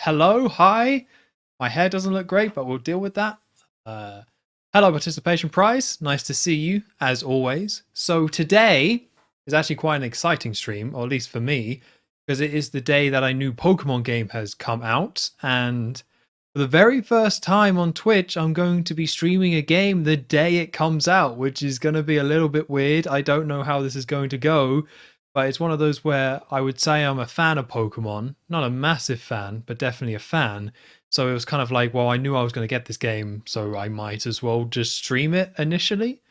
hello, hi. My hair doesn't look great, but we'll deal with that. Uh, Hello, participation prize. Nice to see you, as always. So today is actually quite an exciting stream, or at least for me, because it is the day that a new Pokemon game has come out, and for the very first time on Twitch, I'm going to be streaming a game the day it comes out, which is going to be a little bit weird. I don't know how this is going to go, but it's one of those where I would say I'm a fan of Pokemon. Not a massive fan, but definitely a fan. So it was kind of like, well, I knew I was going to get this game, so I might as well just stream it initially.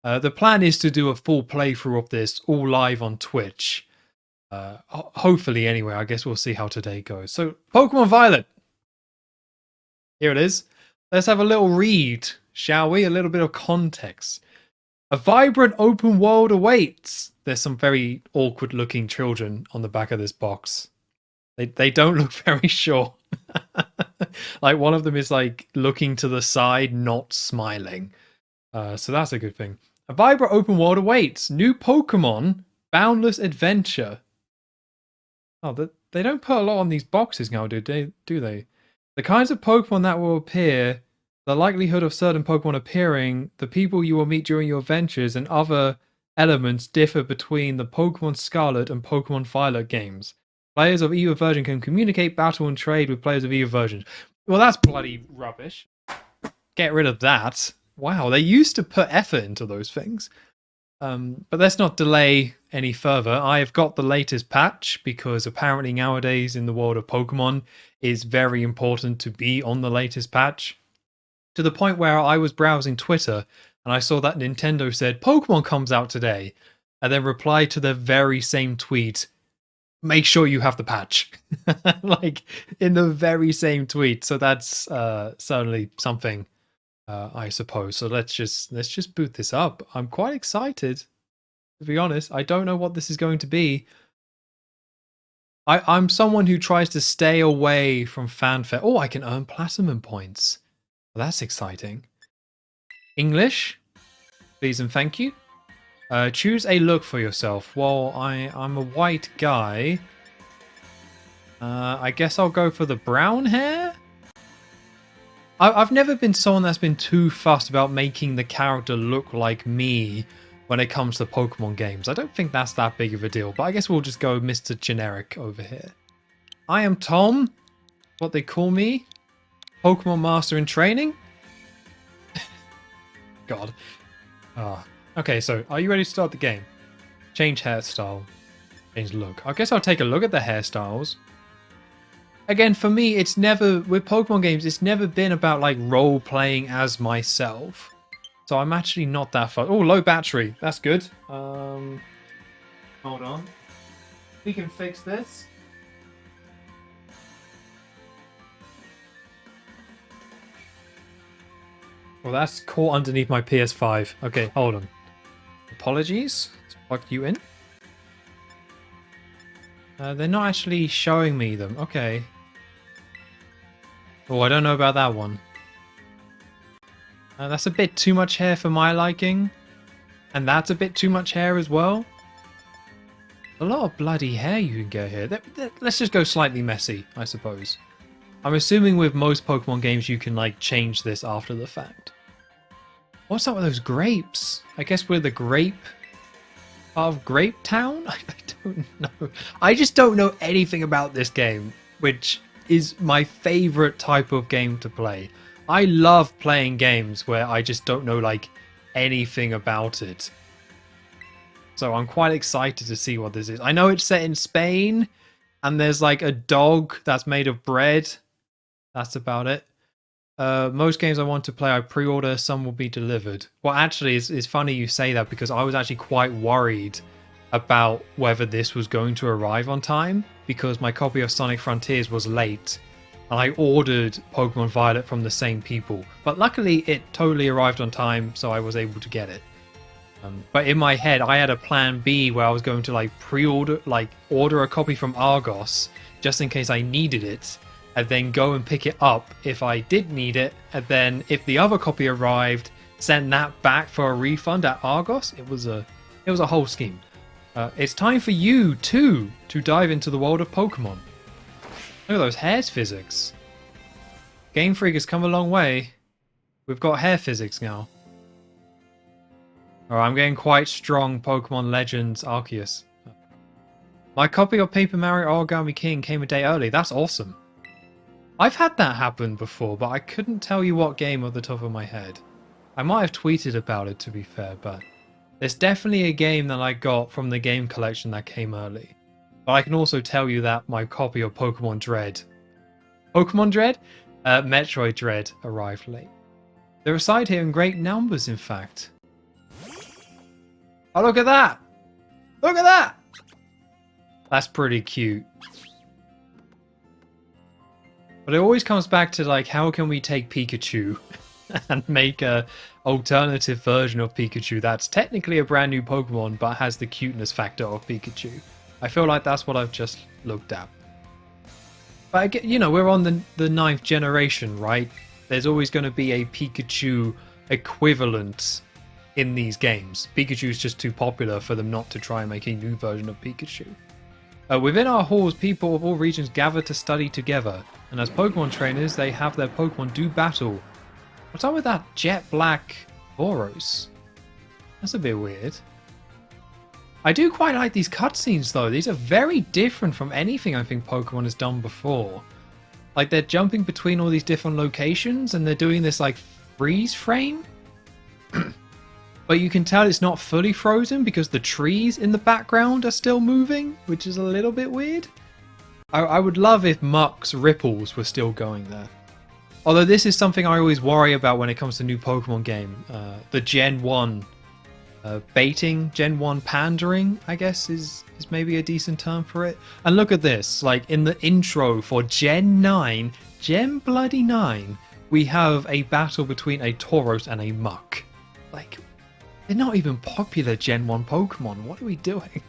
The plan is to do a full playthrough of this all live on Twitch. Hopefully, anyway. I guess we'll see how today goes. So, Pokemon Violet. Here it is. Let's have a little read, shall we? A little bit of context. A vibrant open world awaits. There's some very awkward looking children on the back of this box. They don't look very sure. Like one of them is like looking to the side, not smiling. So that's a good thing. A vibrant open world awaits. New Pokemon, boundless adventure. Oh, they don't put a lot on these boxes now, do they? The kinds of Pokemon that will appear, the likelihood of certain Pokemon appearing, the people you will meet during your adventures, and other elements differ between the Pokemon Scarlet and Pokemon Violet games. Players of either version can communicate, battle, and trade with players of either version. Well, that's bloody rubbish. Get rid of that. Wow, they used to put effort into those things. But let's not delay any further. I have got the latest patch because apparently nowadays in the world of Pokemon it's very important to be on the latest patch. To the point where I was browsing Twitter and I saw that Nintendo said Pokemon comes out today and then replied to the very same tweet, make sure you have the patch. Like in the very same tweet. So that's certainly something. I suppose. So let's just boot this up. I'm quite excited, to be honest. I don't know what this is going to be. I'm someone who tries to stay away from fanfare. Oh, I can earn platinum points. Well, that's exciting. English, please and thank you. Choose a look for yourself. Well, I'm a white guy. I guess I'll go for the brown hair. I've never been someone that's been too fussed about making the character look like me when it comes to Pokemon games. I don't think that's that big of a deal, but I guess we'll just go Mr. Generic over here. I am Tom, what they call me, Pokemon Master in Training. God. Okay, so are you ready to start the game? Change hairstyle, change look. I guess I'll take a look at the hairstyles. Again, for me, it's never, with Pokemon games, it's never been about like role-playing as myself. So I'm actually not that far. Oh, low battery. That's good. Hold on. We can fix this. Well, that's caught underneath my PS5. Okay, hold on. Apologies. Let's plug you in. They're not actually showing me them. Okay. Oh, I don't know about that one. That's a bit too much hair for my liking. And that's a bit too much hair as well. A lot of bloody hair you can get here. Let's just go slightly messy, I suppose. I'm assuming with most Pokemon games you can like change this after the fact. What's up with those grapes? I guess we're the grape of Grape Town? I don't know. I just don't know anything about this game, which is my favorite type of game to play. I love playing games where I just don't know like anything about it. So I'm quite excited to see what this is. I know it's set in Spain and there's like a dog that's made of bread. That's about it. Most games I want to play I pre-order, some will be delivered. Well, actually it's funny you say that because I was actually quite worried about whether this was going to arrive on time because my copy of Sonic Frontiers was late and I ordered Pokemon Violet from the same people, but luckily it totally arrived on time, so I was able to get it. But in my head I had a plan B where I was going to like pre-order, like order a copy from Argos just in case I needed it and then go and pick it up if I did need it, and then if the other copy arrived send that back for a refund at Argos. It was a whole scheme. It's time for you too to dive into the world of Pokemon. Look at those hairs physics. Game Freak has come a long way. We've got hair physics now. Alright, I'm getting quite strong Pokemon Legends Arceus. My copy of Paper Mario Origami King came a day early. That's awesome. I've had that happen before, but I couldn't tell you what game off the top of my head. I might have tweeted about it, to be fair, but there's definitely a game that I got from the game collection that came early. But I can also tell you that my copy of Pokemon Dread... Metroid Dread arrived late. They reside here in great numbers, in fact. Oh, look at that! Look at that! That's pretty cute. But it always comes back to, like, how can we take Pikachu and make a alternative version of Pikachu that's technically a brand new Pokemon but has the cuteness factor of Pikachu. I feel like that's what I've just looked at. But, you know, we're on the 9th generation, right? There's always going to be a Pikachu equivalent in these games. Pikachu's just too popular for them not to try and make a new version of Pikachu. Within our halls, people of all regions gather to study together, and as Pokemon trainers, they have their Pokemon do battle. What's up with that jet black Boros? That's a bit weird. I do quite like these cutscenes though. These are very different from anything I think Pokemon has done before. Like, they're jumping between all these different locations and they're doing this like freeze frame. But you can tell it's not fully frozen because the trees in the background are still moving, which is a little bit weird. I would love if Muck's ripples were still going there. Although this is something I always worry about when it comes to new Pokemon game. The Gen 1 baiting, Gen 1 pandering, I guess is maybe a decent term for it. And look at this, like in the intro for Gen 9, Gen Bloody 9, we have a battle between a Tauros and a Muck. Like, they're not even popular Gen 1 Pokemon. What are we doing?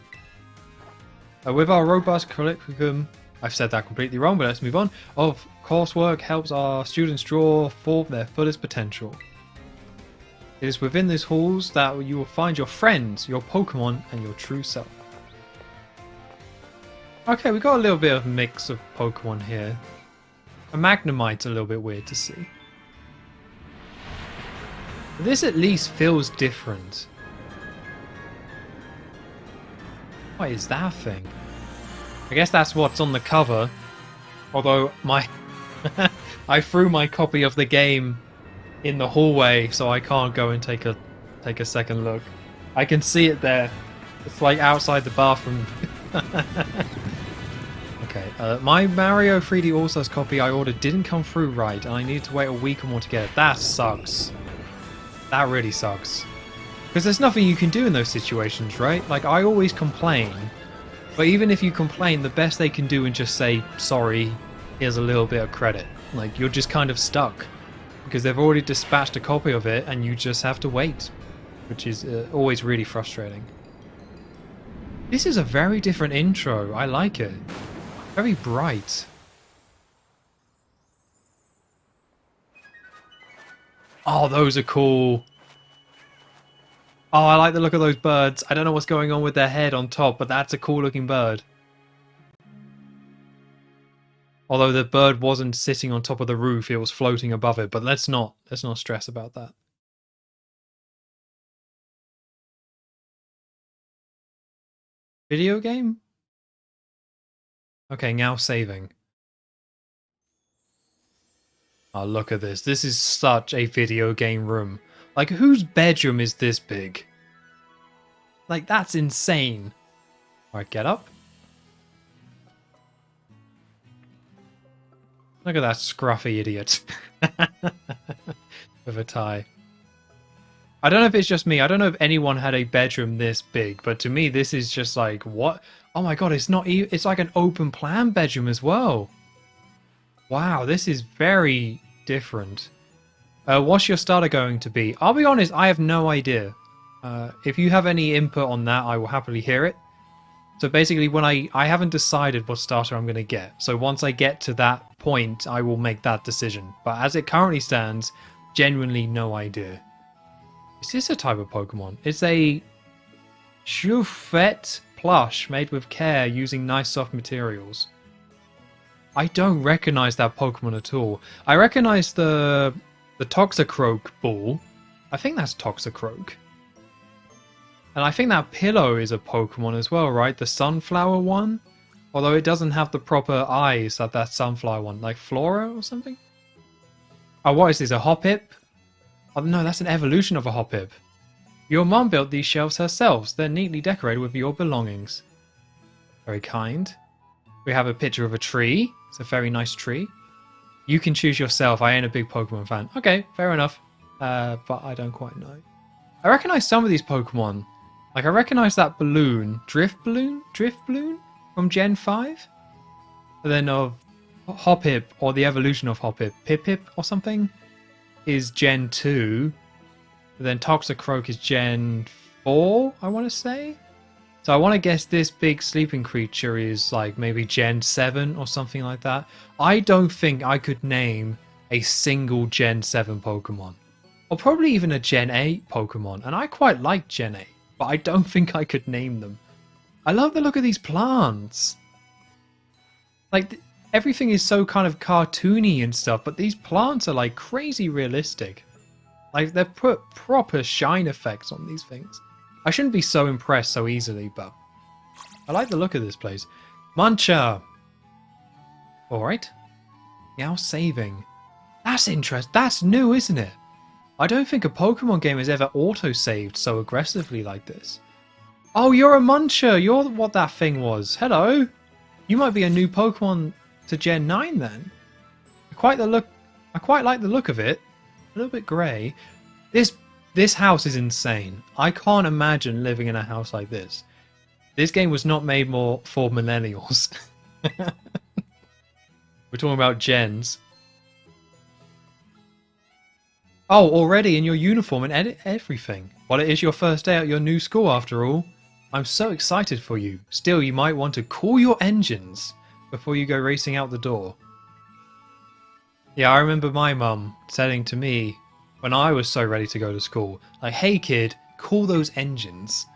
With our robust curriculum, I've said that completely wrong, but let's move on, of coursework helps our students draw forth their fullest potential. It is within these halls that you will find your friends, your Pokemon, and your true self. Okay, we got a little bit of mix of Pokemon here. A Magnemite's a little bit weird to see. This at least feels different. What is that thing? I guess that's what's on the cover. Although I threw my copy of the game in the hallway, so I can't go and take a second look. I can see it there. It's like outside the bathroom. Okay, my Mario 3D All-Stars copy I ordered didn't come through right, and I needed to wait a week or more to get it. That sucks. That really sucks. Because there's nothing you can do in those situations, right? Like, I always complain. But even if you complain, the best they can do is just say, sorry, here's a little bit of credit. Like, you're just kind of stuck. Because they've already dispatched a copy of it, and you just have to wait. Which is always really frustrating. This is a very different intro. I like it. Very bright. Oh, those are cool. Oh, I like the look of those birds. I don't know what's going on with their head on top, but that's a cool looking bird. Although the bird wasn't sitting on top of the roof, it was floating above it, but let's not stress about that. Video game? Okay, now saving. Oh, look at this. This is such a video game room. Like, whose bedroom is this big? Like, that's insane. Alright, get up. Look at that scruffy idiot. With a tie. I don't know if it's just me. I don't know if anyone had a bedroom this big, but to me, this is just like, what? Oh my god, it's not even... It's like an open plan bedroom as well. Wow, this is very different. What's your starter going to be? I'll be honest, I have no idea. If you have any input on that, I will happily hear it. So basically, when I haven't decided what starter I'm going to get. So once I get to that point, I will make that decision. But as it currently stands, genuinely no idea. Is this a type of Pokemon? It's a Choufette plush made with care using nice soft materials. I don't recognize that Pokemon at all. I recognize the Toxicroak ball. I think that's Toxicroak. And I think that Pillow is a Pokemon as well, right? The Sunflower one? Although it doesn't have the proper eyes that Sunflower one. Like Flora or something? Oh, what is this? A Hoppip? Oh no, that's an evolution of a Hoppip. Your mom built these shelves herself. They're neatly decorated with your belongings. Very kind. We have a picture of a tree. It's a very nice tree. You can choose yourself. I ain't a big Pokemon fan. Okay, fair enough. But I don't quite know. I recognize some of these Pokemon. Like, I recognize that balloon. Drift Balloon from Gen 5? And then of Hoppip, or the evolution of Hoppip, Pipip or something, is Gen 2. And then Toxicroak is Gen 4, I want to say. So I want to guess this big sleeping creature is like maybe Gen 7 or something like that. I don't think I could name a single Gen 7 Pokemon. Or probably even a Gen 8 Pokemon. And I quite like Gen 8, but I don't think I could name them. I love the look of these plants. Like, everything is so kind of cartoony and stuff, but these plants are like crazy realistic. Like, they've put proper shine effects on these things. I shouldn't be so impressed so easily, but I like the look of this place. Muncher! Alright. Now saving. That's interesting. That's new, isn't it? I don't think a Pokemon game has ever auto-saved so aggressively like this. Oh, you're a Muncher! You're what that thing was. Hello! You might be a new Pokemon to Gen 9 then. I quite like the look of it. A little bit grey. This house is insane. I can't imagine living in a house like this. This game was not made more for millennials. We're talking about gens. Oh, already in your uniform and everything. Well, it is your first day at your new school after all. I'm so excited for you. Still, you might want to cool your engines before you go racing out the door. Yeah, I remember my mum saying to me when I was so ready to go to school, like, hey kid, cool those engines.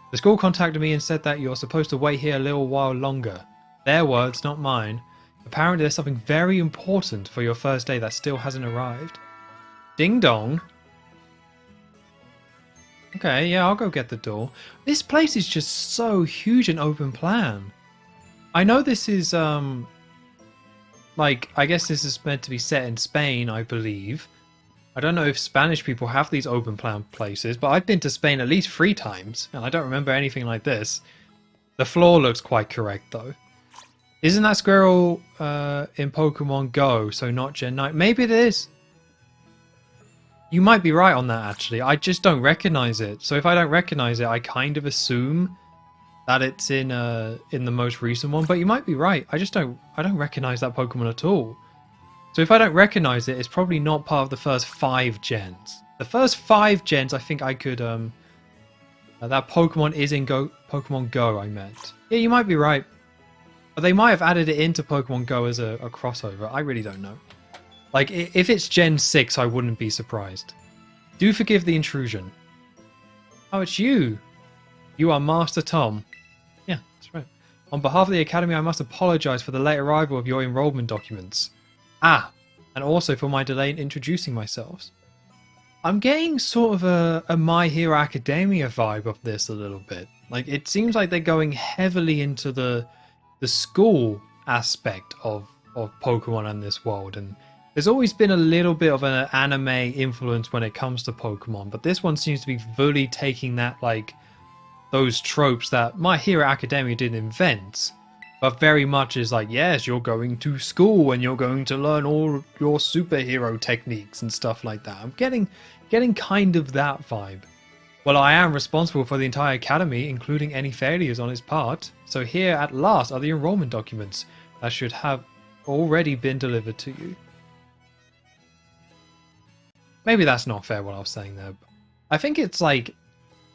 The school contacted me and said that you're supposed to wait here a little while longer. Their words, not mine. Apparently there's something very important for your first day that still hasn't arrived. Ding dong. Okay, yeah, I'll go get the door. This place is just so huge and open plan. I know this is, like, I guess this is meant to be set in Spain, I believe. I don't know if Spanish people have these open plan places, but I've been to Spain at least 3 times, and I don't remember anything like this. The floor looks quite correct, though. Isn't that squirrel in Pokemon Go, so not Gen 9? Maybe it is. You might be right on that, actually. I just don't recognize it. So if I don't recognize it, I kind of assume that it's in the most recent one. But you might be right. I don't recognize that Pokemon at all. So if I don't recognize it, it's probably not part of the first 5 gens. The first 5 gens, I think I could... that Pokemon is in Pokemon Go, I meant. Yeah, you might be right. But they might have added it into Pokemon Go as a crossover. I really don't know. Like, if it's Gen 6, I wouldn't be surprised. Do forgive the intrusion. Oh, it's you. You are Master Tom. Yeah, that's right. On behalf of the Academy, I must apologize for the late arrival of your enrollment documents. Ah, and also for my delay in introducing myself. I'm getting sort of a My Hero Academia vibe of this a little bit. Like, it seems like they're going heavily into the school aspect of Pokemon and this world, and there's always been a little bit of an anime influence when it comes to Pokemon, but this one seems to be fully taking that, like, those tropes that My Hero Academia didn't invent, but very much is like, yes, you're going to school and you're going to learn all your superhero techniques and stuff like that. I'm getting kind of that vibe. Well, I am responsible for the entire academy, including any failures on its part. So here at last are the enrollment documents that should have already been delivered to you. Maybe that's not fair what I was saying there. But I think it's like,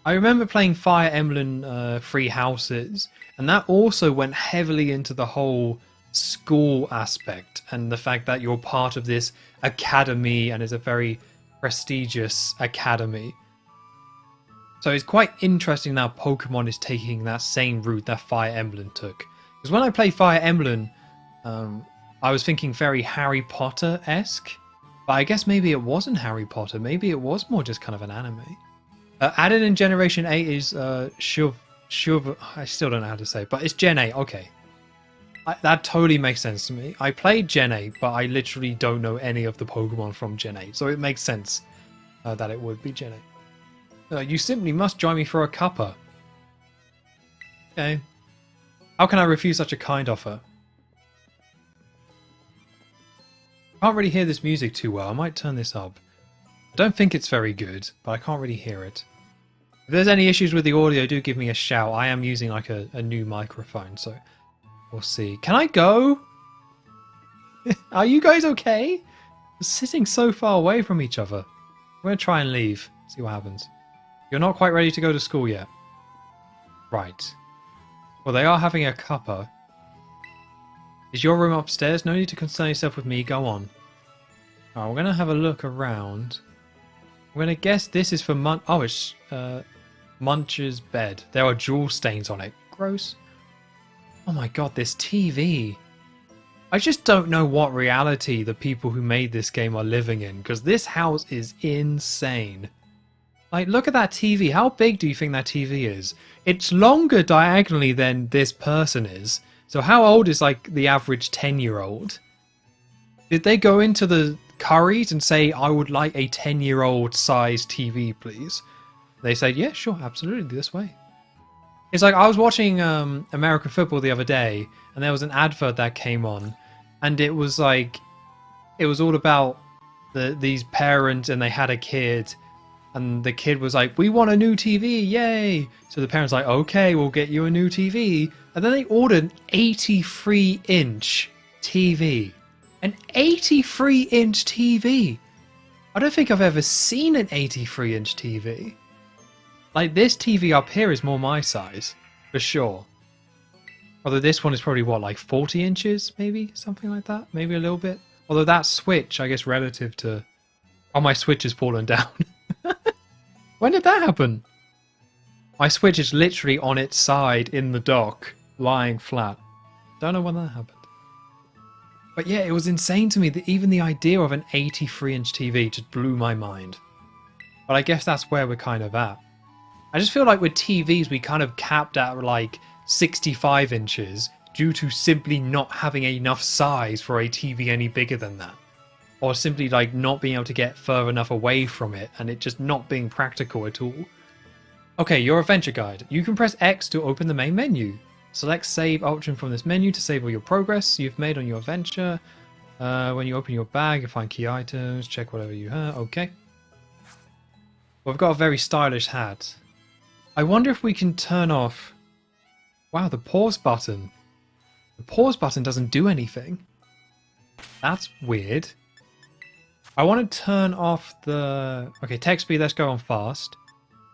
I remember playing Fire Emblem Three Houses, and that also went heavily into the whole school aspect and the fact that you're part of this academy and it's a very prestigious academy. So it's quite interesting now Pokemon is taking that same route that Fire Emblem took. Because when I play Fire Emblem, I was thinking very Harry Potter-esque, but I guess maybe it wasn't Harry Potter. Maybe it was more just kind of an anime. Added in Generation 8 is Shuv. I still don't know how to say it, but it's Gen 8. Okay. That totally makes sense to me. I played Gen 8, but I literally don't know any of the Pokemon from Gen 8, so it makes sense that it would be Gen 8. You simply must join me for a cuppa. Okay. How can I refuse such a kind offer? I can't really hear this music too well. I might turn this up. I don't think it's very good, but I can't really hear it. If there's any issues with the audio, do give me a shout. I am using like a new microphone, so we'll see. Can I go? Are you guys okay? We're sitting so far away from each other. I'm going to try and leave. See what happens. You're not quite ready to go to school yet. Right. Well, they are having a cuppa. Is your room upstairs? No need to concern yourself with me. Go on. Alright, we're going to have a look around. I'm going to guess this is for Oh, it's Munch's bed. There are jewel stains on it. Gross. Oh my god, this TV. I just don't know what reality the people who made this game are living in, because this house is insane. Like, look at that TV. How big do you think that TV is? It's longer diagonally than this person is. So how old is, like, the average 10-year-old? Did they go into the Currys and say, I would like a 10-year-old size TV, please? They said, yeah, sure, absolutely, this way. It's like, I was watching American football the other day, and there was an advert that came on, and it was like, it was all about these parents, and they had a kid, and the kid was like, we want a new TV, yay! So the parents like, okay, we'll get you a new TV. And then they ordered an 83-inch TV. An 83-inch TV! I don't think I've ever seen an 83-inch TV. Like, this TV up here is more my size, for sure. Although this one is probably, what, like 40 inches, maybe? Something like that? Maybe a little bit? Although that Switch, I guess, relative to... Oh, my Switch has fallen down. When did that happen? My Switch is literally on its side in the dock, lying flat. Don't know when that happened. But yeah, it was insane to me that even the idea of an 83-inch TV just blew my mind. But I guess that's where we're kind of at. I just feel like with TVs, we kind of capped at like 65 inches due to simply not having enough size for a TV any bigger than that. Or simply like not being able to get further enough away from it and it just not being practical at all. Okay, your adventure guide. You can press X to open the main menu. Select save option from this menu to save all your progress you've made on your adventure. When you open your bag, you find key items, check whatever you have. Okay. Well, we've got a very stylish hat. I wonder if we can turn off... Wow, the pause button. The pause button doesn't do anything. That's weird. I want to turn off the... Okay, text speed, let's go on fast.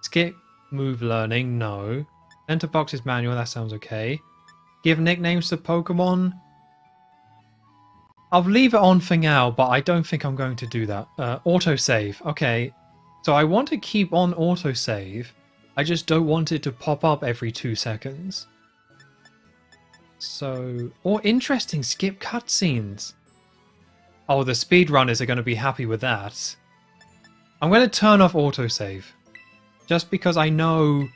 Skip move learning, no. Enter boxes manual, that sounds okay. Give nicknames to Pokemon. I'll leave it on for now, but I don't think I'm going to do that. Autosave, okay. So I want to keep on autosave. I just don't want it to pop up every 2 seconds. So... Or interesting, skip cutscenes. Oh, the speedrunners are going to be happy with that. I'm going to turn off autosave. Just because I know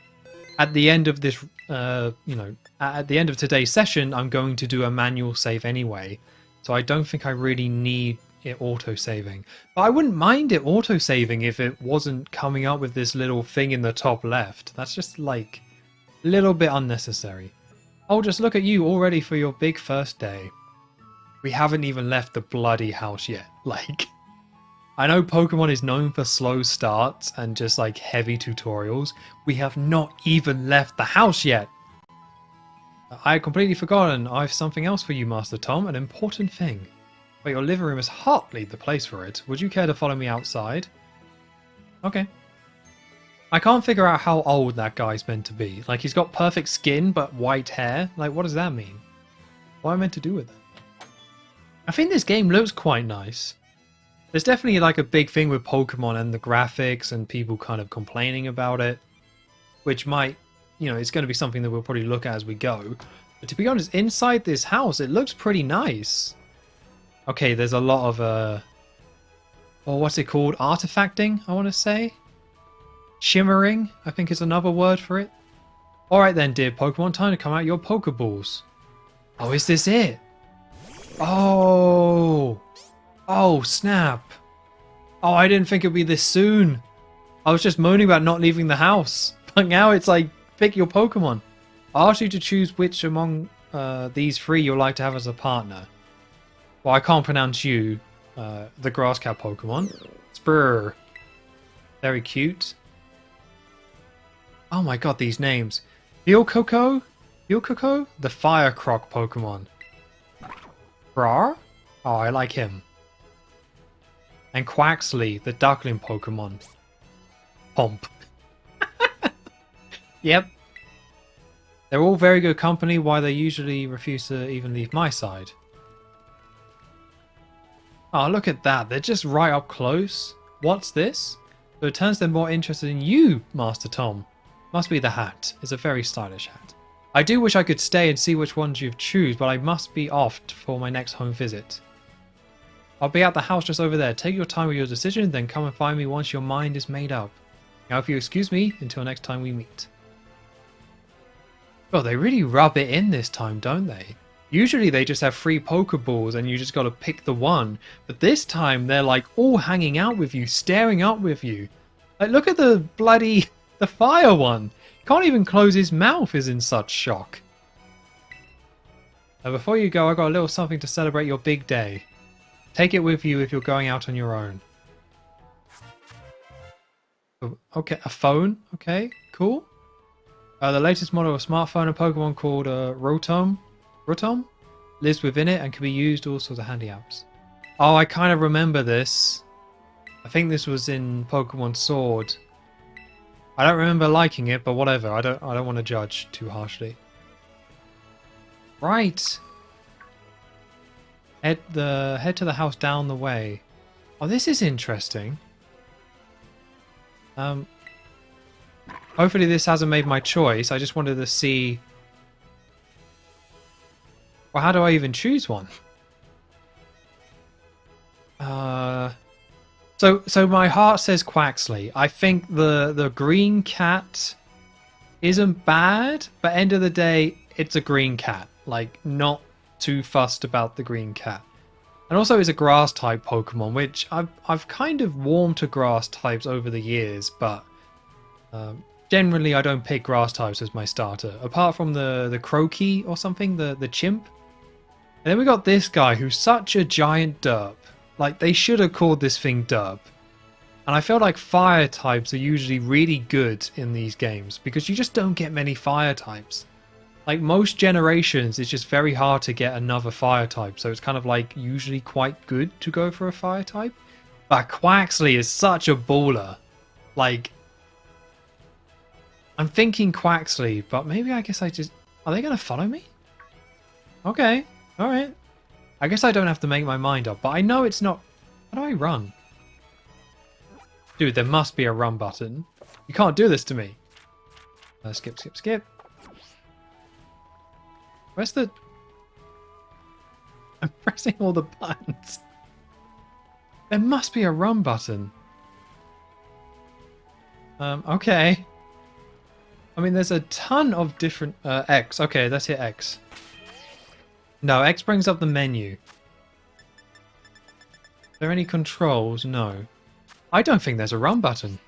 at the end of this, at the end of today's session, I'm going to do a manual save anyway. So I don't think I really need it auto-saving. But I wouldn't mind it auto-saving if it wasn't coming up with this little thing in the top left. That's just like a little bit unnecessary. Oh, just look at you all ready for your big first day. We haven't even left the bloody house yet. Like, I know Pokemon is known for slow starts and just like heavy tutorials. We have not even left the house yet. I had completely forgotten. I have something else for you, Master Tom. An important thing. But your living room is hardly the place for it. Would you care to follow me outside? Okay. I can't figure out how old that guy's meant to be. Like, he's got perfect skin, but white hair. Like, what does that mean? What am I meant to do with that? I think this game looks quite nice. There's definitely like a big thing with Pokemon and the graphics and people kind of complaining about it. Which might, it's going to be something that we'll probably look at as we go. But to be honest, inside this house, it looks pretty nice. Okay, there's a lot of oh, what's it called? Artifacting, I want to say. Shimmering, I think is another word for it. Alright then, dear Pokemon, time to come out your Pokeballs. Oh, is this it? Oh! Oh, snap. Oh, I didn't think it'd be this soon. I was just moaning about not leaving the house. But now it's like, pick your Pokemon. I asked you to choose which among these three you'd like to have as a partner. Well, I can't pronounce you, the grass cat Pokemon. Spur. Very cute. Oh my god, these names. Fuecoco? Fuecoco? The Fire Croc Pokemon. Brar? Oh, I like him. And Quaxley, the Duckling Pokemon. Pomp. Yep. They're all very good company, why they usually refuse to even leave my side. Oh, look at that. They're just right up close. What's this? So it turns them more interested in you, Master Tom. Must be the hat. It's a very stylish hat. I do wish I could stay and see which ones you choose, but I must be off for my next home visit. I'll be at the house just over there. Take your time with your decision, then come and find me once your mind is made up. Now if you excuse me, until next time we meet. Oh, they really rub it in this time, don't they? Usually they just have 3 Pokeballs and you just gotta pick the one. But this time they're like all hanging out with you, staring up with you. Like look at the bloody... the fire one. Can't even close his mouth, is in such shock. Now before you go, I got a little something to celebrate your big day. Take it with you if you're going out on your own. Okay, a phone. Okay, cool. The latest model of smartphone, a Pokemon called Rotom. Rotom? Lives within it and can be used all sorts of handy apps. Oh, I kind of remember this. I think this was in Pokemon Sword. I don't remember liking it, but whatever. I don't want to judge too harshly. Right. Head to the house down the way. Oh, this is interesting. Hopefully this hasn't made my choice. I just wanted to see. Well, how do I even choose one? So my heart says Quaxley. I think the green cat isn't bad, but end of the day, it's a green cat. Like, not too fussed about the green cat. And also it's a grass type Pokemon, which I've kind of warmed to grass types over the years, but generally I don't pick grass types as my starter. Apart from the Croaky or something, the chimp. And then we got this guy who's such a giant derp. Like, they should have called this thing Derp. And I feel like fire types are usually really good in these games because you just don't get many fire types. Like, most generations, it's just very hard to get another fire type. So it's kind of like usually quite good to go for a fire type. But Quaxley is such a baller. Like, I'm thinking Quaxley, but maybe I guess I just... Are they going to follow me? Okay, alright. I guess I don't have to make my mind up, but I know it's not... How do I run? Dude, there must be a run button. You can't do this to me. Skip, skip, skip. Where's the... I'm pressing all the buttons. There must be a run button. Okay. I mean, there's a ton of different... X. Okay, let's hit X. No, X brings up the menu. Are there any controls? No. I don't think there's a run button.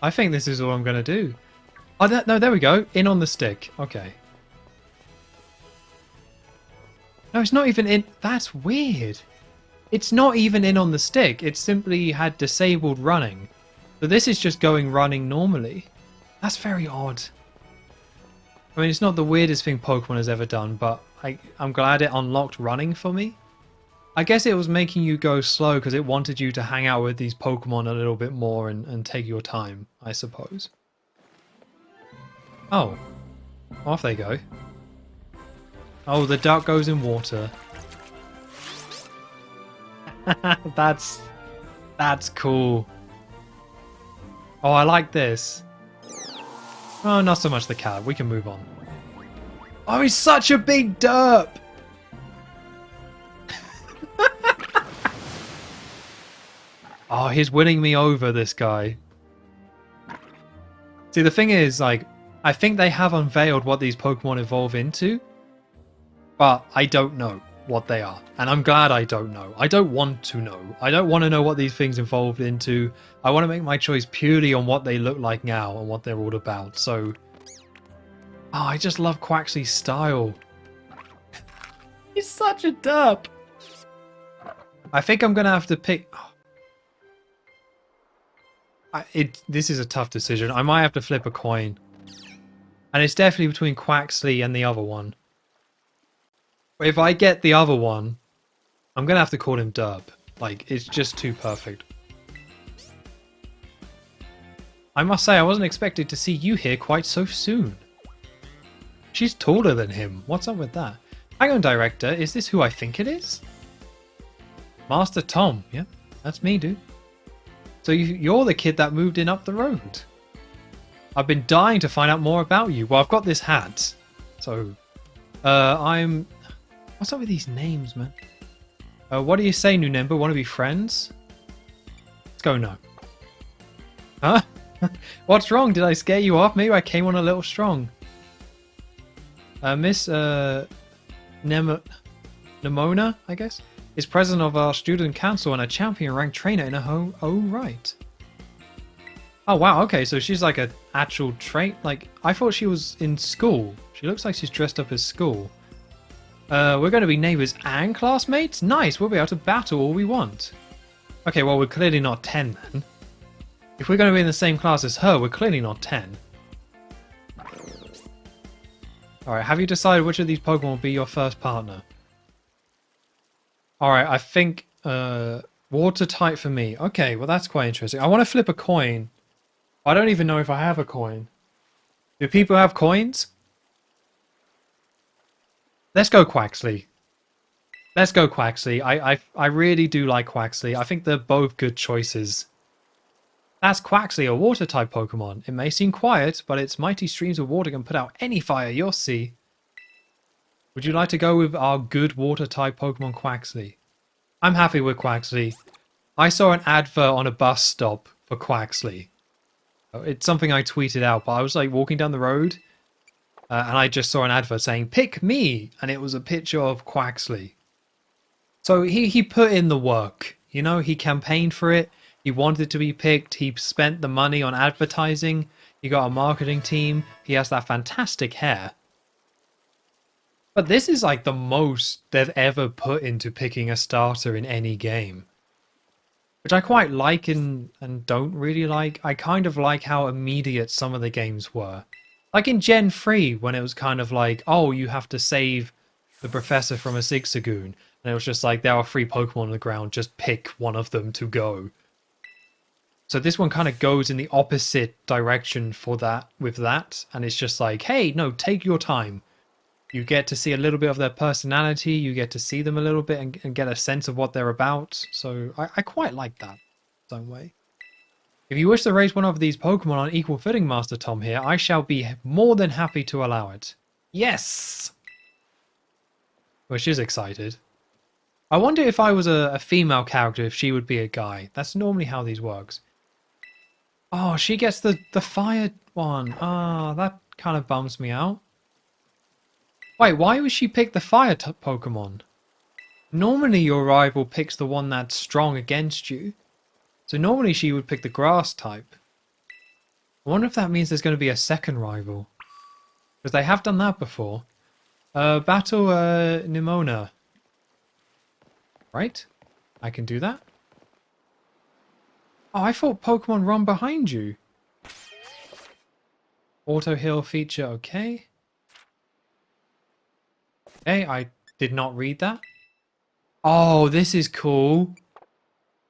I think this is all I'm going to do. Oh, no, there we go. In on the stick. Okay. No, it's not even in... That's weird. It's not even in on the stick. It simply had disabled running. So this is just going running normally. That's very odd. I mean, it's not the weirdest thing Pokemon has ever done, but I'm glad it unlocked running for me. I guess it was making you go slow because it wanted you to hang out with these Pokemon a little bit more and take your time, I suppose. Oh. Off they go. Oh, the duck goes in water. That's cool. Oh, I like this. Oh, not so much the cat. We can move on. Oh, he's such a big derp! Oh, he's winning me over, this guy. See, the thing is, like, I think they have unveiled what these Pokemon evolve into, but I don't know what they are. And I'm glad I don't know. I don't want to know. I don't want to know what these things evolved into. I want to make my choice purely on what they look like now and what they're all about. So, oh, I just love Quaxly's style. He's such a derp. I think I'm going to have to pick... This is a tough decision. I might have to flip a coin. And it's definitely between Quaxly and the other one. But if I get the other one, I'm going to have to call him Derp. Like, it's just too perfect. I must say, I wasn't expected to see you here quite so soon. She's taller than him. What's up with that? Hang on, Director. Is this who I think it is? Master Tom. Yeah, that's me, dude. So you're the kid that moved in up the road. I've been dying to find out more about you. Well, I've got this hat. So, I'm... What's up with these names, man? What do you say, new member? Want to be friends? Let's go no. Huh? What's wrong? Did I scare you off? Maybe I came on a little strong. Miss Nemona, I guess, is president of our student council and a champion ranked trainer in her own right. Oh wow, okay, so she's like an actual like, I thought she was in school. She looks like she's dressed up as school. We're going to be neighbours and classmates? Nice, we'll be able to battle all we want. Okay, well, we're clearly not 10 then. If we're going to be in the same class as her, we're clearly not 10. Alright, have you decided which of these Pokemon will be your first partner? Alright, I think water type for me. Okay, well that's quite interesting. I want to flip a coin. I don't even know if I have a coin. Do people have coins? Let's go Quaxly. Let's go Quaxly. I really do like Quaxly. I think they're both good choices. That's Quaxly, a water type Pokemon. It may seem quiet, but its mighty streams of water can put out any fire, you'll see. Would you like to go with our good water type Pokemon Quaxly? I'm happy with Quaxly. I saw an advert on a bus stop for Quaxly. It's something I tweeted out, but I was like walking down the road and I just saw an advert saying, "Pick me!" And it was a picture of Quaxly. So he put in the work, you know, he campaigned for it. He wanted to be picked. He spent the money on advertising. He got a marketing team. He has that fantastic hair. But this is like the most they've ever put into picking a starter in any game. Which I quite like and don't really like. I kind of like how immediate some of the games were. Like in Gen 3, when it was kind of like, oh, you have to save the professor from a Zigzagoon. And it was just like, there are 3 Pokemon on the ground, just pick one of them to go. So this one kind of goes in the opposite direction for that, with that. And it's just like, hey, no, take your time. You get to see a little bit of their personality. You get to see them a little bit and get a sense of what they're about. So I quite like that in some way. If you wish to raise one of these Pokemon on equal footing, Master Tom here, I shall be more than happy to allow it. Yes! Well, she's excited. I wonder if I was a female character, if she would be a guy. That's normally how these works. Oh, she gets the fire one. Ah, that kind of bums me out. Wait, why would she pick the fire Pokemon? Normally your rival picks the one that's strong against you. So normally she would pick the grass type. I wonder if that means there's going to be a second rival. Because they have done that before. Battle Nemona. Right? I can do that? Oh, I thought Pokemon run behind you. Auto heal feature, okay. Okay, I did not read that. Oh, this is cool.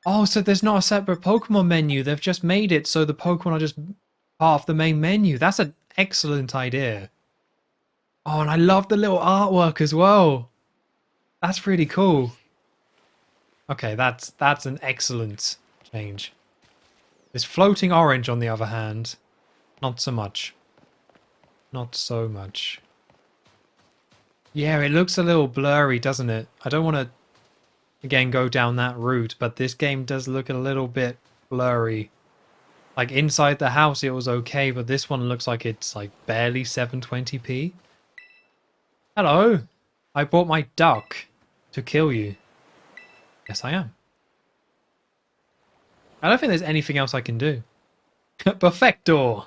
Oh, so there's not a separate Pokemon menu. They've just made it so the Pokemon are just part of the main menu. That's an excellent idea. Oh, and I love the little artwork as well. That's really cool. Okay, that's an excellent change. This floating orange, on the other hand, not so much. Not so much. Yeah, it looks a little blurry, doesn't it? I don't want to again, go down that route. But this game does look a little bit blurry. Like inside the house, it was okay, but this one looks like it's like barely 720p. Hello, I bought my duck to kill you. Yes, I am. I don't think there's anything else I can do. Perfecto!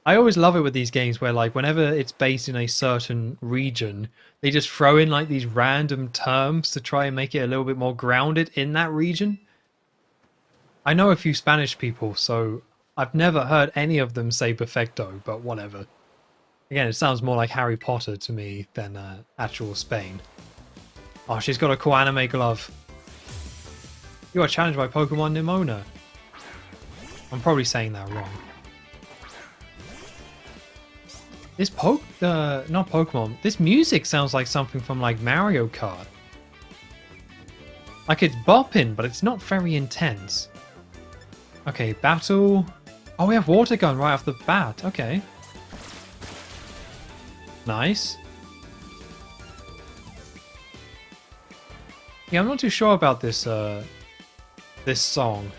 I always love it with these games where, like, whenever it's based in a certain region, they just throw in, like, these random terms to try and make it a little bit more grounded in that region. I know a few Spanish people, so I've never heard any of them say perfecto, but whatever. Again, it sounds more like Harry Potter to me than actual Spain. Oh, she's got a cool anime glove. You are challenged by Pokemon Nimona. I'm probably saying that wrong. This not Pokemon. This music sounds like something from like Mario Kart. Like it's bopping, but it's not very intense. Okay, battle. Oh, we have water gun right off the bat. Okay. Nice. Yeah, I'm not too sure about this this song.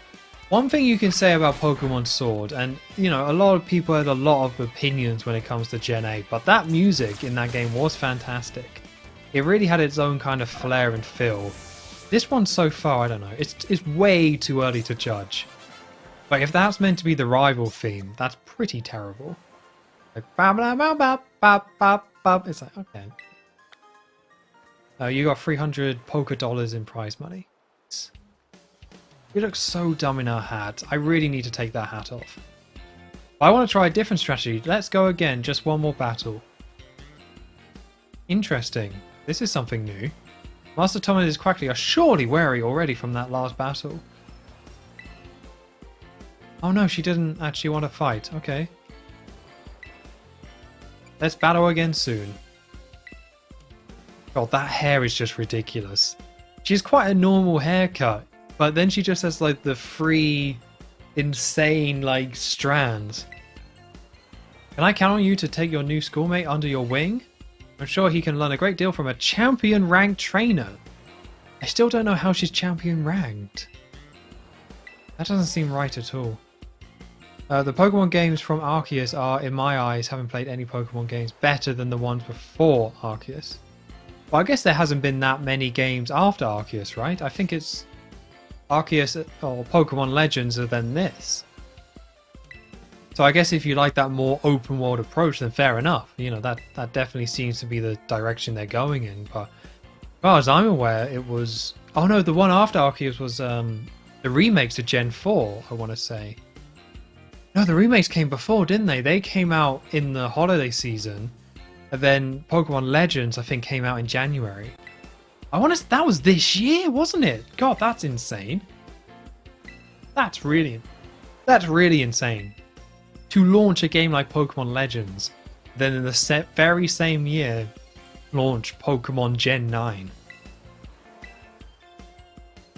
One thing you can say about Pokemon Sword, and you know, a lot of people had a lot of opinions when it comes to Gen 8, but that music in that game was fantastic. It really had its own kind of flair and feel. This one so far, I don't know, it's way too early to judge. But if that's meant to be the rival theme, that's pretty terrible. Like, bop, bop, bop, bop, bop, bop. It's like, okay. You got 300 Poké Dollars in prize money. We look so dumb in our hat. I really need to take that hat off. I want to try a different strategy. Let's go again. Just one more battle. Interesting. This is something new. Master Tom and his Quackly are surely wary already from that last battle. Oh no, she didn't actually want to fight. Okay. Let's battle again soon. God, that hair is just ridiculous. She's quite a normal haircut, but then she just has like the three insane like strands. Can I count on you to take your new schoolmate under your wing? I'm sure he can learn a great deal from a champion ranked trainer. I still don't know how she's champion ranked. That doesn't seem right at all. The Pokemon games from Arceus are, in my eyes, having played any Pokemon games, better than the ones before Arceus. Well, I guess there hasn't been that many games after Arceus, right? I think it's Arceus or Pokemon Legends than this. So I guess if you like that more open world approach, then fair enough. You know, that definitely seems to be the direction they're going in. But as far as I'm aware, it was... Oh no, the one after Arceus was the remakes to Gen 4, I want to say. No, the remakes came before, didn't they? They came out in the holiday season. And then Pokemon Legends, I think, came out in January. I want to... That was this year, wasn't it? God, that's insane. That's really insane. To launch a game like Pokemon Legends, then in the very same year, launch Pokemon Gen 9.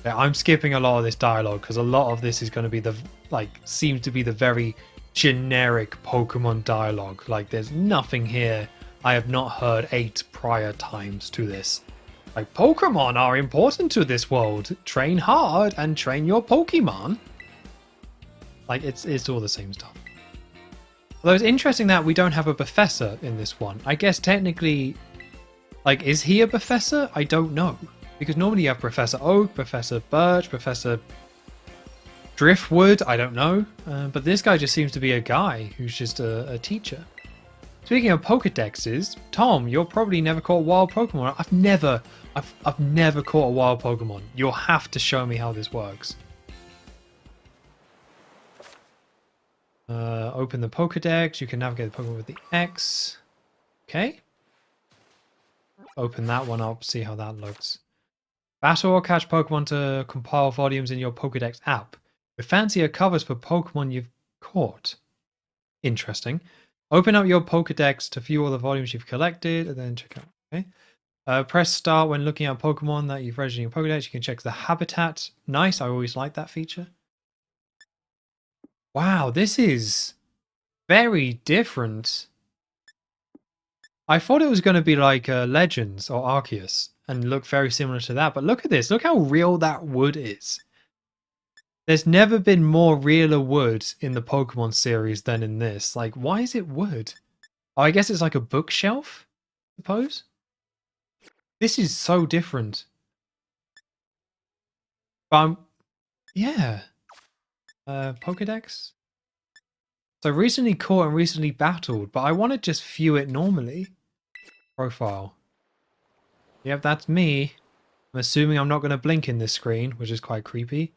Yeah, I'm skipping a lot of this dialogue because a lot of this is going to be seems to be the very generic Pokemon dialogue. Like, there's nothing here I have not heard 8 prior times to this. Like, Pokemon are important to this world. Train hard and train your Pokemon. Like, it's all the same stuff. Although it's interesting that we don't have a professor in this one. I guess technically, like, is he a professor? I don't know. Because normally you have Professor Oak, Professor Birch, Professor Driftwood, I don't know. But this guy just seems to be a guy who's just a teacher. Speaking of Pokedexes, Tom, you're probably never caught a wild Pokemon. I've never caught a wild Pokemon. You'll have to show me how this works. Open the Pokedex. You can navigate the Pokemon with the X. Okay. Open that one up, see how that looks. Battle or catch Pokemon to compile volumes in your Pokedex app with fancier covers for Pokemon you've caught. Interesting. Open up your Pokedex to view all the volumes you've collected and then check out. Okay. Press start when looking at Pokemon that you've registered in your Pokedex. You can check the habitat. Nice. I always like that feature. Wow, this is very different. I thought it was going to be like Legends or Arceus. and look very similar to that. But look at this. Look how real that wood is. There's never been more realer wood in the Pokemon series than in this. Like, why is it wood? Oh, I guess it's like a bookshelf, I suppose. This is so different. Yeah. Pokedex? So recently caught and recently battled, but I want to just view it normally. Profile. Yep, that's me. I'm assuming I'm not going to blink in this screen, which is quite creepy.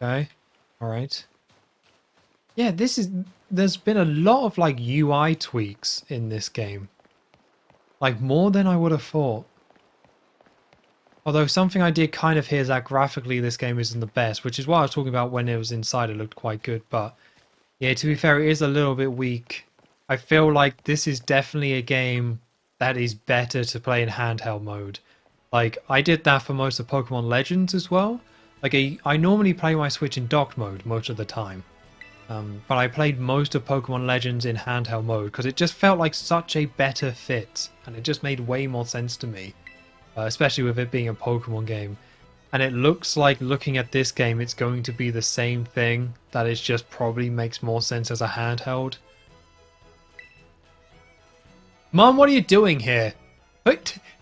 Okay. Alright. Yeah, there's been a lot of like UI tweaks in this game. Like more than I would have thought. Although something I did kind of hear is that graphically this game isn't the best, which is what I was talking about when it was inside. It looked quite good, but yeah, to be fair, it is a little bit weak. I feel like this is definitely a game that is better to play in handheld mode. Like, I did that for most of Pokemon Legends as well. Like, I normally play my Switch in docked mode most of the time. But I played most of Pokemon Legends in handheld mode because it just felt like such a better fit. And it just made way more sense to me. Especially with it being a Pokemon game. And it looks like looking at this game, it's going to be the same thing. That it just probably makes more sense as a handheld. Mom, what are you doing here?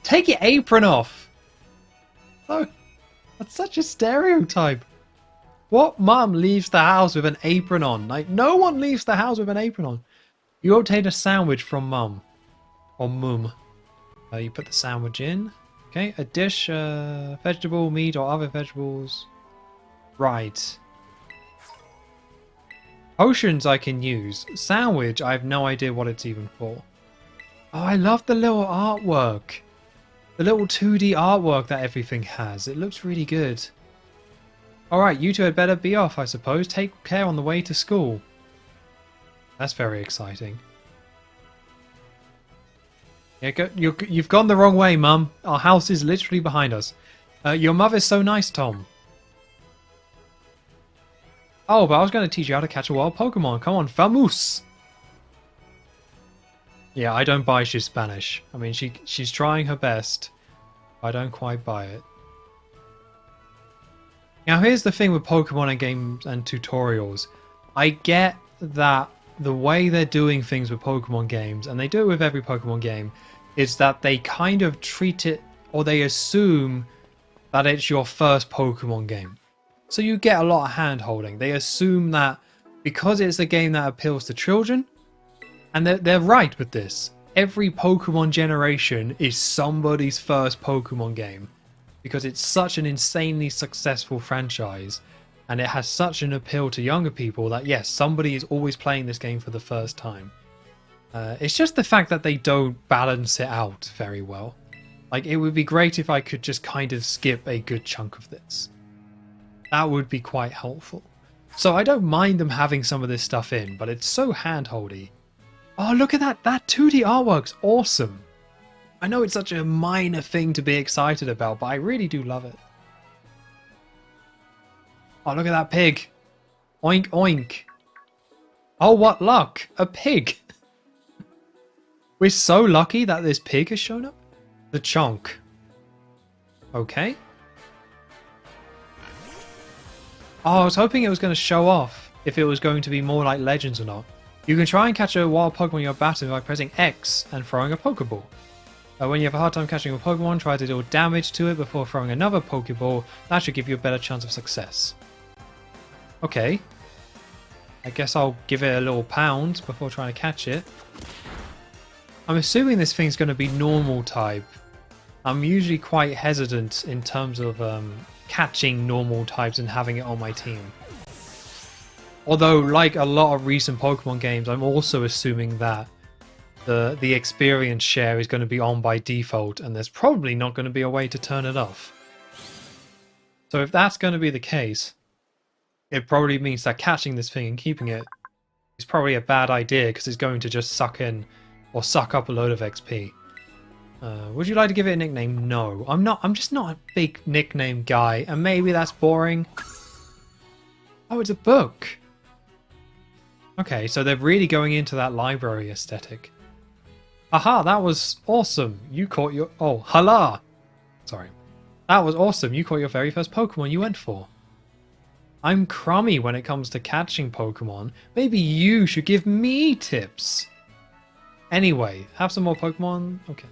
Take your apron off. Oh, that's such a stereotype. What mom leaves the house with an apron on? Like, no one leaves the house with an apron on. You obtained a sandwich from mum. Or mum. You put the sandwich in. Okay, a dish, vegetable, meat, or other vegetables. Right. Potions I can use. Sandwich, I have no idea what it's even for. Oh, I love the little artwork. The little 2D artwork that everything has. It looks really good. Alright, you two had better be off, I suppose. Take care on the way to school. That's very exciting. Yeah, you've gone the wrong way, Mum. Our house is literally behind us. Your mother's so nice, Tom. Oh, but I was going to teach you how to catch a wild Pokemon. Come on, vamos! Yeah, I don't buy she's Spanish. I mean, she's trying her best. I don't quite buy it. Now, here's the thing with Pokemon and games and tutorials. I get that the way they're doing things with Pokemon games, and they do it with every Pokemon game, is that they kind of treat it, or they assume that it's your first Pokemon game. So you get a lot of hand-holding. They assume that because it's a game that appeals to children, and they're right with this. Every Pokemon generation is somebody's first Pokemon game. Because it's such an insanely successful franchise. And it has such an appeal to younger people that yes, somebody is always playing this game for the first time. It's just the fact that they don't balance it out very well. Like, it would be great if I could just kind of skip a good chunk of this. That would be quite helpful. So I don't mind them having some of this stuff in, but it's so handholdy. Oh, look at that! That 2D artwork's awesome! I know it's such a minor thing to be excited about, but I really do love it. Oh, look at that pig! Oink, oink! Oh, what luck! A pig! We're so lucky that this pig has shown up. The chunk. Okay. Oh, I was hoping it was going to show off if it was going to be more like Legends or not. You can try and catch a wild Pokemon you're battling by pressing X and throwing a Pokeball. When you have a hard time catching a Pokemon, try to deal damage to it before throwing another Pokeball. That should give you a better chance of success. Okay. I guess I'll give it a little pound before trying to catch it. I'm assuming this thing's going to be normal type. I'm usually quite hesitant in terms of catching normal types and having it on my team. Although, like a lot of recent Pokemon games, I'm also assuming that the experience share is going to be on by default, and there's probably not going to be a way to turn it off. So if that's going to be the case, it probably means that catching this thing and keeping it is probably a bad idea, because it's going to just suck in or suck up a load of XP. Would you like to give it a nickname? No, I'm not. I'm just not a big nickname guy, and maybe that's boring. Oh, it's a book. Okay, so they're really going into that library aesthetic. Aha, that was awesome. You caught your... Oh, hala. Sorry. That was awesome. You caught your very first Pokemon you went for. I'm crummy when it comes to catching Pokemon. Maybe you should give me tips. Anyway, have some more Pokemon? Okay.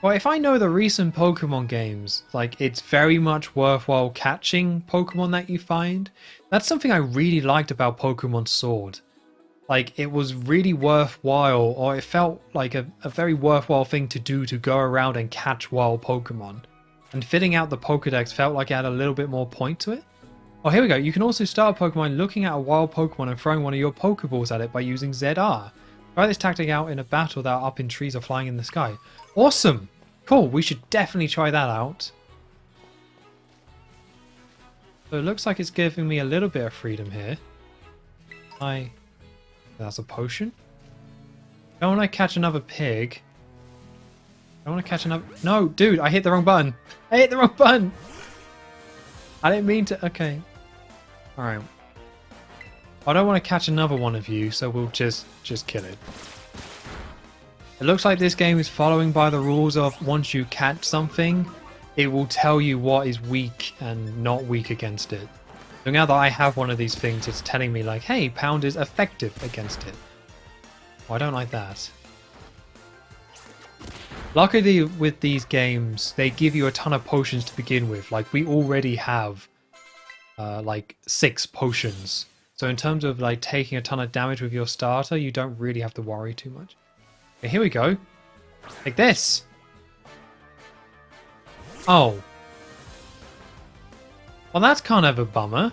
Well, if I know the recent Pokemon games, like, it's very much worthwhile catching Pokemon that you find. That's something I really liked about Pokemon Sword. Like, it was really worthwhile, or it felt like a very worthwhile thing to do to go around and catch wild Pokemon. And filling out the Pokedex felt like it had a little bit more point to it. Oh, here we go. You can also start a Pokemon looking at a wild Pokemon and throwing one of your Pokeballs at it by using ZR. Try this tactic out in a battle that are up in trees or flying in the sky. Awesome! Cool, we should definitely try that out. So it looks like it's giving me a little bit of freedom here. That's a potion. Don't want to catch another pig. I want to catch another... No, dude, I hit the wrong button. I hit the wrong button. I didn't mean to... Okay. Alright. I don't want to catch another one of you, so we'll just kill it. It looks like this game is following by the rules of once you catch something, it will tell you what is weak and not weak against it. So now that I have one of these things, it's telling me like, hey, Pound is effective against it. Oh, I don't like that. Luckily with these games, they give you a ton of potions to begin with. Like, we already have like 6 potions. So in terms of like taking a ton of damage with your starter, you don't really have to worry too much. Okay, here we go. Like this. Oh. Well, that's kind of a bummer.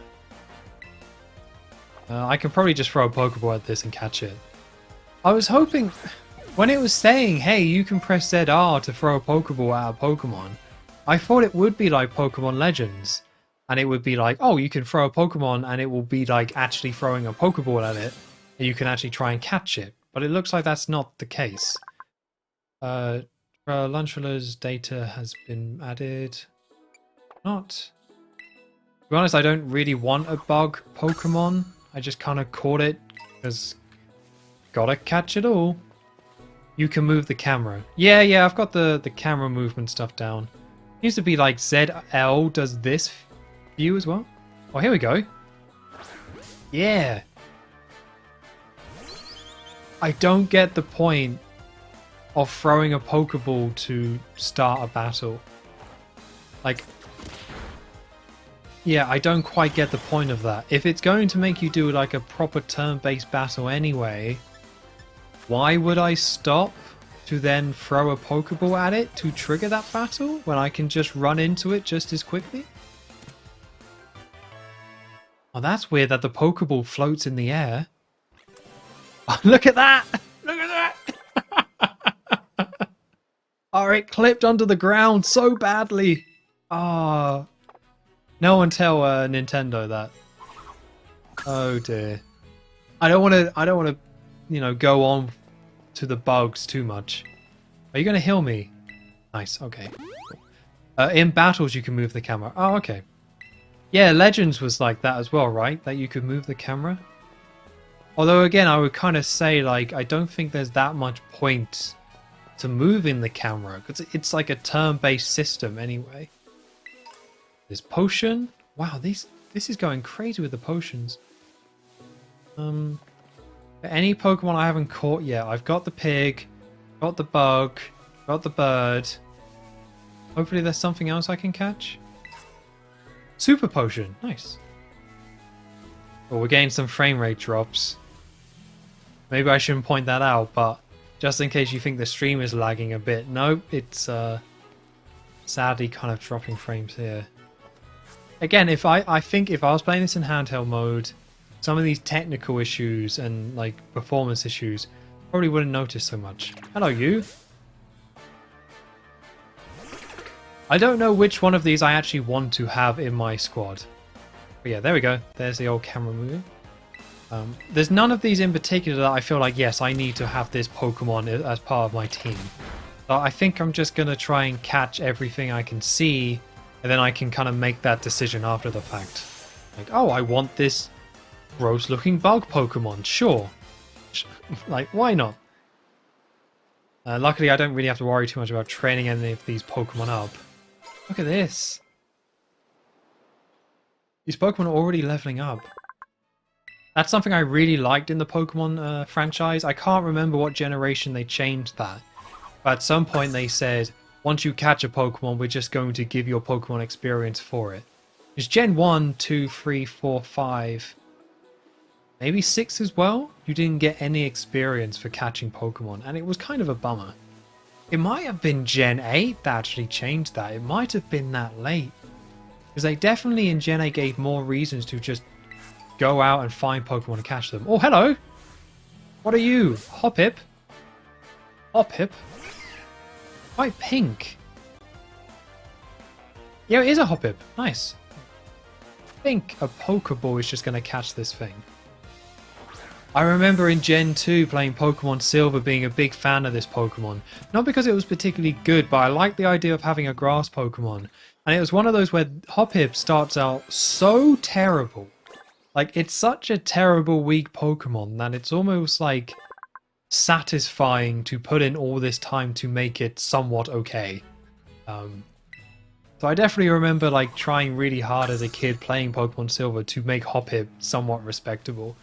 I can probably just throw a Pokeball at this and catch it. I was hoping... When it was saying, hey, you can press ZR to throw a Pokeball at a Pokemon, I thought it would be like Pokemon Legends. And it would be like, oh, you can throw a Pokemon and it will be like actually throwing a Pokeball at it. And you can actually try and catch it. But it looks like that's not the case. Lunchula's data has been added. Not. To be honest, I don't really want a bug Pokemon. I just kind of caught it because gotta catch it all. You can move the camera. Yeah, I've got the camera movement stuff down. It used to be like ZL does this view as well. Oh, here we go. Yeah. I don't get the point of throwing a Pokeball to start a battle. Like, yeah, I don't quite get the point of that. If it's going to make you do like a proper turn-based battle anyway, why would I stop to then throw a Pokeball at it to trigger that battle when I can just run into it just as quickly? Oh, that's weird that the Pokeball floats in the air. Oh, look at that! Look at that! Oh, it clipped under the ground so badly. Ah. Oh. No one tell Nintendo that. Oh dear. I don't want to, you know, go on to the bugs too much. Are you going to heal me? Nice. Okay. In battles, you can move the camera. Oh, okay. Yeah, Legends was like that as well, right? That you could move the camera. Although, again, I would kind of say, like, I don't think there's that much point to moving the camera because it's like a turn-based system anyway. This potion. Wow, this is going crazy with the potions. Any Pokemon I haven't caught yet. I've got the pig, got the bug, got the bird. Hopefully there's something else I can catch. Super potion. Nice. Well, we're getting some frame rate drops. Maybe I shouldn't point that out, but just in case you think the stream is lagging a bit. Nope, it's sadly kind of dropping frames here. Again, I think if I was playing this in handheld mode, some of these technical issues and like performance issues probably wouldn't notice so much. Hello, you. I don't know which one of these I actually want to have in my squad. But yeah, there we go. There's the old camera moving. There's none of these in particular that I feel like, yes, I need to have this Pokemon as part of my team. So I think I'm just going to try and catch everything I can see, and then I can kind of make that decision after the fact. Like, oh, I want this gross looking bug Pokemon. Sure. Like, why not? Luckily, I don't really have to worry too much about training any of these Pokemon up. Look at this. These Pokemon are already leveling up. That's something I really liked in the Pokemon franchise. I can't remember what generation they changed that. But at some point they said, once you catch a Pokemon, we're just going to give your Pokemon experience for it. It's Gen 1, 2, 3, 4, 5, maybe 6 as well. You didn't get any experience for catching Pokemon, and it was kind of a bummer. It might have been Gen 8 that actually changed that. It might have been that late. Because they definitely in Gen 8 gave more reasons to just go out and find Pokemon and catch them. Oh, hello! What are you? Hoppip? Hoppip? Quite pink. Yeah, it is a Hoppip. Nice. I think a Pokeball is just going to catch this thing. I remember in Gen 2 playing Pokemon Silver, being a big fan of this Pokemon. Not because it was particularly good, but I liked the idea of having a grass Pokemon. And it was one of those where Hoppip starts out so terrible. Like, it's such a terrible, weak Pokemon that it's almost like satisfying to put in all this time to make it somewhat okay. So I definitely remember like trying really hard as a kid playing Pokemon Silver to make Hoppip somewhat respectable.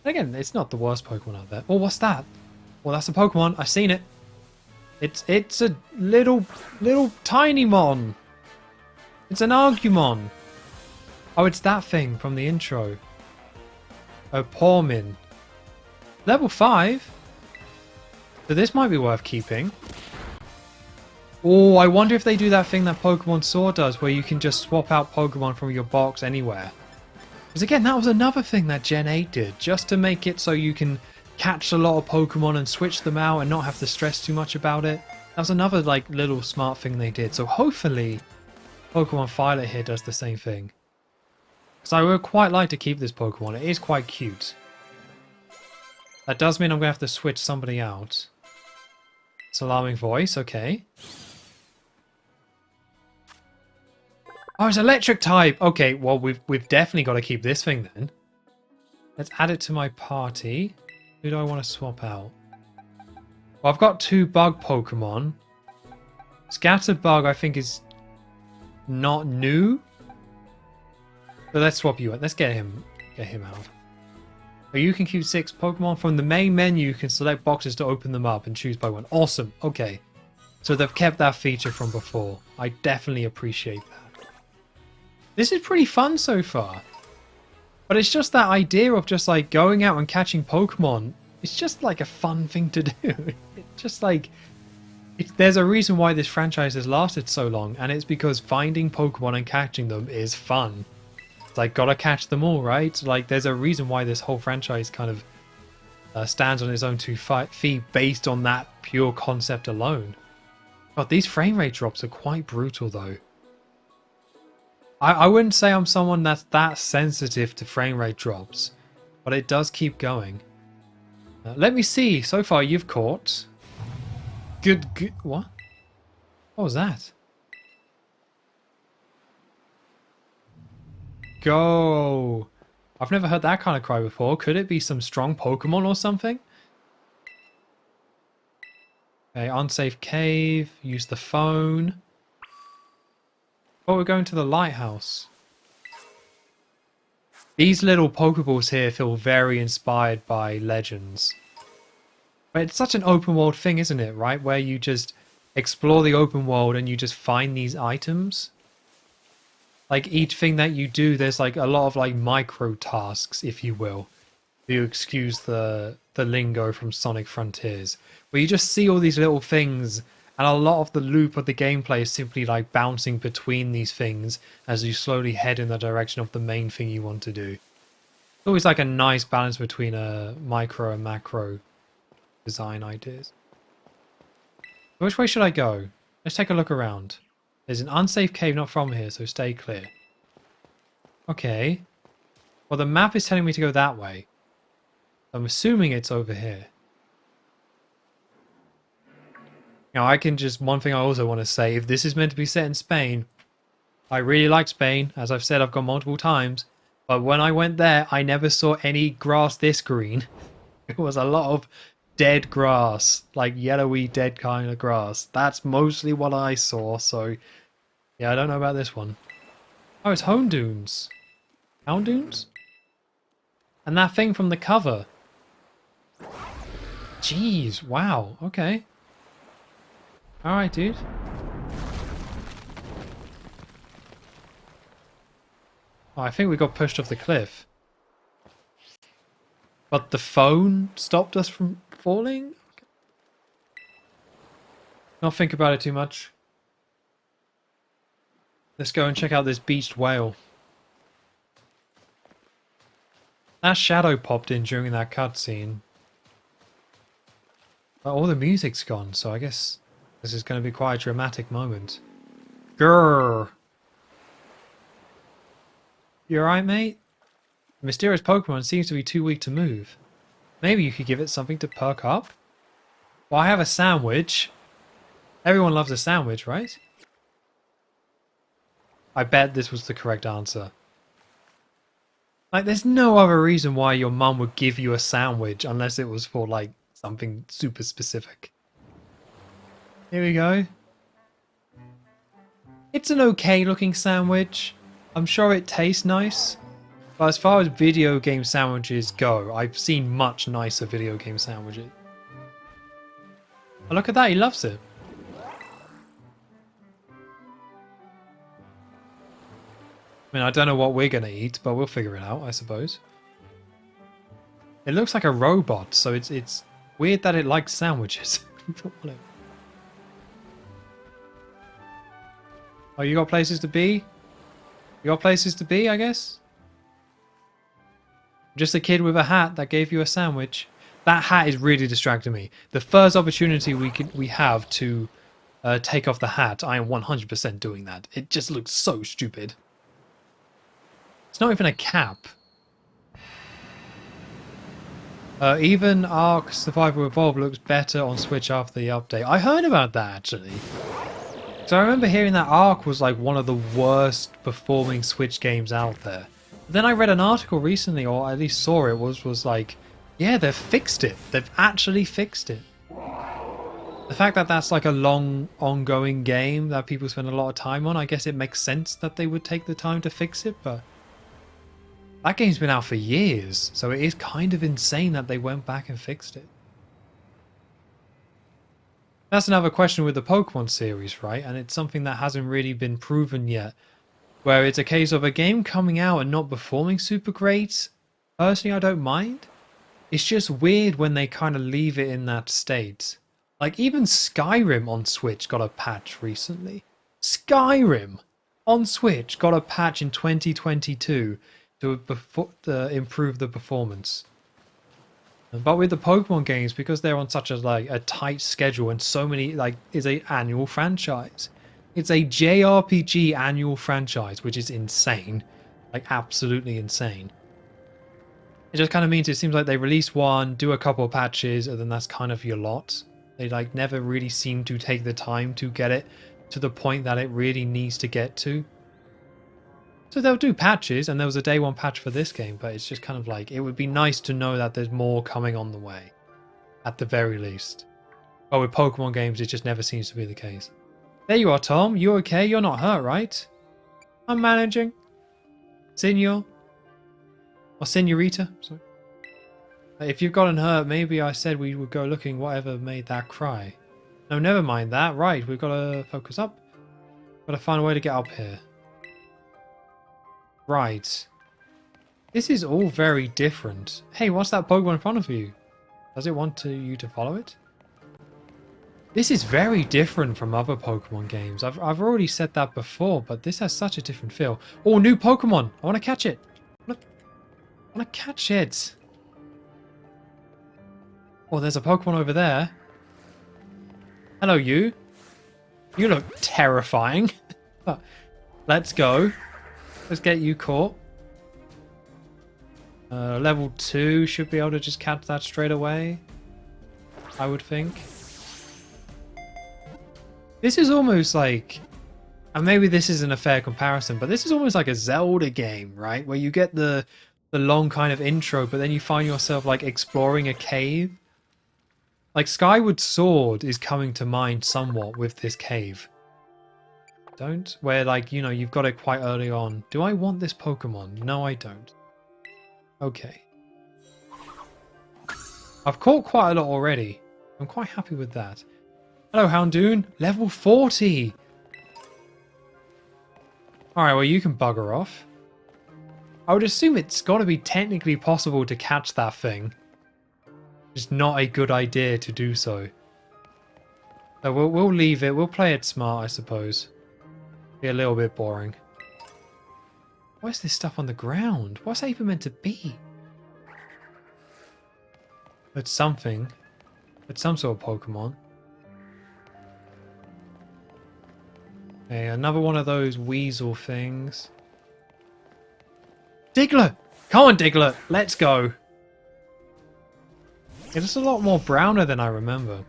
And again, it's not the worst Pokemon out there. Oh, what's that? Well, that's a Pokemon. I've seen it. It's a little tiny mon. It's an Argumon. Oh, it's that thing from the intro. A Pawmin. Level 5? So this might be worth keeping. Oh, I wonder if they do that thing that Pokemon Sword does, where you can just swap out Pokemon from your box anywhere. Because again, that was another thing that Gen 8 did, just to make it so you can catch a lot of Pokemon and switch them out and not have to stress too much about it. That was another like little smart thing they did. So hopefully Pokemon Violet here does the same thing. Because I would quite like to keep this Pokemon. It is quite cute. That does mean I'm going to have to switch somebody out. It's alarming voice, okay. Oh, it's electric type! Okay, well, we've definitely got to keep this thing then. Let's add it to my party. Who do I want to swap out? Well, I've got 2 bug Pokemon. Scatterbug, I think, is not new. But let's swap you out. Let's get him out. But you can keep 6 Pokemon. From the main menu, you can select boxes to open them up and choose by one. Awesome. Okay. So they've kept that feature from before. I definitely appreciate that. This is pretty fun so far. But it's just that idea of just like going out and catching Pokemon. It's just like a fun thing to do. It's just like... there's a reason why this franchise has lasted so long. And it's because finding Pokemon and catching them is fun. It's like, gotta catch them all, right? Like, there's a reason why this whole franchise kind of stands on its own 2 feet based on that pure concept alone. But these frame rate drops are quite brutal, though. I wouldn't say I'm someone that's that sensitive to frame rate drops, but it does keep going. Let me see. So far, you've caught... Good... What? What was that? Go! I've never heard that kind of cry before. Could it be some strong Pokemon or something? Okay, unsafe cave. Use the phone. Oh, we're going to the lighthouse. These little Pokeballs here feel very inspired by Legends. But it's such an open world thing, isn't it, right? Where you just explore the open world and you just find these items. Like each thing that you do, there's like a lot of like micro tasks, if you will. If you excuse the lingo from Sonic Frontiers. Where you just see all these little things, and a lot of the loop of the gameplay is simply like bouncing between these things as you slowly head in the direction of the main thing you want to do. It's always like a nice balance between a micro and macro design ideas. Which way should I go? Let's take a look around. There's an unsafe cave not from here, so stay clear. Okay. Well, the map is telling me to go that way. I'm assuming it's over here. Now, I can just... One thing I also want to say, if this is meant to be set in Spain, I really like Spain. As I've said, I've gone multiple times. But when I went there, I never saw any grass this green. It was a lot of dead grass, like yellowy dead kind of grass. That's mostly what I saw, so yeah, I don't know about this one. Oh, it's Houndoons. Houndoons? And that thing from the cover. Jeez, wow, okay. Alright, dude. Oh, I think we got pushed off the cliff. But the phone stopped us from falling? Not think about it too much. Let's go and check out this beached whale. That shadow popped in during that cutscene. But all the music's gone, so I guess this is going to be quite a dramatic moment. Grrr! You alright, mate? The mysterious Pokemon seems to be too weak to move. Maybe you could give it something to perk up? Well, I have a sandwich. Everyone loves a sandwich, right? I bet this was the correct answer. Like, there's no other reason why your mum would give you a sandwich unless it was for, like, something super specific. Here we go. It's an okay looking sandwich. I'm sure it tastes nice. But as far as video game sandwiches go, I've seen much nicer video game sandwiches. Oh, look at that, he loves it. I mean, I don't know what we're going to eat, but we'll figure it out, I suppose. It looks like a robot, so it's weird that it likes sandwiches. Oh, you got places to be? You got places to be, I guess? Just a kid with a hat that gave you a sandwich. That hat is really distracting me. The first opportunity we have to take off the hat, I am 100% doing that. It just looks so stupid. It's not even a cap. Even Ark Survival Evolved looks better on Switch after the update. I heard about that, actually. So I remember hearing that Ark was like one of the worst performing Switch games out there. But then I read an article recently, or at least saw it, was like, yeah, they've fixed it. They've actually fixed it. The fact that that's like a long, ongoing game that people spend a lot of time on, I guess it makes sense that they would take the time to fix it, but that game's been out for years, so it is kind of insane that they went back and fixed it. That's another question with the Pokemon series, right? And it's something that hasn't really been proven yet, where it's a case of a game coming out and not performing super great. Personally, I don't mind. It's just weird when they kind of leave it in that state. Like, even Skyrim on Switch got a patch recently. Skyrim on Switch got a patch in 2022 to improve the performance. But with the Pokemon games, because they're on such a tight schedule and so many, like, is a annual franchise. It's a JRPG annual franchise, which is insane. Like, absolutely insane. It just kind of means it seems like they release one, do a couple of patches, and then that's kind of your lot. They like never really seem to take the time to get it to the point that it really needs to get to. So they'll do patches, and there was a day one patch for this game, but it's just kind of like, it would be nice to know that there's more coming on the way, at the very least. But with Pokemon games, it just never seems to be the case. There you are, Tom. You okay? You're not hurt, right? I'm managing. Senor. Or Senorita. Sorry. If you've gotten hurt, maybe I said we would go looking whatever made that cry. No, never mind that. Right, we've got to focus up. Got to find a way to get up here. Right. This is all very different. Hey, what's that Pokemon in front of you? Does it want you to follow it? This is very different from other Pokemon games. I've already said that before, but this has such a different feel. Oh, new Pokemon! I want to catch it! I want to catch it! Oh, there's a Pokemon over there. Hello, you. You look terrifying. Let's go. Let's get you caught. Level 2 should be able to just catch that straight away, I would think. This is almost like, and maybe this isn't a fair comparison, but this is almost like a Zelda game, right? Where you get the long kind of intro, but then you find yourself like exploring a cave. Like Skyward Sword is coming to mind somewhat with this cave. Don't? Where like, you know, you've got it quite early on. Do I want this Pokemon? No, I don't. Okay. I've caught quite a lot already. I'm quite happy with that. Hello, Houndoom. Level 40. Alright, well, you can bugger off. I would assume it's got to be technically possible to catch that thing. It's not a good idea to do so. So we'll leave it. We'll play it smart, I suppose. Be a little bit boring. What's this stuff on the ground? What's that even meant to be? It's something. It's some sort of Pokemon. Okay, another one of those weasel things. Diglett! Come on, Diglett! Let's go! It's a lot more browner than I remember.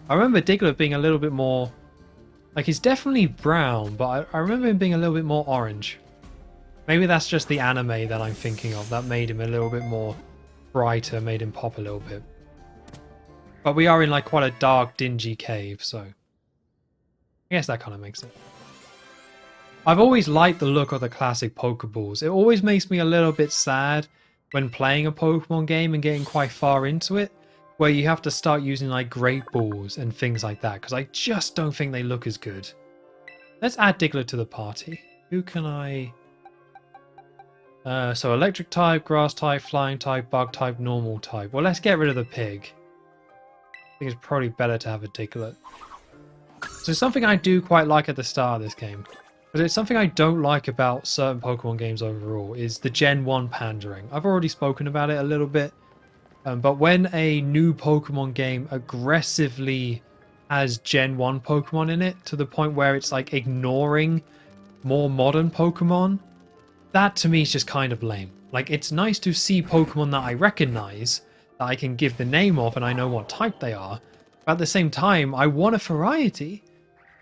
I remember Diglett being a little bit more... Like, he's definitely brown, but I remember him being a little bit more orange. Maybe that's just the anime that I'm thinking of that made him a little bit more brighter, made him pop a little bit. But we are in, like, quite a dark, dingy cave, so... I guess that kind of makes sense. I've always liked the look of the classic Pokeballs. It always makes me a little bit sad when playing a Pokemon game and getting quite far into it, where you have to start using like Great Balls and things like that, because I just don't think they look as good. Let's add Diglett to the party. Who can I... so electric type, grass type, flying type, bug type, normal type. Well, let's get rid of the pig. I think it's probably better to have a Diglett. So something I do quite like at the start of this game, but it's something I don't like about certain Pokemon games overall, is the Gen 1 pandering. I've already spoken about it a little bit, but when a new Pokemon game aggressively has Gen 1 Pokemon in it, to the point where it's like ignoring more modern Pokemon, that to me is just kind of lame. Like, it's nice to see Pokemon that I recognize, that I can give the name of and I know what type they are, but at the same time, I want a variety.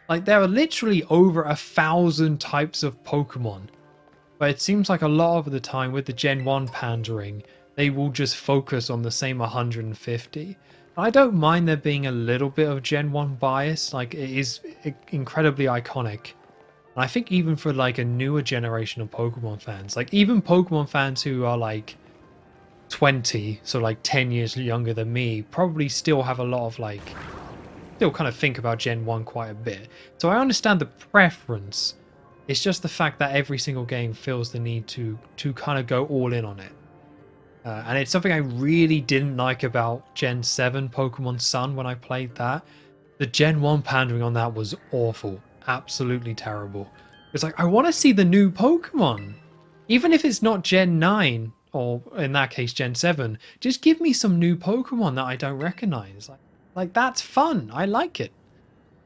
Like, there are literally over 1,000 types of Pokemon. But it seems like a lot of the time with the Gen 1 pandering, they will just focus on the same 150. I don't mind there being a little bit of Gen 1 bias. Like, it is incredibly iconic. And I think even for like a newer generation of Pokemon fans, like even Pokemon fans who are like 20, so like 10 years younger than me, probably still have a lot of like... still kind of think about Gen 1 quite a bit. So I understand the preference. It's just the fact that every single game feels the need to kind of go all in on it. And it's something I really didn't like about Gen 7 Pokemon Sun when I played that. The Gen 1 pandering on that was awful. Absolutely terrible. It's like, I want to see the new Pokemon. Even if it's not Gen 9, or in that case Gen 7, just give me some new Pokemon that I don't recognize. Like, that's fun. I like it.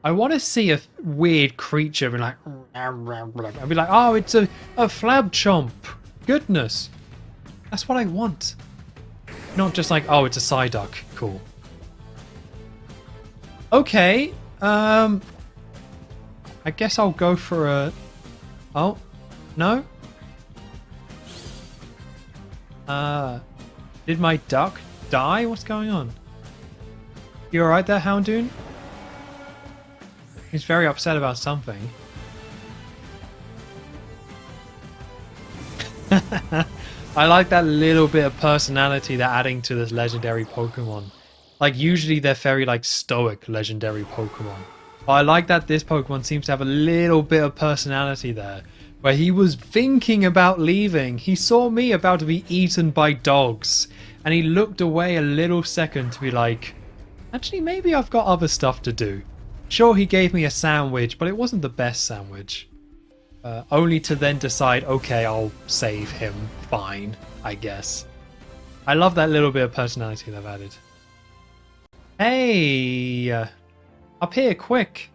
I want to see a weird creature and like, I'd be like, oh, it's a Flabchomp. Goodness. That's what I want. Not just like, oh, it's a Psyduck. Cool. Okay. I guess I'll go for a... Oh, no? Did my duck die? What's going on? You alright there, Houndoom? He's very upset about something. I like that little bit of personality they're adding to this legendary Pokemon. Like, usually they're very, like, stoic legendary Pokemon. But I like that this Pokemon seems to have a little bit of personality there. Where he was thinking about leaving. He saw me about to be eaten by dogs. And he looked away a little second to be like... Actually, maybe I've got other stuff to do. Sure, he gave me a sandwich, but it wasn't the best sandwich. Only to then decide, okay, I'll save him. Fine, I guess. I love that little bit of personality they've added. Hey! Up here, quick!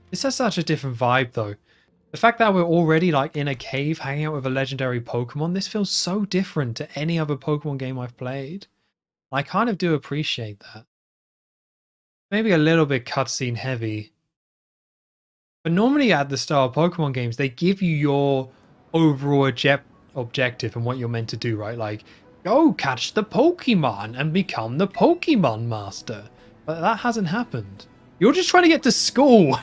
This has such a different vibe, though. The fact that we're already like in a cave hanging out with a legendary Pokemon, this feels so different to any other Pokemon game I've played. I kind of do appreciate that. Maybe a little bit cutscene heavy. But normally at the start of Pokemon games, they give you your overall objective and what you're meant to do, right? Like, Go catch the Pokemon and become the Pokemon Master. But that hasn't happened. You're just trying to get to school.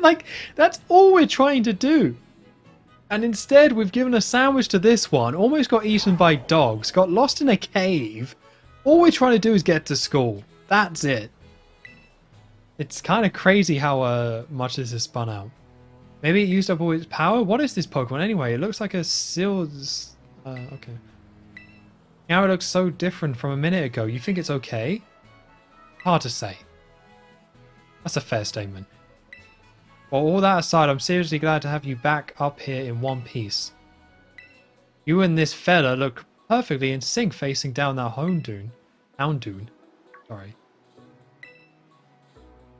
Like, that's all we're trying to do. And instead, we've given a sandwich to this one, almost got eaten by dogs, got lost in a cave. All we're trying to do is get to school. That's it. It's kind of crazy how much this has spun out. Maybe it used up all its power? What is this Pokemon anyway? It looks like a Seals... okay. Now it looks so different from a minute ago. You think it's okay? Hard to say. That's a fair statement. Well, all that aside, I'm seriously glad to have you back up here in one piece. You and this fella look perfectly in sync facing down that Houndoom. Sorry.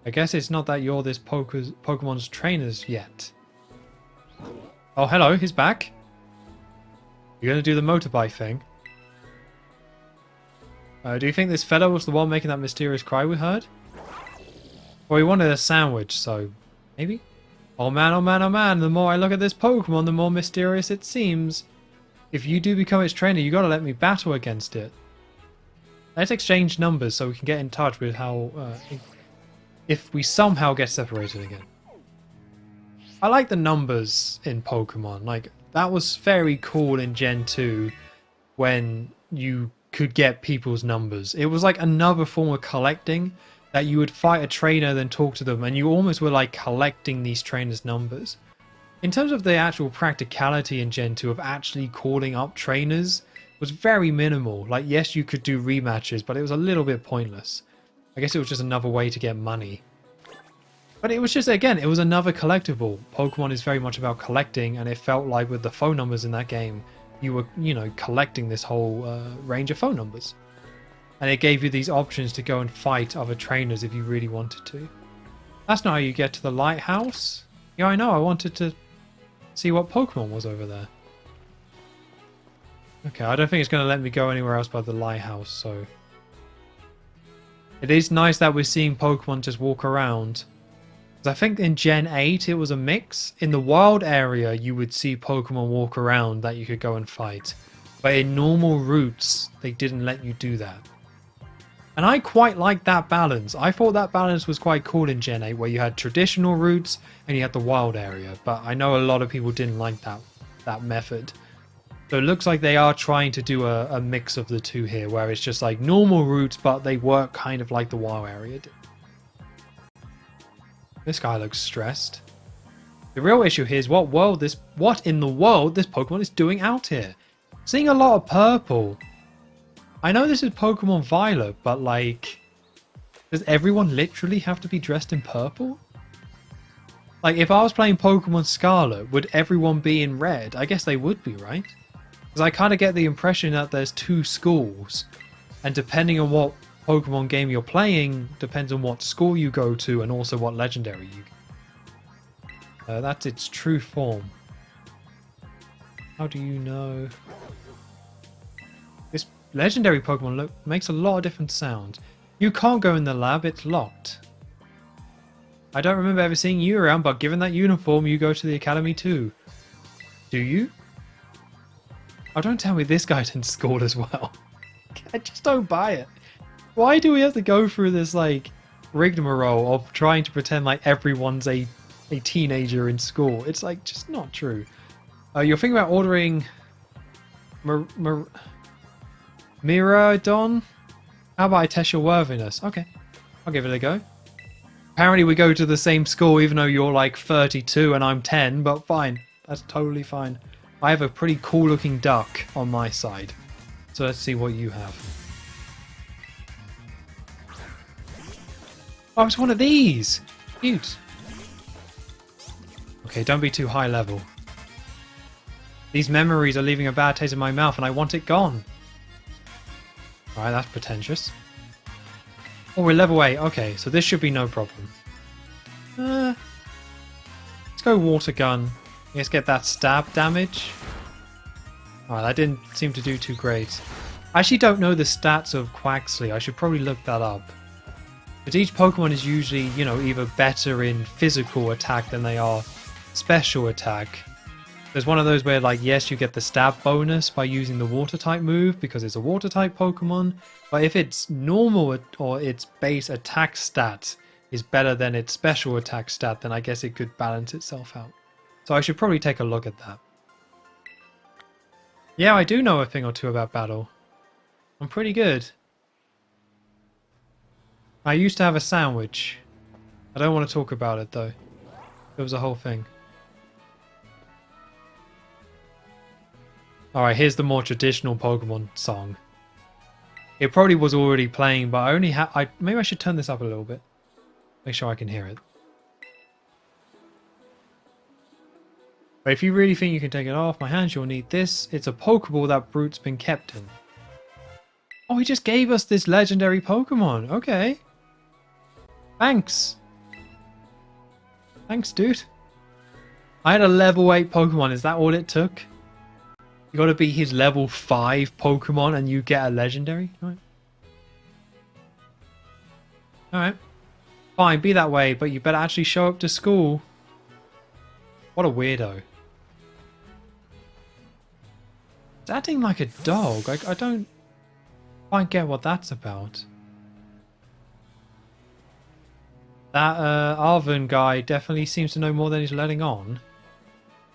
I guess it's not that you're this Pokemon's trainers yet. Oh, hello, he's back. You're going to do the motorbike thing. Do you think this fella was the one making that mysterious cry we heard? Well, he wanted a sandwich, so maybe? Oh man, oh man, oh man, the more I look at this Pokemon, the more mysterious it seems. If you do become its trainer, you gotta let me battle against it. Let's exchange numbers so we can get in touch with how... if we somehow get separated again. I like the numbers in Pokemon. Like, that was very cool in Gen 2 when you could get people's numbers. It was like another form of collecting, that you would fight a trainer, then talk to them, and you almost were like collecting these trainers' numbers. In terms of the actual practicality in Gen 2 of actually calling up trainers, was very minimal. Like, yes, you could do rematches, but it was a little bit pointless. I guess it was just another way to get money. But it was just, again, it was another collectible. Pokemon is very much about collecting, and it felt like with the phone numbers in that game, you were, you know, collecting this whole range of phone numbers. And it gave you these options to go and fight other trainers if you really wanted to. That's not how you get to the lighthouse. Yeah, I know, I wanted to see what Pokemon was over there. Okay, I don't think it's going to let me go anywhere else but the lighthouse, so... It is nice that we're seeing Pokemon just walk around. Because I think in Gen 8 it was a mix. In the wild area you would see Pokemon walk around that you could go and fight. But in normal routes, they didn't let you do that. And I quite like that balance. I thought that balance was quite cool in Gen 8, where you had traditional routes and you had the wild area. But I know a lot of people didn't like that method. So it looks like they are trying to do a mix of the two here, where it's just like normal routes, but they work kind of like the wild area did. This guy looks stressed. The real issue here is what in the world this Pokemon is doing out here. Seeing a lot of purple. I know this is Pokemon Violet, but like, does everyone literally have to be dressed in purple? Like, if I was playing Pokemon Scarlet, would everyone be in red? I guess they would be, right? Because I kind of get the impression that there's two schools, and depending on what Pokemon game you're playing, depends on what school you go to, and also what legendary you get. That's its true form. How do you know? This legendary Pokemon makes a lot of different sounds. You can't go in the lab, it's locked. I don't remember ever seeing you around, but given that uniform, you go to the academy too. Do you? Oh, don't tell me this guy didn't school as well. I just don't buy it. Why do we have to go through this, like, rigmarole of trying to pretend like everyone's a teenager in school? It's, like, just not true. You're thinking about ordering... Miraidon? How about I test your worthiness? Okay, I'll give it a go. Apparently we go to the same school even though you're like 32 and I'm 10, but fine. That's totally fine. I have a pretty cool looking duck on my side. So let's see what you have. Oh, it's one of these! Cute. Okay, don't be too high level. These memories are leaving a bad taste in my mouth and I want it gone. Alright, that's pretentious. Oh, we're level 8. Okay, so this should be no problem. Let's go water gun. Let's get that stab damage. Alright, that didn't seem to do too great. I actually don't know the stats of Quaxly. I should probably look that up. But each Pokemon is usually, you know, either better in physical attack than they are special attack. There's one of those where, like, yes, you get the stab bonus by using the water type move because it's a water type Pokemon. But if its normal or its base attack stat is better than its special attack stat, then I guess it could balance itself out. So I should probably take a look at that. Yeah, I do know a thing or two about battle. I'm pretty good. I used to have a sandwich. I don't want to talk about it though. It was a whole thing. Alright, here's the more traditional Pokemon song. It probably was already playing, but I only have... maybe I should turn this up a little bit. Make sure I can hear it. But if you really think you can take it off my hands, you'll need this. It's a Pokeball that Brute's been kept in. Oh, he just gave us this legendary Pokemon. Okay. Thanks. Thanks, dude. I had a level 8 Pokemon. Is that all it took? You gotta be his level 5 Pokemon and you get a legendary? Alright. Alright. Fine, be that way, but you better actually show up to school. What a weirdo. It's acting like a dog. I don't quite get what that's about. That Arven guy definitely seems to know more than he's letting on.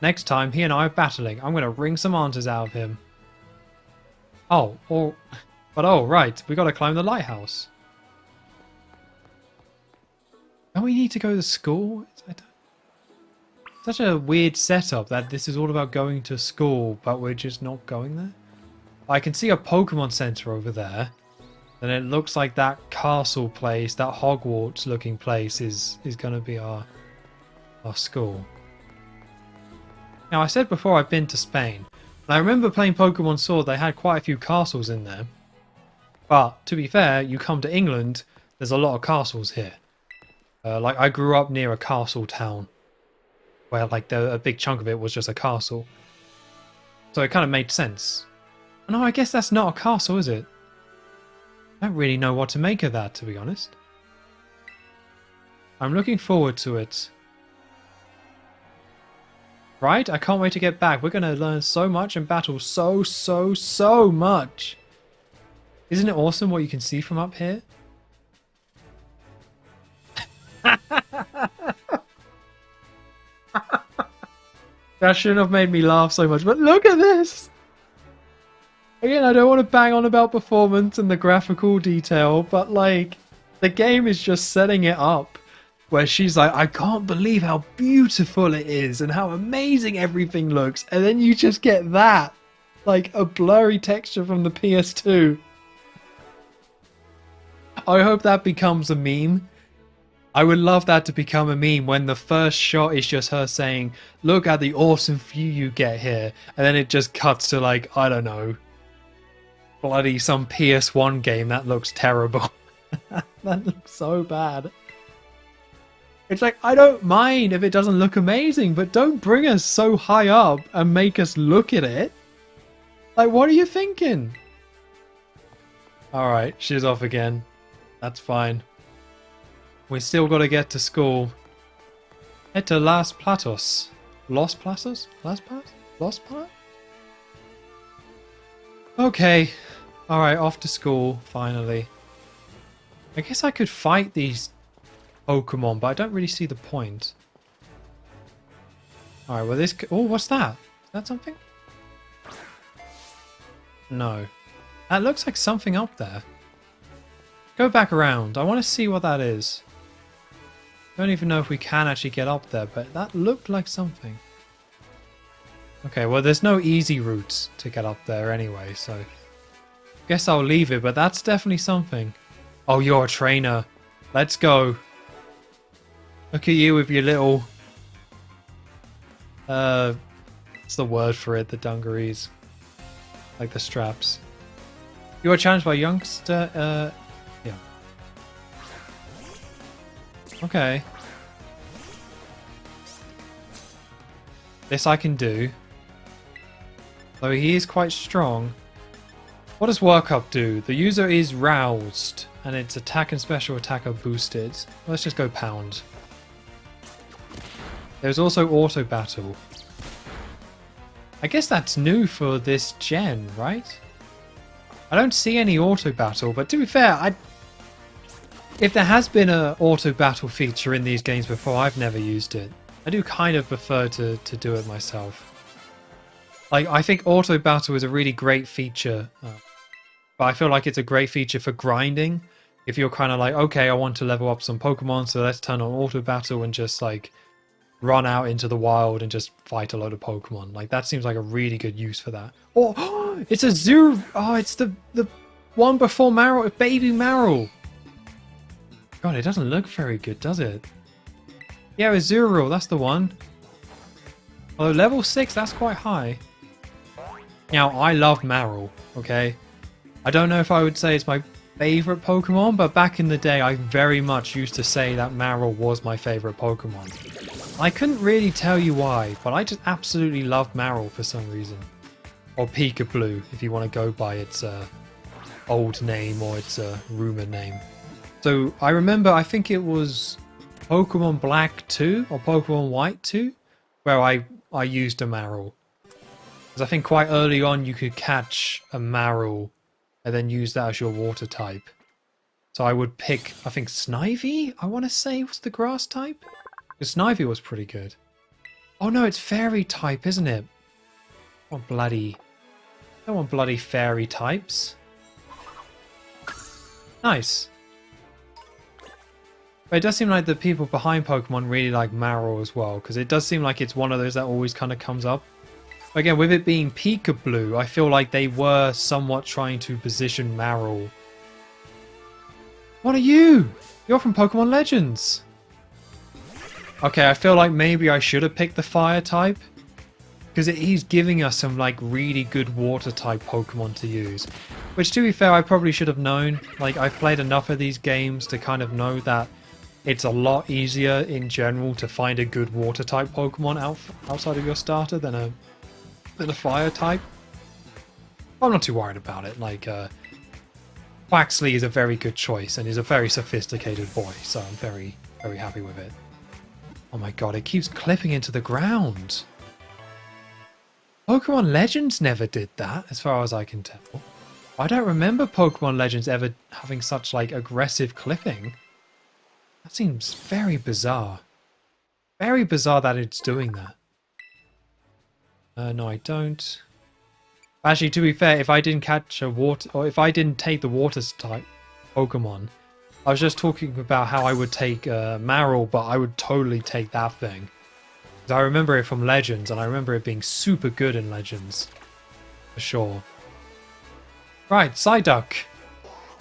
Next time, he and I are battling. I'm going to wring some answers out of him. Oh, right. We got to climb the lighthouse. Don't we need to go to school? Such a weird setup that this is all about going to school, but we're just not going there. I can see a Pokemon Center over there. And it looks like that castle place, that Hogwarts looking place is going to be our school. Now, I said before I've been to Spain. And I remember playing Pokemon Sword, they had quite a few castles in there. But, to be fair, you come to England, there's a lot of castles here. Like, I grew up near a castle town. Where, like, a big chunk of it was just a castle. So it kind of made sense. No, I guess that's not a castle, is it? I don't really know what to make of that, to be honest. I'm looking forward to it. Right? I can't wait to get back. We're going to learn so much and battle so much. Isn't it awesome what you can see from up here? That shouldn't have made me laugh so much, but look at this! Again, I don't want to bang on about performance and the graphical detail, but like, the game is just setting it up. Where she's like, I can't believe how beautiful it is and how amazing everything looks. And then you just get that. Like a blurry texture from the PS2. I hope that becomes a meme. I would love that to become a meme when the first shot is just her saying, look at the awesome view you get here. And then it just cuts to like, I don't know, bloody some PS1 game that looks terrible. That looks so bad. It's like, I don't mind if it doesn't look amazing, but don't bring us so high up and make us look at it. Like, what are you thinking? Alright, she's off again. That's fine. We still got to get to school. Head to Las Platos. Los Platos? Las Platos? Los Platos? Okay. Alright, off to school, finally. I guess I could fight these Pokemon, but I don't really see the point. Alright, well this... oh, what's that? Is that something? No. That looks like something up there. Go back around. I want to see what that is. I don't even know if we can actually get up there, but that looked like something. Okay, well there's no easy routes to get up there anyway, so... guess I'll leave it, but that's definitely something. Oh, you're a trainer. Let's go. Look at you with your little... what's the word for it? The dungarees. Like the straps. You are challenged by youngster... yeah. Okay. This I can do. Though he is quite strong. What does Work Up do? The user is roused, and its attack and special attack are boosted. Let's just go Pound. There's also Auto Battle. I guess that's new for this gen, right? I don't see any auto battle, but to be fair, if there has been a auto battle feature in these games before, I've never used it. I do kind of prefer to do it myself. Like, I think auto battle is a really great feature, but I feel like it's a great feature for grinding. If you're kind of like, okay, I want to level up some Pokemon, so let's turn on auto battle and just like run out into the wild and just fight a load of Pokemon. Like, that seems like a really good use for that. Oh, it's a Zoo. Oh, it's the one before Marill, baby Marill. God, it doesn't look very good, does it? Yeah, it's Azurill, that's the one. Although level 6, that's quite high. Now, I love Marill, okay? I don't know if I would say it's my favorite Pokemon, but back in the day, I very much used to say that Marill was my favorite Pokemon. I couldn't really tell you why, but I just absolutely love Marill for some reason. Or Peekaboo, if you want to go by its old name or its rumored name. So I remember, I think it was Pokemon Black 2 or Pokemon White 2, where I used a Marill. Because I think quite early on you could catch a Marill and then use that as your water type. So I would pick, I think Snivy, I want to say was the grass type? Because Snivy was pretty good. Oh no, it's fairy type, isn't it? I don't want bloody fairy types. Nice. But it does seem like the people behind Pokemon really like Marill as well, because it does seem like it's one of those that always kind of comes up. But again, with it being Peekaboo, I feel like they were somewhat trying to position Marill. What are you? You're from Pokemon Legends. Okay, I feel like maybe I should have picked the fire type, because he's giving us some like really good water type Pokemon to use. Which, to be fair, I probably should have known. Like, I've played enough of these games to kind of know that it's a lot easier in general to find a good water type Pokemon outside of your starter than a fire type. I'm not too worried about it. Like, Quaxly is a very good choice and is a very sophisticated boy, so I'm very, very happy with it. Oh my god, it keeps clipping into the ground. Pokemon Legends never did that, as far as I can tell. I don't remember Pokemon Legends ever having such, like, aggressive clipping. That seems very bizarre. Very bizarre that it's doing that. No, I don't. Actually, to be fair, if I didn't catch a water, or if I didn't take the water type Pokemon, I was just talking about how I would take Marill, but I would totally take that thing. Because I remember it from Legends, and I remember it being super good in Legends. For sure. Right, Psyduck.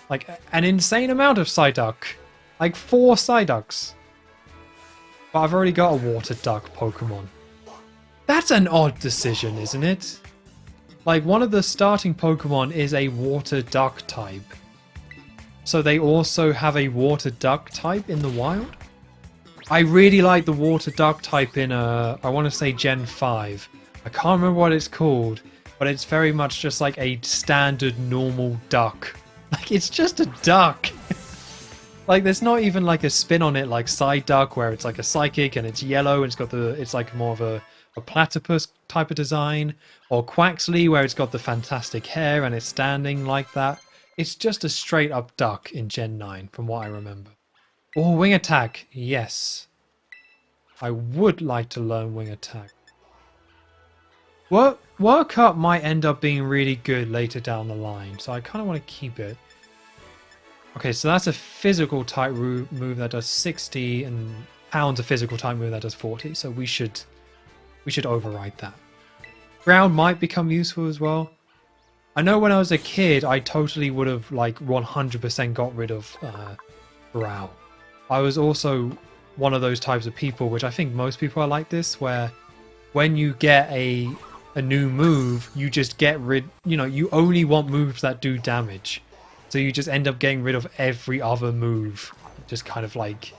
Like, an insane amount of Psyduck. Like 4 Psyducks. But I've already got a water duck Pokemon. That's an odd decision, isn't it? Like, one of the starting Pokemon is a water duck type. So they also have a water duck type in the wild? I really like the water duck type in, I want to say Gen 5. I can't remember what it's called, but it's very much just like a standard normal duck. Like, it's just a duck. Like, there's not even like a spin on it like Psyduck, where it's like a psychic and it's yellow and it's like more of a platypus type of design, or Quaxly, where it's got the fantastic hair and it's standing like that. It's just a straight up duck in Gen 9 from what I remember. Oh, Wing Attack, yes. I would like to learn Wing Attack. Work Up might end up being really good later down the line, so I kind of want to keep it. Okay, so that's a physical type move that does 60, and Pound's a physical type move that does 40, so we should override that. Ground might become useful as well. I know when I was a kid, I totally would have like 100% got rid of Growl. I was also one of those types of people, which I think most people are like this, where when you get a new move, you just get rid, you only want moves that do damage. So you just end up getting rid of every other move. Just kind of like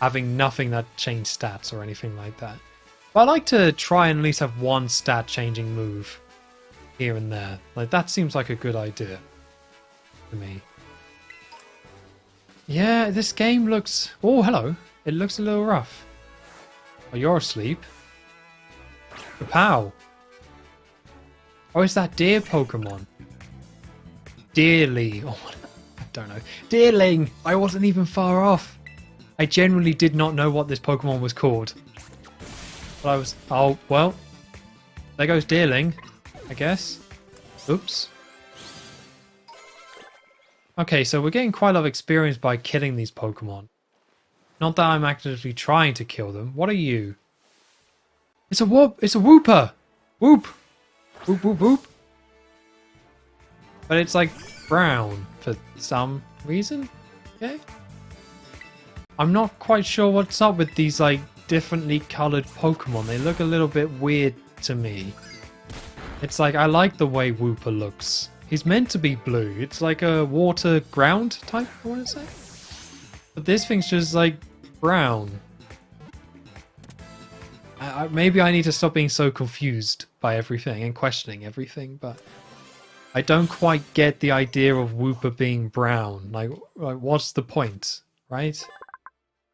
having nothing that changed stats or anything like that. But I like to try and at least have one stat changing move here and there. Like, that seems like a good idea to me. Yeah, this game looks... Oh, hello. It looks a little rough. Oh, you're asleep. Kapow. Oh, it's that deer Pokemon. Deerly. Oh, I don't know. Deerling. I wasn't even far off. I genuinely did not know what this Pokemon was called. But I was... Oh, well. There goes Deerling, I guess. Oops. Okay, so we're getting quite a lot of experience by killing these Pokemon. Not that I'm actively trying to kill them. What are you? It's a whoop. It's a Wooper. Whoop. Whoop, whoop, whoop. But it's like brown for some reason. Okay. I'm not quite sure what's up with these like differently colored Pokemon. They look a little bit weird to me. It's like, I like the way Wooper looks. He's meant to be blue. It's like a water ground type, I want to say. But this thing's just like brown. Maybe I need to stop being so confused by everything and questioning everything, but I don't quite get the idea of Wooper being brown. Like what's the point, right?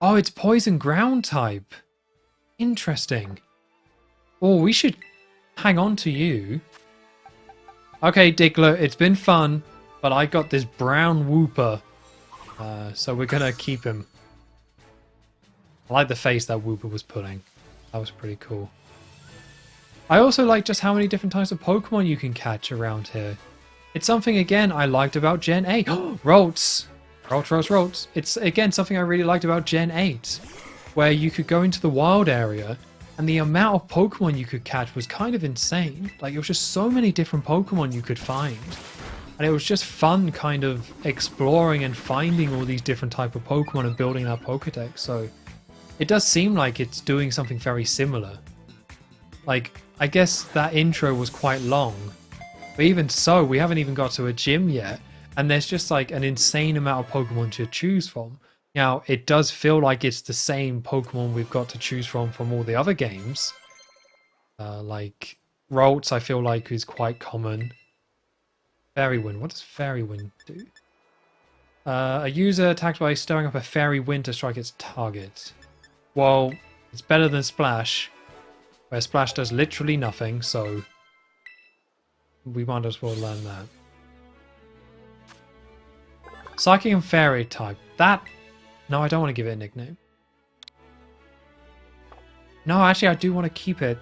Oh, it's poison ground type. Interesting. Oh, we should hang on to you. Okay, Diglett, it's been fun, but I got this brown Wooper, so we're gonna keep him. I like the face that Wooper was putting. That was pretty cool. I also like just how many different types of Pokemon you can catch around here. It's something, again, I liked about Gen 8. Ralts! Ralts. It's, again, something I really liked about Gen 8, where you could go into the wild area, and the amount of Pokemon you could catch was kind of insane. Like, it was just so many different Pokemon you could find. And it was just fun kind of exploring and finding all these different type of Pokemon and building that Pokedex. So it does seem like it's doing something very similar. Like, I guess that intro was quite long. But even so, we haven't even got to a gym yet. And there's just like an insane amount of Pokemon to choose from. Now, it does feel like it's the same Pokemon we've got to choose from all the other games. Like, Ralts, I feel like, is quite common. Fairy Wind. What does Fairy Wind do? A user attacked by stirring up a Fairy Wind to strike its target. Well, it's better than Splash, where Splash does literally nothing, so we might as well learn that. Psychic and Fairy type. That... No, I don't want to give it a nickname. No, actually, I do want to keep it.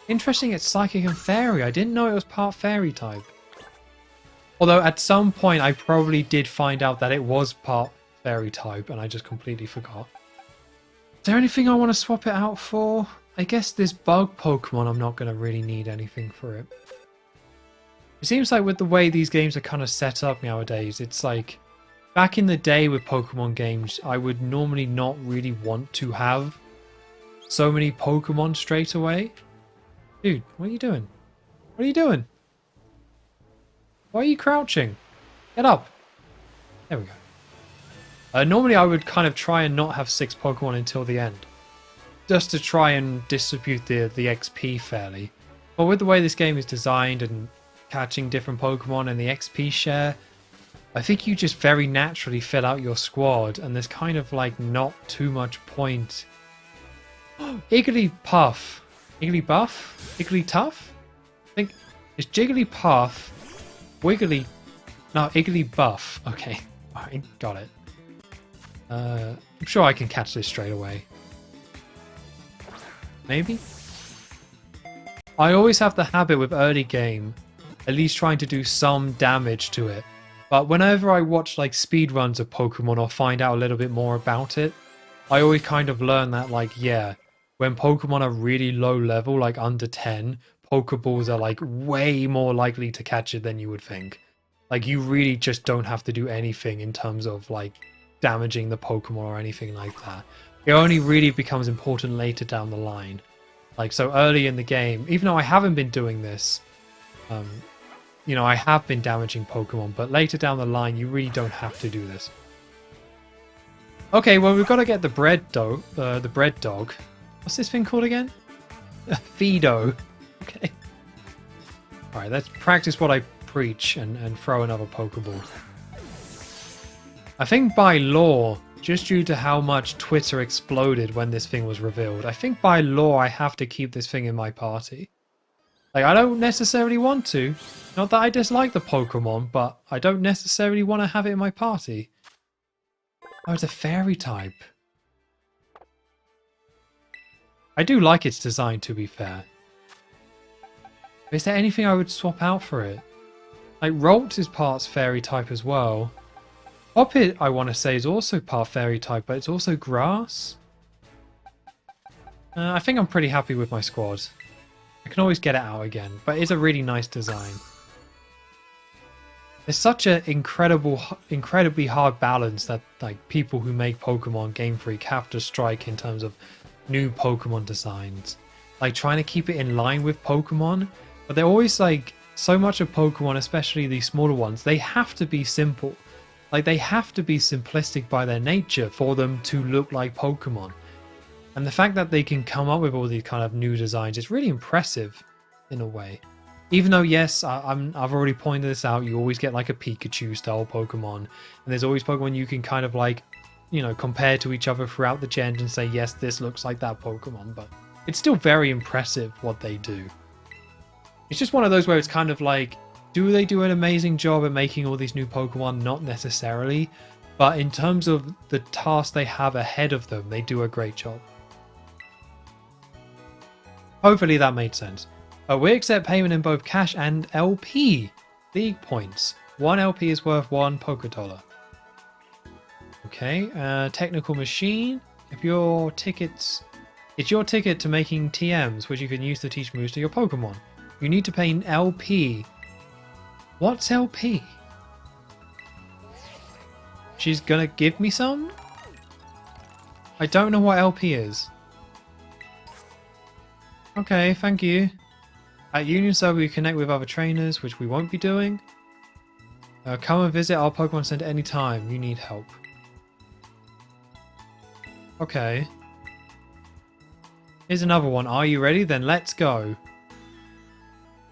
Interesting, it's Psychic and Fairy. I didn't know it was part Fairy type. Although, at some point, I probably did find out that it was part Fairy type, and I just completely forgot. Is there anything I want to swap it out for? I guess this bug Pokemon, I'm not going to really need anything for it. It seems like with the way these games are kind of set up nowadays, it's like... Back in the day with Pokemon games, I would normally not really want to have so many Pokemon straight away. Dude, what are you doing? What are you doing? Why are you crouching? Get up. There we go. Normally I would kind of try and not have 6 Pokemon until the end. Just to try and distribute the XP fairly. But with the way this game is designed and catching different Pokemon and the XP share... I think you just very naturally fill out your squad, and there's kind of like not too much point. Igglybuff. Igglybuff? Igglytuff? I think it's Jigglypuff. Wiggly. No, Igglybuff. Okay. Alright, got it. I'm sure I can catch this straight away. Maybe? I always have the habit with early game, at least trying to do some damage to it. But whenever I watch like speedruns of Pokemon or find out a little bit more about it, I always kind of learn that like, yeah, when Pokemon are really low level, like under 10, Pokeballs are like way more likely to catch it than you would think. Like you really just don't have to do anything in terms of like damaging the Pokemon or anything like that. It only really becomes important later down the line. Like so early in the game, even though I haven't been doing this, you know, I have been damaging Pokemon, but later down the line, you really don't have to do this. Okay, well, we've got to get the bread dog. What's this thing called again? Fido. Okay. All right, let's practice what I preach and throw another Pokeball. I think by law, just due to how much Twitter exploded when this thing was revealed, I think by law I have to keep this thing in my party. Like, I don't necessarily want to. Not that I dislike the Pokemon, but I don't necessarily want to have it in my party. Oh, it's a fairy type. I do like its design, to be fair. But is there anything I would swap out for it? Like, Ralts is parts fairy type as well. Hoppit, I want to say, is also part fairy type, but it's also grass. I think I'm pretty happy with my squad. I can always get it out again, but it's a really nice design. There's such an incredibly hard balance that like people who make Pokemon Game Freak have to strike in terms of new Pokemon designs. Like trying to keep it in line with Pokemon, but they're always like so much of Pokemon, especially these smaller ones, they have to be simple. Like they have to be simplistic by their nature for them to look like Pokemon. And the fact that they can come up with all these kind of new designs is really impressive in a way. Even though, yes, I've already pointed this out, you always get like a Pikachu style Pokemon. And there's always Pokemon you can kind of like, you know, compare to each other throughout the gen and say, yes, this looks like that Pokemon. But it's still very impressive what they do. It's just one of those where it's kind of like, do they do an amazing job at making all these new Pokemon? Not necessarily. But in terms of the task they have ahead of them, they do a great job. Hopefully that made sense. We accept payment in both cash and LP. League points. 1 LP is worth 1 Pokédollar. Okay, technical machine. If your tickets... It's your ticket to making TMs, which you can use to teach moves to your Pokemon. You need to pay an LP. What's LP? She's gonna give me some? I don't know what LP is. Okay, thank you. At Union Circle, we connect with other trainers, which we won't be doing. Come and visit our Pokemon Center anytime you need help. Okay. Here's another one. Are you ready? Then let's go.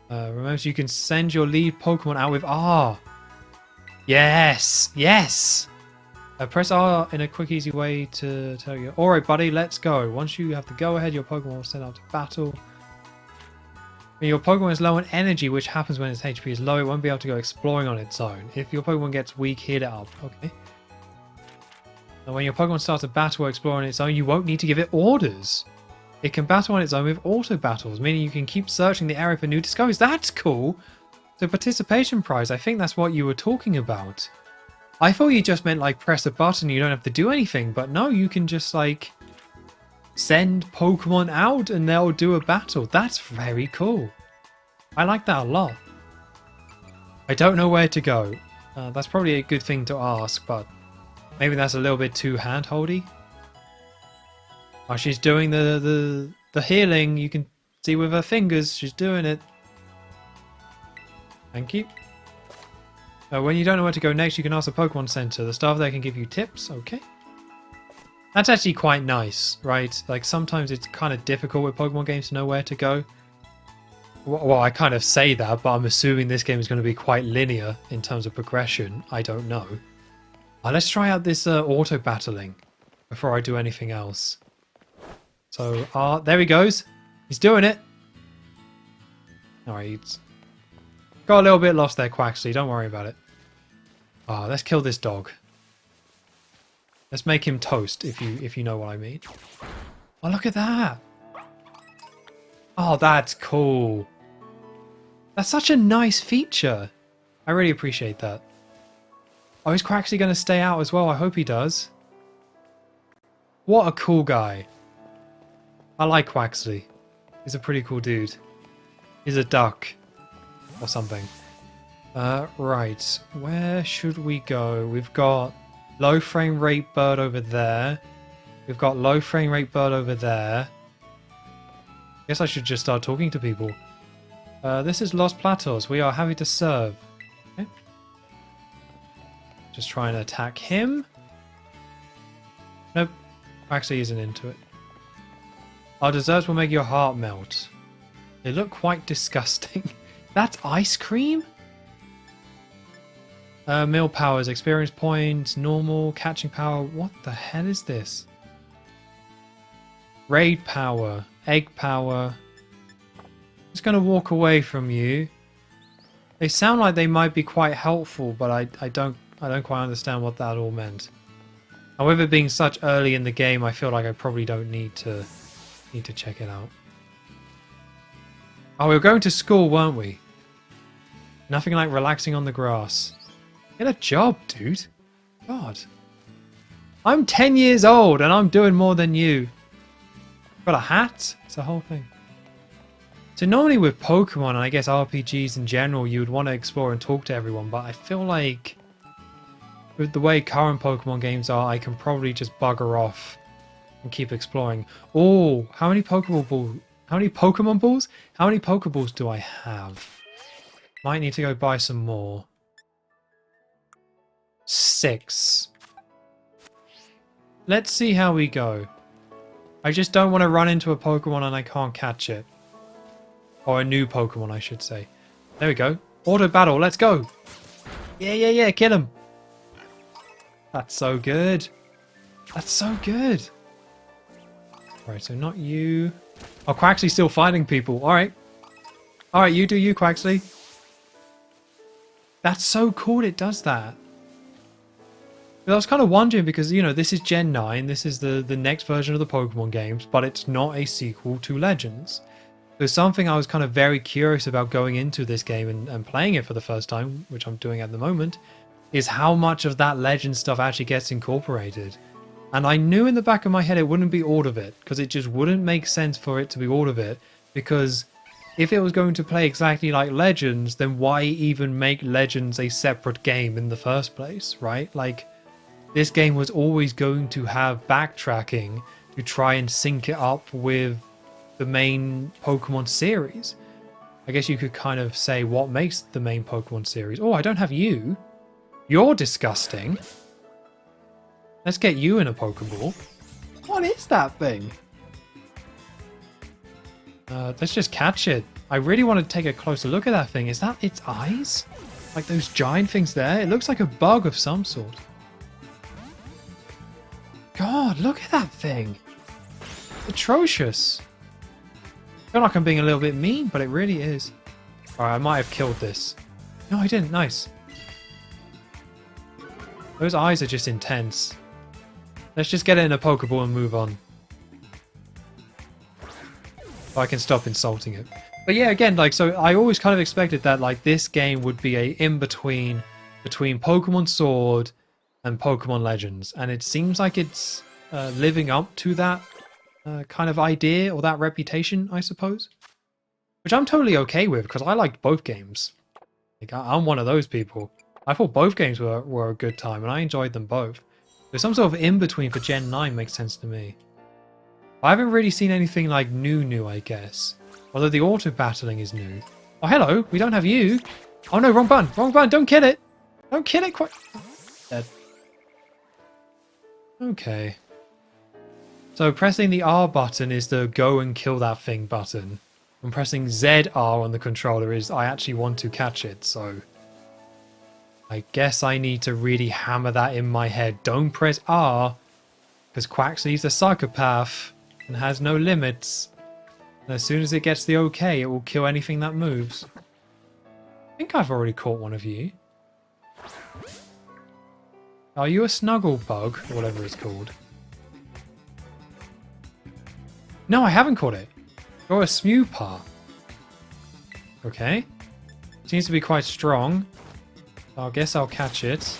Remember, you can send your lead Pokemon out with R. Yes! Yes! Press R in a quick, easy way to tell you. Alright, buddy, let's go. Once you have to go ahead, your Pokemon will send out to battle. When your Pokemon is low on energy, which happens when its HP is low, it won't be able to go exploring on its own. If your Pokemon gets weak, heal it up. Okay. And when your Pokemon starts to battle or explore on its own, you won't need to give it orders. It can battle on its own with auto battles, meaning you can keep searching the area for new discoveries. That's cool! The participation prize, I think that's what you were talking about. I thought you just meant like press a button, you don't have to do anything, but no, you can just like send Pokemon out and they'll do a battle. That's very cool. I like that a lot. I don't know where to go. That's probably a good thing to ask, but maybe that's a little bit too hand-holdy. Oh, she's doing the healing. You can see with her fingers, she's doing it. Thank you. When you don't know where to go next, you can ask the Pokemon Center. The staff there can give you tips. Okay. That's actually quite nice, right? Like, sometimes it's kind of difficult with Pokemon games to know where to go. Well, I kind of say that, but I'm assuming this game is going to be quite linear in terms of progression. I don't know. Let's try out this auto battling before I do anything else. So, there he goes. He's doing it. Alright, he's got a little bit lost there, Quaxley. Don't worry about it. Let's kill this dog. Let's make him toast, if you know what I mean. Oh, look at that. Oh, that's cool. That's such a nice feature. I really appreciate that. Oh, is Quaxley going to stay out as well? I hope he does. What a cool guy. I like Quaxley. He's a pretty cool dude. He's a duck. Or something. Right. Where should we go? We've got low frame rate bird over there. We've got low frame rate bird over there. Guess I should just start talking to people. This is Los Platos. We are happy to serve. Okay. Just trying to attack him. Nope. Actually isn't into it. Our desserts will make your heart melt. They look quite disgusting. That's ice cream? Meal powers, experience points, normal, catching power. What the hell is this? Raid power, egg power. Just going to walk away from you. They sound like they might be quite helpful, but I don't quite understand what that all meant. And with it being such early in the game, I feel like I probably don't need to check it out. Oh, we were going to school, weren't we? Nothing like relaxing on the grass. Get a job, dude. God. I'm 10 years old and I'm doing more than you. Got a hat? It's a whole thing. So normally with Pokemon, and I guess RPGs in general, you would want to explore and talk to everyone, but I feel like with the way current Pokemon games are, I can probably just bugger off and keep exploring. Oh, how many Pokemon balls? How many Pokemon balls? How many Pokeballs do I have? Might need to go buy some more. 6. Let's see how we go. I just don't want to run into a Pokemon and I can't catch it. Or a new Pokemon, I should say. There we go. Auto battle, let's go. Yeah, kill him. That's so good. That's so good. Alright, so not you. Oh, Quaxly's still fighting people. Alright. Alright, you do you, Quaxly. That's so cool it does that. But I was kind of wondering because, you know, this is Gen 9. This is the next version of the Pokemon games, but it's not a sequel to Legends. There's something I was kind of very curious about going into this game and playing it for the first time, which I'm doing at the moment, is how much of that Legend stuff actually gets incorporated. And I knew in the back of my head it wouldn't be all of it, because it just wouldn't make sense for it to be all of it, because if it was going to play exactly like Legends, then why even make Legends a separate game in the first place, right? Like, this game was always going to have backtracking to try and sync it up with the main Pokemon series. I guess you could kind of say what makes the main Pokemon series. Oh, I don't have you. You're disgusting. Let's get you in a Pokeball. What is that thing? Let's just catch it. I really want to take a closer look at that thing. Is that its eyes? Like those giant things there? It looks like a bug of some sort. God, look at that thing. It's atrocious. I feel like I'm being a little bit mean, but it really is. Alright, I might have killed this. No, I didn't. Nice. Those eyes are just intense. Let's just get it in a Pokeball and move on. So I can stop insulting it. But yeah, again, like, so I always kind of expected that, like, this game would be a in-between between Pokemon Sword and Pokemon Legends. And it seems like it's living up to that kind of idea or that reputation, I suppose. Which I'm totally okay with, because I liked both games. Like, I'm one of those people. I thought both games were a good time, and I enjoyed them both. There's some sort of in-between for Gen 9 makes sense to me. I haven't really seen anything like new, I guess. Although the auto-battling is new. Oh, hello! We don't have you! Oh no, wrong button! Wrong button! Don't kill it! Don't kill it quite... Dead. Okay. So pressing the R button is the go and kill that thing button. And pressing ZR on the controller is I actually want to catch it, so... I guess I need to really hammer that in my head. Don't press R, because Quaxly's a psychopath and has no limits. And as soon as it gets the okay, it will kill anything that moves. I think I've already caught one of you. Are you a snuggle bug, or whatever it's called? No, I haven't caught it. You're a Smewpa. Okay. Seems to be quite strong. I guess I'll catch it.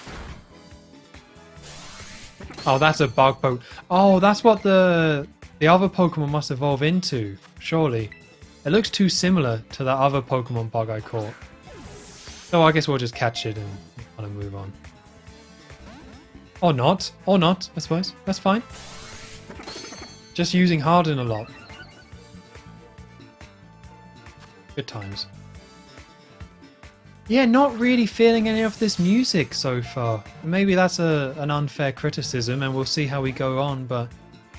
Oh, that's a bug poke. Oh, that's what the other Pokemon must evolve into, surely. It looks too similar to that other Pokemon bug I caught. So I guess we'll just catch it and kind of move on. Or not, I suppose. That's fine. Just using Harden a lot. Good times. Yeah, not really feeling any of this music so far. Maybe that's an unfair criticism and we'll see how we go on, but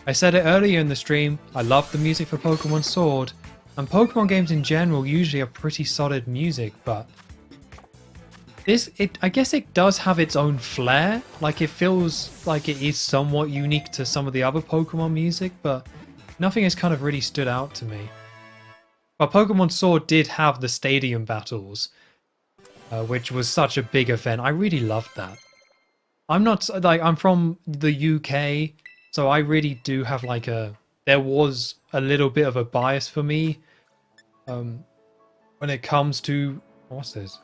I said it earlier in the stream, I love the music for Pokemon Sword, and Pokemon games in general usually are pretty solid music, but I guess it does have its own flair. Like, it feels like it is somewhat unique to some of the other Pokemon music, but nothing has kind of really stood out to me. But Pokemon Sword did have the stadium battles, which was such a big event. I really loved that. I'm not like I'm from the UK, so I really do have like there was a little bit of a bias for me when it comes to what's this?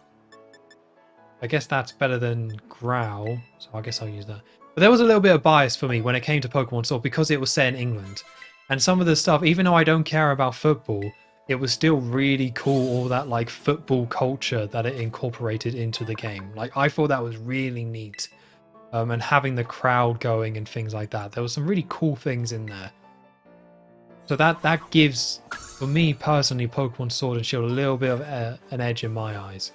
I guess that's better than Growl, so I guess I'll use that. But there was a little bit of bias for me when it came to Pokemon Sword because it was set in England. And some of the stuff, even though I don't care about football, it was still really cool, all that like football culture that it incorporated into the game. Like I thought that was really neat. And having the crowd going and things like that. There was some really cool things in there. So that gives, for me personally, Pokemon Sword and Shield a little bit of an edge in my eyes.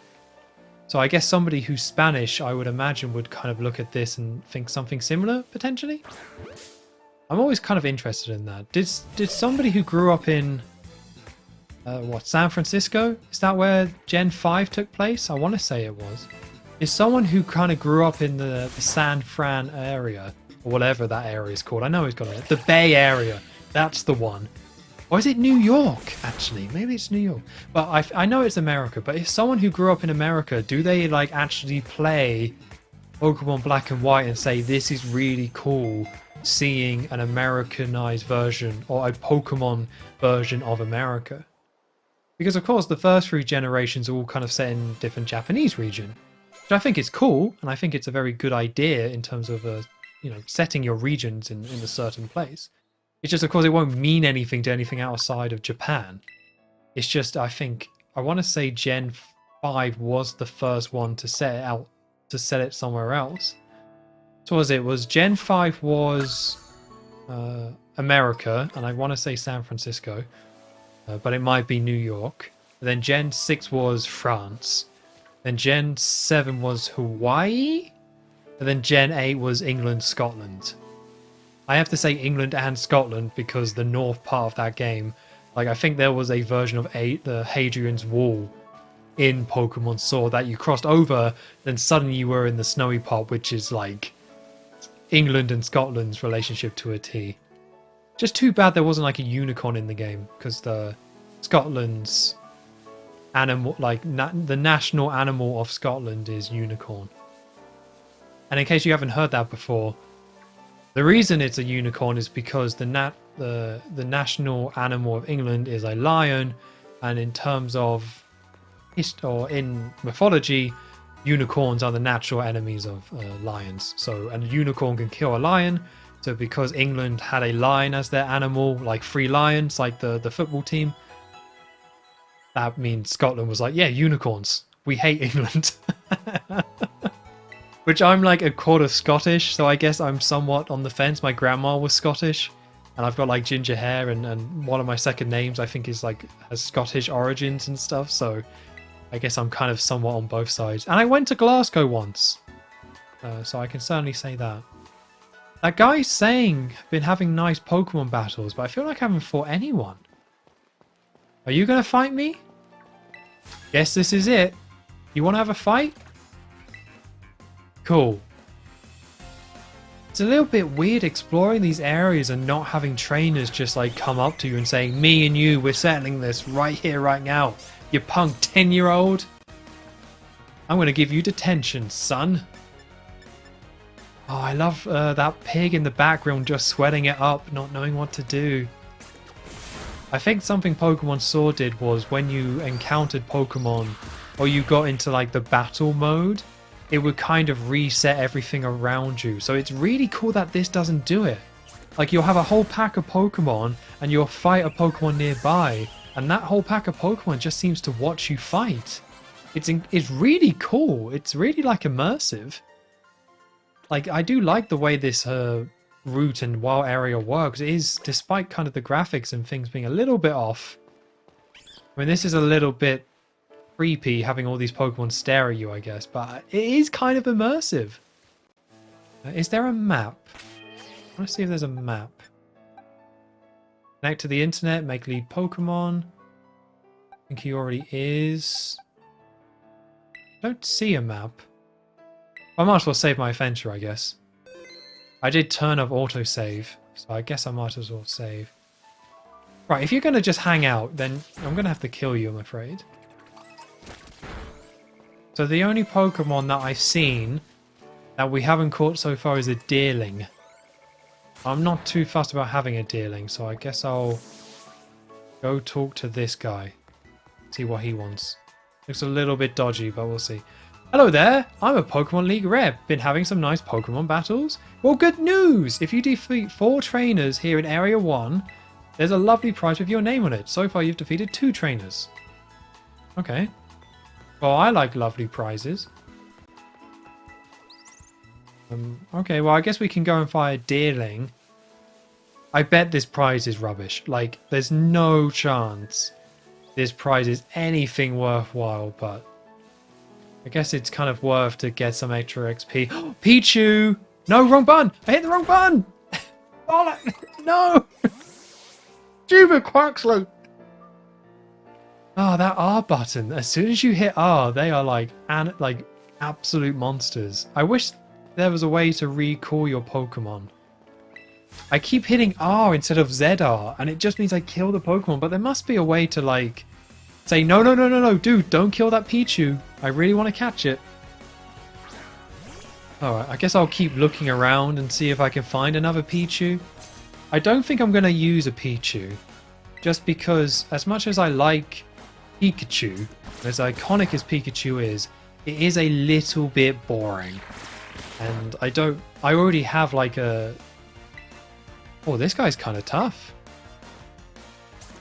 So I guess somebody who's Spanish, I would imagine, would kind of look at this and think something similar, potentially. I'm always kind of interested in that. Did somebody who grew up in, San Francisco? Is that where Gen 5 took place? I want to say it was. Is someone who kind of grew up in the San Fran area, or whatever that area is called. I know it's got it. The Bay Area. That's the one. Or is it New York, actually? Maybe it's New York. But I know it's America. But if someone who grew up in America, do they like actually play Pokemon Black and White and say, this is really cool seeing an Americanized version or a Pokemon version of America? Because, of course, the first 3 generations are all kind of set in different Japanese region. Which I think is cool, and I think it's a very good idea in terms of, setting your regions in a certain place. It's just, of course, it won't mean anything to anything outside of Japan. It's just, I think, I want to say Gen 5 was the first one to set it somewhere else. So was Gen 5 was America, and I want to say San Francisco, but it might be New York. And then Gen 6 was France. Then Gen 7 was Hawaii. And then Gen 8 was England, Scotland. I have to say England and Scotland because the north part of that game, like I think there was a version of the Hadrian's Wall in Pokemon Sword that you crossed over, then suddenly you were in the snowy part, which is like England and Scotland's relationship to a T. Just too bad there wasn't like a unicorn in the game, because the Scotland's animal, like the national animal of Scotland is unicorn. And in case you haven't heard that before, the reason it's a unicorn is because the national animal of England is a lion, and in terms of in mythology, unicorns are the natural enemies of lions. So a unicorn can kill a lion. So because England had a lion as their animal, like 3 lions, like the football team, that means Scotland was like, yeah, unicorns. We hate England. Which I'm like a quarter Scottish, so I guess I'm somewhat on the fence. My grandma was Scottish, and I've got like ginger hair, and one of my second names I think is like has Scottish origins and stuff, so I guess I'm kind of somewhat on both sides. And I went to Glasgow once, so I can certainly say that. That guy's saying been having nice Pokemon battles, but I feel like I haven't fought anyone. Are you gonna fight me? Guess this is it. You want to have a fight? Cool. It's a little bit weird exploring these areas and not having trainers just like come up to you and saying, me and you, we're settling this right here, right now. You punk 10-year-old. I'm going to give you detention, son. Oh, I love that pig in the background just sweating it up, not knowing what to do. I think something Pokemon Sword did was when you encountered Pokemon or you got into like the battle mode, it would kind of reset everything around you. So it's really cool that this doesn't do it. Like you'll have a whole pack of Pokemon and you'll fight a Pokemon nearby, and that whole pack of Pokemon just seems to watch you fight. It's really cool. It's really like immersive. Like I do like the way this route and wild area works. It is, despite kind of the graphics and things being a little bit off. I mean, this is a little bit creepy having all these Pokemon stare at you, I guess, but it is kind of immersive. Is there a map? I want to see if there's a map. Connect to the internet, make lead Pokemon. I think he already is. Don't see a map. I might as well save my adventure, I guess. I did turn off autosave, so I guess I might as well save. Right, if you're going to just hang out, then I'm going to have to kill you, I'm afraid. So the only Pokemon that I've seen that we haven't caught so far is a Deerling. I'm not too fussed about having a Deerling, so I guess I'll go talk to this guy. See what he wants. Looks a little bit dodgy, but we'll see. Hello there, I'm a Pokemon League rep. Been having some nice Pokemon battles? Well, good news! If you defeat 4 trainers here in Area 1, there's a lovely prize with your name on it. So far you've defeated 2 trainers. Okay. Well, I like lovely prizes. Okay, well, I guess we can go and find a Deerling. I bet this prize is rubbish. Like, there's no chance this prize is anything worthwhile, but I guess it's kind of worth to get some extra XP. Pichu! No, wrong button! I hit the wrong button! Oh, no! Stupid Quaxley! Oh, that R button. As soon as you hit R, they are like absolute monsters. I wish there was a way to recall your Pokemon. I keep hitting R instead of ZR, and it just means I kill the Pokemon, but there must be a way to, like, say, no, no, no, no, no, dude, don't kill that Pichu. I really want to catch it. Alright, I guess I'll keep looking around and see if I can find another Pichu. I don't think I'm going to use a Pichu, just because, as much as I like Pikachu, as iconic as Pikachu is, it is a little bit boring. And I already have like a... Oh, this guy's kind of tough.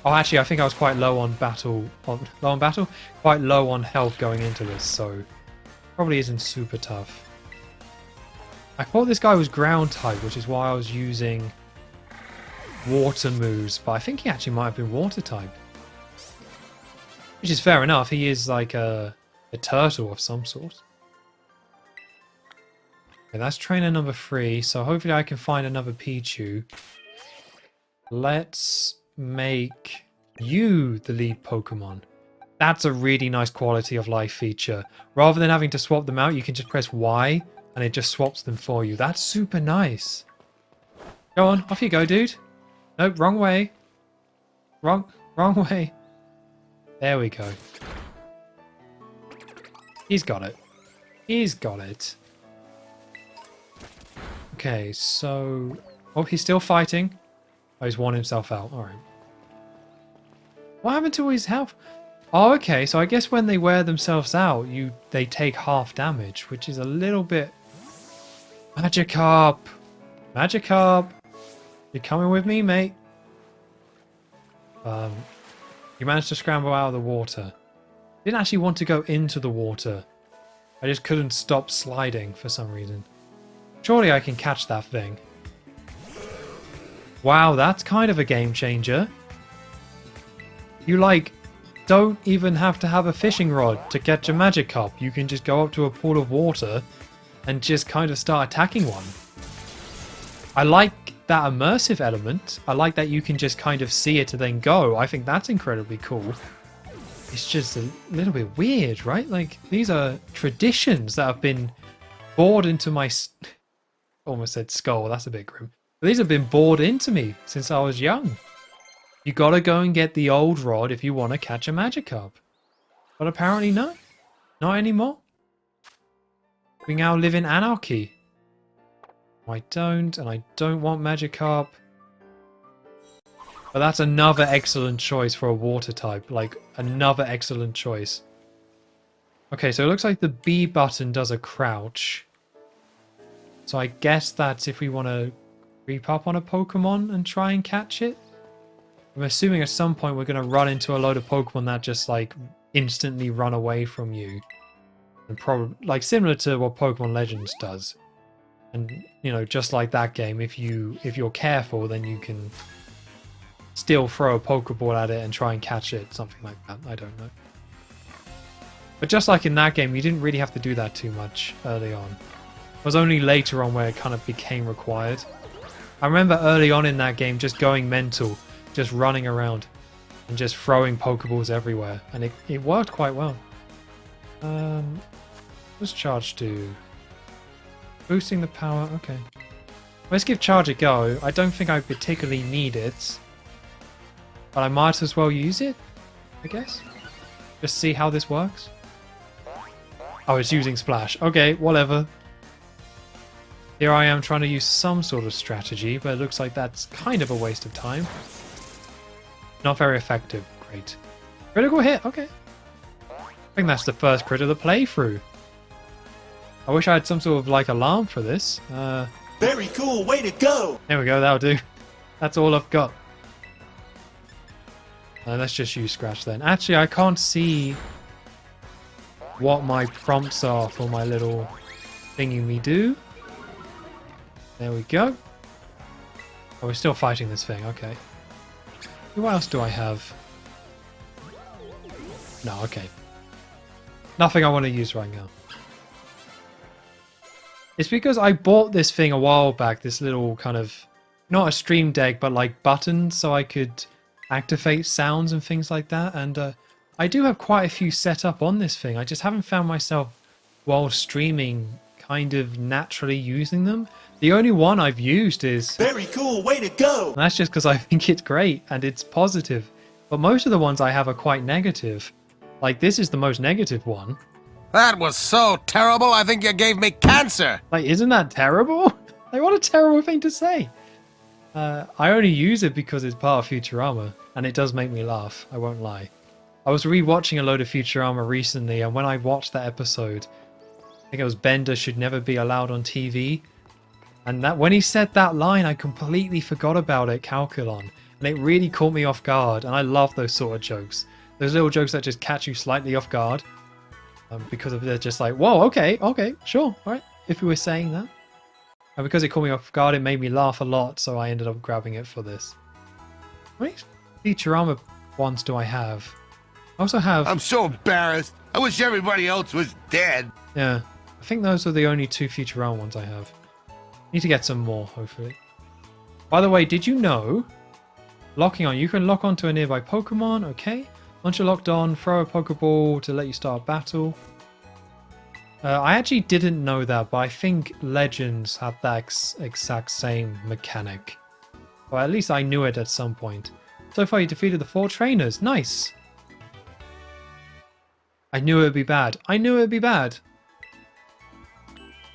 Oh, actually, I think I was quite low on battle. Quite low on health going into this, so probably isn't super tough. I thought this guy was ground type, which is why I was using water moves, but I think he actually might have been water type. Which is fair enough, he is like a turtle of some sort. Okay, that's trainer number 3, so hopefully I can find another Pichu. Let's make you the lead Pokemon. That's a really nice quality of life feature. Rather than having to swap them out, you can just press Y and it just swaps them for you. That's super nice. Go on, off you go, dude. Nope, wrong way. Wrong way. There we go. He's got it. He's got it. Okay, so... Oh, he's still fighting. Oh, he's worn himself out. Alright. What happened to his health? Oh, okay, so I guess when they wear themselves out, they take half damage, which is a little bit... Magikarp! Magikarp! You're coming with me, mate? You managed to scramble out of the water. Didn't actually want to go into the water. I just couldn't stop sliding for some reason. Surely I can catch that thing. Wow, that's kind of a game changer. You, like, don't even have to have a fishing rod to catch a Magikarp. You can just go up to a pool of water and just kind of start attacking one. I like that immersive element. I like that you can just kind of see it and then go. I think that's incredibly cool. It's just a little bit weird, right? Like, these are traditions that have been bored into my... Almost said skull, that's a bit grim. But these have been bored into me since I was young. You gotta go and get the old rod if you want to catch a Magikarp. But apparently no. Not anymore. We now live in anarchy. I don't, and I don't want Magikarp. But that's another excellent choice for a water type. Like, another excellent choice. Okay, so it looks like the B button does a crouch. So I guess that's if we want to creep up on a Pokemon and try and catch it. I'm assuming at some point we're going to run into a load of Pokemon that just, like, instantly run away from you. And probably, like, similar to what Pokemon Legends does. And, you know, just like that game, if you're careful, then you can still throw a Pokeball at it and try and catch it. Something like that. I don't know. But just like in that game, you didn't really have to do that too much early on. It was only later on where it kind of became required. I remember early on in that game just going mental, just running around and just throwing Pokeballs everywhere. And it worked quite well. What's charge do? Boosting the power, okay. Let's give charge a go. I don't think I particularly need it. But I might as well use it, I guess. Just see how this works. Oh, it's using splash. Okay, whatever. Here I am trying to use some sort of strategy, but it looks like that's kind of a waste of time. Not very effective. Great. Critical hit. Okay. I think that's the first crit of the playthrough. I wish I had some sort of like alarm for this. Very cool. Way to go. There we go. That'll do. That's all I've got. Let's just use Scratch then. Actually, I can't see what my prompts are for my little thingy me do. There we go. Oh, we're still fighting this thing. Okay. What else do I have? No, okay. Nothing I want to use right now. It's because I bought this thing a while back. This little kind of, not a stream deck, but like buttons so I could activate sounds and things like that. And I do have quite a few set up on this thing. I just haven't found myself while streaming kind of naturally using them. The only one I've used is... Very cool. Way to go. And that's just because I think it's great and it's positive. But most of the ones I have are quite negative. Like this is the most negative one. That was so terrible, I think you gave me cancer! Like, isn't that terrible? Like, what a terrible thing to say. I only use it because it's part of Futurama, and it does make me laugh, I won't lie. I was rewatching a load of Futurama recently, and when I watched that episode, I think it was Bender should never be allowed on TV. And that when he said that line, I completely forgot about it, Calculon. And it really caught me off guard, and I love those sort of jokes. Those little jokes that just catch you slightly off guard. Because they're just like, whoa, okay, sure, all right, if we were saying that. And because it caught me off guard, it made me laugh a lot, so I ended up grabbing it for this. How many Futurama ones do I have? I also have... I'm so embarrassed. I wish everybody else was dead. Yeah, I think those are the only 2 Futurama ones I have. Need to get some more, hopefully. By the way, did you know... Locking on, you can lock onto a nearby Pokemon, okay. Once you're locked on, throw a Pokeball to let you start battle. I actually didn't know that, but I think Legends had that exact same mechanic. Or at least I knew it at some point. So far you defeated the 4 trainers. Nice! I knew it would be bad. I knew it would be bad!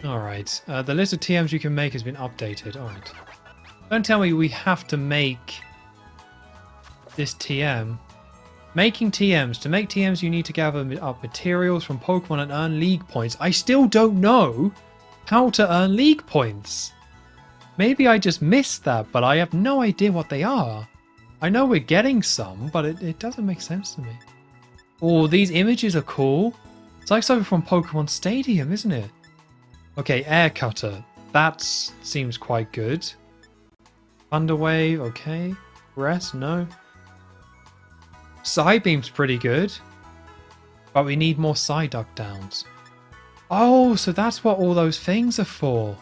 Alright, the list of TMs you can make has been updated. Alright. Don't tell me we have to make this TM. Making TMs. To make TMs, you need to gather up materials from Pokemon and earn League points. I still don't know how to earn League points. Maybe I just missed that, but I have no idea what they are. I know we're getting some, but it doesn't make sense to me. Oh, these images are cool. It's like something from Pokemon Stadium, isn't it? Okay, Air Cutter. That seems quite good. Thunderwave, okay. Rest, no. Psybeam's pretty good. But we need more Psyduck downs. Oh, so that's what all those things are for.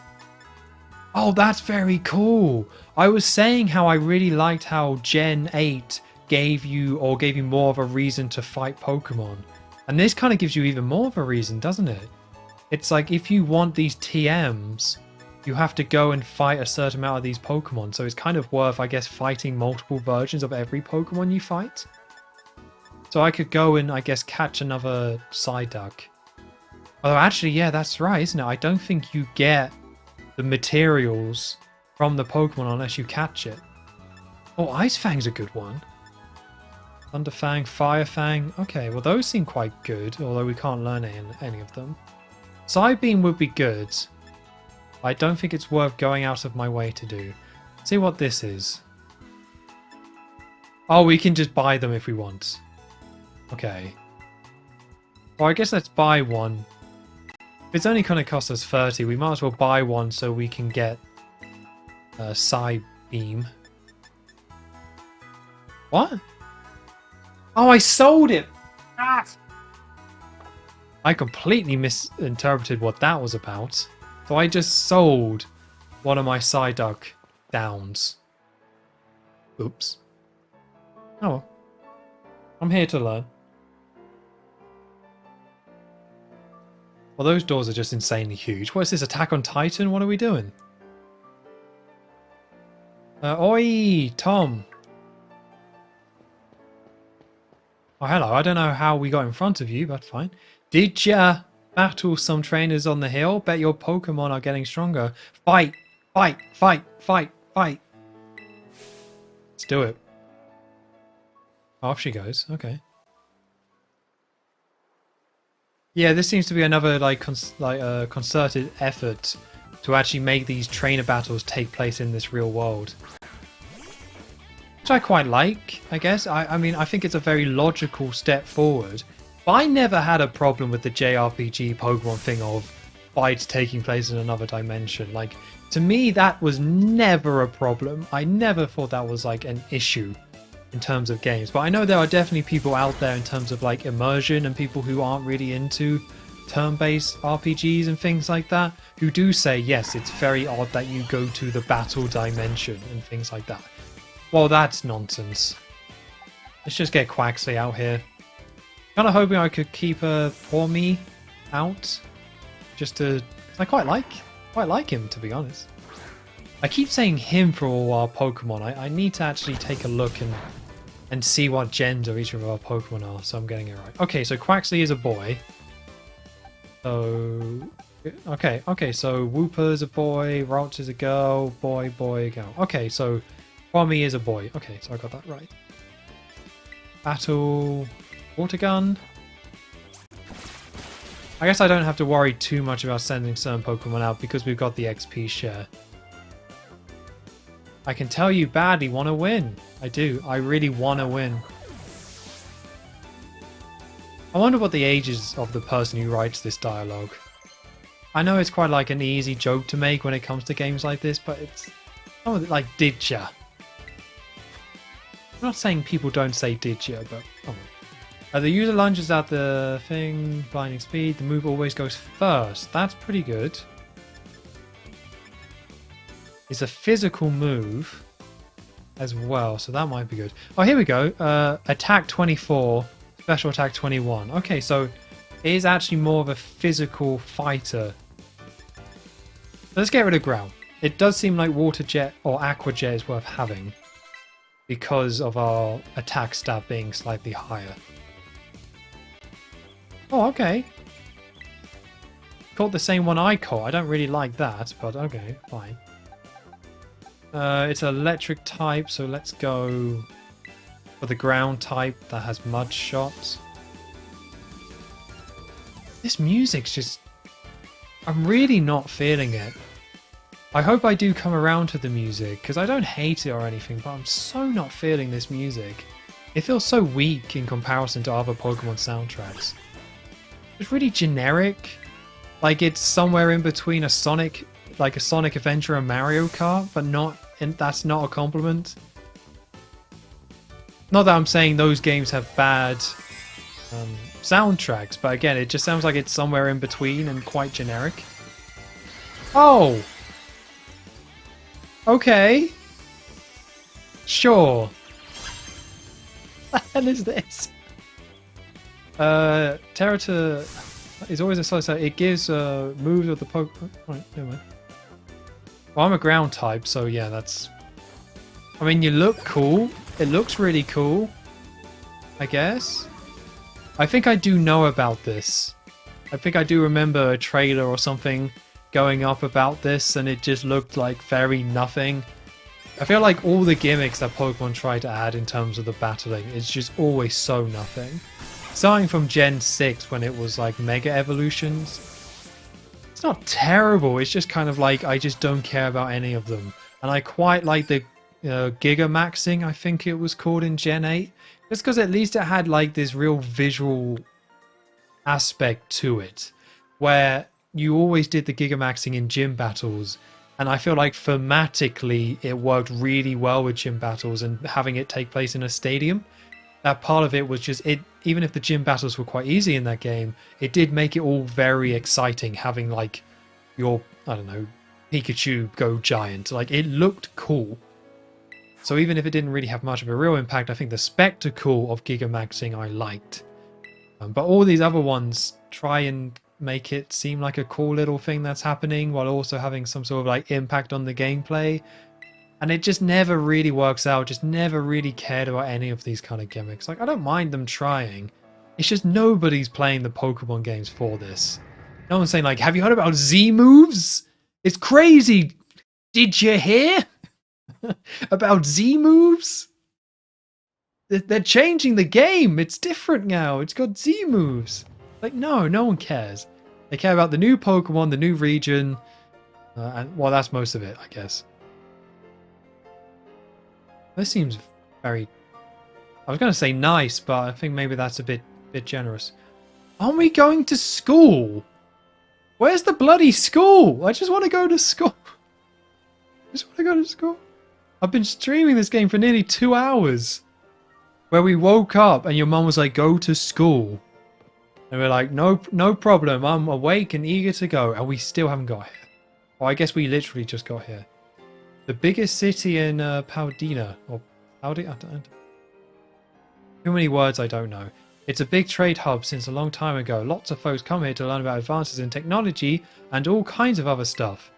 Oh, that's very cool. I was saying how I really liked how Gen 8 gave you more of a reason to fight Pokemon. And this kind of gives you even more of a reason, doesn't it? It's like if you want these TMs, you have to go and fight a certain amount of these Pokemon. So it's kind of worth, I guess, fighting multiple versions of every Pokemon you fight. So I could go and, I guess, catch another Psyduck. Although actually, yeah, that's right, isn't it? I don't think you get the materials from the Pokemon unless you catch it. Oh, Ice Fang's a good one. Thunder Fang, Fire Fang. Okay, well those seem quite good, although we can't learn any of them. Psybeam would be good. I don't think it's worth going out of my way to do. Let's see what this is. Oh, we can just buy them if we want. Okay. Well, I guess let's buy one. If it's only going to cost us 30, we might as well buy one so we can get Psybeam. What? Oh, I sold it! Ah! I completely misinterpreted what that was about. So I just sold one of my Psyduck downs. Oops. Oh well. I'm here to learn. Well, those doors are just insanely huge. What is this, Attack on Titan? What are we doing? Oi, Tom. Oh, hello. I don't know how we got in front of you, but fine. Did ya battle some trainers on the hill? Bet your Pokemon are getting stronger. Fight! Fight! Fight! Fight! Fight! Let's do it. Off she goes. Okay. Yeah, this seems to be another concerted effort to actually make these trainer battles take place in this real world. Which I quite like, I guess. I mean, I think it's a very logical step forward. But I never had a problem with the JRPG Pokemon thing of fights taking place in another dimension. Like, to me, that was never a problem. I never thought that was like an issue in terms of games. But I know there are definitely people out there in terms of like immersion and people who aren't really into turn-based RPGs and things like that, who do say, yes, it's very odd that you go to the battle dimension and things like that. Well, that's nonsense. Let's just get Quaxley out here. Kind of hoping I could keep poor me out, just to. I quite like him, to be honest. I keep saying him for all our Pokemon. I need to actually take a look and see what gender each of our Pokemon are, so I'm getting it right. Okay, so Quaxley is a boy. So okay, so Wooper is a boy, Ralts is a girl, boy, girl. Okay, so Kwami is a boy. Okay, so I got that right. Battle Water Gun. I guess I don't have to worry too much about sending certain Pokemon out because we've got the XP share. I can tell you badly want to win. I do. I really want to win. I wonder what the age is of the person who writes this dialogue. I know it's quite like an easy joke to make when it comes to games like this, but it's like did ya? I'm not saying people don't say did ya, but oh. The user lunges at the thing, blinding speed. The move always goes first. That's pretty good. It's a physical move as well, so that might be good. Oh, here we go. Attack 24, special attack 21. Okay, so it is actually more of a physical fighter. Let's get rid of ground. It does seem like water jet or aqua jet is worth having because of our attack stat being slightly higher. Oh, okay. Caught the same one I caught. I don't really like that, but okay, fine. It's electric type, so let's go for the ground type that has mud shots. This music's just... I'm really not feeling it. I hope I do come around to the music, because I don't hate it or anything, but I'm so not feeling this music. It feels so weak in comparison to other Pokemon soundtracks. It's really generic. Like it's somewhere in between a Sonic Adventure and Mario Kart, but not, and that's not a compliment. Not that I'm saying those games have bad soundtracks, but again, it just sounds like it's somewhere in between and quite generic. Oh! Okay. Sure. What the hell is this? Terator is always a solid, so it gives moves of the Pokemon. Right, never mind. Well, I'm a ground type, so yeah, that's... I mean, you look cool. It looks really cool, I guess. I think I do know about this. I think I do remember a trailer or something going up about this, and it just looked like very nothing. I feel like all the gimmicks that Pokemon try to add in terms of the battling is just always so nothing. Starting from Gen 6 when it was like Mega Evolutions. It's not terrible, it's just kind of like I just don't care about any of them. And I quite like the Gigamaxing, I think it was called in Gen 8. Just because at least it had like this real visual aspect to it. Where you always did the Gigamaxing in gym battles. And I feel like thematically it worked really well with gym battles and having it take place in a stadium. That part of it was just it. Even if the gym battles were quite easy in that game, it did make it all very exciting. Having like your, I don't know, Pikachu go giant, like it looked cool. So even if it didn't really have much of a real impact, I think the spectacle of Gigamaxing I liked. But all these other ones try and make it seem like a cool little thing that's happening while also having some sort of like impact on the gameplay. And it just never really works out. Just never really cared about any of these kind of gimmicks. Like, I don't mind them trying. It's just nobody's playing the Pokemon games for this. No one's saying like, have you heard about Z moves? It's crazy. Did you hear about Z moves? They're changing the game. It's different now. It's got Z moves. Like, no one cares. They care about the new Pokemon, the new region. And well, that's most of it, I guess. This seems very... I was going to say nice, but I think maybe that's a bit generous. Aren't we going to school? Where's the bloody school? I just want to go to school. I just want to go to school. I've been streaming this game for nearly 2 hours. Where we woke up and your mum was like, go to school. And we're like, no problem. I'm awake and eager to go. And we still haven't got here. Well, I guess we literally just got here. The biggest city in Paldea. Or Paldea? I don't. Too many words I don't know. It's a big trade hub since a long time ago. Lots of folks come here to learn about advances in technology and all kinds of other stuff.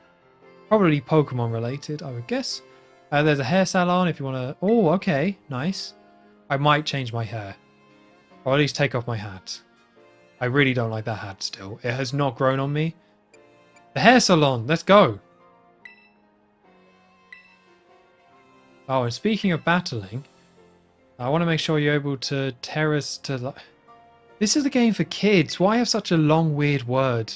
Probably Pokemon related, I would guess. There's a hair salon if you want to... Oh, okay. Nice. I might change my hair. Or at least take off my hat. I really don't like that hat still. It has not grown on me. The hair salon. Let's go. Oh, and speaking of battling... I want to make sure you're able to terrace to... This is a game for kids. Why have such a long, weird word?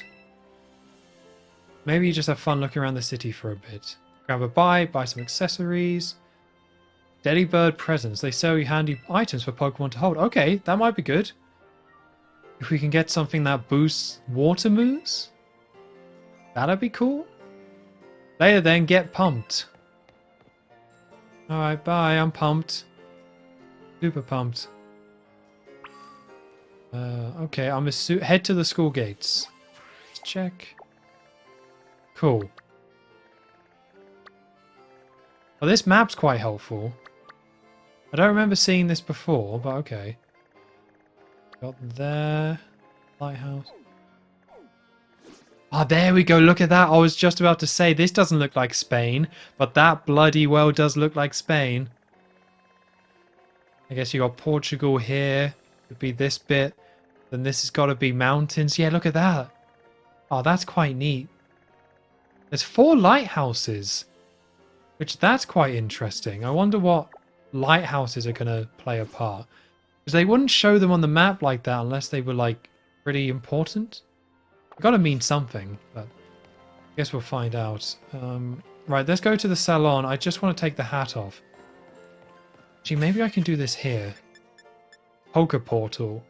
Maybe you just have fun looking around the city for a bit. Grab a bite, buy some accessories. Delibird presents. They sell you handy items for Pokemon to hold. Okay, that might be good. If we can get something that boosts water moves, that'd be cool. Later then, get pumped. Alright, bye. I'm pumped. Super pumped. Okay, I'm gonna head to the school gates. Let's check. Cool. Well, this map's quite helpful. I don't remember seeing this before, but okay. Got there. Lighthouse. Ah, there we go. Look at that. I was just about to say, this doesn't look like Spain, but that bloody well does look like Spain. I guess you got Portugal here. Would be this bit. Then this has got to be mountains. Yeah, look at that. Oh, that's quite neat. There's 4 lighthouses. Which, that's quite interesting. I wonder what lighthouses are going to play a part. Because they wouldn't show them on the map like that unless they were, like, pretty important. It's got to mean something. But I guess we'll find out. Right, let's go to the salon. I just want to take the hat off. Gee, maybe I can do this here. Poker portal.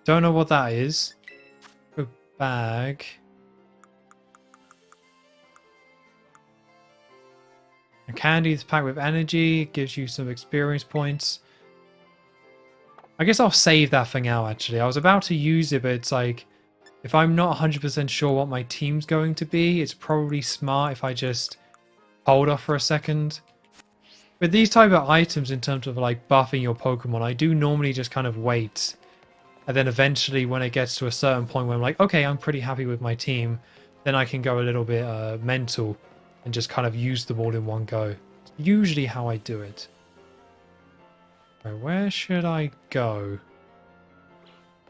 Don't know what that is. Go bag. A candy is packed with energy. Gives you some experience points. I guess I'll save that thing out, actually. I was about to use it, but it's like... If I'm not 100% sure what my team's going to be, it's probably smart if I just hold off for a second. With these type of items in terms of like buffing your Pokemon, I do normally just kind of wait. And then eventually when it gets to a certain point where I'm like, okay, I'm pretty happy with my team, then I can go a little bit mental and just kind of use them all in one go. It's usually how I do it. Right, where should I go?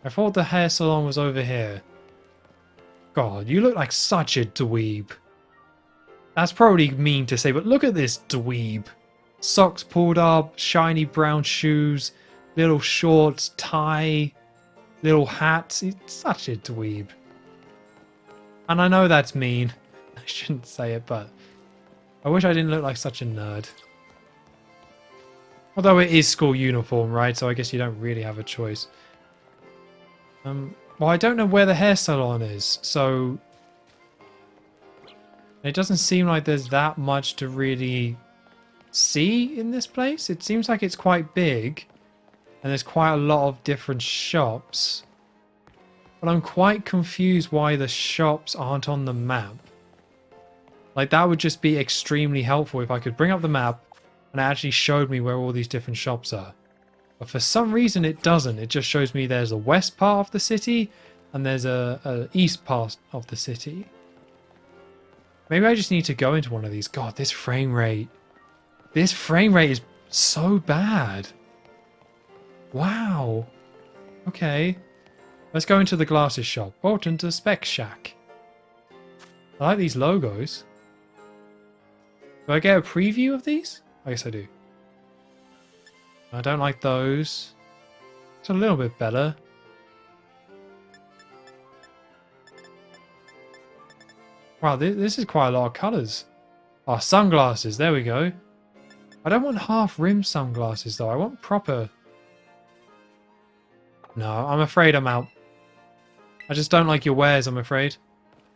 I thought the hair salon was over here. God, you look like such a dweeb. That's probably mean to say, but look at this dweeb. Socks pulled up, shiny brown shoes, little shorts, tie, little hat. He's such a dweeb. And I know that's mean. I shouldn't say it, but I wish I didn't look like such a nerd. Although it is school uniform, right? So I guess you don't really have a choice. Well, I don't know where the hair salon is, so it doesn't seem like there's that much to really see in this place. It seems like it's quite big, and there's quite a lot of different shops. But I'm quite confused why the shops aren't on the map. Like, that would just be extremely helpful if I could bring up the map and it actually showed me where all these different shops are. But for some reason it doesn't. It just shows me there's a west part of the city and there's a east part of the city. Maybe I just need to go into one of these. God, this frame rate. This frame rate is so bad. Wow. Okay. Let's go into the glasses shop. Welcome to Spec Shack. I like these logos. Do I get a preview of these? I guess I do. I don't like those. It's a little bit better. Wow, this is quite a lot of colours. Oh, sunglasses. There we go. I don't want half-rimmed sunglasses, though. I want proper... No, I'm afraid I'm out. I just don't like your wares, I'm afraid.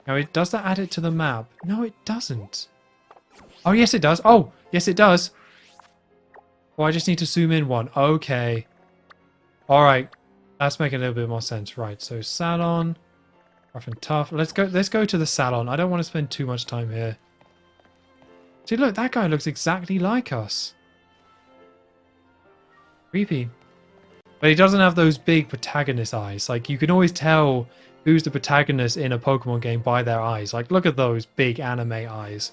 Now, does that add it to the map? No, it doesn't. Oh, yes, it does. Oh, yes, it does. Well, I just need to zoom in one. Okay. All right. That's making a little bit more sense. Right, so salon. Rough and tough. Let's go to the salon. I don't want to spend too much time here. See, look, that guy looks exactly like us. Creepy. But he doesn't have those big protagonist eyes. Like, you can always tell who's the protagonist in a Pokemon game by their eyes. Like, look at those big anime eyes.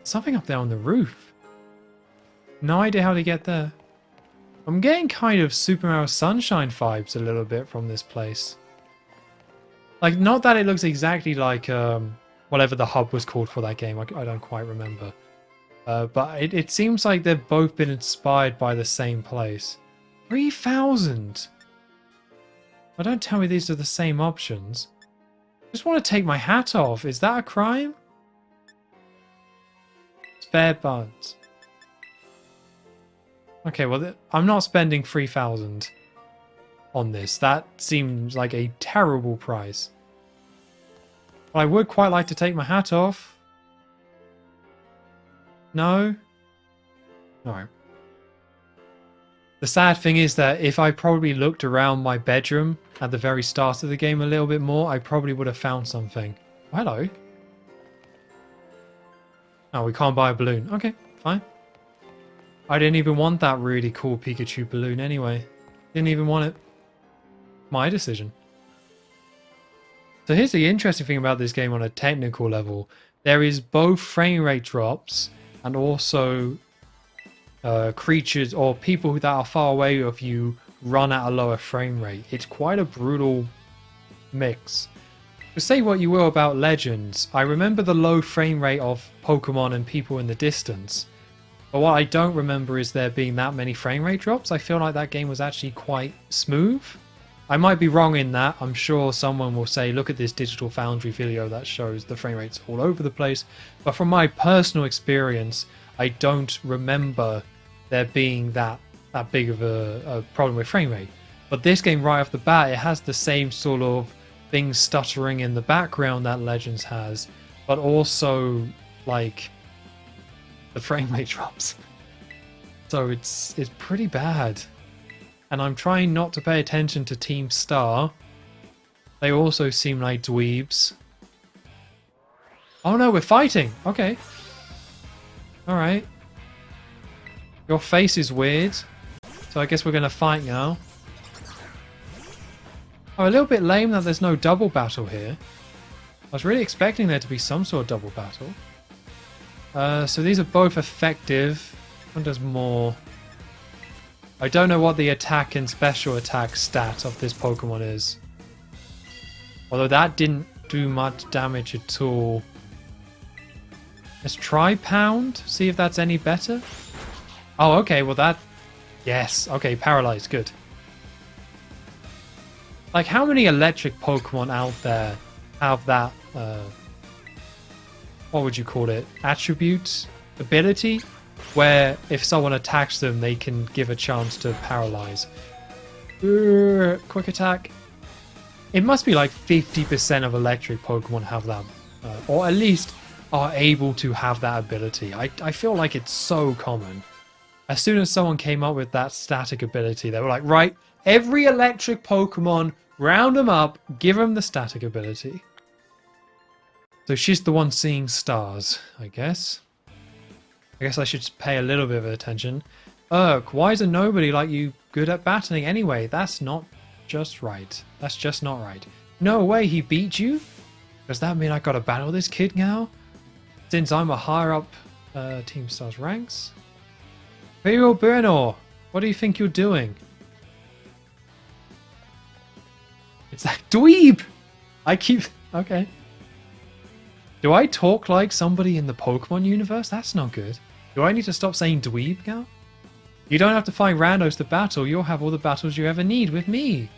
Something up there on the roof. No idea how to get there. I'm getting kind of Super Mario Sunshine vibes a little bit from this place. Like, not that it looks exactly like whatever the hub was called for that game. I don't quite remember. But it seems like they've both been inspired by the same place. 3,000! Well, don't tell me these are the same options. I just want to take my hat off. Is that a crime? Spare buds. Okay, well, I'm not spending 3,000 on this. That seems like a terrible price. But I would quite like to take my hat off. No? Alright. The sad thing is that if I probably looked around my bedroom at the very start of the game a little bit more, I probably would have found something. Oh, hello. Oh, we can't buy a balloon. Okay, fine. I didn't even want that really cool Pikachu balloon anyway. Didn't even want it. My decision. So here's the interesting thing about this game on a technical level. There is both frame rate drops and also creatures or people that are far away of you run at a lower frame rate. It's quite a brutal mix. To say what you will about Legends, I remember the low frame rate of Pokemon and people in the distance. But what I don't remember is there being that many frame rate drops. I feel like that game was actually quite smooth. I might be wrong in that. I'm sure someone will say, look at this Digital Foundry video that shows the frame rates all over the place. But from my personal experience, I don't remember there being that big of a problem with frame rate. But this game right off the bat, it has the same sort of things stuttering in the background that Legends has, but also like the frame rate drops. So it's pretty bad. And I'm trying not to pay attention to Team Star. They also seem like dweebs. Oh no, we're fighting! Okay. Alright. Your face is weird. So I guess we're gonna fight now. Oh, a little bit lame that there's no double battle here. I was really expecting there to be some sort of double battle. So these are both effective. One does more. I don't know what the attack and special attack stat of this Pokemon is. Although that didn't do much damage at all. Let's try Pound. See if that's any better. Oh, okay. Well, that... Yes. Okay, Paralyzed. Good. Like, how many electric Pokemon out there have that... what would you call it? Attribute? Ability? Where if someone attacks them, they can give a chance to paralyze. Quick attack. It must be like 50% of electric Pokemon have that. Or at least are able to have that ability. I feel like it's so common. As soon as someone came up with that static ability, they were like, right, every electric Pokemon, round them up, give them the static ability. So she's the one seeing stars, I guess. I guess I should pay a little bit of attention. Why is a nobody like you good at battling anyway? That's not just right. That's just not right. No way, he beat you? Does that mean I gotta battle this kid now? Since I'm a higher up Team Stars ranks. Imperial Bernor, what do you think you're doing? It's that dweeb! I keep... Okay. Do I talk like somebody in the Pokemon universe? That's not good. Do I need to stop saying dweeb now? You don't have to find randos to battle. You'll have all the battles you ever need with me.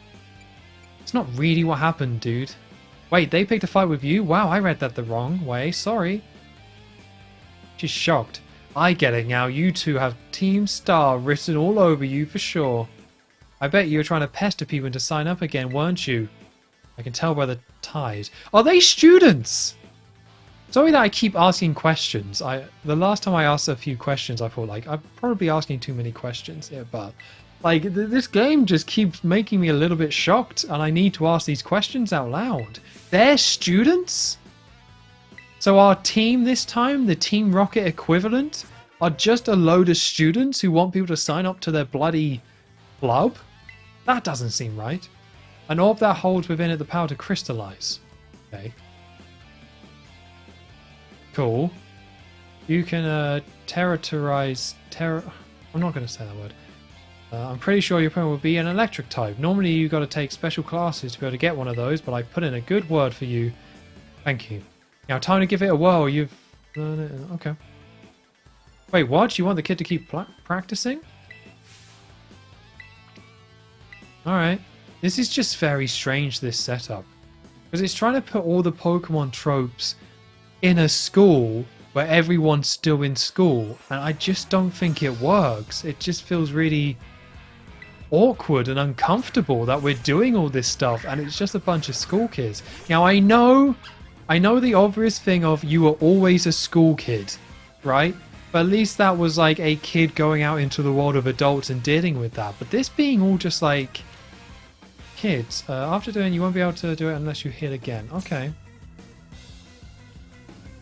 It's not really what happened, dude. Wait, they picked a fight with you? Wow, I read that the wrong way. Sorry. She's shocked. I get it now. You two have Team Star written all over you for sure. I bet you were trying to pester people to sign up again, weren't you? I can tell by the ties. Are they students? Sorry that I keep asking questions. The last time I asked a few questions, I thought like I'm probably asking too many questions here, but like this game just keeps making me a little bit shocked, and I need to ask these questions out loud. They're students? So our team this time, the Team Rocket equivalent, are just a load of students who want people to sign up to their bloody club? That doesn't seem right. An orb that holds within it the power to crystallize. Okay. Cool. You can terrorize... I'm not going to say that word. I'm pretty sure your opponent will be an electric type. Normally you got to take special classes to be able to get one of those, but I put in a good word for you. Thank you. Now time to give it a whirl. You've... Okay. Wait, what? You want the kid to keep practicing? Alright. This is just very strange, this setup. Because it's trying to put all the Pokemon tropes in a school where everyone's still in school, and I just don't think it works. It just feels really awkward and uncomfortable that we're doing all this stuff and it's just a bunch of school kids. Now I know the obvious thing of you were always a school kid, right? But at least that was like a kid going out into the world of adults and dealing with that. But this being all just like kids, after doing, you won't be able to do it unless you hit again. Okay.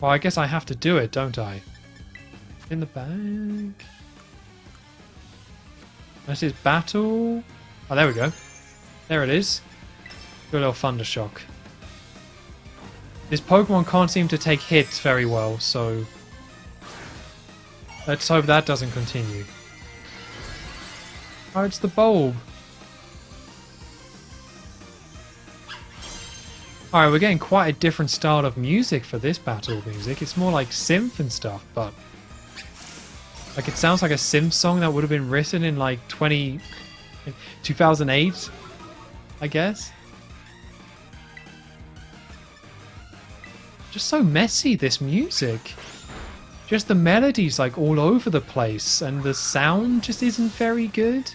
Well, I guess I have to do it, don't I? In the bag. This is battle. Oh, there we go. There it is. Do a little Thunder Shock. This Pokemon can't seem to take hits very well, so let's hope that doesn't continue. Oh, it's the bulb. Alright, we're getting quite a different style of music for this battle music. It's more like synth and stuff, but like it sounds like a synth song that would have been written in like 2008, I guess. Just so messy, this music. Just the melodies like all over the place, and the sound just isn't very good.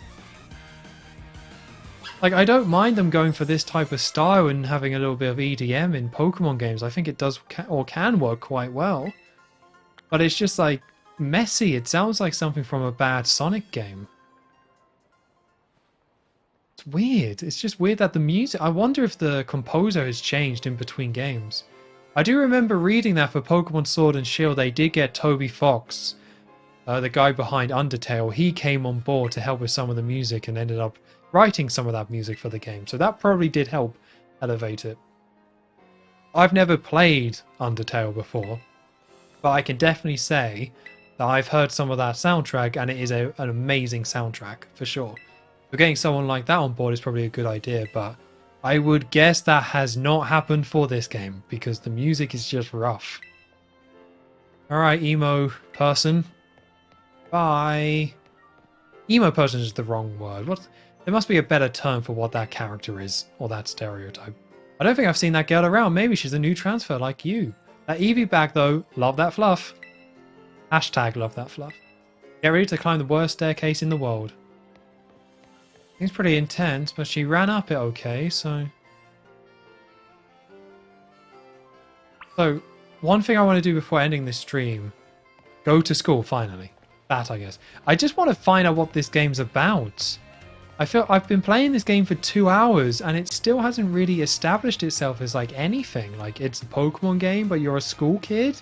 Like, I don't mind them going for this type of style and having a little bit of EDM in Pokemon games. I think it does or can work quite well. But it's just like messy. It sounds like something from a bad Sonic game. It's weird. It's just weird that the music... I wonder if the composer has changed in between games. I do remember reading that for Pokemon Sword and Shield, they did get Toby Fox, the guy behind Undertale. He came on board to help with some of the music and ended up writing some of that music for the game. So that probably did help elevate it. I've never played Undertale before, but I can definitely say that I've heard some of that soundtrack, and it is an amazing soundtrack for sure. So getting someone like that on board is probably a good idea, but I would guess that has not happened for this game because the music is just rough. Alright, emo person. Bye. Emo person is the wrong word. What? There must be a better term for what that character is, or that stereotype. I don't think I've seen that girl around. Maybe she's a new transfer like you. That Eevee bag though, love that fluff. Hashtag love that fluff. Get ready to climb the worst staircase in the world. Seems pretty intense, but she ran up it okay, so... So, one thing I want to do before ending this stream, go to school, finally. That, I guess. I just want to find out what this game's about. I feel I've been playing this game for 2 hours, and it still hasn't really established itself as, like, anything. Like, it's a Pokemon game, but you're a school kid,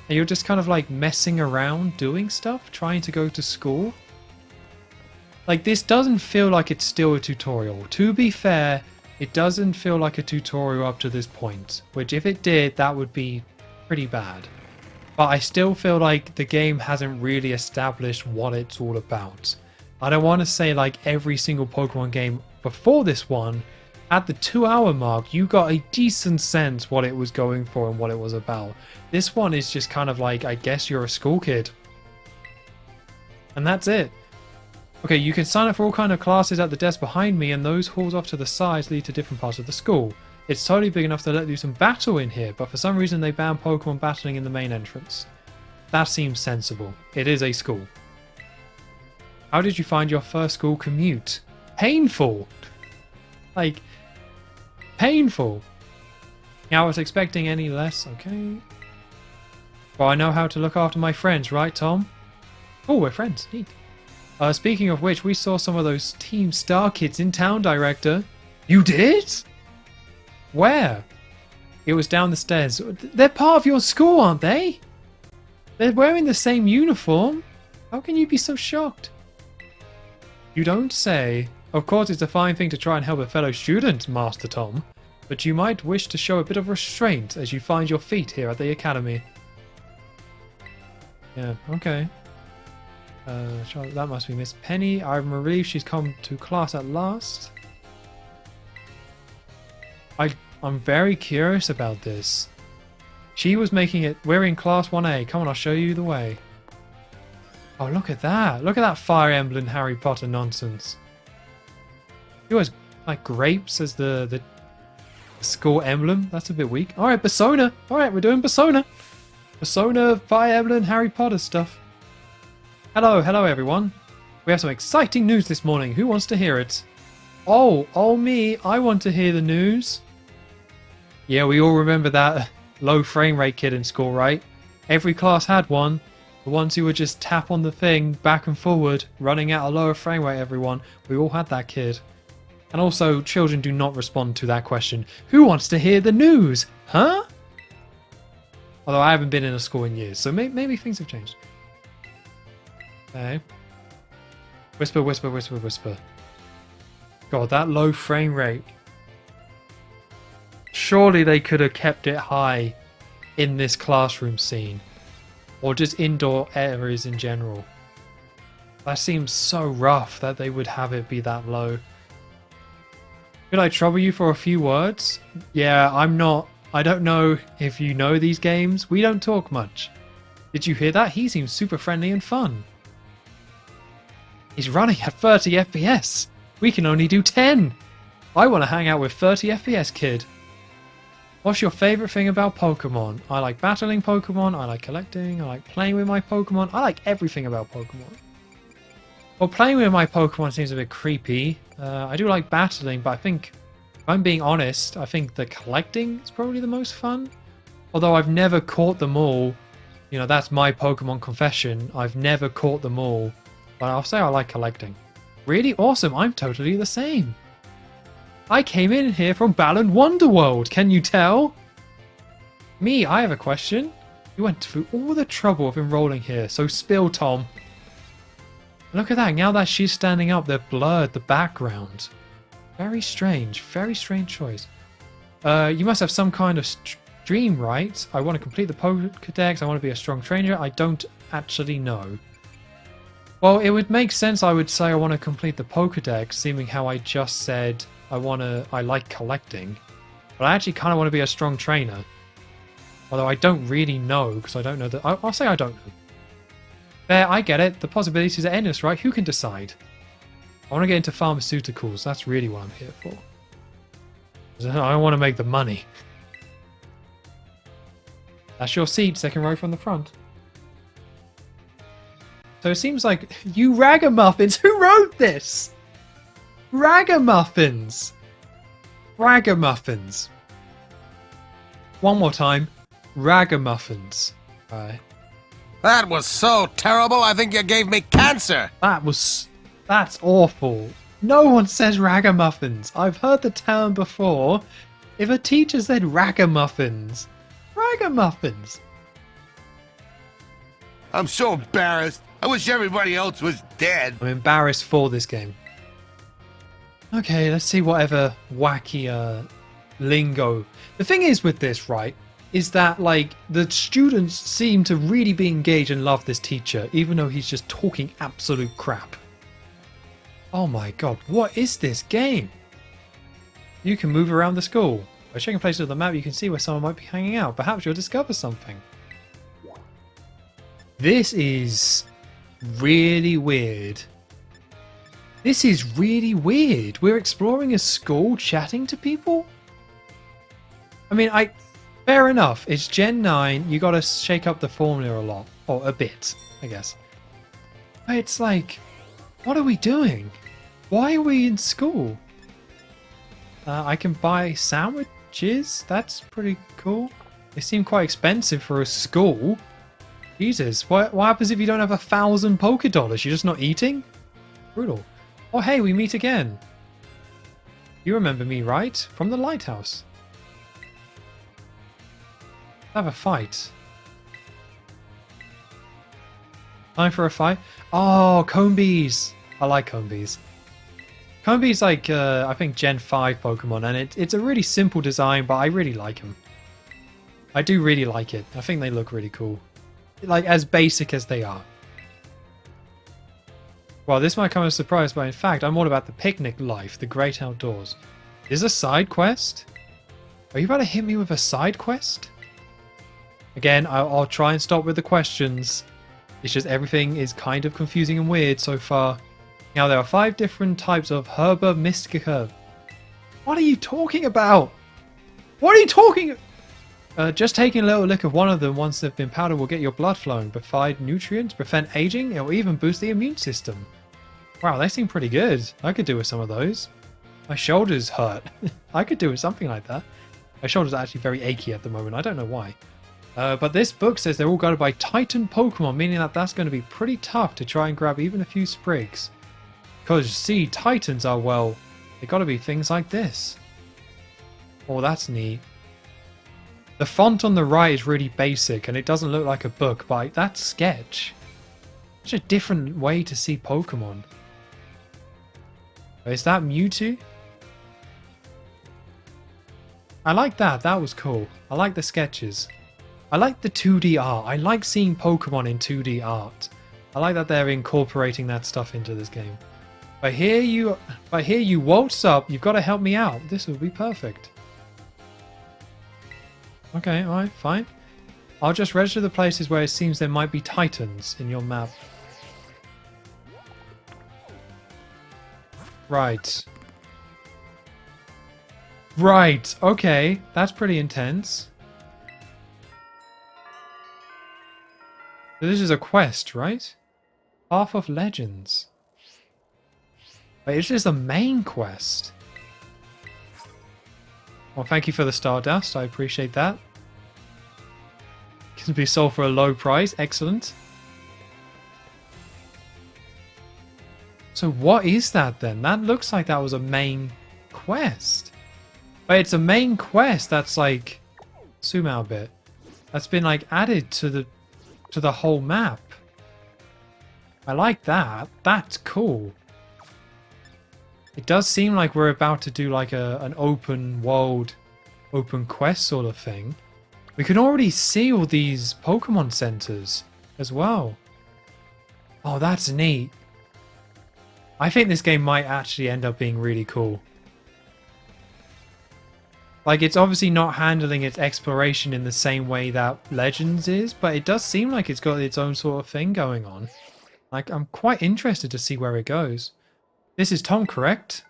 and you're just kind of, like, messing around doing stuff, trying to go to school. Like, this doesn't feel like it's still a tutorial. To be fair, it doesn't feel like a tutorial up to this point. Which, if it did, that would be pretty bad. but I still feel like the game hasn't really established what it's all about. I don't want to say like every single Pokemon game before this one, at the 2-hour mark, you got a decent sense what it was going for and what it was about. This one is just kind of like, I guess you're a school kid. And that's it. Okay, you can sign up for all kind of classes at the desk behind me, and those halls off to the sides lead to different parts of the school. It's totally big enough to let you some battle in here, but for some reason they ban Pokemon battling in the main entrance. That seems sensible. It is a school. How did you find your first school commute? Painful! Like, painful. Yeah, I was expecting any less. Okay. Well, I know how to look after my friends, right, Tom? Oh, we're friends. Neat. Speaking of which, we saw some of those Team Star kids in town, Director. You did? Where? It was down the stairs. They're part of your school, aren't they? They're wearing the same uniform. How can you be so shocked? You don't say. Of course, it's a fine thing to try and help a fellow student, Master Tom, but you might wish to show a bit of restraint as you find your feet here at the academy. Yeah, okay. That must be Miss Penny. I'm relieved she's come to class at last. I'm very curious about this. She was making it... We're in class 1A. Come on, I'll show you the way. Oh, look at that. Look at that Fire Emblem Harry Potter nonsense. He was like grapes as the school emblem. That's a bit weak. Alright, Persona. Alright, we're doing Persona. Persona, Fire Emblem, Harry Potter stuff. Hello everyone. We have some exciting news this morning. Who wants to hear it? Oh me. I want to hear the news. Yeah, we all remember that low frame rate kid in school, right? Every class had one. The ones who would just tap on the thing back and forward, running at a lower frame rate, everyone. We all had that kid. And also, children do not respond to that question. Who wants to hear the news? Huh? Although I haven't been in a school in years, so maybe things have changed. Okay. Whisper, whisper, whisper, whisper. God, that low frame rate. Surely they could have kept it high in this classroom scene. Or just indoor areas in general. That seems so rough that they would have it be that low. Could I trouble you for a few words? Yeah, I don't know if you know these games. We don't talk much. Did you hear that? He seems super friendly and fun. He's running at 30 FPS. We can only do 10. I want to hang out with 30 FPS kid. What's your favorite thing about Pokemon? I like battling Pokemon. I like collecting. I like playing with my Pokemon. I like everything about Pokemon. Well, playing with my Pokemon seems a bit creepy. I do like battling, but I think, if I'm being honest, I think the collecting is probably the most fun. Although I've never caught them all. You know, that's my Pokemon confession. I've never caught them all. But I'll say I like collecting. Really awesome. I'm totally the same. I came in here from Balan Wonderworld. Can you tell? Me, I have a question. You went through all the trouble of enrolling here, so spill, Tom. Look at that. Now that she's standing up, they've blurred the background. Very strange choice. You must have some kind of dream, right? I want to complete the Pokédex. I want to be a strong trainer. I don't actually know. Well, it would make sense, I would say, I want to complete the Pokédex, seeming how I just said I like collecting. But I actually kind of want to be a strong trainer. Although I don't really know, because I don't know that... I'll say I don't know. There, I get it. The possibilities are endless, right? Who can decide? I want to get into pharmaceuticals. That's really what I'm here for. I want to make the money. That's your seat, second row from the front. So it seems like you ragamuffins. Who wrote this? Ragamuffins. Ragamuffins. One more time. Ragamuffins. Right. That was so terrible, I think you gave me cancer. That's awful. No one says ragamuffins. I've heard the term before. If a teacher said ragamuffins. Ragamuffins. I'm so embarrassed. I wish everybody else was dead. I'm embarrassed for this game. Okay, let's see whatever wacky lingo. The thing is with this, right? is that like the students seem to really be engaged and love this teacher, even though he's just talking absolute crap. Oh my god, what is this game? You can move around the school. By checking places on the map, you can see where someone might be hanging out. Perhaps you'll discover something. This is really weird. This is really weird. We're exploring a school, chatting to people? I mean, fair enough. It's Gen 9. You gotta shake up the formula a lot. Or a bit, I guess. But it's like, what are we doing? Why are we in school? I can buy sandwiches. That's pretty cool. They seem quite expensive for a school. Jesus, what happens if you don't have 1,000 polka dollars? You're just not eating? Brutal. Oh, hey, we meet again. You remember me, right? From the lighthouse. Have a fight. Time for a fight? Oh, Combees. I like Combees. Combees like, I think Gen 5 Pokemon, and it's a really simple design, but I really like them. I do really like it. I think they look really cool. Like, as basic as they are. Well, this might come as a surprise, but in fact, I'm all about the picnic life, the great outdoors. Is a side quest? Are you about to hit me with a side quest? Again, I'll try and stop with the questions. It's just everything is kind of confusing and weird so far. Now, there are 5 different types of Herba Mystica. What are you talking about? What are you talking... just taking a little lick of one of them once they've been powdered will get your blood flowing, provide nutrients, prevent aging, it will even boost the immune system. Wow, they seem pretty good. I could do with some of those. My shoulders hurt. I could do with something like that. My shoulders are actually very achy at the moment. I don't know why. But this book says they're all guarded by Titan Pokemon, meaning that that's going to be pretty tough to try and grab even a few sprigs. Because, see, Titans are, well, they got to be things like this. Oh, that's neat. The font on the right is really basic, and it doesn't look like a book, but that sketch. Such a different way to see Pokemon. Is that Mewtwo? I like that. That was cool. I like the sketches. I like the 2D art. I like seeing Pokemon in 2D art. I like that they're incorporating that stuff into this game. If I hear you waltz up, you've got to help me out. This will be perfect. Okay, alright, fine. I'll just register the places where it seems there might be Titans in your map. Right. Right, okay. That's pretty intense. So this is a quest, right? Path of Legends. Wait, is this the main quest? Well, thank you for the Stardust. I appreciate that. Can be sold for a low price. Excellent. So what is that then? That looks like that was a main quest. But it's a main quest that's like... Zoom out a bit. That's been like added to the whole map. I like that. That's cool. It does seem like we're about to do like an open world, open quest sort of thing. We can already see all these Pokemon centers as well. Oh, that's neat. I think this game might actually end up being really cool. Like, it's obviously not handling its exploration in the same way that Legends is, but it does seem like it's got its own sort of thing going on. Like, I'm quite interested to see where it goes. This is Tom, correct?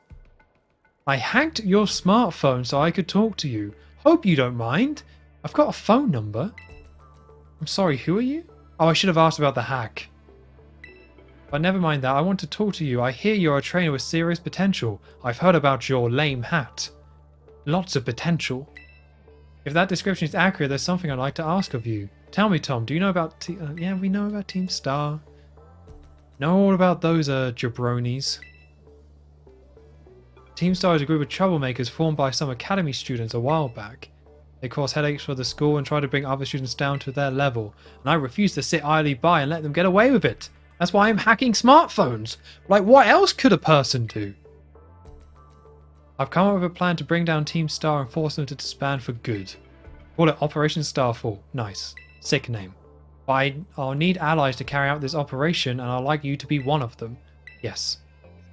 I hacked your smartphone so I could talk to you. Hope you don't mind. I've got a phone number. I'm sorry, who are you? Oh, I should have asked about the hack. But never mind that, I want to talk to you. I hear you're a trainer with serious potential. I've heard about your lame hat. Lots of potential. If that description is accurate, there's something I'd like to ask of you. Tell me, Tom, do you know about... yeah, we know about Team Star. Know all about those jabronis. Team Star is a group of troublemakers formed by some academy students a while back. They cause headaches for the school and try to bring other students down to their level. And I refuse to sit idly by and let them get away with it. That's why I'm hacking smartphones. Like, what else could a person do? I've come up with a plan to bring down Team Star and force them to disband for good. Call it Operation Starfall. Nice. Sick name. But I'll need allies to carry out this operation, and I'd like you to be one of them. Yes.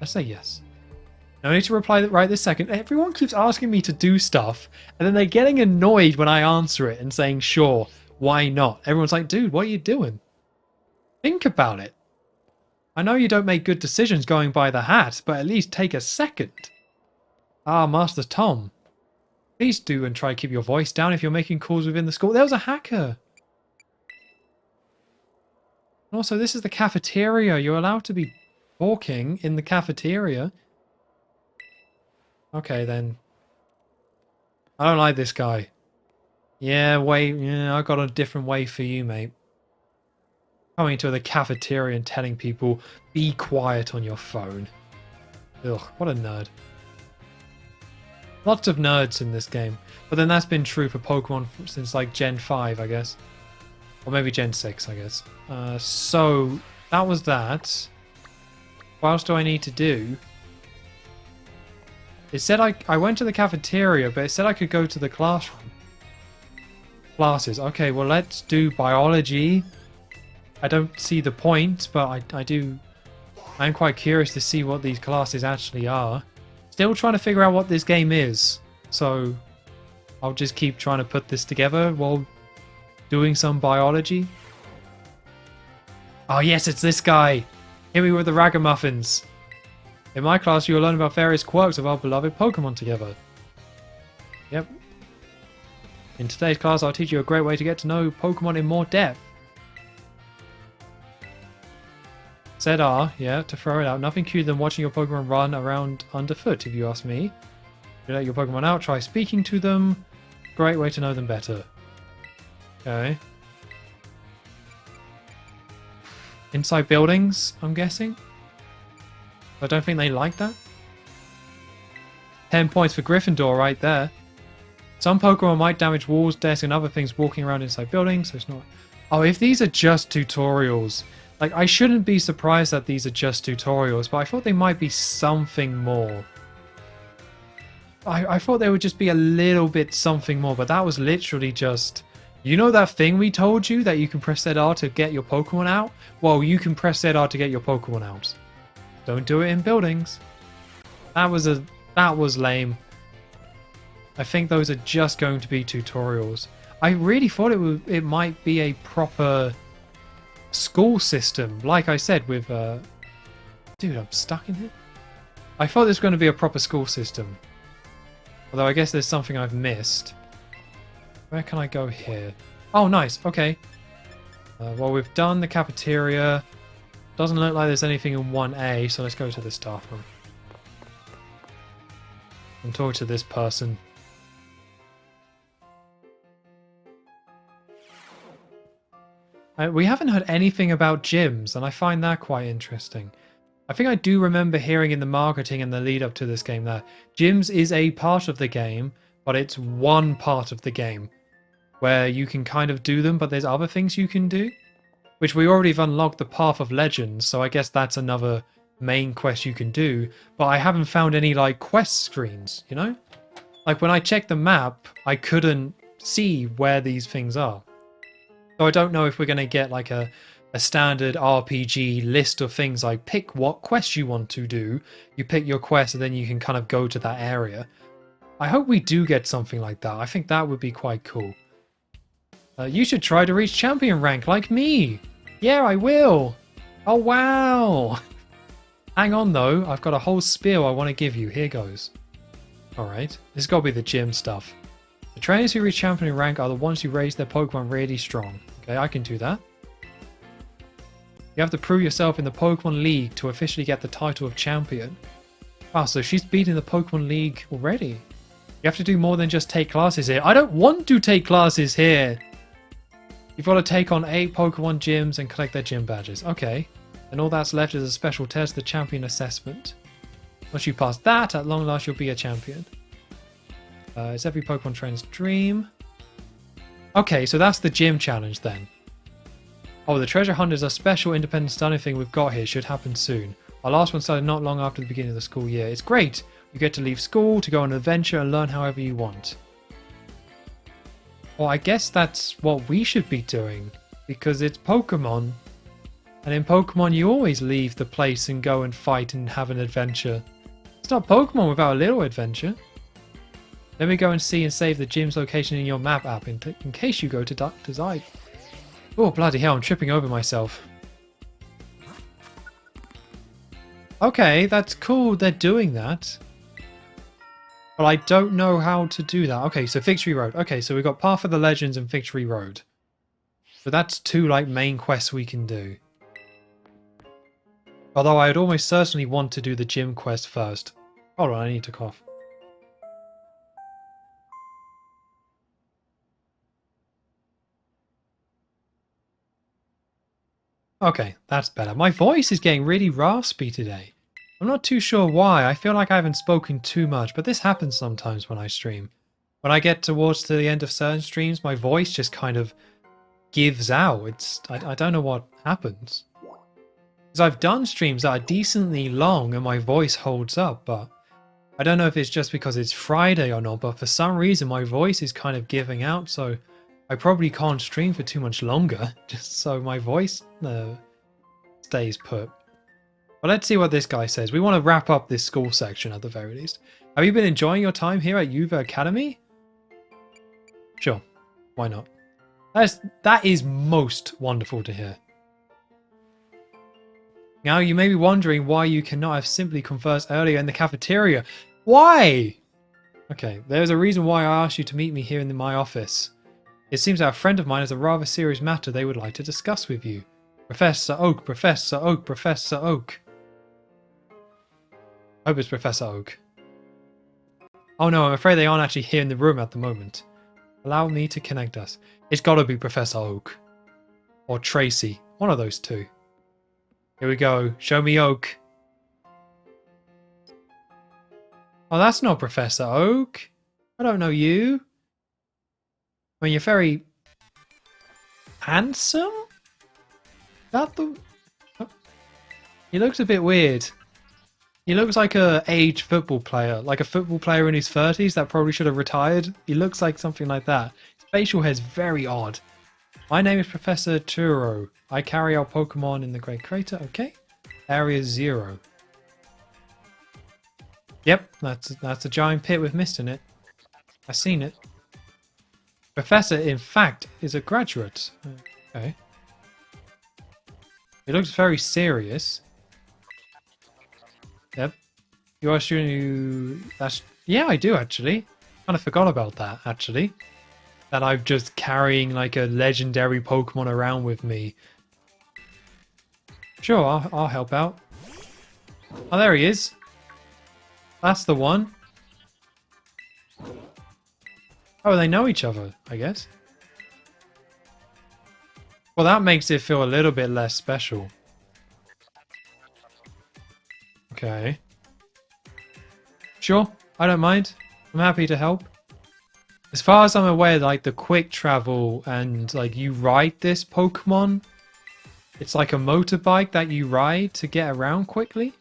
Let's say yes. No need to reply right this second. Everyone keeps asking me to do stuff, and then they're getting annoyed when I answer it and saying, sure, why not? Everyone's like, dude, what are you doing? Think about it. I know you don't make good decisions going by the hat, but at least take a second. Ah, Master Tom. Please do and try to keep your voice down if you're making calls within the school. There was a hacker. Also, this is the cafeteria. You're allowed to be talking in the cafeteria. Okay, then. I don't like this guy. Yeah, I got a different way for you, mate. Coming to the cafeteria and telling people, be quiet on your phone. Ugh, what a nerd. Lots of nerds in this game. But then that's been true for Pokemon since like Gen 5, I guess. Or maybe Gen 6, I guess. So, that was that. What else do I need to do? It said I went to the cafeteria, but it said I could go to the classroom. Classes. Okay, well let's do biology. I don't see the point, but I'm quite curious to see what these classes actually are. Still trying to figure out what this game is. So, I'll just keep trying to put this together while doing some biology. Oh yes, it's this guy. Hit me with the ragamuffins. In my class, you will learn about various quirks of our beloved Pokemon together. Yep. In today's class, I'll teach you a great way to get to know Pokemon in more depth. Said R, yeah, to throw it out. Nothing cuter than watching your Pokemon run around underfoot, if you ask me. You let your Pokemon out, try speaking to them. Great way to know them better. Okay. Inside buildings, I'm guessing. I don't think they like that. 10 points for Gryffindor right there. Some Pokemon might damage walls, desks, and other things walking around inside buildings, so it's not... Oh, if these are just tutorials... Like, I shouldn't be surprised that these are just tutorials, but I thought they might be something more. I thought they would just be a little bit something more, but that was literally just... You know that thing we told you that you can press ZR to get your Pokemon out? Well, you can press ZR to get your Pokemon out. Don't do it in buildings. That was lame. I think those are just going to be tutorials. I really thought it might be a proper school system, like I said with dude, I'm stuck in here. I thought this was going to be a proper school system, although I guess there's something I've missed. Where can I go here? Oh, nice. Okay. Well, we've done the cafeteria. Doesn't look like there's anything in 1A, so let's go to the staff room and talk to this person. We haven't heard anything about gyms, and I find that quite interesting. I think I do remember hearing in the marketing and the lead up to this game that gyms is a part of the game, but it's one part of the game where you can kind of do them, but there's other things you can do, which we already have unlocked the Path of Legends, so I guess that's another main quest you can do, but I haven't found any like quest screens, you know? Like when I checked the map, I couldn't see where these things are. So I don't know if we're going to get like a standard RPG list of things like pick what quest you want to do, you pick your quest and then you can kind of go to that area. I hope we do get something like that. I think that would be quite cool. You should try to reach champion rank like me. Yeah, I will. Oh, wow. Hang on though, I've got a whole spiel I want to give you. Here goes. Alright, this has got to be the gym stuff. The trainers who reach champion rank are the ones who raise their Pokemon really strong. Okay, I can do that. You have to prove yourself in the Pokemon League to officially get the title of champion. Wow, so she's beaten the Pokemon League already. You have to do more than just take classes here. I don't want to take classes here! You've got to take on 8 Pokemon gyms and collect their gym badges. Okay. And all that's left is a special test, the champion assessment. Once you pass that, at long last you'll be a champion. It's every Pokemon trainer's dream. Okay, so that's the gym challenge then. Oh, the treasure hunt is a special independent stunning thing we've got here. Should happen soon. Our last one started not long after the beginning of the school year. It's great. You get to leave school to go on an adventure and learn however you want. Well, I guess that's what we should be doing, because it's Pokemon. And in Pokemon, you always leave the place and go and fight and have an adventure. It's not Pokemon without a little adventure. Let me go and see and save the gym's location in your map app in case you go to Doctor's Eye. Oh, bloody hell, I'm tripping over myself. Okay, that's cool they're doing that. But I don't know how to do that. Okay, so Victory Road. Okay, so we've got Path of the Legends and Victory Road. So that's two, like, main quests we can do. Although I'd almost certainly want to do the gym quest first. Hold on, I need to cough. Okay, that's better. My voice is getting really raspy today. I'm not too sure why. I feel like I haven't spoken too much, but this happens sometimes when I stream. When I get towards the end of certain streams, my voice just kind of gives out. I don't know what happens. Because I've done streams that are decently long and my voice holds up, but I don't know if it's just because it's Friday or not, but for some reason my voice is kind of giving out, so I probably can't stream for too much longer, just so my voice stays put. But let's see what this guy says. We want to wrap up this school section at the very least. Have you been enjoying your time here at Yuva Academy? Sure, why not? That is most wonderful to hear. Now you may be wondering why you cannot have simply conversed earlier in the cafeteria. Why? Okay, there's a reason why I asked you to meet me here in my office. It seems that a friend of mine has a rather serious matter they would like to discuss with you. Professor Oak, Professor Oak, Professor Oak. I hope it's Professor Oak. Oh no, I'm afraid they aren't actually here in the room at the moment. Allow me to connect us. It's gotta be Professor Oak. Or Tracy. One of those two. Here we go. Show me Oak. Oh, that's not Professor Oak. I don't know you. I mean, you're very handsome? That the... He looks a bit weird. He looks like a aged football player. Like a football player in his 30s that probably should have retired. He looks like something like that. His facial hair is very odd. My name is Professor Turo. I carry our Pokemon in the Great Crater. Okay. Area 0. Yep, that's a giant pit with mist in it. I've seen it. Professor, in fact, is a graduate. Okay. He looks very serious. Yep. You are a student who... Yeah, I do, actually. Kind of forgot about that, actually. That I'm just carrying, like, a legendary Pokemon around with me. Sure, I'll help out. Oh, there he is. That's the one. Oh, they know each other, I guess. Well, that makes it feel a little bit less special. Okay. Sure, I don't mind. I'm happy to help. As far as I'm aware, like the quick travel and like you ride this Pokemon, it's like a motorbike that you ride to get around quickly.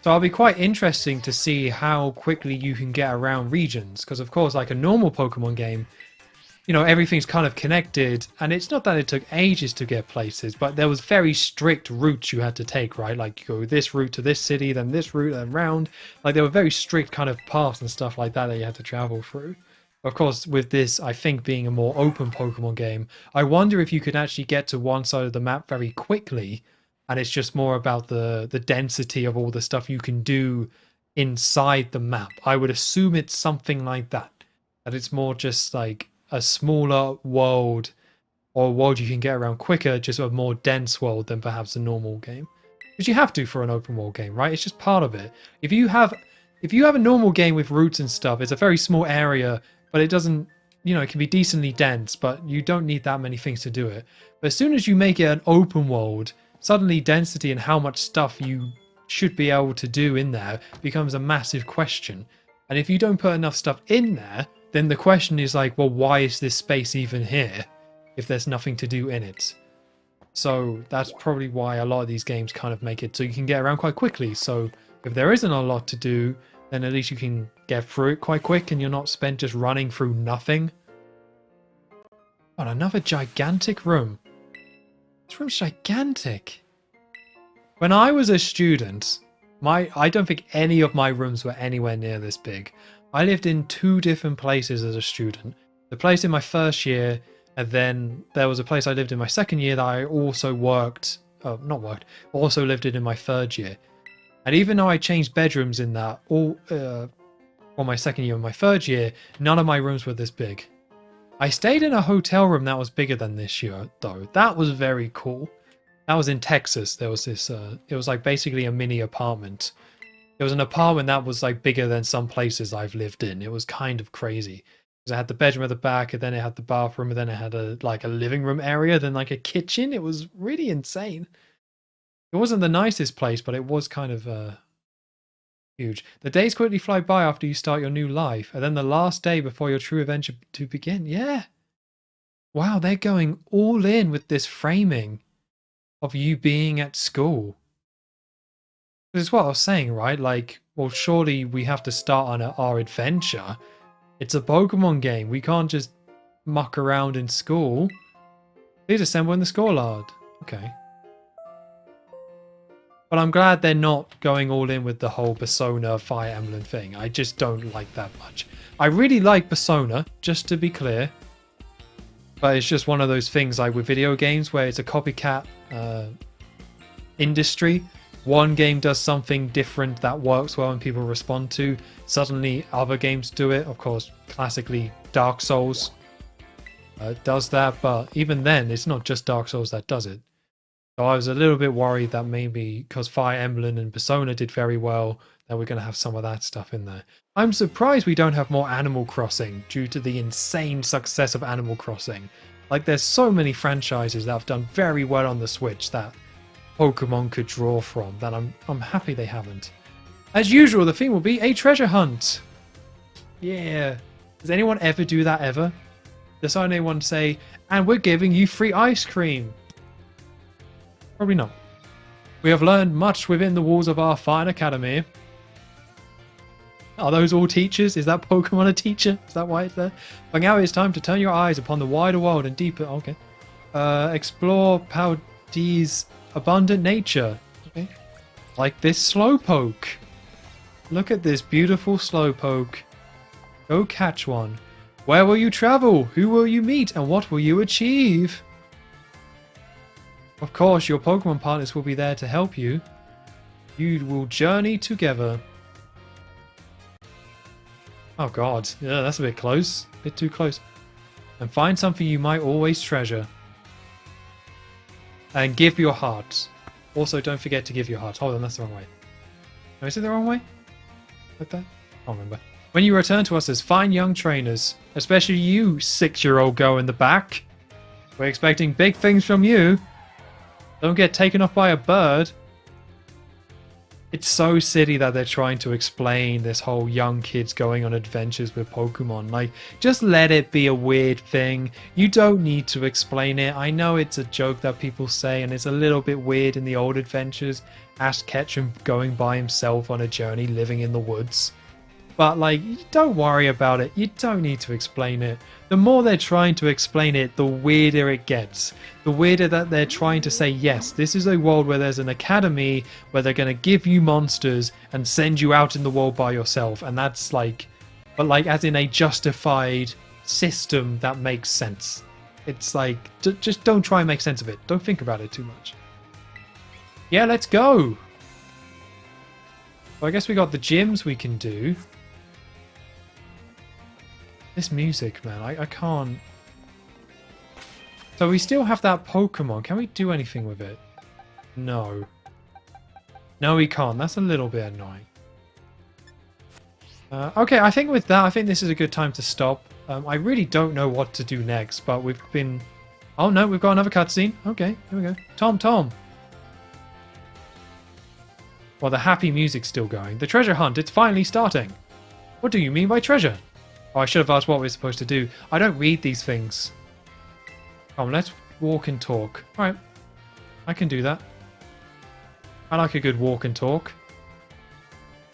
So it'll be quite interesting to see how quickly you can get around regions. Because of course, like a normal Pokemon game, you know, everything's kind of connected. And it's not that it took ages to get places, but there was very strict routes you had to take, right? Like you go this route to this city, then this route and round. Like there were very strict kind of paths and stuff like that that you had to travel through. Of course, with this, I think being a more open Pokemon game, I wonder if you could actually get to one side of the map very quickly. And it's just more about the density of all the stuff you can do inside the map. I would assume it's something like that. That it's more just like a smaller world or a world you can get around quicker, just a more dense world than perhaps a normal game. Which you have to for an open world game, right? It's just part of it. If you have a normal game with routes and stuff, it's a very small area, but it doesn't, you know, it can be decently dense, but you don't need that many things to do it. But as soon as you make it an open world, suddenly density and how much stuff you should be able to do in there becomes a massive question. And if you don't put enough stuff in there, then the question is like, well, why is this space even here if there's nothing to do in it? So that's probably why a lot of these games kind of make it so you can get around quite quickly. So if there isn't a lot to do, then at least you can get through it quite quick and you're not spent just running through nothing. God, another gigantic room. This room's gigantic. When I was a student, I don't think any of my rooms were anywhere near this big. I lived in 2 different places as a student. The place in my first year, and then there was a place I lived in my second year that I also also lived in my third year. And even though I changed bedrooms in that for my second year and my third year, none of my rooms were this big. I stayed in a hotel room that was bigger than this year, though. That was very cool. That was in Texas. There was this, it was like basically a mini apartment. It was an apartment that was like bigger than some places I've lived in. It was kind of crazy. Because it had the bedroom at the back, and then it had the bathroom, and then it had a living room area, then like a kitchen. It was really insane. It wasn't the nicest place, but it was kind of huge. The days quickly fly by after you start your new life, and then the last day before your true adventure to begin. Yeah. Wow, they're going all in with this framing of you being at school. This is what I was saying, right? Like, well, surely we have to start on our adventure. It's a Pokemon game. We can't just muck around in school. Please assemble in the schoolyard. Okay. But I'm glad they're not going all in with the whole Persona Fire Emblem thing. I just don't like that much. I really like Persona, just to be clear. But it's just one of those things like with video games where it's a copycat industry. One game does something different that works well and people respond to. Suddenly other games do it. Of course, classically Dark Souls does that. But even then, it's not just Dark Souls that does it. So I was a little bit worried that maybe because Fire Emblem and Persona did very well, that we're going to have some of that stuff in there. I'm surprised we don't have more Animal Crossing due to the insane success of Animal Crossing. Like, there's so many franchises that have done very well on the Switch that Pokemon could draw from, that I'm happy they haven't. As usual, the theme will be a treasure hunt. Yeah. Does anyone ever do that ever? Does anyone say, and we're giving you free ice cream? Probably not. We have learned much within the walls of our fine academy. Are those all teachers? Is that Pokemon a teacher? Is that why it's there? But now it's time to turn your eyes upon the wider world and deeper... Okay. Explore Paldee's abundant nature. Okay. Like this Slowpoke. Look at this beautiful Slowpoke. Go catch one. Where will you travel? Who will you meet? And what will you achieve? Of course, your Pokemon partners will be there to help you. You will journey together. Oh god, yeah, that's a bit close. A bit too close. And find something you might always treasure. And give your heart. Also, don't forget to give your heart. Hold on, that's the wrong way. No, is it the wrong way? Like that? I can't remember. When you return to us as fine young trainers, especially you 6-year-old girl in the back, we're expecting big things from you. Don't get taken off by a bird. It's so silly that they're trying to explain this whole young kids going on adventures with Pokemon. Like, just let it be a weird thing. You don't need to explain it. I know it's a joke that people say, and it's a little bit weird in the old adventures. Ash Ketchum going by himself on a journey, living in the woods. But, like, don't worry about it. You don't need to explain it. The more they're trying to explain it, the weirder it gets. The weirder that they're trying to say, yes, this is a world where there's an academy where they're going to give you monsters and send you out in the world by yourself. And that's like, but like as in a justified system that makes sense. It's like, just don't try and make sense of it. Don't think about it too much. Yeah, let's go. Well, I guess we got the gyms we can do. This music, man, I can't... So we still have that Pokemon. Can we do anything with it? No. No, we can't. That's a little bit annoying. Okay, I think with that, I think this is a good time to stop. I really don't know what to do next, but we've been... Oh no, we've got another cutscene. Okay, here we go. Tom. Well, the happy music's still going. The treasure hunt, it's finally starting. What do you mean by treasure? Oh, I should have asked what we're supposed to do. I don't read these things. Come, let's walk and talk. Alright. I can do that. I like a good walk and talk.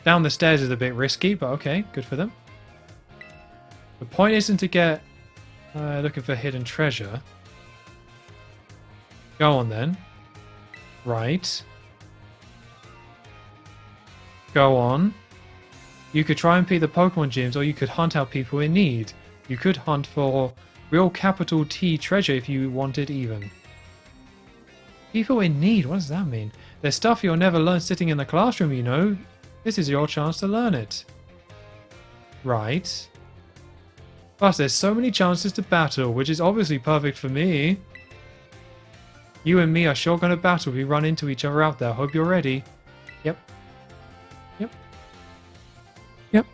Down the stairs is a bit risky, but okay. Good for them. The point isn't to get... Looking for hidden treasure. Go on then. Right. Go on. You could try and beat the Pokemon gyms, or you could hunt out people in need. You could hunt for real capital T treasure if you wanted even. People in need, what does that mean? There's stuff you'll never learn sitting in the classroom, you know. This is your chance to learn it. Right. Plus, there's so many chances to battle, which is obviously perfect for me. You and me are sure going to battle if we run into each other out there. Hope you're ready. Yep. Yep. Yep.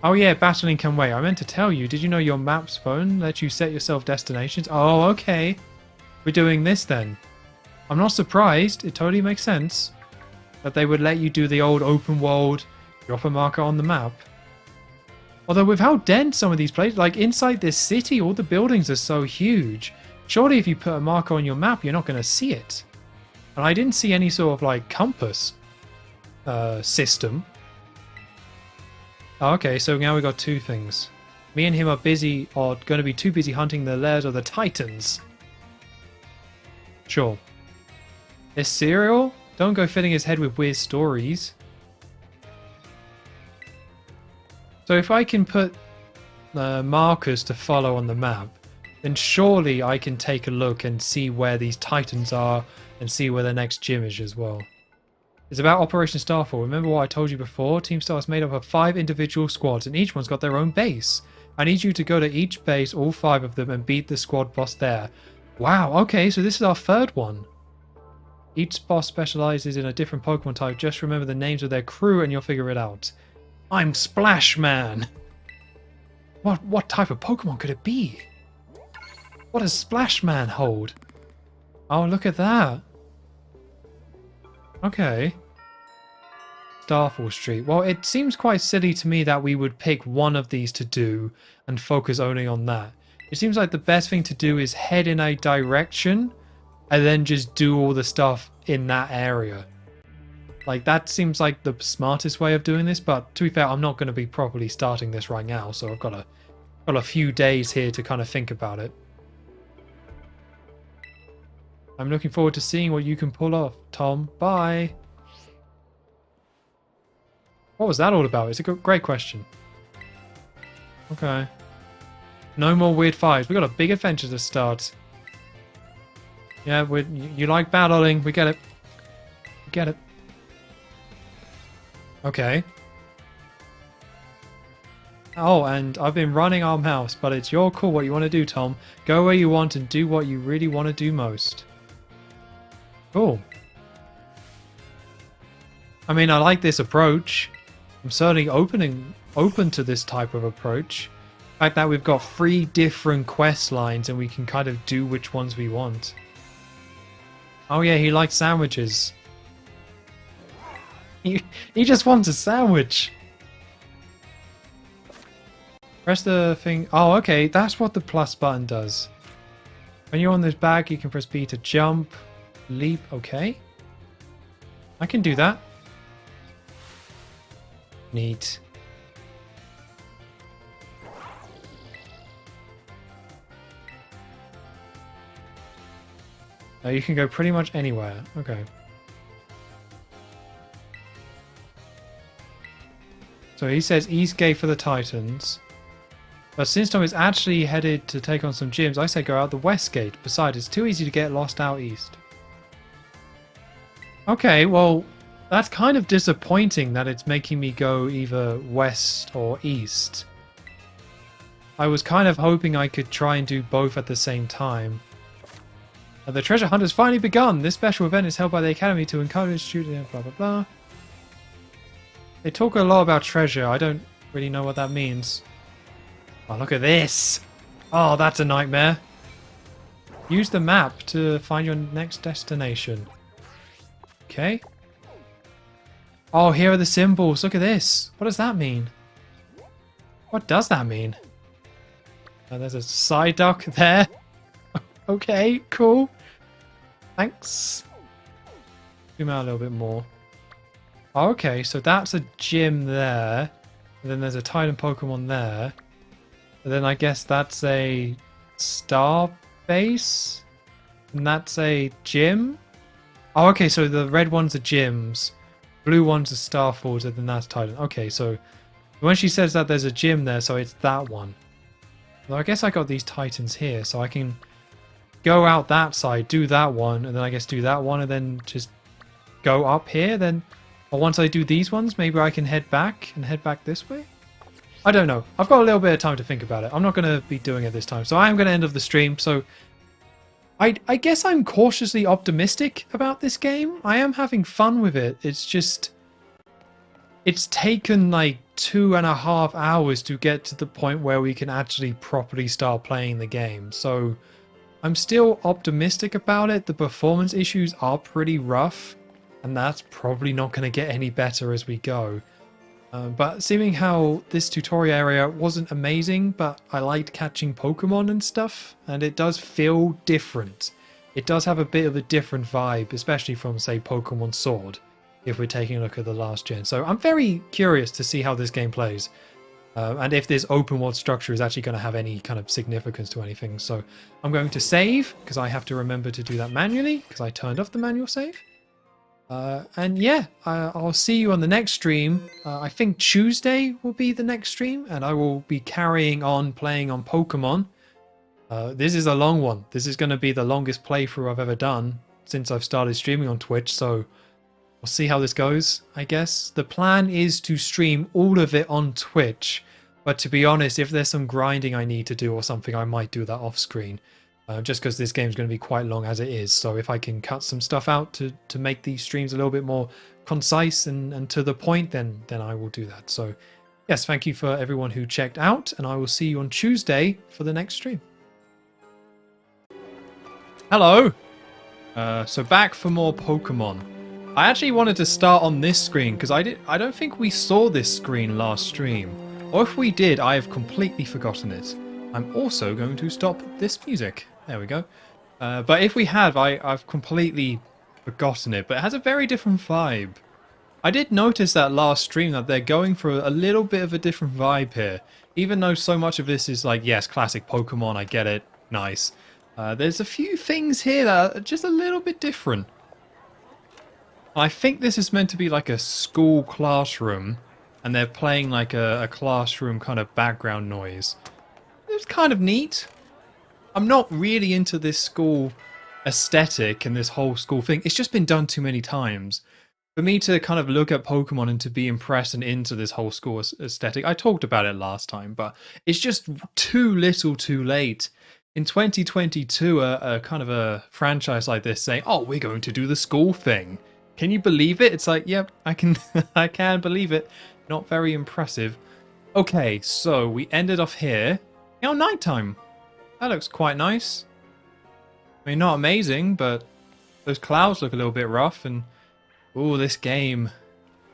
Oh yeah, battling can wait. I meant to tell you, did you know your maps phone lets you set yourself destinations? Oh, okay. We're doing this then. I'm not surprised. It totally makes sense that they would let you do the old open world, drop a marker on the map. Although with how dense some of these places, like inside this city, all the buildings are so huge. Surely if you put a marker on your map, you're not going to see it. And I didn't see any sort of like compass system. Oh, okay, so now we've got two things. Me and him are busy, or going to be too busy hunting the lairs of the Titans. Sure. This cereal? Don't go filling his head with weird stories. So if I can put markers to follow on the map, then surely I can take a look and see where these Titans are and see where the next gym is as well. It's about Operation Starfall. Remember what I told you before? Team Star is made up of 5 individual squads and each one's got their own base. I need you to go to each base, all 5 of them, and beat the squad boss there. Wow, okay, so this is our 3rd one. Each boss specializes in a different Pokemon type. Just remember the names of their crew and you'll figure it out. I'm Splash Man! What type of Pokemon could it be? What does Splash Man hold? Oh, look at that. Okay. Starfall Street. Well, it seems quite silly to me that we would pick one of these to do and focus only on that. It seems like the best thing to do is head in a direction and then just do all the stuff in that area. Like, that seems like the smartest way of doing this, but to be fair, I'm not going to be properly starting this right now, so I've got a few days here to kind of think about it. I'm looking forward to seeing what you can pull off, Tom. Bye! What was that all about? It's a great question. Okay. No more weird fights. We've got a big adventure to start. Yeah, you like battling. We get it. We get it. Okay. Oh, and I've been running our mouse, but it's your call what you want to do, Tom. Go where you want and do what you really want to do most. Cool. I mean, I like this approach. I'm certainly open to this type of approach. The fact that we've got 3 different quest lines and we can kind of do which ones we want. Oh yeah, he likes sandwiches. He just wants a sandwich. Press the thing. Oh, okay. That's what the plus button does. When you're on this bag, you can press B to jump, leap. Okay. I can do that. Neat. Now you can go pretty much anywhere. Okay. So he says East Gate for the Titans. But since Tom is actually headed to take on some gyms, I say go out the West Gate. Besides, it's too easy to get lost out east. Okay, well, that's kind of disappointing that it's making me go either west or east. I was kind of hoping I could try and do both at the same time. The treasure hunt has finally begun. This special event is held by the Academy to encourage students, blah blah blah. They talk a lot about treasure. I don't really know what that means. Oh, look at this. Oh, that's a nightmare. Use the map to find your next destination. Okay. Oh, here are the symbols. Look at this. What does that mean? What does that mean? Oh, there's a Psyduck there. Okay, cool. Thanks. Zoom out a little bit more. Okay, so that's a gym there. And then there's a Titan Pokemon there. And then I guess that's a star base. And that's a gym. Oh, okay, so the red ones are gyms. Blue ones are Starfalls, and then that's Titan. Okay, so when she says that there's a gym there, so it's that one. Well, I guess I got these Titans here, so I can go out that side, do that one, and then I guess do that one, and then just go up here. Then, or once I do these ones, maybe I can head back this way? I don't know. I've got a little bit of time to think about it. I'm not going to be doing it this time, so I am going to end off the stream. So I guess I'm cautiously optimistic about this game. I am having fun with it. It's just... It's taken like 2.5 hours to get to the point where we can actually properly start playing the game. So I'm still optimistic about it. The performance issues are pretty rough, and that's probably not going to get any better as we go. But seeing how this tutorial area wasn't amazing, but I liked catching Pokemon and stuff, and it does feel different. It does have a bit of a different vibe, especially from, say, Pokemon Sword, if we're taking a look at the last gen. So I'm very curious to see how this game plays, and if this open world structure is actually going to have any kind of significance to anything. So I'm going to save, because I have to remember to do that manually, because I turned off the manual save. And yeah, I'll see you on the next stream. I think Tuesday will be the next stream, and I will be carrying on playing on Pokemon. This is a long one. This is going to be the longest playthrough I've ever done since I've started streaming on Twitch, so we'll see how this goes, I guess. The plan is to stream all of it on Twitch, but to be honest, if there's some grinding I need to do or something, I might do that off screen. Just because this game's going to be quite long as it is. So if I can cut some stuff out to make these streams a little bit more concise and to the point, then I will do that. So yes, thank you for everyone who checked out, and I will see you on Tuesday for the next stream. Hello! So back for more Pokemon. I actually wanted to start on this screen because I don't think we saw this screen last stream. Or if we did, I have completely forgotten it. I'm also going to stop this music. There we go. But if we have, I've completely forgotten it. But it has a very different vibe. I did notice that last stream that they're going for a little bit of a different vibe here. Even though so much of this is like, yes, classic Pokemon, I get it. Nice. There's a few things here that are just a little bit different. I think this is meant to be like a school classroom. And they're playing like a classroom kind of background noise. It's kind of neat. I'm not really into this school aesthetic and this whole school thing. It's just been done too many times. For me to kind of look at Pokemon and to be impressed and into this whole school aesthetic, I talked about it last time, but it's just too little too late. In 2022, a kind of a franchise like this saying, oh, we're going to do the school thing. Can you believe it? It's like, yep, I can believe it. Not very impressive. Okay, so we ended off here. Oh, nighttime. That looks quite nice. I mean, not amazing, but those clouds look a little bit rough. And oh, this game.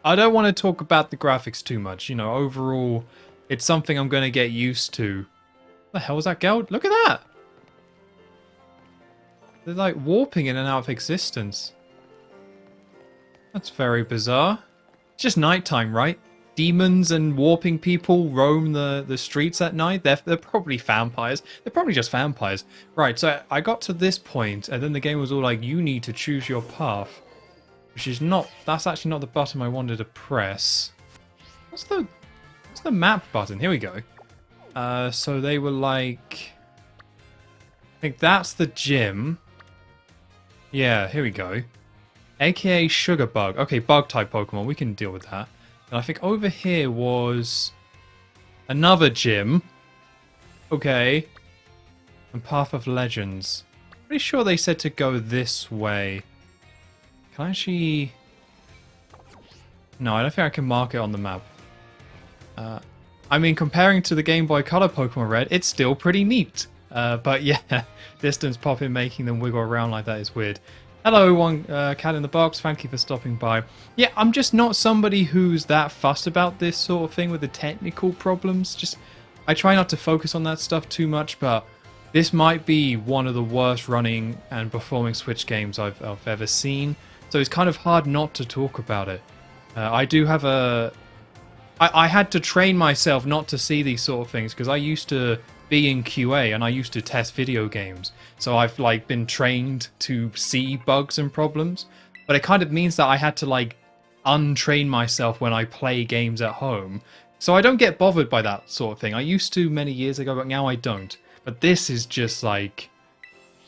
I don't want to talk about the graphics too much. You know, overall, it's something I'm going to get used to. What the hell was that girl? Look at that. They're like warping in and out of existence. That's very bizarre. It's just nighttime, right? Demons and warping people roam the streets at night. They're probably vampires. They're probably just vampires. Right, so I got to this point, and then the game was all like, you need to choose your path. Which is not... That's actually not the button I wanted to press. What's the map button? Here we go. So they were like... I think that's the gym. Yeah, here we go. AKA Sugar Bug. Okay, bug-type Pokemon. We can deal with that. And I think over here was another gym. Okay. And Path of Legends. Pretty sure they said to go this way. Can I actually... No, I don't think I can mark it on the map. I mean, comparing to the Game Boy Color Pokemon Red, it's still pretty neat. But yeah, distance popping, making them wiggle around like that is weird. Hello, one cat in the box. Thank you for stopping by. Yeah, I'm just not somebody who's that fussed about this sort of thing with the technical problems. Just, I try not to focus on that stuff too much, but this might be one of the worst running and performing Switch games I've ever seen. So it's kind of hard not to talk about it. I do have a I had to train myself not to see these sort of things because I used to be in QA and I used to test video games. So I've like been trained to see bugs and problems. But it kind of means that I had to like untrain myself when I play games at home. So I don't get bothered by that sort of thing. I used to many years ago, but now I don't. But this is just like,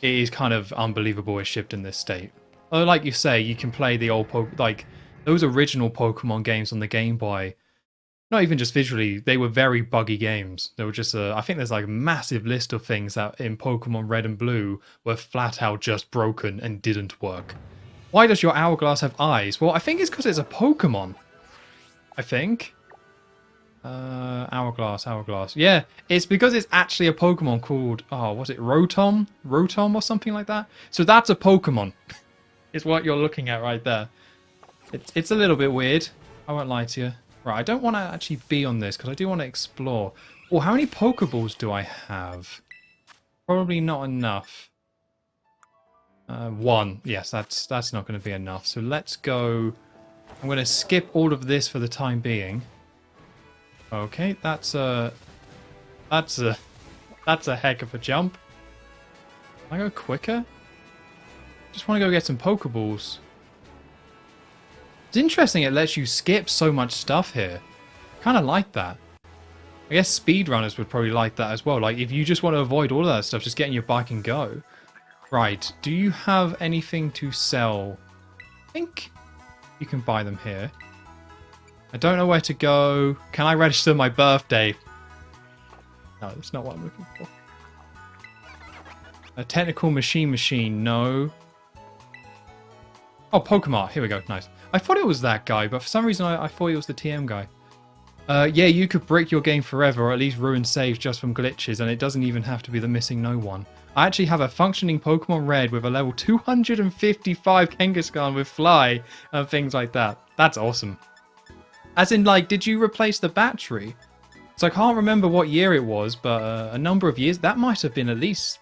it is kind of unbelievable it's shipped in this state. Although, like you say, you can play the old, like those original Pokemon games on the Game Boy. Not even just visually, they were very buggy games. They were just, I think there's like a massive list of things that in Pokemon Red and Blue were flat out just broken and didn't work. Why does your Hourglass have eyes? Well, I think it's because it's a Pokemon. I think. Hourglass. Yeah, it's because it's actually a Pokemon called, oh, was it Rotom? Rotom or something like that? So that's a Pokemon. Is what you're looking at right there. It's a little bit weird. I won't lie to you. Right, I don't want to actually be on this because I do want to explore. Oh, how many Pokeballs do I have? Probably not enough. One. Yes, that's not going to be enough. So let's go. I'm going to skip all of this for the time being. Okay, that's a heck of a jump. Can I go quicker? Just want to go get some Pokeballs. It's interesting it lets you skip so much stuff here. Kind of like that. I guess speedrunners would probably like that as well. Like, if you just want to avoid all of that stuff, just get in your bike and go. Right, do you have anything to sell? I think you can buy them here. I don't know where to go. Can I register my birthday? No, that's not what I'm looking for. A technical machine, no. Oh, Pokemon, here we go, nice. I thought it was that guy, but for some reason I thought it was the TM guy. Yeah, you could break your game forever, or at least ruin saves just from glitches, and it doesn't even have to be the missing no one. I actually have a functioning Pokemon Red with a level 255 Kangaskhan with Fly, and things like that. That's awesome. As in, like, did you replace the battery? So I can't remember what year it was, but a number of years, that might have been at least...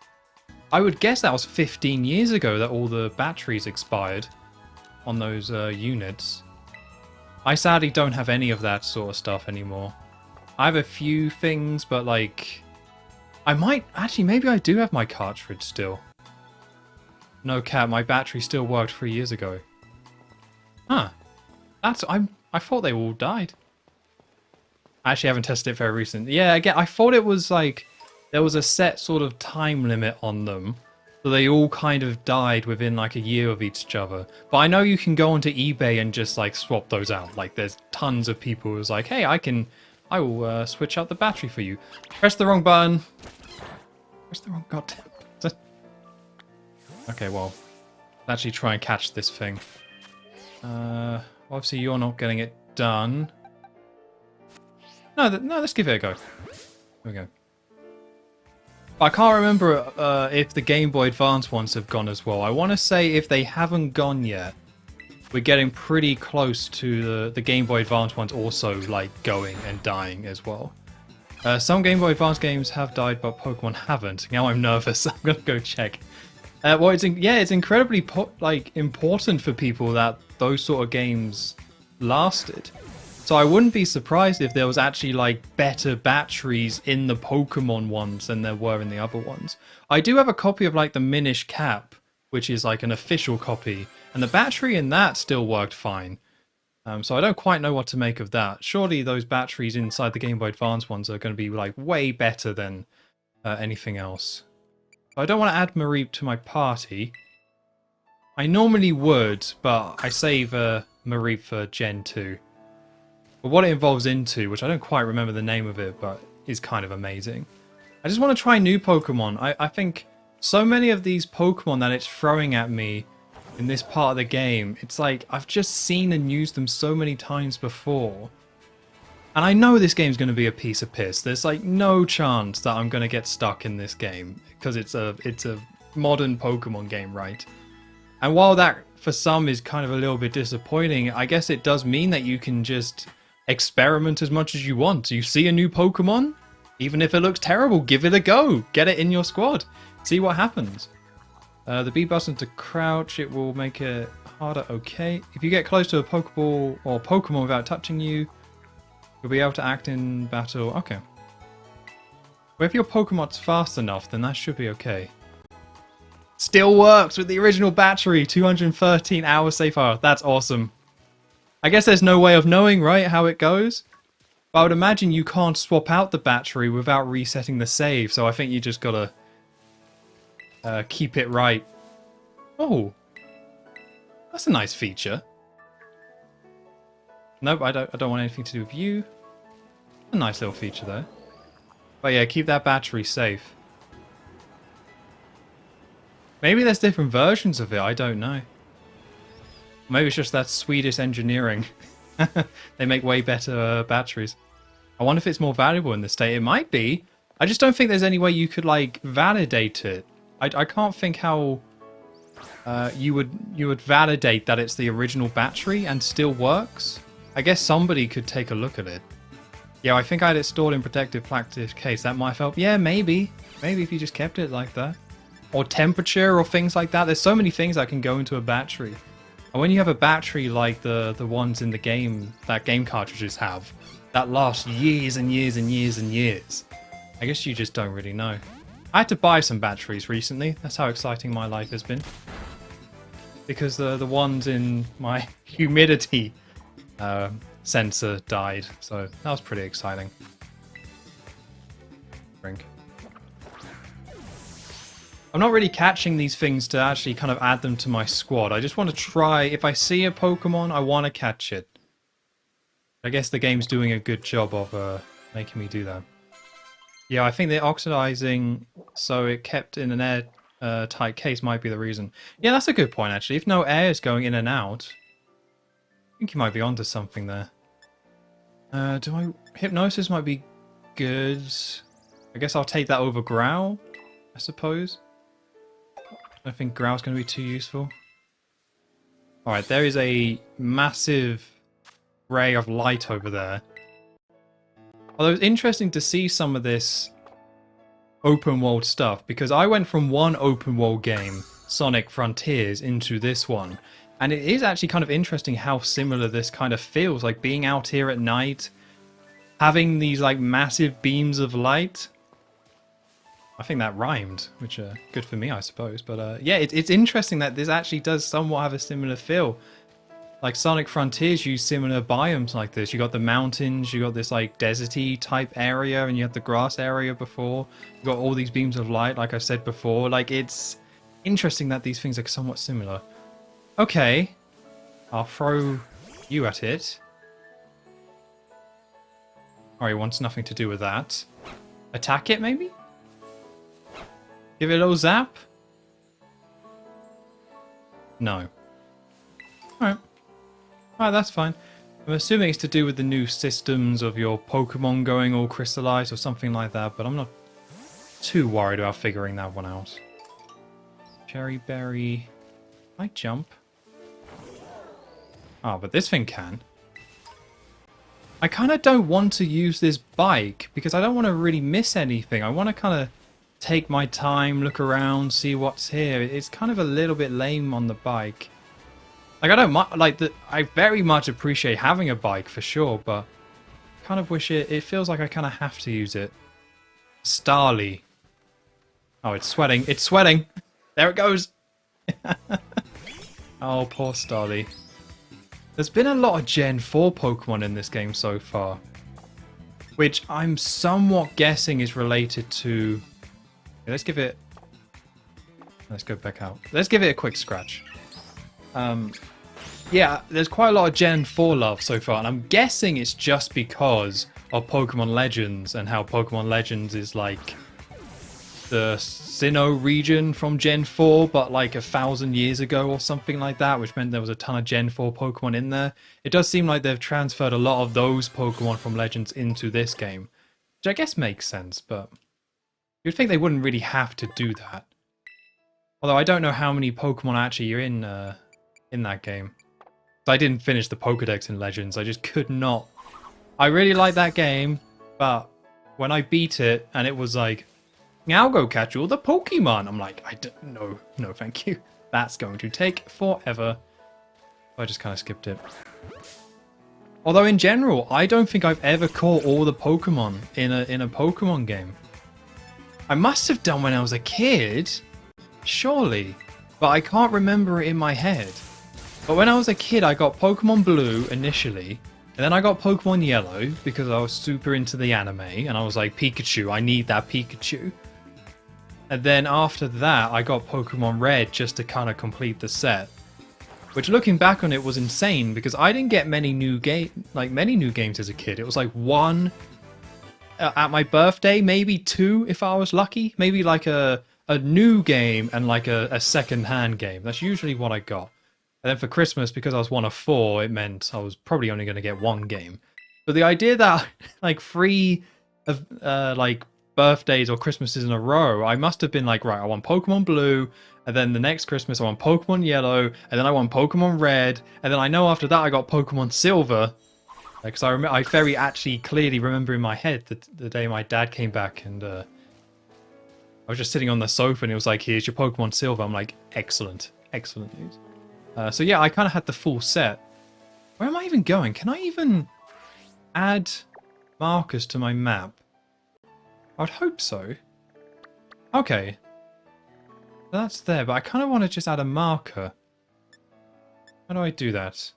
I would guess that was 15 years ago that all the batteries expired on those units. I sadly don't have any of that sort of stuff anymore. I have a few things, but like... I might... Actually, maybe I do have my cartridge still. No cap, my battery still worked 3 years ago. Huh. That's... I thought they all died. I actually haven't tested it very recently. Yeah, again, I thought it was like... There was a set sort of time limit on them. So they all kind of died within like a year of each other. But I know you can go onto eBay and just like swap those out. Like there's tons of people who's like, hey, I will switch out the battery for you. Press the wrong button. Press the wrong goddamn. Okay, well, let's actually try and catch this thing. Obviously you're not getting it done. No, let's give it a go. Here we go. I can't remember if the Game Boy Advance ones have gone as well. I want to say if they haven't gone yet, we're getting pretty close to the Game Boy Advance ones also like going and dying as well. Some Game Boy Advance games have died, but Pokemon haven't. Now I'm nervous. I'm gonna go check. Well, it's incredibly important for people that those sort of games lasted. So I wouldn't be surprised if there was actually like better batteries in the Pokemon ones than there were in the other ones. I do have a copy of like the Minish Cap, which is like an official copy, and the battery in that still worked fine. So I don't quite know what to make of that. Surely those batteries inside the Game Boy Advance ones are going to be like way better than anything else. I don't want to add Mareep to my party. I normally would, but I save Mareep for Gen 2. But what it evolves into, which I don't quite remember the name of it, but is kind of amazing. I just want to try new Pokemon. I think so many of these Pokemon that it's throwing at me in this part of the game, it's like I've just seen and used them so many times before. And I know this game's going to be a piece of piss. There's like no chance that I'm going to get stuck in this game because it's a modern Pokemon game, right? And while that for some is kind of a little bit disappointing, I guess it does mean that you can just experiment as much as you want. You see a new Pokemon, even if it looks terrible, give it a go. Get it in your squad. See what happens. The B button to crouch, it will make it harder. Okay. If you get close to a Pokeball or Pokemon without touching you, You'll be able to act in battle. Okay. Well, if your Pokemon's fast enough, then that should be okay. Still works with the original battery. 213 hours safe hour. That's awesome. I guess there's no way of knowing, right, how it goes? But I would imagine you can't swap out the battery without resetting the save. So I think you just gotta keep it right. Oh. That's a nice feature. Nope, I don't want anything to do with you. A nice little feature though. But yeah, keep that battery safe. Maybe there's different versions of it, I don't know. Maybe it's just that Swedish engineering. They make way better batteries. I wonder if it's more valuable in this state. It might be. I just don't think there's any way you could like validate it. I can't think how you would validate that it's the original battery and still works. I guess somebody could take a look at it. Yeah, I think I had it stored in protective plastic case. That might help. Yeah, maybe. Maybe if you just kept it like that. Or temperature or things like that. There's so many things that can go into a battery. And when you have a battery like the ones in the game, that game cartridges have, that lasts years and years and years and years. I guess you just don't really know. I had to buy some batteries recently. That's how exciting my life has been. Because the ones in my humidity sensor died, so that was pretty exciting. Drink. I'm not really catching these things to actually kind of add them to my squad. I just want to try, if I see a Pokemon, I want to catch it. I guess the game's doing a good job of making me do that. Yeah, I think the oxidizing, so it kept in an air-tight case might be the reason. Yeah, that's a good point, actually. If no air is going in and out, I think you might be onto something there. Hypnosis might be good. I guess I'll take that over Growl, I suppose. I think Growl's going to be too useful. Alright, there is a massive ray of light over there. Although it's interesting to see some of this open world stuff, because I went from one open world game, Sonic Frontiers, into this one. And it is actually kind of interesting how similar this kind of feels, like being out here at night, having these like massive beams of light. I think that rhymed, which good for me, I suppose. But yeah, it's interesting that this actually does somewhat have a similar feel. Like Sonic Frontiers use similar biomes like this. You got the mountains, you got this like deserty type area, and you have the grass area before. You got all these beams of light, like I said before. Like it's interesting that these things are somewhat similar. Okay, I'll throw you at it. Alright, wants nothing to do with that. Attack it, maybe? Give it a little zap? No. Alright. Alright, that's fine. I'm assuming it's to do with the new systems of your Pokemon going all crystallized or something like that, but I'm not too worried about figuring that one out. Cherry Berry. Can I jump? Oh, but this thing can. I kind of don't want to use this bike because I don't want to really miss anything. I want to kind of take my time, look around, see what's here. It's kind of a little bit lame on the bike. Like I don't like that. I very much appreciate having a bike for sure, but kind of wish it feels like I kind of have to use it. Starly. Oh, it's sweating. It's sweating. There it goes. Oh, poor Starly. There's been a lot of Gen 4 Pokemon in this game so far, which I'm somewhat guessing is related to... Let's give it... Let's go back out. Let's give it a quick scratch. Yeah, there's quite a lot of Gen 4 love so far, and I'm guessing it's just because of Pokemon Legends and how Pokemon Legends is like the Sinnoh region from Gen 4, but like 1,000 years ago or something like that, which meant there was a ton of Gen 4 Pokemon in there. It does seem like they've transferred a lot of those Pokemon from Legends into this game, which I guess makes sense, but you'd think they wouldn't really have to do that. Although I don't know how many Pokemon actually are in that game. I didn't finish the Pokedex in Legends. I just could not. I really like that game, but when I beat it and it was like, now go catch all the Pokemon, I'm like, no, thank you. That's going to take forever. So I just kind of skipped it. Although in general, I don't think I've ever caught all the Pokemon in a Pokemon game. I must have done when I was a kid, surely, but I can't remember it in my head. But when I was a kid, I got Pokemon Blue initially, and then I got Pokemon Yellow because I was super into the anime, and I was like, Pikachu, I need that Pikachu. And then after that, I got Pokemon Red just to kind of complete the set. Which, looking back on it, was insane because I didn't get many new games as a kid. It was like one at my birthday, maybe two if I was lucky. Maybe like a new game and like a second-hand game. That's usually what I got. And then for Christmas, because I was one of four, it meant I was probably only going to get one game. But the idea that like 3 of like birthdays or Christmases in a row, I must have been like, right, I want Pokemon Blue, and then the next Christmas I want Pokemon Yellow, and then I want Pokemon Red, and then I know after that I got Pokemon Silver. Because I very actually clearly remember in my head that the day my dad came back and I was just sitting on the sofa and it was like, here's your Pokemon Silver. I'm like, excellent, excellent news. So yeah, I kind of had the full set. Where am I even going? Can I even add markers to my map? I'd hope so. Okay. That's there, but I kind of want to just add a marker. How do I do that?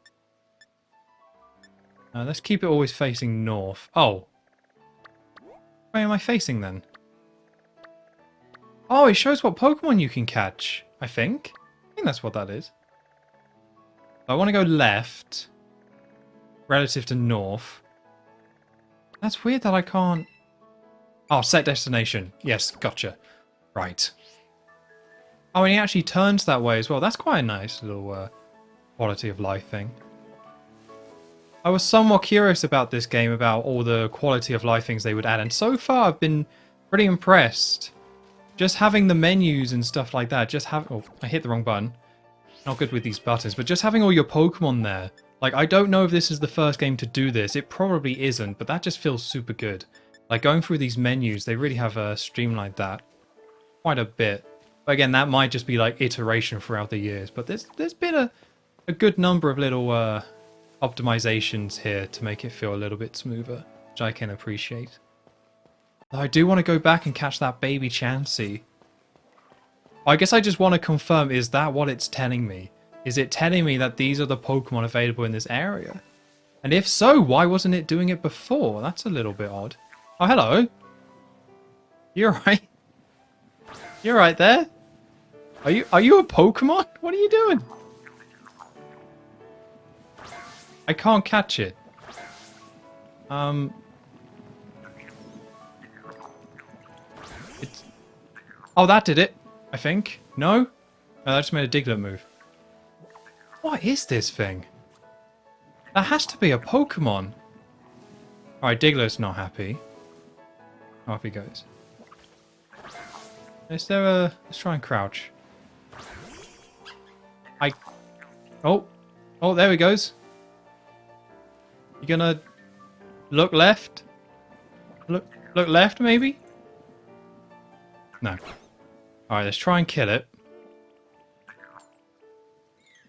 Let's keep it always facing north. Oh. Where am I facing then? Oh, it shows what Pokemon you can catch, I think. I think that's what that is. I want to go left relative to north. That's weird that I can't... Oh, set destination. Yes, gotcha. Right. Oh, and he actually turns that way as well. That's quite a nice little quality of life thing. I was somewhat curious about this game, about all the quality of life things they would add, and so far I've been pretty impressed. Just having the menus and stuff like that, oh, I hit the wrong button. Not good with these buttons, but just having all your Pokemon there. Like, I don't know if this is the first game to do this. It probably isn't, but that just feels super good. Like, going through these menus, they really have streamlined that quite a bit. But again, that might just be like iteration throughout the years. But there's been a good number of little optimizations here to make it feel a little bit smoother, which I can appreciate. I do want to go back and catch that baby Chansey. I guess I just want to confirm, is that what it's telling me? Is it telling me that these are the Pokemon available in this area? And if so, why wasn't it doing it before? That's a little bit odd. Oh, hello. You're right. You're right there. Are you a Pokemon? What are you doing? I can't catch it. It's... Oh, that did it. I think. No? Oh, that just made a Diglett move. What is this thing? That has to be a Pokemon. Alright, Diglett's not happy. Off he goes. Is there a... Let's try and crouch. Oh, there he goes. You gonna... Look left? Look left, maybe? No. Alright, let's try and kill it.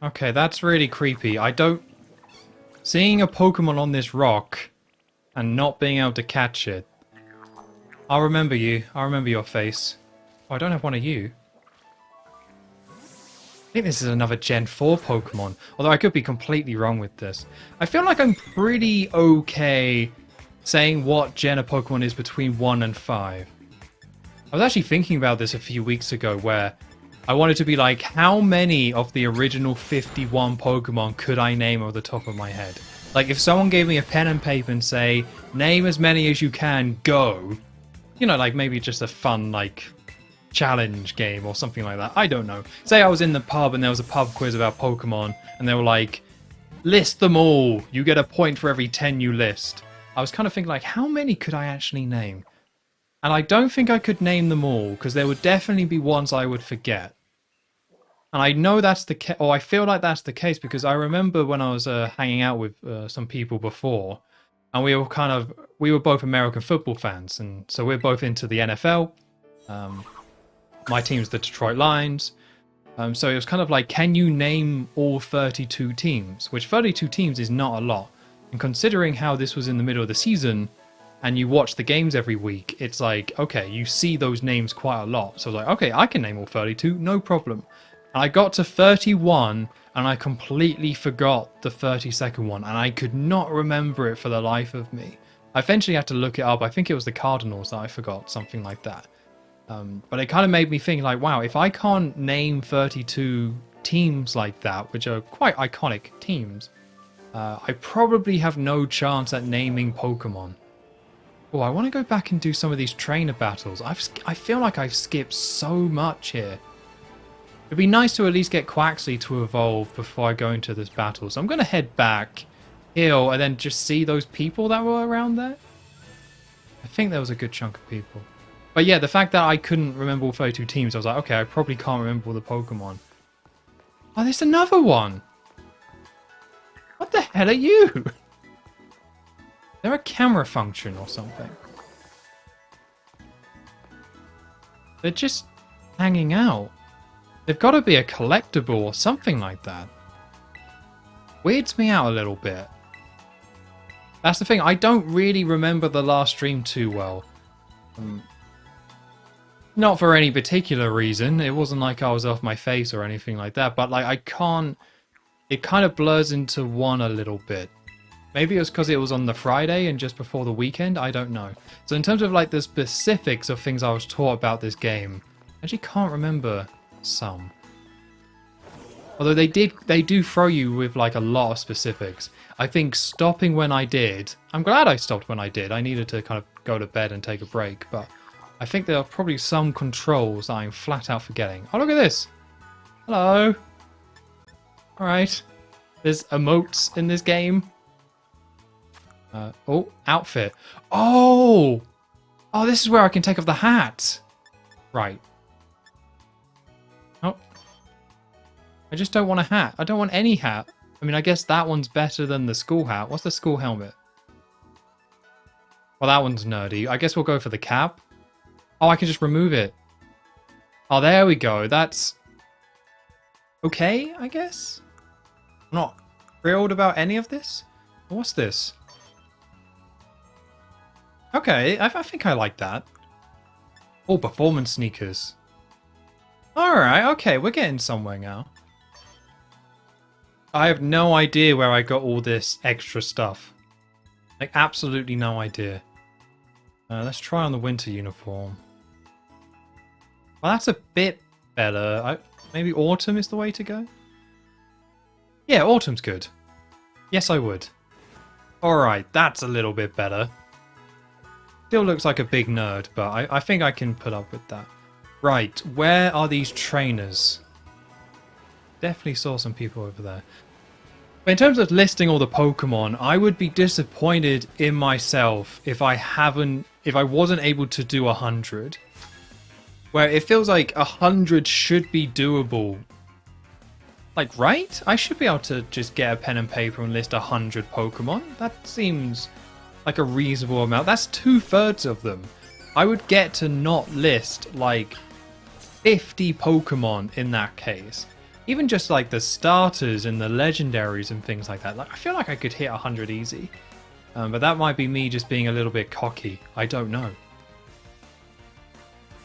Okay, that's really creepy. I don't... Seeing a Pokemon on this rock and not being able to catch it. I'll remember you. I'll remember your face. Oh, I don't have one of you. I think this is another Gen 4 Pokemon. Although I could be completely wrong with this. I feel like I'm pretty okay saying what Gen of Pokemon is between 1 and 5. I was actually thinking about this a few weeks ago where I wanted to be like, how many of the original 51 Pokemon could I name off the top of my head? Like, if someone gave me a pen and paper and say, name as many as you can, go. You know, like maybe just a fun, like, challenge game or something like that. I don't know. Say I was in the pub and there was a pub quiz about Pokemon and they were like, list them all. You get a point for every 10 you list. I was kind of thinking like, how many could I actually name? And I don't think I could name them all because there would definitely be ones I would forget. And I know that's the case, or I feel like that's the case because I remember when I was hanging out with some people before and we were both American football fans. And so we're both into the NFL. My team's the Detroit Lions. So it was kind of like, can you name all 32 teams? Which 32 teams is not a lot. And considering how this was in the middle of the season, and you watch the games every week, it's like, okay, you see those names quite a lot. So I was like, okay, I can name all 32, no problem. And I got to 31, and I completely forgot the 32nd one, and I could not remember it for the life of me. I eventually had to look it up. I think it was the Cardinals that I forgot, something like that. But it kind of made me think like, wow, if I can't name 32 teams like that, which are quite iconic teams, I probably have no chance at naming Pokemon. Oh, I want to go back and do some of these trainer battles. I feel like I've skipped so much here. It'd be nice to at least get Quaxly to evolve before I go into this battle. So I'm going to head back, heal, and then just see those people that were around there. I think there was a good chunk of people. But yeah, the fact that I couldn't remember all 32 teams, I was like, okay, I probably can't remember all the Pokemon. Oh, there's another one. What the hell are you? Is there a camera function or something? They're just hanging out. They've got to be a collectible or something like that. Weirds me out a little bit. That's the thing, I don't really remember the last stream too well. Not for any particular reason. It wasn't like I was off my face or anything like that, but like I can't... It kind of blurs into one a little bit. Maybe it was because it was on the Friday and just before the weekend, I don't know. So in terms of like the specifics of things I was taught about this game, I actually can't remember some. Although they do throw you with like a lot of specifics. I think stopping when I did, I'm glad I stopped when I did. I needed to kind of go to bed and take a break, but I think there are probably some controls that I'm flat out forgetting. Oh, look at this. Hello. Alright. There's emotes in this game. Oh, outfit. Oh! Oh, this is where I can take off the hat. Right. Oh. I just don't want a hat. I don't want any hat. I mean, I guess that one's better than the school hat. What's the school helmet? Well, that one's nerdy. I guess we'll go for the cap. Oh, I can just remove it. Oh, there we go. That's okay, I guess. I'm not thrilled about any of this. What's this? Okay, I think I like that. Oh, performance sneakers. Alright, okay, we're getting somewhere now. I have no idea where I got all this extra stuff. Like, absolutely no idea. Let's try on the winter uniform. Well, that's a bit better. Maybe autumn is the way to go? Yeah, autumn's good. Yes, I would. Alright, that's a little bit better. Still looks like a big nerd, but I think I can put up with that. Right, where are these trainers? Definitely saw some people over there. But in terms of listing all the Pokemon, I would be disappointed in myself if I wasn't able to do 100. Where it feels like 100 should be doable. Like, right? I should be able to just get a pen and paper and list 100 Pokemon. That seems like a reasonable amount. That's 2/3 of them. I would get to not list like 50 Pokemon in that case. Even just like the starters and the legendaries and things like that. Like, I feel like I could hit 100 easy. But that might be me just being a little bit cocky. I don't know.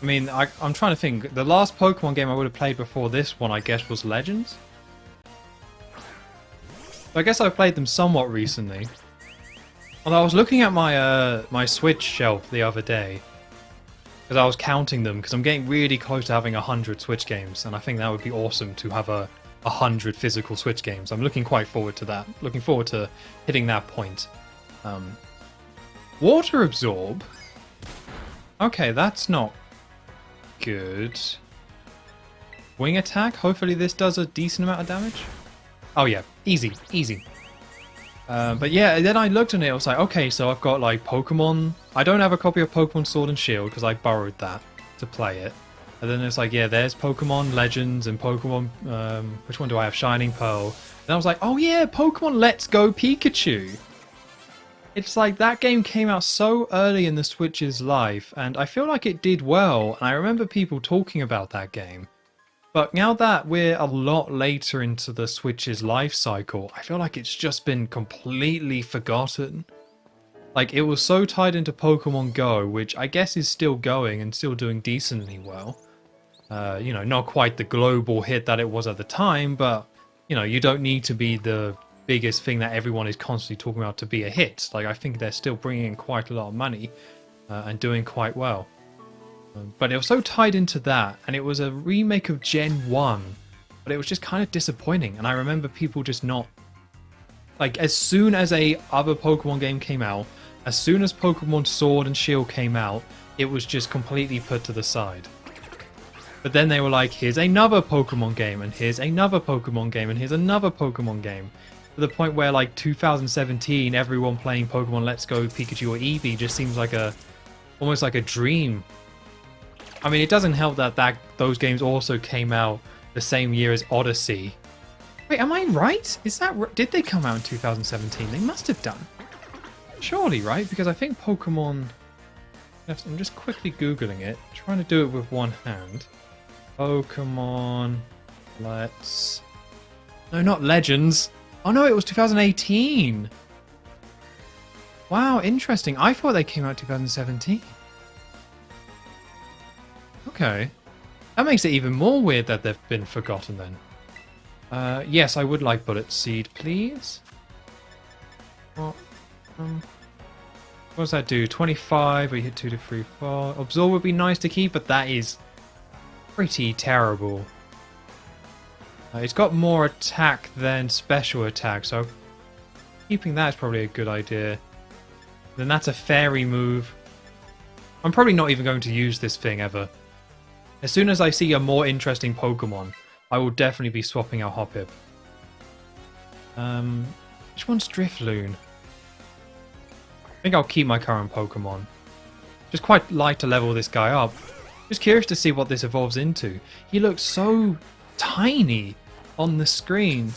I mean, I'm trying to think. The last Pokemon game I would have played before this one, I guess, was Legends. So I guess I've played them somewhat recently. Although I was looking at my my Switch shelf the other day, because I was counting them, because I'm getting really close to having 100 Switch games, and I think that would be awesome to have 100 physical Switch games. I'm looking quite forward to that. Looking forward to hitting that point. Water Absorb? Okay, that's not good. Wing Attack? Hopefully this does a decent amount of damage. Oh yeah, easy, easy. But yeah, then I looked at it, I was like, okay, so I've got like Pokemon. I don't have a copy of Pokemon Sword and Shield because I borrowed that to play it. And then it's like, yeah, there's Pokemon Legends and Pokemon, which one do I have? Shining Pearl. And I was like, oh yeah, Pokemon Let's Go Pikachu. It's like that game came out so early in the Switch's life, and I feel like it did well, and I remember people talking about that game. But now that we're a lot later into the Switch's life cycle, I feel like it's just been completely forgotten. Like, it was so tied into Pokemon Go, which I guess is still going and still doing decently well. You know, not quite the global hit that it was at the time, but, you know, you don't need to be the biggest thing that everyone is constantly talking about to be a hit. Like, I think they're still bringing in quite a lot of money and doing quite well. But it was so tied into that, and it was a remake of Gen 1, but it was just kind of disappointing. And I remember people just not... Like, as soon as a other Pokemon game came out, as soon as Pokemon Sword and Shield came out, it was just completely put to the side. But then they were like, here's another Pokemon game, and here's another Pokemon game, and here's another Pokemon game. To the point where, like, 2017, everyone playing Pokemon Let's Go Pikachu or Eevee just seems like almost like a dream. I mean, it doesn't help that those games also came out the same year as Odyssey. Wait, am I right? Did they come out in 2017? They must have done. Surely, right? Because I think Pokemon... I'm just quickly Googling it. Trying to do it with one hand. Pokemon... Let's... No, not Legends. Oh no, it was 2018. Wow, interesting. I thought they came out 2017. Okay. That makes it even more weird that they've been forgotten then. Yes, I would like Bullet Seed, please. What does that do? 25, we hit 2 to 3, 4. Absorb would be nice to keep, but that is pretty terrible. It's got more attack than special attack, so keeping that is probably a good idea. Then that's a fairy move. I'm probably not even going to use this thing ever. As soon as I see a more interesting Pokemon, I will definitely be swapping out Hoppip. Which one's Drifloon? I think I'll keep my current Pokemon. Just quite like to level this guy up. Just curious to see what this evolves into. He looks so tiny on the screen.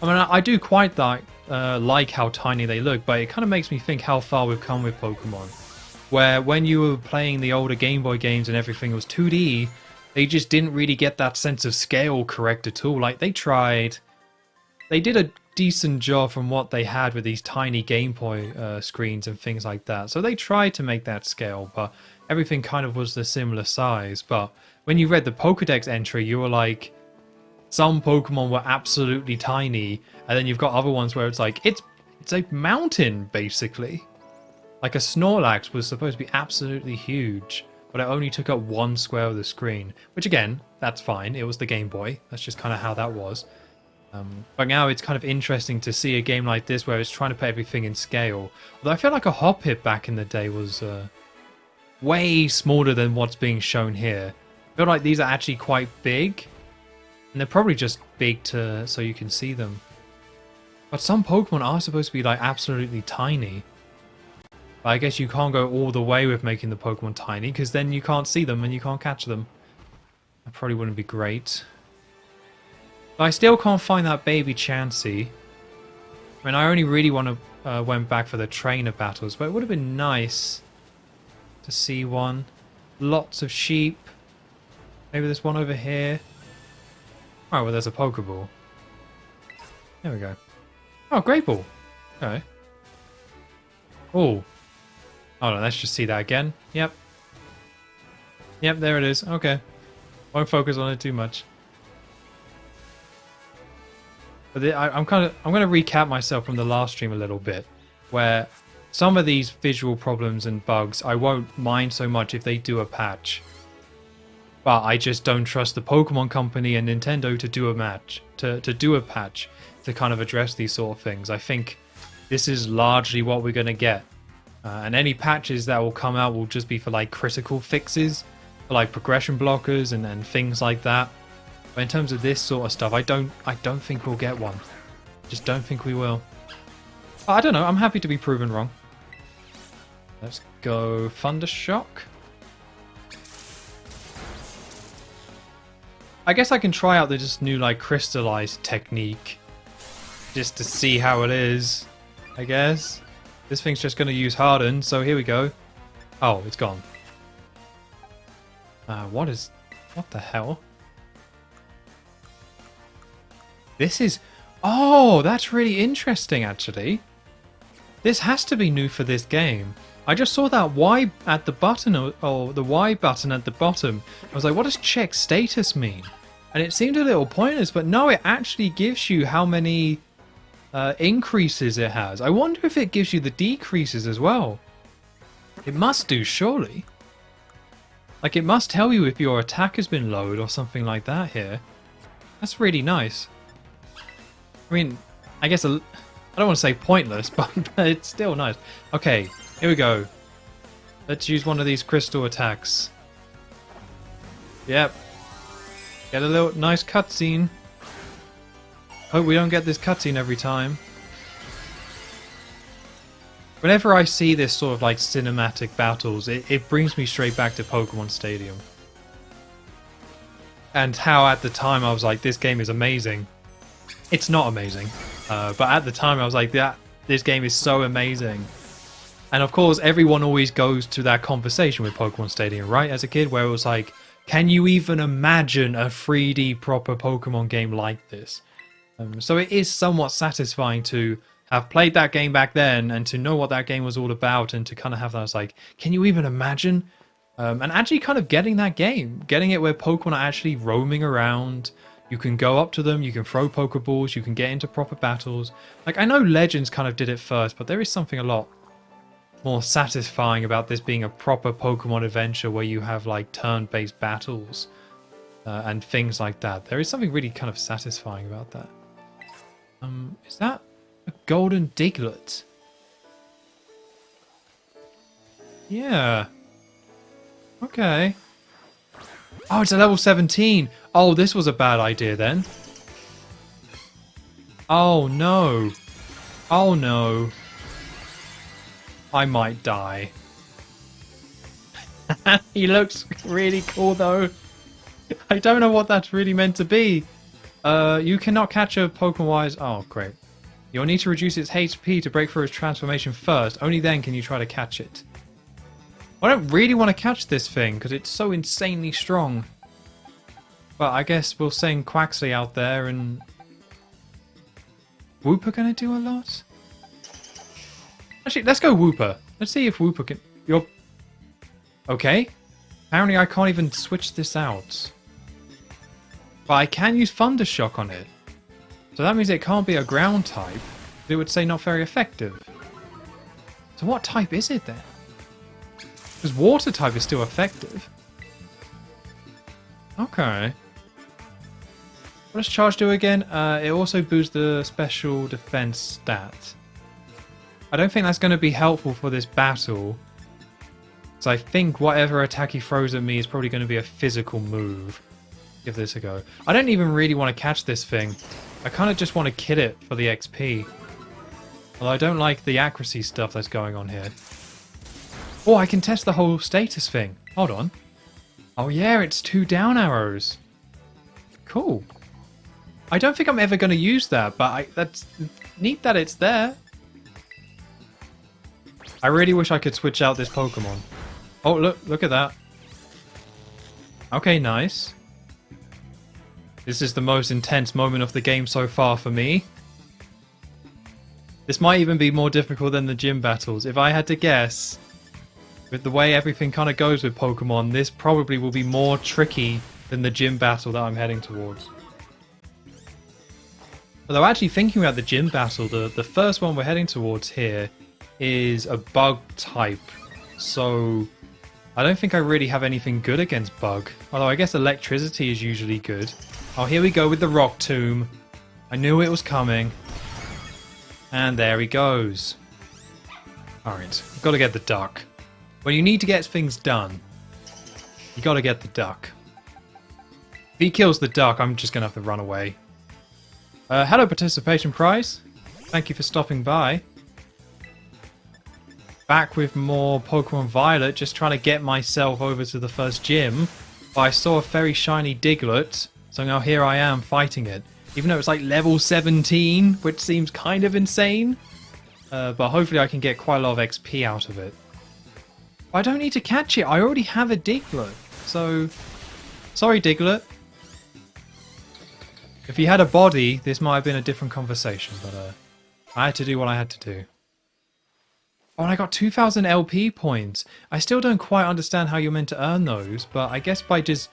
I mean, I do quite like how tiny they look, but it kind of makes me think how far we've come with Pokemon. Where when you were playing the older Game Boy games and everything was 2D, they just didn't really get that sense of scale correct at all. Like, they tried. They did a decent job from what they had with these tiny Game Boy screens and things like that. So they tried to make that scale, but everything kind of was the similar size. But when you read the Pokédex entry, you were like, some Pokemon were absolutely tiny, and then you've got other ones where it's like, it's a mountain, basically. Like a Snorlax was supposed to be absolutely huge, but it only took up 1 square of the screen. Which again, that's fine. It was the Game Boy. That's just kind of how that was. But now it's kind of interesting to see a game like this where it's trying to put everything in scale. Although I feel like a Hoppip back in the day was way smaller than what's being shown here. I feel like these are actually quite big. And they're probably just big so you can see them. But some Pokemon are supposed to be like absolutely tiny. But I guess you can't go all the way with making the Pokemon tiny, because then you can't see them and you can't catch them. That probably wouldn't be great. But I still can't find that baby Chansey. I mean, I only really went back for the trainer battles, but it would have been nice to see one. Lots of sheep. Maybe there's one over here. Oh, well, there's a Pokeball. There we go. Oh, Great Ball. Okay. Oh. Hold on, let's just see that again. Yep. Yep, there it is. Okay. Won't focus on it too much. But I'm going to recap myself from the last stream a little bit, where some of these visual problems and bugs I won't mind so much if they do a patch. But I just don't trust the Pokemon Company and Nintendo to do a patch to kind of address these sort of things. I think this is largely what we're going to get. And any patches that will come out will just be for like critical fixes, for like progression blockers and things like that. But in terms of this sort of stuff, I don't think we'll get one. Just don't think we will. But I don't know, I'm happy to be proven wrong. Let's go Thundershock. I guess I can try out this new like crystallized technique just to see how it is, I guess. This thing's just going to use Harden, so here we go. Oh, it's gone. What the hell? This is... Oh, that's really interesting, actually. This has to be new for this game. I just saw that Y at the button, or the Y button at the bottom. I was like, what does check status mean? And it seemed a little pointless, but no, it actually gives you how many increases it has. I wonder if it gives you the decreases as well. It must do, surely. Like, it must tell you if your attack has been lowered or something like that here. That's really nice. I mean, I guess I don't want to say pointless, but it's still nice. Okay, here we go. Let's use one of these crystal attacks. Yep. Get a little nice cutscene. Hope we don't get this cutscene every time. Whenever I see this sort of like cinematic battles, it brings me straight back to Pokemon Stadium. And how at the time I was like, this game is amazing. It's not amazing. But at the time I was like, this game is so amazing. And of course, everyone always goes to that conversation with Pokemon Stadium, right? As a kid, where it was like, can you even imagine a 3D proper Pokemon game like this? So it is somewhat satisfying to have played that game back then and to know what that game was all about and to kind of have that, like, can you even imagine? And actually kind of getting that game, getting it where Pokemon are actually roaming around. You can go up to them, you can throw Pokeballs, you can get into proper battles. Like, I know Legends kind of did it first, but there is something a lot more satisfying about this being a proper Pokemon adventure where you have like turn-based battles and things like that. There is something really kind of satisfying about that. Is that a golden Diglett? Yeah. Okay. Oh, it's a level 17. Oh, this was a bad idea then. Oh no. Oh no. I might die. He looks really cool though. I don't know what that's really meant to be. You cannot catch a Pokemon wise. Oh, great. You'll need to reduce its HP to break through its transformation first. Only then can you try to catch it. I don't really want to catch this thing because it's so insanely strong. But I guess we'll send Quaxley out there and... Wooper gonna do a lot? Actually, let's go Wooper. Let's see if Wooper can... You're... Okay. Apparently I can't even switch this out. But I can use Thundershock on it. So that means it can't be a ground type. It would say not very effective. So what type is it then? Because water type is still effective. Okay. What does charge do again? It also boosts the special defense stat. I don't think that's going to be helpful for this battle. So I think whatever attack he throws at me is probably going to be a physical move. Give this a go. I don't even really want to catch this thing. I kind of just want to kill it for the XP. Although I don't like the accuracy stuff that's going on here. Oh, I can test the whole status thing. Hold on. Oh yeah, it's 2 down arrows. Cool. I don't think I'm ever going to use that, but that's neat that it's there. I really wish I could switch out this Pokemon. Oh, look at that. Okay, nice. This is the most intense moment of the game so far for me. This might even be more difficult than the gym battles. If I had to guess, with the way everything kind of goes with Pokemon, this probably will be more tricky than the gym battle that I'm heading towards. Although actually thinking about the gym battle, the first one we're heading towards here is a bug type. So I don't think I really have anything good against bug. Although I guess electricity is usually good. Oh, here we go with the Rock Tomb. I knew it was coming. And there he goes. Alright, we've got to get the duck. When you need to get things done, you got to get the duck. If he kills the duck, I'm just going to have to run away. Hello, Participation Prize. Thank you for stopping by. Back with more Pokemon Violet, just trying to get myself over to the first gym. But I saw a very shiny Diglett, so now here I am fighting it. Even though it's like level 17, which seems kind of insane. But hopefully I can get quite a lot of XP out of it. But I don't need to catch it, I already have a Diglett. So, sorry Diglett. If he had a body, this might have been a different conversation, but I had to do what I had to do. Oh, and I got 2,000 LP points. I still don't quite understand how you're meant to earn those, but I guess by just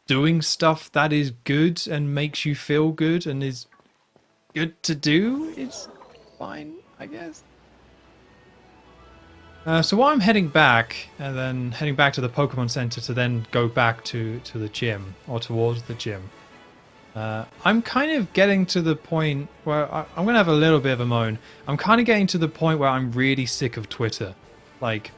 doing stuff that is good and makes you feel good and is good to do, it's fine, I guess. So while I'm heading back, and then heading back to the Pokemon Center to then go back to the gym, or towards the gym, I'm kind of getting to the point where I'm going to have a little bit of a moan. I'm kind of getting to the point where I'm really sick of Twitter. Like,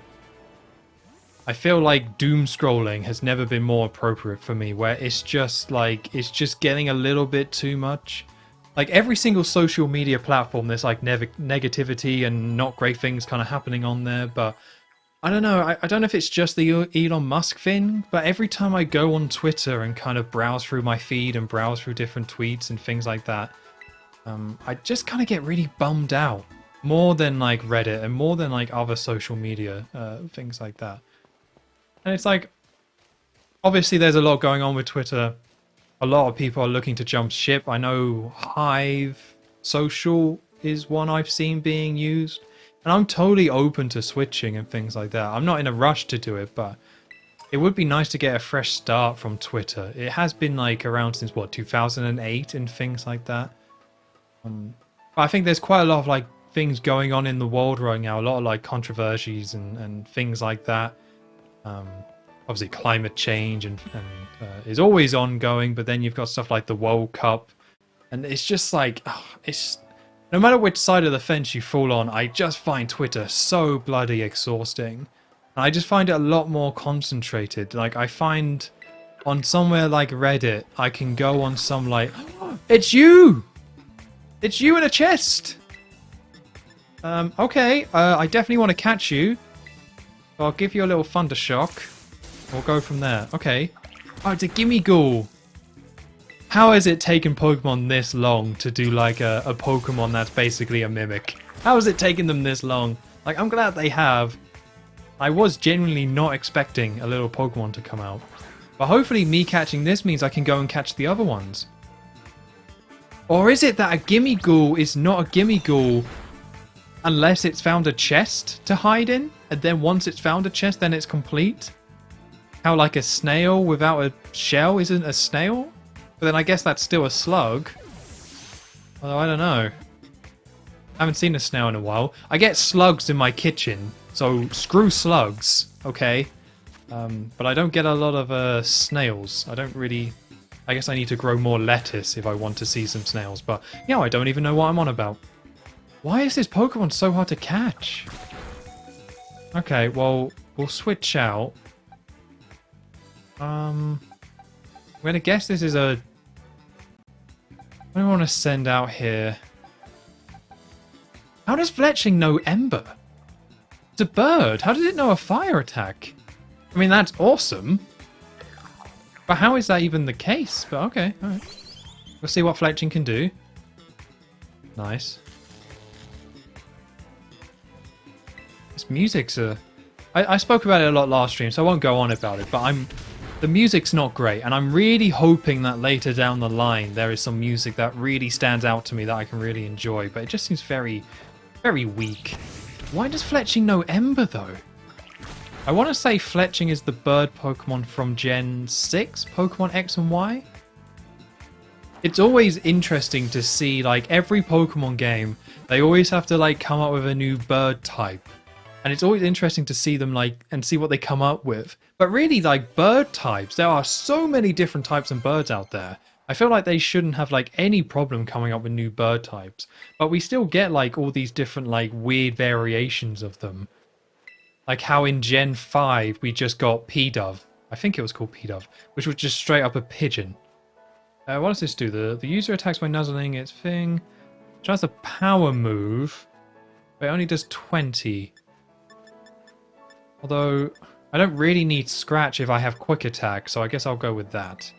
I feel like doom scrolling has never been more appropriate for me, where it's just like, it's just getting a little bit too much. Like every single social media platform, there's like negativity and not great things kind of happening on there. But I don't know. I don't know if it's just the Elon Musk thing, but every time I go on Twitter and kind of browse through my feed and browse through different tweets and things like that, I just kind of get really bummed out. More than like Reddit and more than like other social media things like that. And it's like, obviously there's a lot going on with Twitter. A lot of people are looking to jump ship. I know Hive Social is one I've seen being used. And I'm totally open to switching and things like that. I'm not in a rush to do it, but it would be nice to get a fresh start from Twitter. It has been like around since what, 2008 and things like that. But I think there's quite a lot of like things going on in the world right now. A lot of like controversies and things like that. Obviously climate change and is always ongoing, but then you've got stuff like the World Cup, and it's just like, it's no matter which side of the fence you fall on, I just find Twitter so bloody exhausting. And I just find it a lot more concentrated. Like I find on somewhere like Reddit, I can go on some like, it's you in a chest. Okay, I definitely want to catch you. So I'll give you a little Thunder Shock. We'll go from there. Okay. Oh, it's a Gimmighoul. How has it taken Pokemon this long to do like a Pokemon that's basically a mimic? How has it taken them this long? Like, I'm glad they have. I was genuinely not expecting a little Pokemon to come out. But hopefully me catching this means I can go and catch the other ones. Or is it that a Gimmighoul is not a Gimmighoul unless it's found a chest to hide in? And then once it's found a chest, then it's complete? How like a snail without a shell isn't a snail? But then I guess that's still a slug. Although I don't know. I haven't seen a snail in a while. I get slugs in my kitchen, so screw slugs, okay? But I don't get a lot of snails. I don't really... I guess I need to grow more lettuce if I want to see some snails, but yeah, I don't even know what I'm on about. Why is this Pokemon so hard to catch? Okay, well, we'll switch out. I'm gonna guess this is a... What do I want to send out here? How does Fletchling know Ember? It's a bird. How does it know a fire attack? I mean, that's awesome. But how is that even the case? But okay, alright. We'll see what Fletchling can do. Nice. This music's a... I spoke about it a lot last stream, so I won't go on about it, but the music's not great, and I'm really hoping that later down the line there is some music that really stands out to me that I can really enjoy, but it just seems very, very weak. Why does Fletchling know Ember, though? I want to say Fletchling is the bird Pokemon from Gen 6, Pokemon X and Y. It's always interesting to see, like, every Pokemon game, they always have to, like, come up with a new bird type. And it's always interesting to see them, like, and see what they come up with. But really, like, bird types, there are so many different types of birds out there. I feel like they shouldn't have, like, any problem coming up with new bird types. But we still get, like, all these different, like, weird variations of them. Like how in Gen 5 we just got Pidove. I think it was called Pidove, which was just straight up a pigeon. What does this do? The user attacks by nuzzling its thing. Tries a power move, but it only does 20. Although, I don't really need Scratch if I have Quick Attack, so I guess I'll go with that.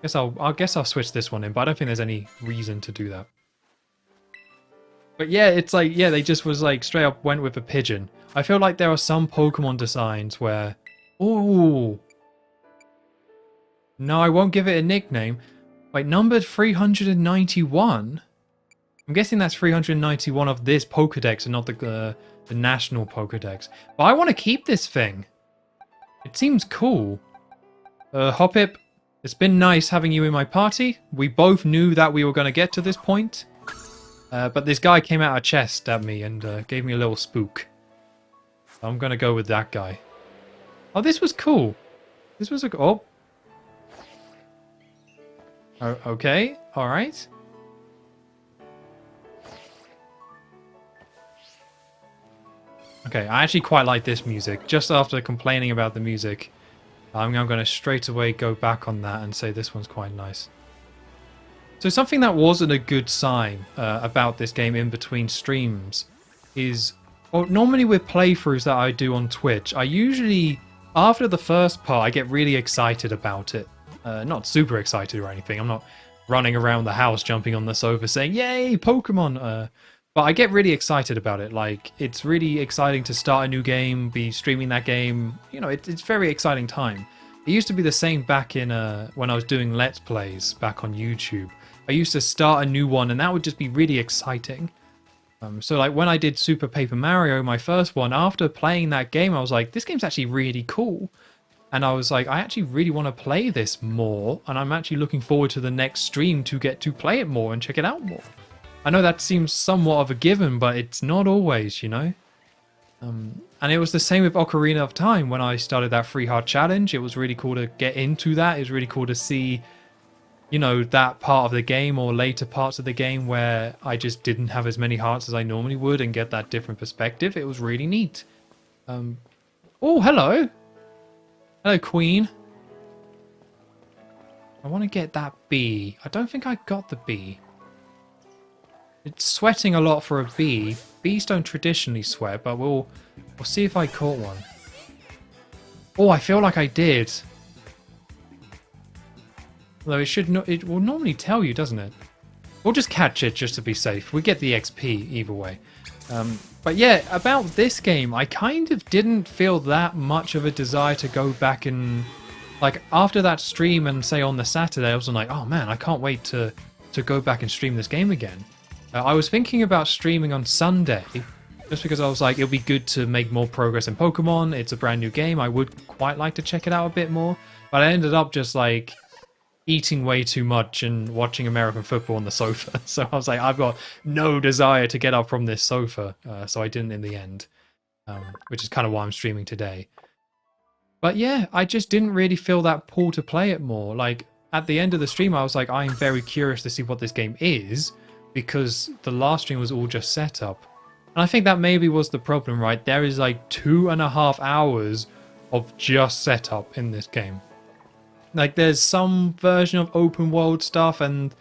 I guess I'll switch this one in, but I don't think there's any reason to do that. But yeah, it's like, yeah, they just was like, straight up went with a pigeon. I feel like there are some Pokemon designs where... Ooh! No, I won't give it a nickname. Wait, numbered 391? I'm guessing that's 391 of this Pokedex and not the national Pokedex. But I want to keep this thing. It seems cool. Hoppip, it's been nice having you in my party. We both knew that we were going to get to this point. But this guy came out of chest at me and gave me a little spook. So I'm going to go with that guy. Oh, this was cool. This was a... Oh. Okay. All right. Okay, I actually quite like this music. Just after complaining about the music, I'm now going to straight away go back on that and say this one's quite nice. So something that wasn't a good sign about this game in between streams is, well, normally with playthroughs that I do on Twitch, I usually, after the first part, I get really excited about it. Not super excited or anything. I'm not running around the house jumping on the sofa saying, yay, Pokemon! But I get really excited about it. Like, it's really exciting to start a new game, be streaming that game. You know, it's very exciting time. It used to be the same back in when I was doing Let's Plays back on YouTube. I used to start a new one, and that would just be really exciting. So, like, when I did Super Paper Mario, my first one, after playing that game, I was like, this game's actually really cool. And I was like, I actually really want to play this more, and I'm actually looking forward to the next stream to get to play it more and check it out more. I know that seems somewhat of a given, but it's not always, you know? And it was the same with Ocarina of Time when I started that free heart challenge. It was really cool to get into that. It was really cool to see, you know, that part of the game or later parts of the game where I just didn't have as many hearts as I normally would and get that different perspective. It was really neat. Oh, hello. Hello, Queen. I want to get that bee. I don't think I got the bee. It's sweating a lot for a bee. Bees don't traditionally sweat, but we'll see if I caught one. Oh, I feel like I did. Although it will normally tell you, doesn't it? We'll just catch it just to be safe. We get the XP either way. But yeah, about this game, I kind of didn't feel that much of a desire to go back and, like, after that stream and say on the Saturday, I was like, oh man, I can't wait to go back and stream this game again. I was thinking about streaming on Sunday, just because I was like, it'll be good to make more progress in Pokemon. It's a brand new game. I would quite like to check it out a bit more. But I ended up just like eating way too much and watching American football on the sofa. So I was like, I've got no desire to get up from this sofa. So I didn't in the end, which is kind of why I'm streaming today. But yeah, I just didn't really feel that pull to play it more. Like at the end of the stream, I was like, I'm very curious to see what this game is, because the last stream was all just setup. And I think that maybe was the problem, right? There is like 2.5 hours of just setup in this game. Like there's some version of open world stuff, and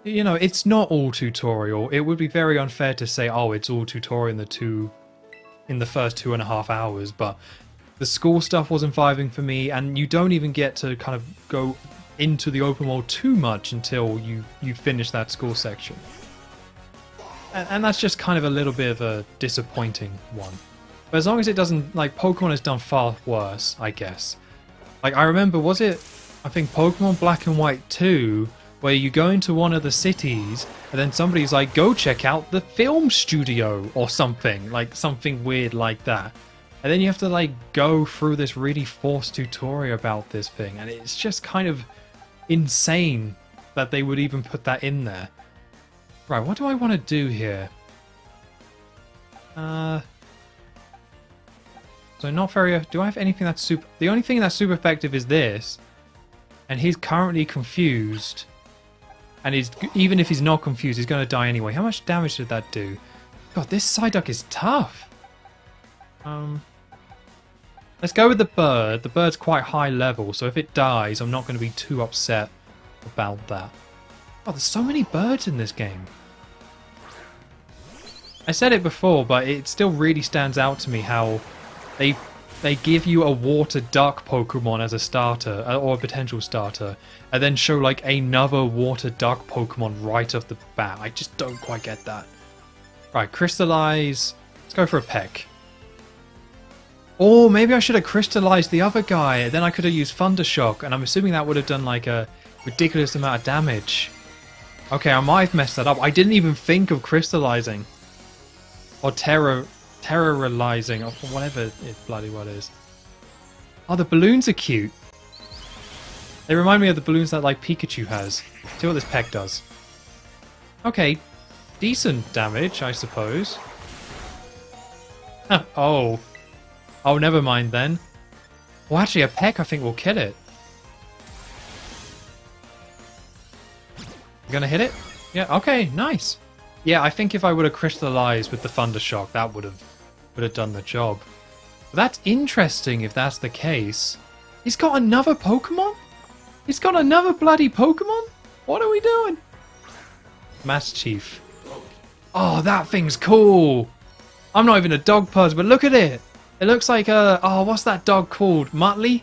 you know, it's not all tutorial. It would be very unfair to say, oh, it's all tutorial in the first 2.5 hours, but the school stuff wasn't vibing for me, and you don't even get to kind of go into the open world too much until you finish that school section. And that's just kind of a little bit of a disappointing one. But as long as it doesn't, like, Pokemon has done far worse, I guess. Like, I remember, was it, I think Pokemon Black and White 2, where you go into one of the cities, and then somebody's like, go check out the film studio, or something. Like, something weird like that. And then you have to, like, go through this really forced tutorial about this thing, and it's just kind of insane that they would even put that in there. Right, what do I want to do here? So not very... Do I have anything that's super... The only thing that's super effective is this. And he's currently confused. And even if he's not confused, he's going to die anyway. How much damage did that do? God, this Psyduck is tough. Let's go with the bird. The bird's quite high level, so if it dies, I'm not going to be too upset about that. Oh, there's so many birds in this game. I said it before, but it still really stands out to me how they give you a water duck Pokemon as a starter, or a potential starter, and then show like another water duck Pokemon right off the bat. I just don't quite get that. Right, crystallize. Let's go for a peck. Or maybe I should have crystallized the other guy. Then I could have used Thundershock, and I'm assuming that would have done like a ridiculous amount of damage. Okay, I might have messed that up. I didn't even think of crystallizing. Or terrorizing, or whatever it bloody what is. Oh, the balloons are cute. They remind me of the balloons that like Pikachu has. See what this peck does. Okay, decent damage, I suppose. Oh. Oh, never mind then. Well, actually, a peck I think will kill it. You gonna hit it? Yeah, okay, nice. Yeah, I think if I would have crystallized with the Thunder Shock, that would have done the job. But that's interesting if that's the case. He's got another Pokemon? He's got another bloody Pokemon? What are we doing? Mass Chief. Oh, that thing's cool. I'm not even a dog person, but look at it. It looks like oh, what's that dog called? Muttley?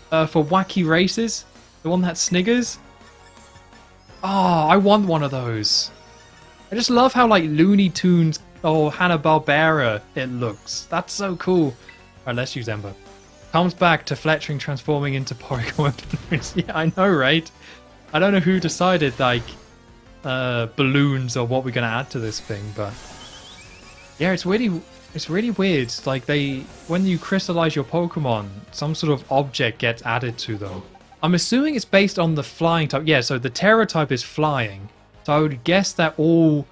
For wacky races? The one that sniggers? Oh, I want one of those. I just love how like Looney Tunes or Hanna-Barbera it looks. That's so cool. Alright, let's use Ember. Comes back to fletching, transforming into Porygon balloons. Yeah, I know, right? I don't know who decided like balloons or what we're gonna add to this thing, but yeah, it's really weird. Like when you crystallize your Pokemon, some sort of object gets added to them. I'm assuming it's based on the flying type. Yeah, so the Terra type is flying. So I would guess that all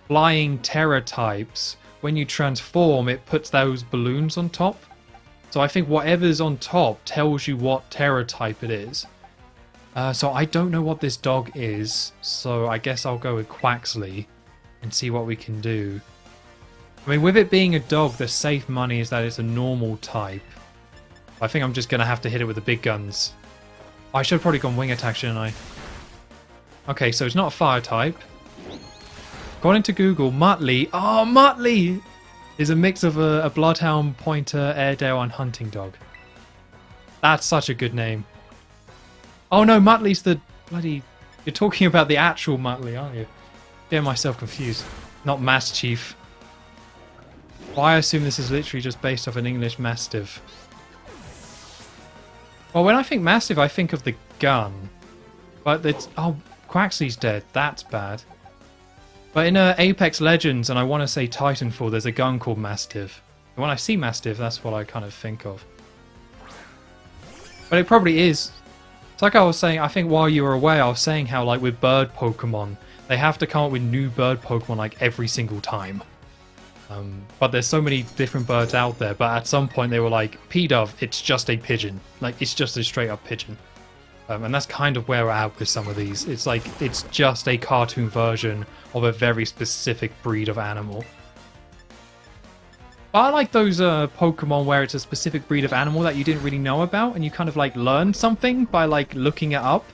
flying Terra types, when you transform, it puts those balloons on top. So I think whatever's on top tells you what Terra type it is. So I don't know what this dog is, so I guess I'll go with Quaxley and see what we can do. I mean, with it being a dog, the safe money is that it's a normal type. I think I'm just going to have to hit it with the big guns. I should have probably gone wing attack, shouldn't I? Okay, so it's not a fire type. According to Google, Muttley. Oh, Muttley is a mix of a Bloodhound, Pointer, Airedale, and Hunting Dog. That's such a good name. Oh no, Muttley's the bloody... You're talking about the actual Muttley, aren't you? Getting myself confused. Not Mass Chief. Well, I assume this is literally just based off an English Mastiff. Well, when I think Mastiff, I think of the gun. But it's... Oh, Quaxley's dead. That's bad. But in Apex Legends, and I want to say Titanfall, there's a gun called Mastiff. And when I see Mastiff, that's what I kind of think of. But it probably is. It's like I was saying, I think while you were away, I was saying how, like, with bird Pokemon, they have to come up with new bird Pokemon, like, every single time. But there's so many different birds out there, but at some point they were like, P-Dove, it's just a pigeon. Like, it's just a straight-up pigeon. And that's kind of where we're at with some of these. It's like, it's just a cartoon version of a very specific breed of animal. But I like those Pokemon where it's a specific breed of animal that you didn't really know about, and you kind of like learn something by like looking it up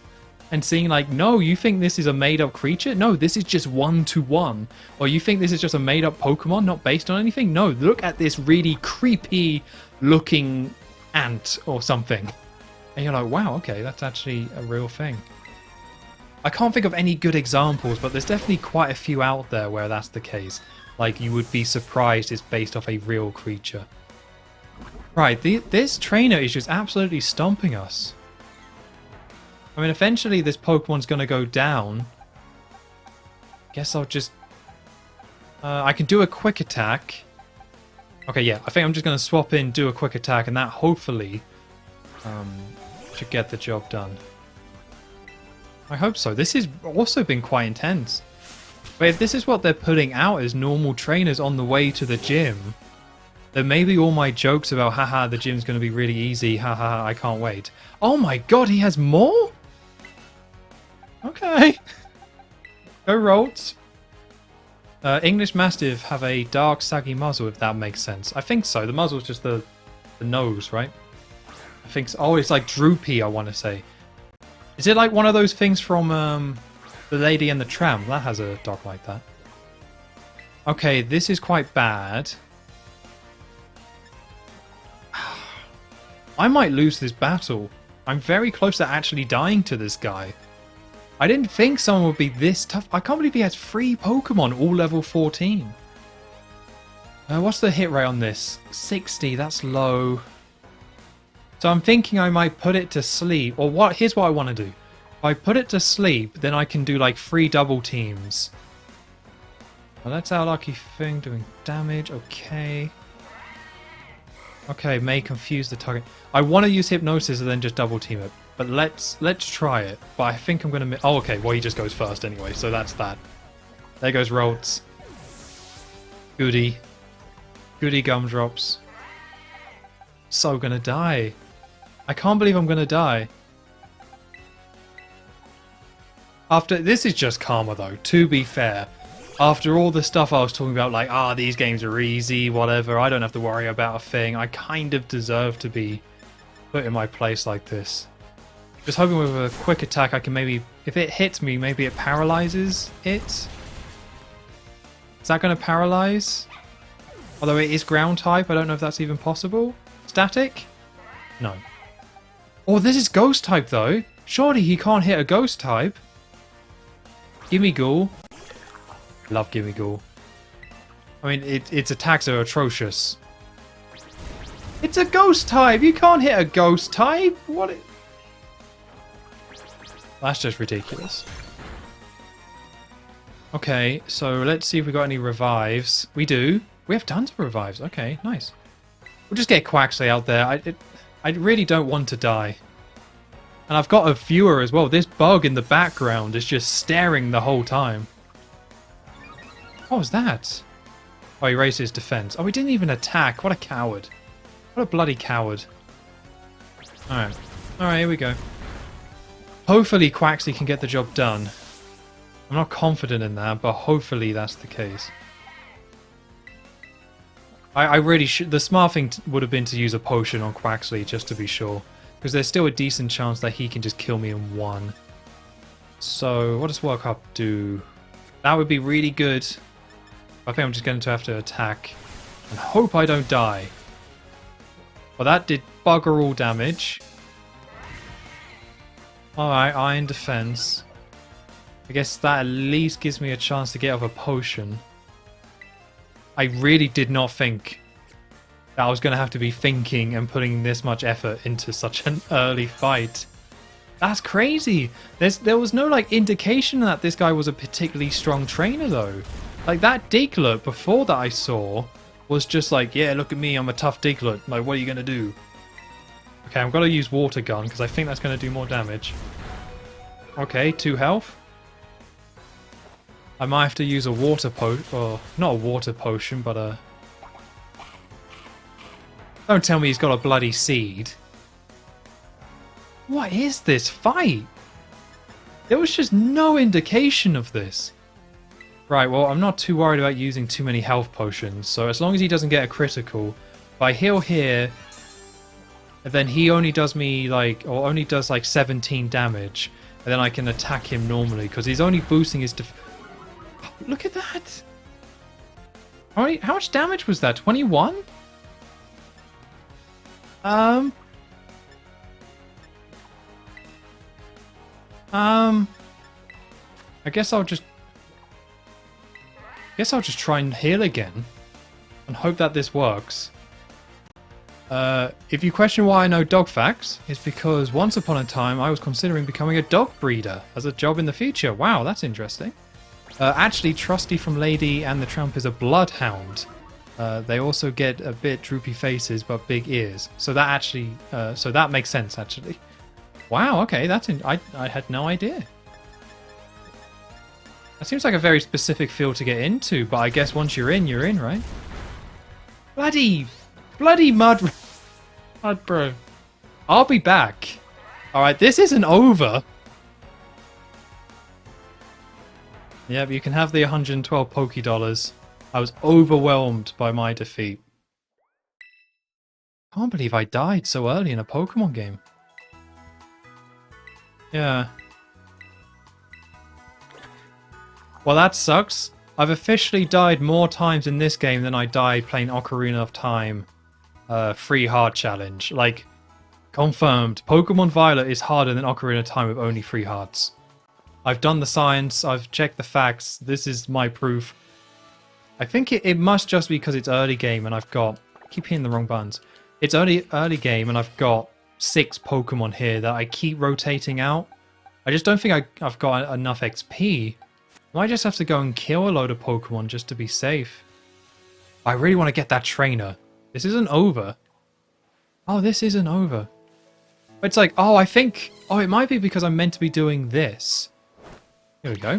and seeing like, no, you think this is a made-up creature? No, this is just one-to-one. Or you think this is just a made-up Pokemon, not based on anything? No, look at this really creepy-looking ant or something. And you're like, wow, okay, that's actually a real thing. I can't think of any good examples, but there's definitely quite a few out there where that's the case. Like, you would be surprised it's based off a real creature. Right, this trainer is just absolutely stomping us. I mean, eventually this Pokemon's going to go down. Guess I'll just... I can do a quick attack. Okay, yeah, I think I'm just going to swap in, do a quick attack, and that hopefully should get the job done. I hope so. This has also been quite intense. But if this is what they're putting out as normal trainers on the way to the gym, then maybe all my jokes about, haha, the gym's going to be really easy, haha, I can't wait. Oh my god, he has more? Okay. Go Rolts. English Mastiff have a dark, saggy muzzle, if that makes sense. I think so. The muzzle's just the nose, right? I think so. Oh, it's like droopy, I want to say. Is it like one of those things from The Lady and the Tramp? That has a dog like that. Okay, this is quite bad. I might lose this battle. I'm very close to actually dying to this guy. I didn't think someone would be this tough. I can't believe he has 3 Pokemon, all level 14. What's the hit rate on this? 60, that's low. So I'm thinking I might put it to sleep. Or what? Here's what I want to do. I put it to sleep, then I can do like 3 double teams. Well, that's our lucky thing doing damage. Okay. Okay, may confuse the target. I want to use hypnosis and then just double team it. But let's try it. But I think I'm going to... Oh, okay. Well, he just goes first anyway, so that's that. There goes Rhodes. Goody. Goody gumdrops. So gonna die. I can't believe I'm gonna die. After... This is just karma, though, to be fair. After all the stuff I was talking about, like, these games are easy, whatever, I don't have to worry about a thing, I kind of deserve to be put in my place like this. Just hoping with a quick attack I can maybe... If it hits me, maybe it paralyzes it? Is that going to paralyze? Although it is ground type, I don't know if that's even possible. Static? No. Oh, this is ghost type, though. Surely he can't hit a ghost type. Gimme Ghoul. Love Gimme Ghoul. I mean, its attacks are atrocious. It's a ghost type! You can't hit a ghost type! What? That's just ridiculous. Okay, so let's see if we got any revives. We do. We have tons of revives. Okay, nice. We'll just get Quaxley out there. I really don't want to die. And I've got a viewer as well. This bug in the background is just staring the whole time. What was that? Oh, he raised his defense. Oh, he didn't even attack. What a coward. What a bloody coward. Alright. Alright, here we go. Hopefully Quaxley can get the job done. I'm not confident in that, but hopefully that's the case. I really should... The smart thing would have been to use a potion on Quaxley, just to be sure. Because there's still a decent chance that he can just kill me in one. So, what does Work Up do? That would be really good. I think I'm just going to have to attack. And hope I don't die. Well, that did bugger all damage. Alright, Iron Defense. I guess that at least gives me a chance to get off a potion. I really did not think that I was going to have to be thinking and putting this much effort into such an early fight. That's crazy. There was no like indication that this guy was a particularly strong trainer though. Like that Diglett before that I saw was just like, yeah, look at me, I'm a tough Diglett. Like, what are you going to do? Okay, I'm going to use Water Gun because I think that's going to do more damage. Okay, 2 health. I might have to use a water potion, or not a water potion, but a... Don't tell me he's got a bloody seed. What is this fight? There was just no indication of this. Right, well, I'm not too worried about using too many health potions, so as long as he doesn't get a critical, if I heal here, and then he only does me, like, or only does, like, 17 damage, and then I can attack him normally, because he's only boosting his Look at that! How much damage was that? 21? I guess I'll just try and heal again and hope that this works. If you question why I know dog facts, it's because once upon a time I was considering becoming a dog breeder as a job in the future. Wow, that's interesting. Actually, Trusty from Lady and the Tramp is a bloodhound. They also get a bit droopy faces but big ears. So that actually, so that makes sense actually. Wow, okay, I had no idea. That seems like a very specific field to get into, but I guess once you're in, right? Bloody mud bro. I'll be back. Alright, this isn't over. Yep, you can have the 112 Poké Dollars. I was overwhelmed by my defeat. Can't believe I died so early in a Pokemon game. Yeah. Well, that sucks. I've officially died more times in this game than I died playing Ocarina of Time free hard challenge. Like, confirmed. Pokemon Violet is harder than Ocarina of Time with only 3 hearts. I've done the science, I've checked the facts, this is my proof. I think it must just be because it's early game and I've got... I keep hitting the wrong buttons. It's early game and I've got 6 Pokemon here that I keep rotating out. I just don't think I've got enough XP. I might just have to go and kill a load of Pokemon just to be safe. I really want to get that trainer. This isn't over. Oh, this isn't over. It's like, oh, I think... Oh, it might be because I'm meant to be doing this. Here we go.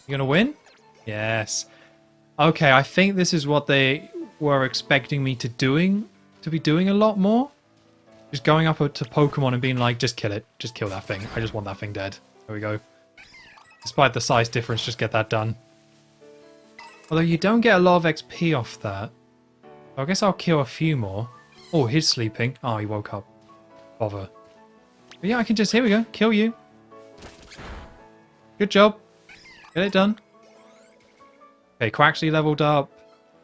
You gonna win? Yes. Okay, I think this is what they were expecting me to be doing a lot more. Just going up to Pokemon and being like, just kill it. Just kill that thing. I just want that thing dead. There we go. Despite the size difference, just get that done. Although you don't get a lot of XP off that. I guess I'll kill a few more. Oh, he's sleeping. Oh, he woke up. Bother. But yeah, I can just... Here we go. Kill you. Good job. Get it done. Okay, Quaxly leveled up.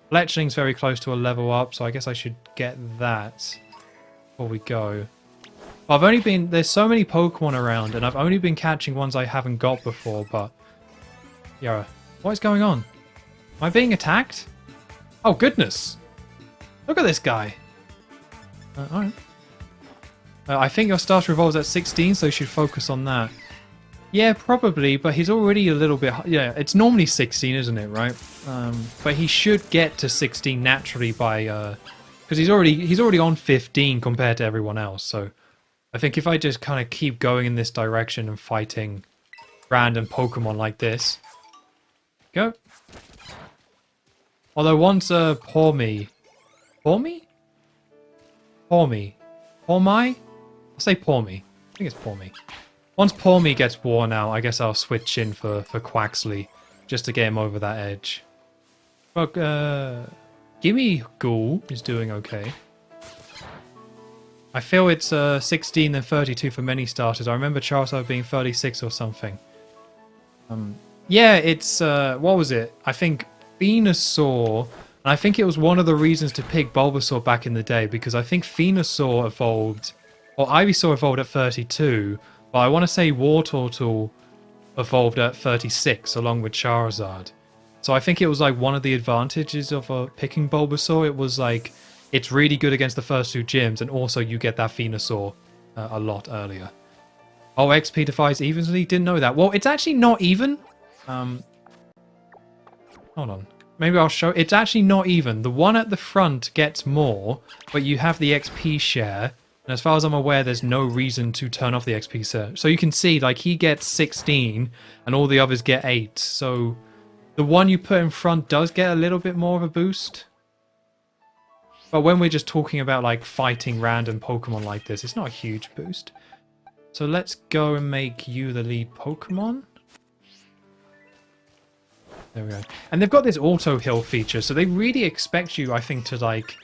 Fletchling's very close to a level up, so I guess I should get that before we go. I've only been... There's so many Pokemon around, and I've only been catching ones I haven't got before, but... Yeah, what is going on? Am I being attacked? Oh, goodness. Look at this guy. Alright. I think your starter revolves at 16, so you should focus on that. Yeah, probably, but he's already a little bit... Yeah, it's normally 16, isn't it, right? But he should get to 16 naturally by... Because he's already on 15 compared to everyone else, so... I think if I just kind of keep going in this direction and fighting random Pokemon like this... Go. Although once Pawmi... Pawmi? Pawmi. Pawmi? I'll say Pawmi. I think it's Pawmi. Once Pawmi gets worn out, I guess I'll switch in for Quaxly, just to get him over that edge. But, Gimme Ghoul is doing okay. I feel it's 16 and 32 for many starters. I remember Charizard being 36 or something. Yeah, it's, what was it? I think Venusaur, and I think it was one of the reasons to pick Bulbasaur back in the day, because I think Venusaur evolved, or Ivysaur evolved at 32, but I want to say Wartortle evolved at 36 along with Charizard. So I think it was like one of the advantages of picking Bulbasaur. It was like, it's really good against the first two gyms, and also you get that Venusaur a lot earlier. Oh, XP divides evenly? Didn't know that. Well, it's actually not even. Hold on. Maybe I'll show... It's actually not even. The one at the front gets more, but you have the XP share. And as far as I'm aware, there's no reason to turn off the XP share. So you can see, like, he gets 16, and all the others get 8. So the one you put in front does get a little bit more of a boost. But when we're just talking about, like, fighting random Pokemon like this, it's not a huge boost. So let's go and make you the lead Pokemon. There we go. And they've got this auto heal feature, so they really expect you, I think, to, like,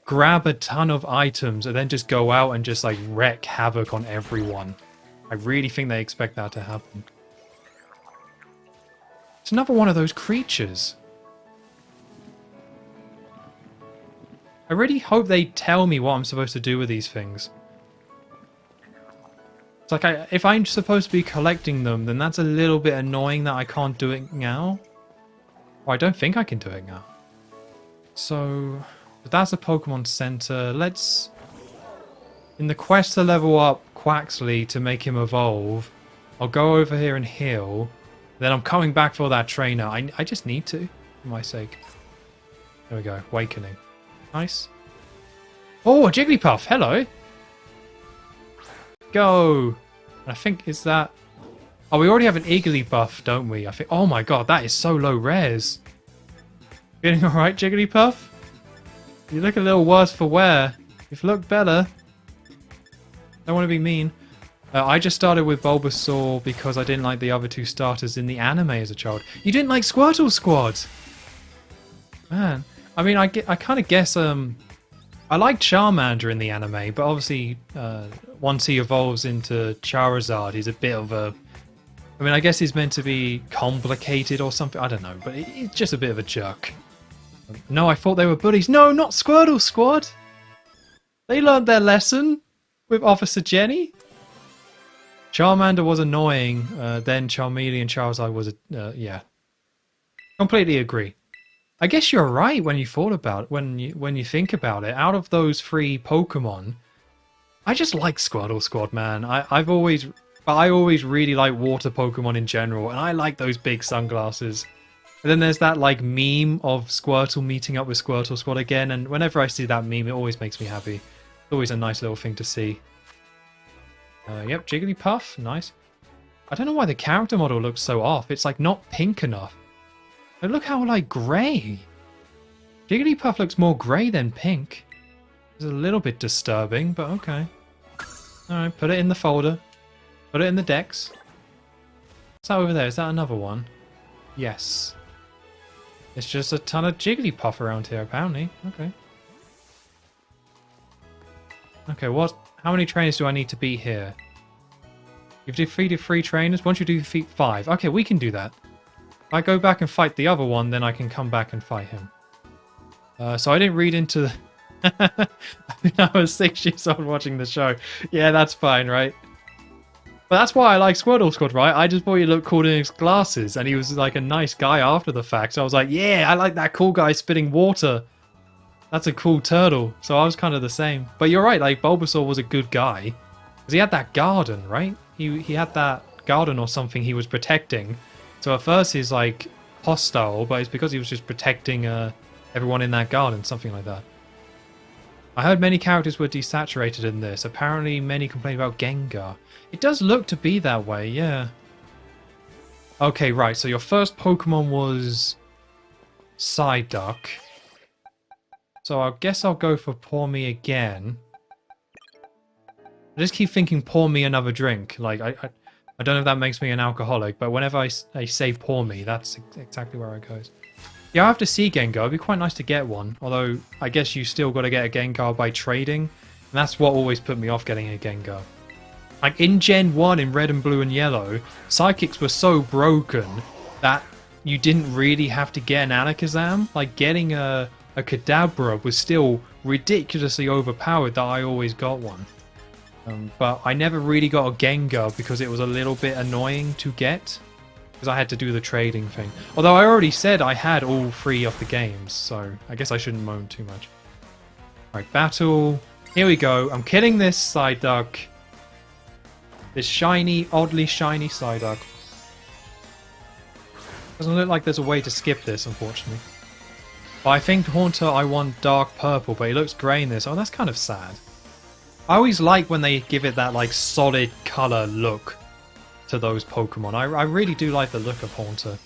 grab a ton of items and then just go out and just, like, wreak havoc on everyone. I really think they expect that to happen. It's another one of those creatures. I really hope they tell me what I'm supposed to do with these things. It's like, if I'm supposed to be collecting them, then that's a little bit annoying that I can't do it now. Or I don't think I can do it now. So, but that's a Pokemon Center. Let's... In the quest to level up Quaxly to make him evolve, I'll go over here and heal. Then I'm coming back for that trainer. I just need to, for my sake. There we go. Awakening. Nice. Oh, a Jigglypuff. Hello. Go. I think, is that... Oh, we already have an Igglybuff, don't we? I think... Oh my god, that is so low res. Feeling alright, Jigglypuff? You look a little worse for wear. You've looked better. Don't want to be mean. I just started with Bulbasaur because I didn't like the other two starters in the anime as a child. You didn't like Squirtle Squad? Man. I mean, I kind of guess... I like Charmander in the anime, but obviously once he evolves into Charizard, he's a bit of a... I mean, I guess he's meant to be complicated or something. I don't know, but he's just a bit of a jerk. No, I thought they were bullies. No, not Squirtle Squad! They learned their lesson with Officer Jenny. Charmander was annoying, then Charmeleon Charizard was a... yeah. Completely agree. I guess you're right when you thought about it, when you think about it. Out of those three Pokemon, I just like Squirtle Squad, man. I always really like water Pokemon in general, and I like those big sunglasses. And then there's that like meme of Squirtle meeting up with Squirtle Squad again, and whenever I see that meme, it always makes me happy. It's always a nice little thing to see. Yep, Jigglypuff, nice. I don't know why the character model looks so off. It's like not pink enough. But look how like grey. Jigglypuff looks more grey than pink. It's a little bit disturbing, but okay. Alright, put it in the folder. Put it in the decks. What's that over there? Is that another one? Yes. It's just a ton of Jigglypuff around here, apparently. Okay. Okay, what? How many trainers do I need to beat here? You've defeated 3 trainers. Once you defeat 5. Okay, we can do that. If I go back and fight the other one, then I can come back and fight him. So I didn't read into the... I was 6 years old watching the show. Yeah, that's fine, right? But that's why I like Squirtle Squad, right? I just thought he looked cool in his glasses, and he was like a nice guy after the fact. So I was like, yeah, I like that cool guy spitting water. That's a cool turtle. So I was kind of the same. But you're right, like Bulbasaur was a good guy. Because he had that garden, right? He had that garden or something he was protecting. So at first he's like hostile, but it's because he was just protecting everyone in that garden, something like that. I heard many characters were desaturated in this. Apparently many complained about Gengar. It does look to be that way, yeah. Okay, right, so your first Pokemon was Psyduck. So I guess I'll go for Pour Me again. I just keep thinking pour me another drink. Like, I don't know if that makes me an alcoholic, but whenever I say pour me, that's exactly where it goes. Yeah, I have to see Gengar. It'd be quite nice to get one. Although, I guess you still got to get a Gengar by trading. And that's what always put me off getting a Gengar. Like, in Gen 1, in Red and Blue and Yellow, Psychics were so broken that you didn't really have to get an Alakazam. Like, getting a Kadabra was still ridiculously overpowered that I always got one. But I never really got a Gengar because it was a little bit annoying to get. Because I had to do the trading thing. Although I already said I had all 3 of the games, so I guess I shouldn't moan too much. Alright, battle. Here we go. I'm killing this Psyduck. This shiny, oddly shiny Psyduck. Doesn't look like there's a way to skip this, unfortunately. But I think Haunter I want dark purple, but it looks grey in this. Oh, that's kind of sad. I always like when they give it that like solid colour look to those Pokemon. I really do like the look of Haunter.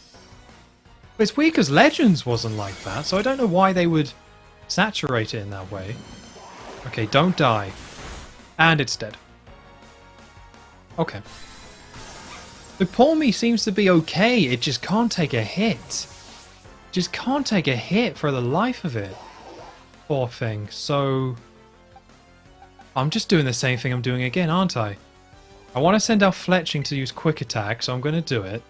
But it's weird because Legends wasn't like that, so I don't know why they would saturate it in that way. Okay, don't die. And it's dead. Okay. The Pour Me seems to be okay, it just can't take a hit. Just can't take a hit for the life of it. Poor thing. So I'm just doing the same thing I'm doing again, aren't I? I want to send out Fletching to use Quick Attack, so I'm going to do it.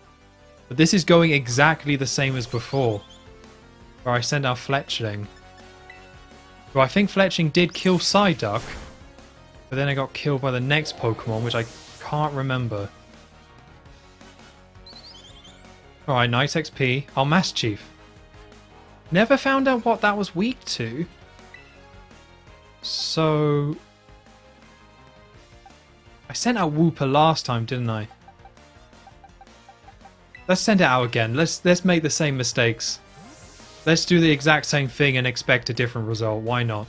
But this is going exactly the same as before, where I send out Fletching. Well, I think Fletching did kill Psyduck, but then I got killed by the next Pokemon, which I can't remember. Alright, nice XP. Oh, Mass Chief. Never found out what that was weak to. So I sent out Wooper last time, didn't I? Let's send it out again. Let's make the same mistakes. Let's do the exact same thing and expect a different result. Why not?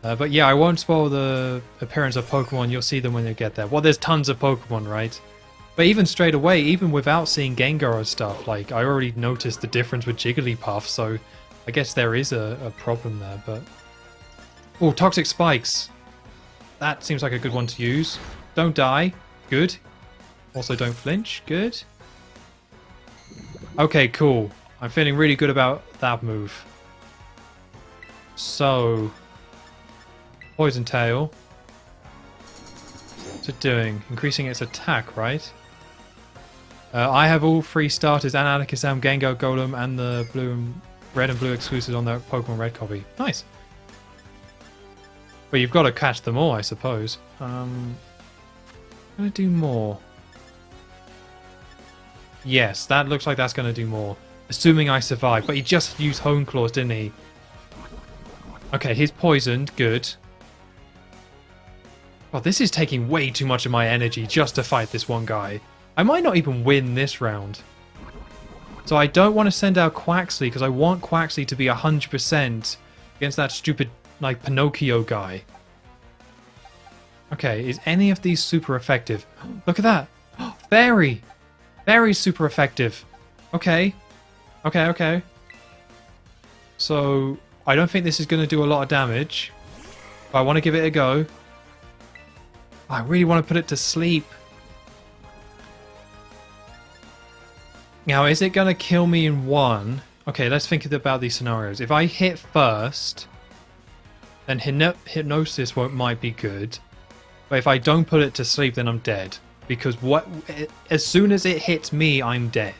But yeah, I won't spoil the appearance of Pokemon. You'll see them when you get there. Well, there's tons of Pokemon, right? But even straight away, even without seeing Gengar and stuff, like, I already noticed the difference with Jigglypuff, so I guess there is a problem there, but... Oh, Toxic Spikes. That seems like a good one to use. Don't die. Good. Also don't flinch. Good. Okay, cool. I'm feeling really good about that move. So... Poison Tail. What's it doing? Increasing its attack, right? I have all 3 starters and Alakazam, Gengar, Golem, and the red and blue exclusives on the Pokemon Red copy. Nice. But you've got to catch them all, I suppose. I'm going to do more. Yes, that looks like that's going to do more. Assuming I survive. But he just used Hone Claws, didn't he? Okay, he's poisoned. Good. God, this is taking way too much of my energy just to fight this one guy. I might not even win this round. So I don't want to send out Quaxley because I want Quaxley to be 100% against that stupid, like, Pinocchio guy. Okay, is any of these super effective? Look at that! Fairy! Fairy's super effective. Okay. Okay. So, I don't think this is going to do a lot of damage. But I want to give it a go. I really want to put it to sleep. Now, is it going to kill me in one? Okay, let's think about these scenarios. If I hit first, then Hypnosis might be good. But if I don't put it to sleep, then I'm dead. Because as soon as it hits me, I'm dead.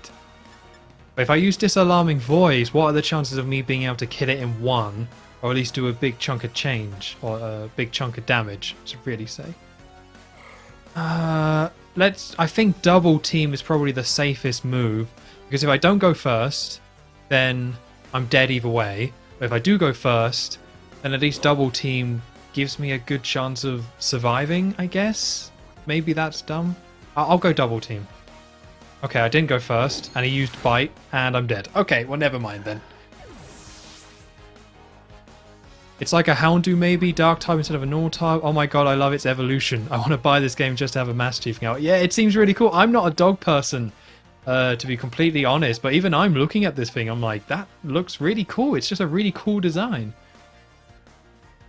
But if I use Disalarming Voice, what are the chances of me being able to kill it in one? Or at least do a big chunk of change. Or a big chunk of damage, to really say. I think double team is probably the safest move. Because if I don't go first, then I'm dead either way. But if I do go first, then at least double team gives me a good chance of surviving, I guess. Maybe that's dumb. I'll go double team. Okay, I didn't go first, and he used bite, and I'm dead. Okay, well, never mind then. It's like a Houndoom maybe, Dark type instead of a normal type. Oh my god, I love its evolution. I want to buy this game just to have a Master Chief out. Yeah, it seems really cool. I'm not a dog person, to be completely honest, but even I'm looking at this thing, I'm like, that looks really cool. It's just a really cool design.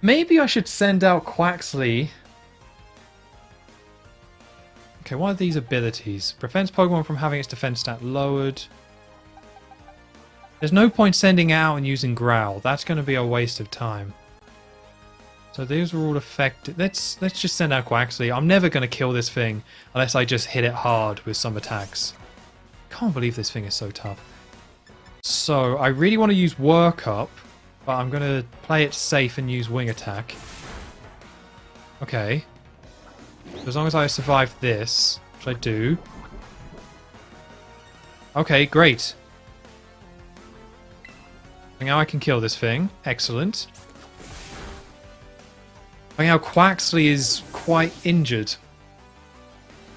Maybe I should send out Quaxley. Okay, what are these abilities? Prevents Pokemon from having its defense stat lowered. There's no point sending it out and using Growl. That's going to be a waste of time. So these are all effective. Let's just send out Quaxley. I'm never going to kill this thing unless I just hit it hard with some attacks. Can't believe this thing is so tough. So I really want to use Workup, but I'm going to play it safe and use Wing Attack. Okay. So as long as I survive this, which I do. Okay, great. Now I can kill this thing. Excellent. Now Quaxley is quite injured,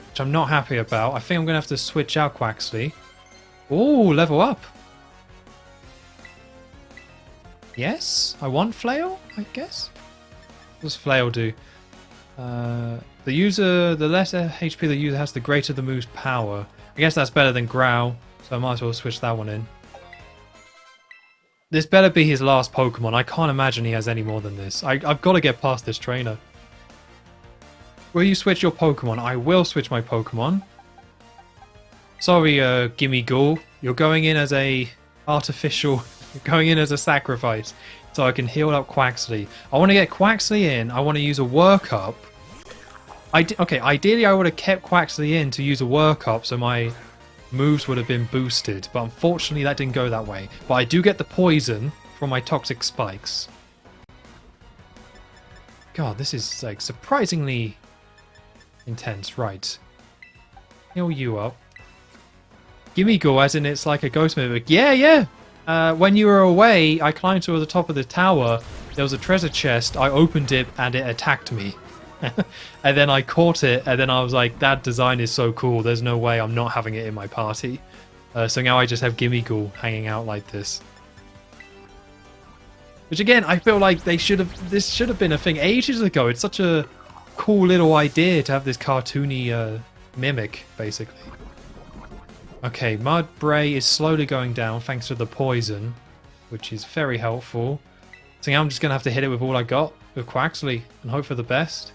which I'm not happy about. I think I'm going to have to switch out Quaxley. Ooh, level up. Yes, I want Flail, I guess. What does Flail do? The less HP the user has, the greater the move's power. I guess that's better than Growl, so I might as well switch that one in. This better be his last Pokemon. I can't imagine he has any more than this. I've got to get past this trainer. Will you switch your Pokemon? I will switch my Pokemon. Sorry, Gimmighoul. You're going in as a artificial... You're going in as a sacrifice. So I can heal up Quaxley. I want to get Quaxley in. I want to use a Workup. Okay, ideally I would have kept Quaxley in to use a Workup so my moves would have been boosted. But unfortunately that didn't go that way. But I do get the poison from my Toxic Spikes. God, this is like surprisingly intense. Right. Heal you up. Gimmighoul, as in it's like a ghost move. Yeah. When you were away, I climbed to the top of the tower. There was a treasure chest. I opened it and it attacked me. And then I caught it, and then I was like, that design is so cool. There's no way I'm not having it in my party. So now I just have Gimmighoul hanging out like this. Which again, I feel like this should have been a thing ages ago. It's such a cool little idea to have this cartoony mimic, basically. Okay, Mudbray is slowly going down thanks to the poison, which is very helpful. So now I'm just going to have to hit it with all I got, with Quaxley, and hope for the best.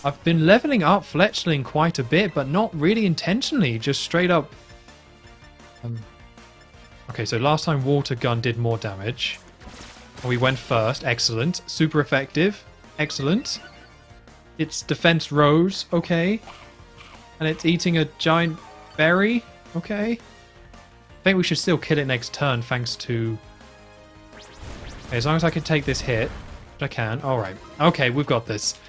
I've been leveling up Fletchling quite a bit, but not really intentionally, just straight up... Okay, so last time Water Gun did more damage. We went first, excellent. Super effective, excellent. Its defense rose, okay. And it's eating a giant berry, okay. I think we should still kill it next turn, thanks to... Okay, as long as I can take this hit, which I can. Alright, okay, we've got this.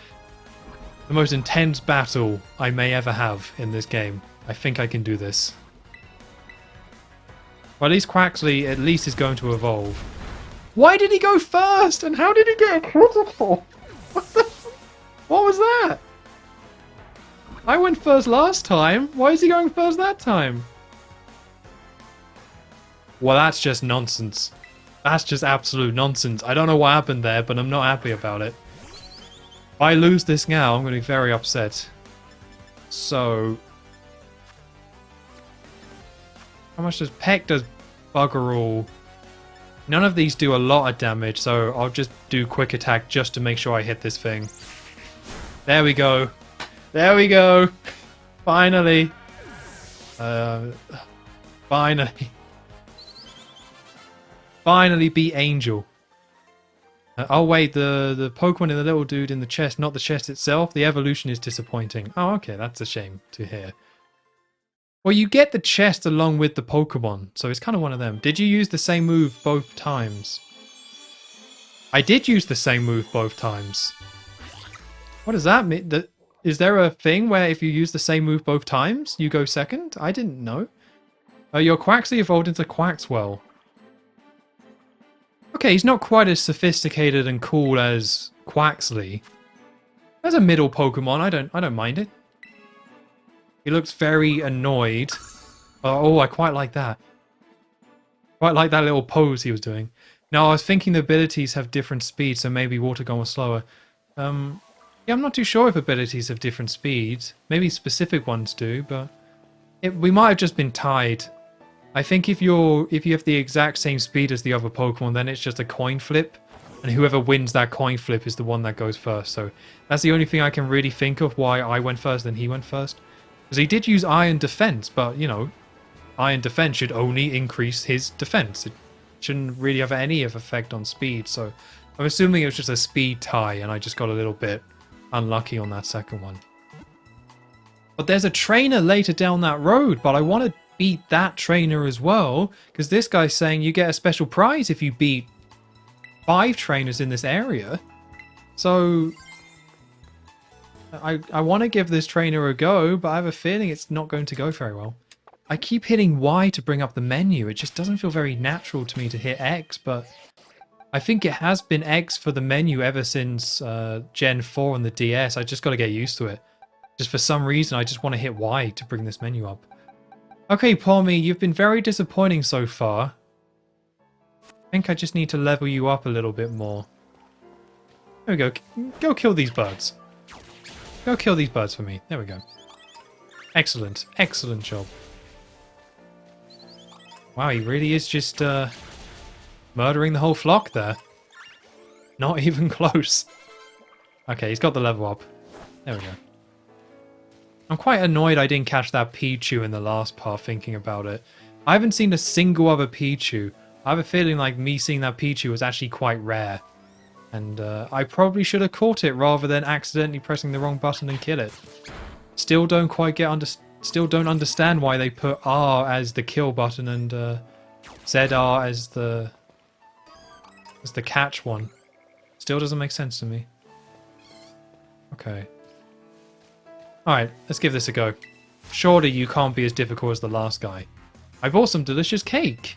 The most intense battle I may ever have in this game. I think I can do this. Well, at least Quaxley at least is going to evolve. Why did he go first? And how did he get a critical? What was that? I went first last time. Why is he going first that time? Well, that's just nonsense. That's just absolute nonsense. I don't know what happened there, but I'm not happy about it. If I lose this now, I'm going to be very upset. So... how much does Peck does bugger all? None of these do a lot of damage, so I'll just do quick attack just to make sure I hit this thing. There we go. There we go. Finally. Finally. Finally beat Angel. Oh wait, the Pokemon in the little dude in the chest, not the chest itself. The evolution is disappointing. Oh, okay, that's a shame to hear. Well, you get the chest along with the Pokemon, so it's kind of one of them. Did you use the same move both times? I did use the same move both times. What does that mean? Is there a thing where if you use the same move both times, you go second? I didn't know. Your Quaxly evolved into Quaxwell. Okay, he's not quite as sophisticated and cool as Quaxly. As a middle Pokemon, I don't mind it. He looks very annoyed. Oh, I quite like that. Quite like that little pose he was doing. No, I was thinking the abilities have different speeds, so maybe Watergun was slower. Yeah, I'm not too sure if abilities have different speeds. Maybe specific ones do, but we might have just been tied. I think if you have the exact same speed as the other Pokemon, then it's just a coin flip, and whoever wins that coin flip is the one that goes first. So that's the only thing I can really think of why I went first and he went first. Because he did use Iron Defense, but you know, Iron Defense should only increase his defense. It shouldn't really have any effect on speed. So I'm assuming it was just a speed tie, and I just got a little bit unlucky on that second one. But there's a trainer later down that road, but I want to beat that trainer as well, because this guy's saying you get a special prize if you beat 5 trainers in this area. So I want to give this trainer a go, but I have a feeling it's not going to go very well. I keep hitting Y to bring up the menu. It just doesn't feel very natural to me to hit X, but I think it has been X for the menu ever since Gen 4 on the DS. I just got to get used to it. Just for some reason, I just want to hit Y to bring this menu up. Okay, Pommy, you've been very disappointing so far. I think I just need to level you up a little bit more. There we go. Go kill these birds. Go kill these birds for me. There we go. Excellent. Excellent job. Wow, he really is just murdering the whole flock there. Not even close. Okay, he's got the level up. There we go. I'm quite annoyed I didn't catch that Pichu in the last part thinking about it. I haven't seen a single other Pichu. I have a feeling like me seeing that Pichu was actually quite rare. And I probably should have caught it rather than accidentally pressing the wrong button and kill it. Still don't quite still don't understand why they put R as the kill button and ZR as the catch one. Still doesn't make sense to me. Okay. Alright, let's give this a go. Surely you can't be as difficult as the last guy. I bought some delicious cake.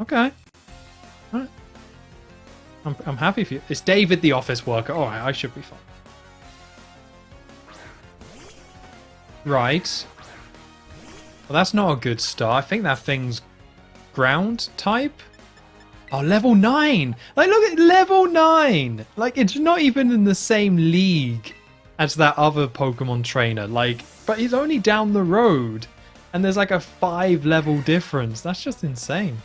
Okay. Alright. I'm happy for you. It's David the office worker. Alright, I should be fine. Right. Well, that's not a good start. I think that thing's ground type. Oh, level 9! Like, look at level 9! Like, it's not even in the same league as that other Pokemon trainer. Like, but he's only down the road. And there's like a 5-level difference. That's just insane.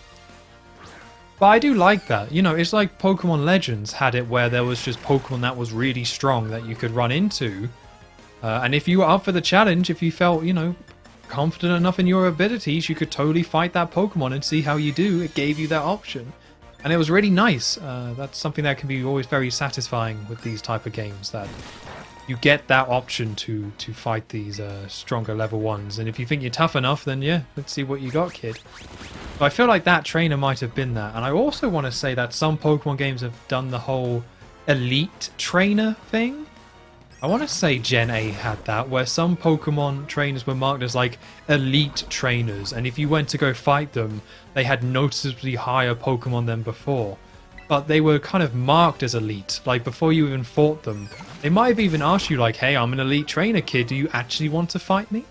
But I do like that. You know, it's like Pokemon Legends had it where there was just Pokemon that was really strong that you could run into. And if you were up for the challenge, if you felt, you know, confident enough in your abilities, you could totally fight that Pokemon and see how you do. It gave you that option. And it was really nice. That's something that can be always very satisfying with these type of games, that you get that option to fight these stronger level ones. And if you think you're tough enough, then yeah, let's see what you got, kid. But I feel like that trainer might have been that. And I also want to say that some Pokemon games have done the whole elite trainer thing. I want to say Gen 8 had that, where some Pokemon trainers were marked as like elite trainers, and if you went to go fight them, they had noticeably higher Pokemon than before. but they were kind of marked as elite. Like before you even fought them, they might have even asked you like, "Hey, I'm an elite trainer, kid. Do you actually want to fight me?"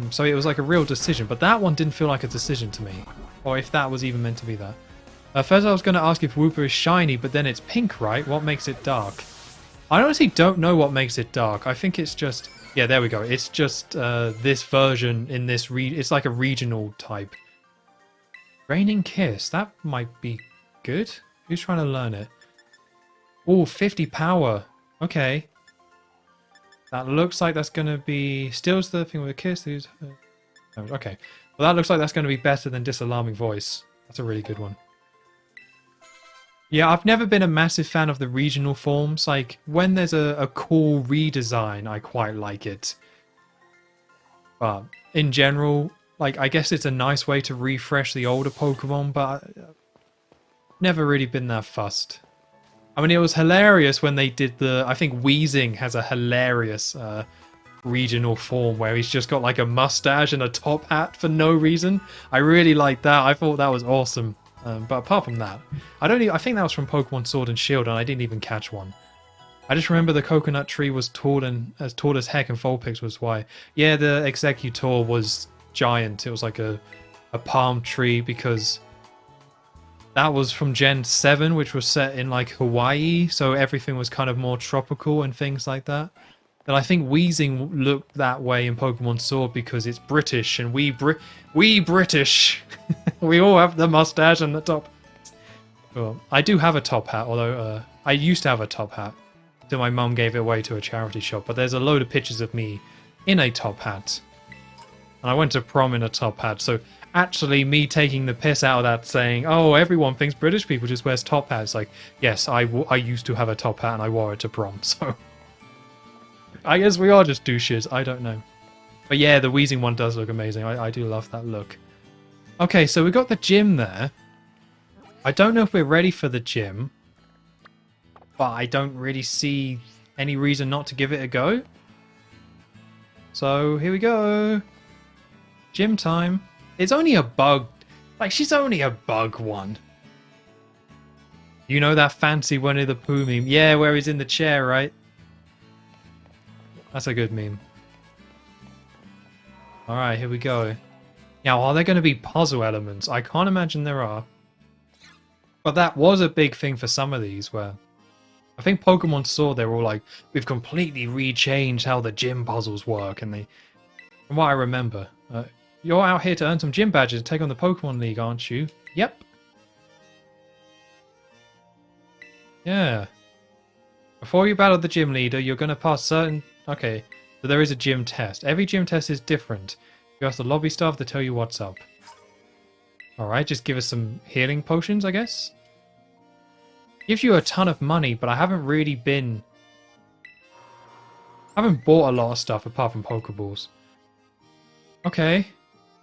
So it was like a real decision, but that one didn't feel like a decision to me, or if that was even meant to be that. First, I was going to ask if Wooper is shiny, but then it's pink, right? What makes it dark? I honestly don't know what makes it dark. I think it's just... Yeah, there we go. It's just this version in this... It's like a regional type. Raining Kiss. That might be good. Who's trying to learn it? Oh, 50 power. Okay. That looks like that's going to be... Steals the thing with a kiss. Okay. Well, that looks like that's going to be better than Disalarming Voice. That's a really good one. Yeah, I've never been a massive fan of the regional forms. Like, when there's a cool redesign, I quite like it. But in general, like, I guess it's a nice way to refresh the older Pokemon, but I've never really been that fussed. I mean, it was hilarious when they did the... I think Weezing has a hilarious regional form where he's just got like a mustache and a top hat for no reason. I really liked that. I thought that was awesome. But apart from that, I think that was from Pokemon Sword and Shield, and I didn't even catch one. I just remember the coconut tree was tall as heck, and Vulpix was why. Yeah, the Executor was giant. It was like a palm tree because that was from Gen 7, which was set in like Hawaii, so everything was kind of more tropical and things like that. And I think Weezing looked that way in Pokemon Sword because it's British, and we British, we all have the mustache and the top. Well, I do have a top hat, although I used to have a top hat until my mum gave it away to a charity shop. But there's a load of pictures of me in a top hat, and I went to prom in a top hat. So actually, me taking the piss out of that, saying, "Oh, everyone thinks British people just wears top hats," like, yes, I used to have a top hat and I wore it to prom, so. I guess we are just douches. I don't know. But yeah, the Weezing one does look amazing. I do love that look. Okay, so we got the gym there. I don't know if we're ready for the gym. But I don't really see any reason not to give it a go. So here we go. Gym time. It's only a bug. Like, she's only a bug one. You know that fancy Winnie the Pooh meme? Yeah, where he's in the chair, right? That's a good meme. Alright, here we go. Now, are there going to be puzzle elements? I can't imagine there are. But that was a big thing for some of these, where... I think Pokemon Sword, they were all like, we've completely rechanged how the gym puzzles work, and they... From what I remember, you're out here to earn some gym badges to take on the Pokemon League, aren't you? Yep. Yeah. Before you battle the gym leader, you're going to pass certain... Okay, so there is a gym test. Every gym test is different. You ask the lobby staff to tell you what's up. Alright, just give us some healing potions, I guess. Gives you a ton of money, but I haven't really been... I haven't bought a lot of stuff apart from Pokeballs. Okay,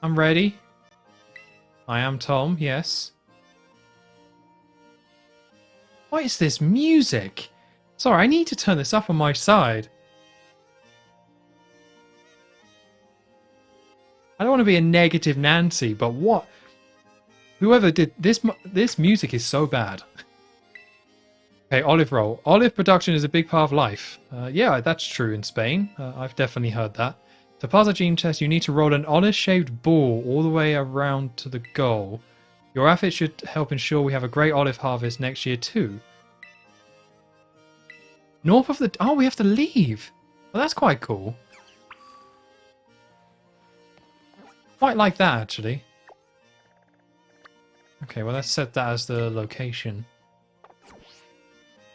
I'm ready. I am Tom, yes. What is this music? Sorry, I need to turn this up on my side. I don't want to be a negative Nancy, but what? Whoever did this music is so bad. Okay, olive roll. Olive production is a big part of life. Yeah, that's true in Spain. I've definitely heard that. To pass a gene test, you need to roll an olive-shaped ball all the way around to the goal. Your effort should help ensure we have a great olive harvest next year too. North of the... Oh, we have to leave. Well, that's quite cool. Quite like that, actually. Okay, well, let's set that as the location.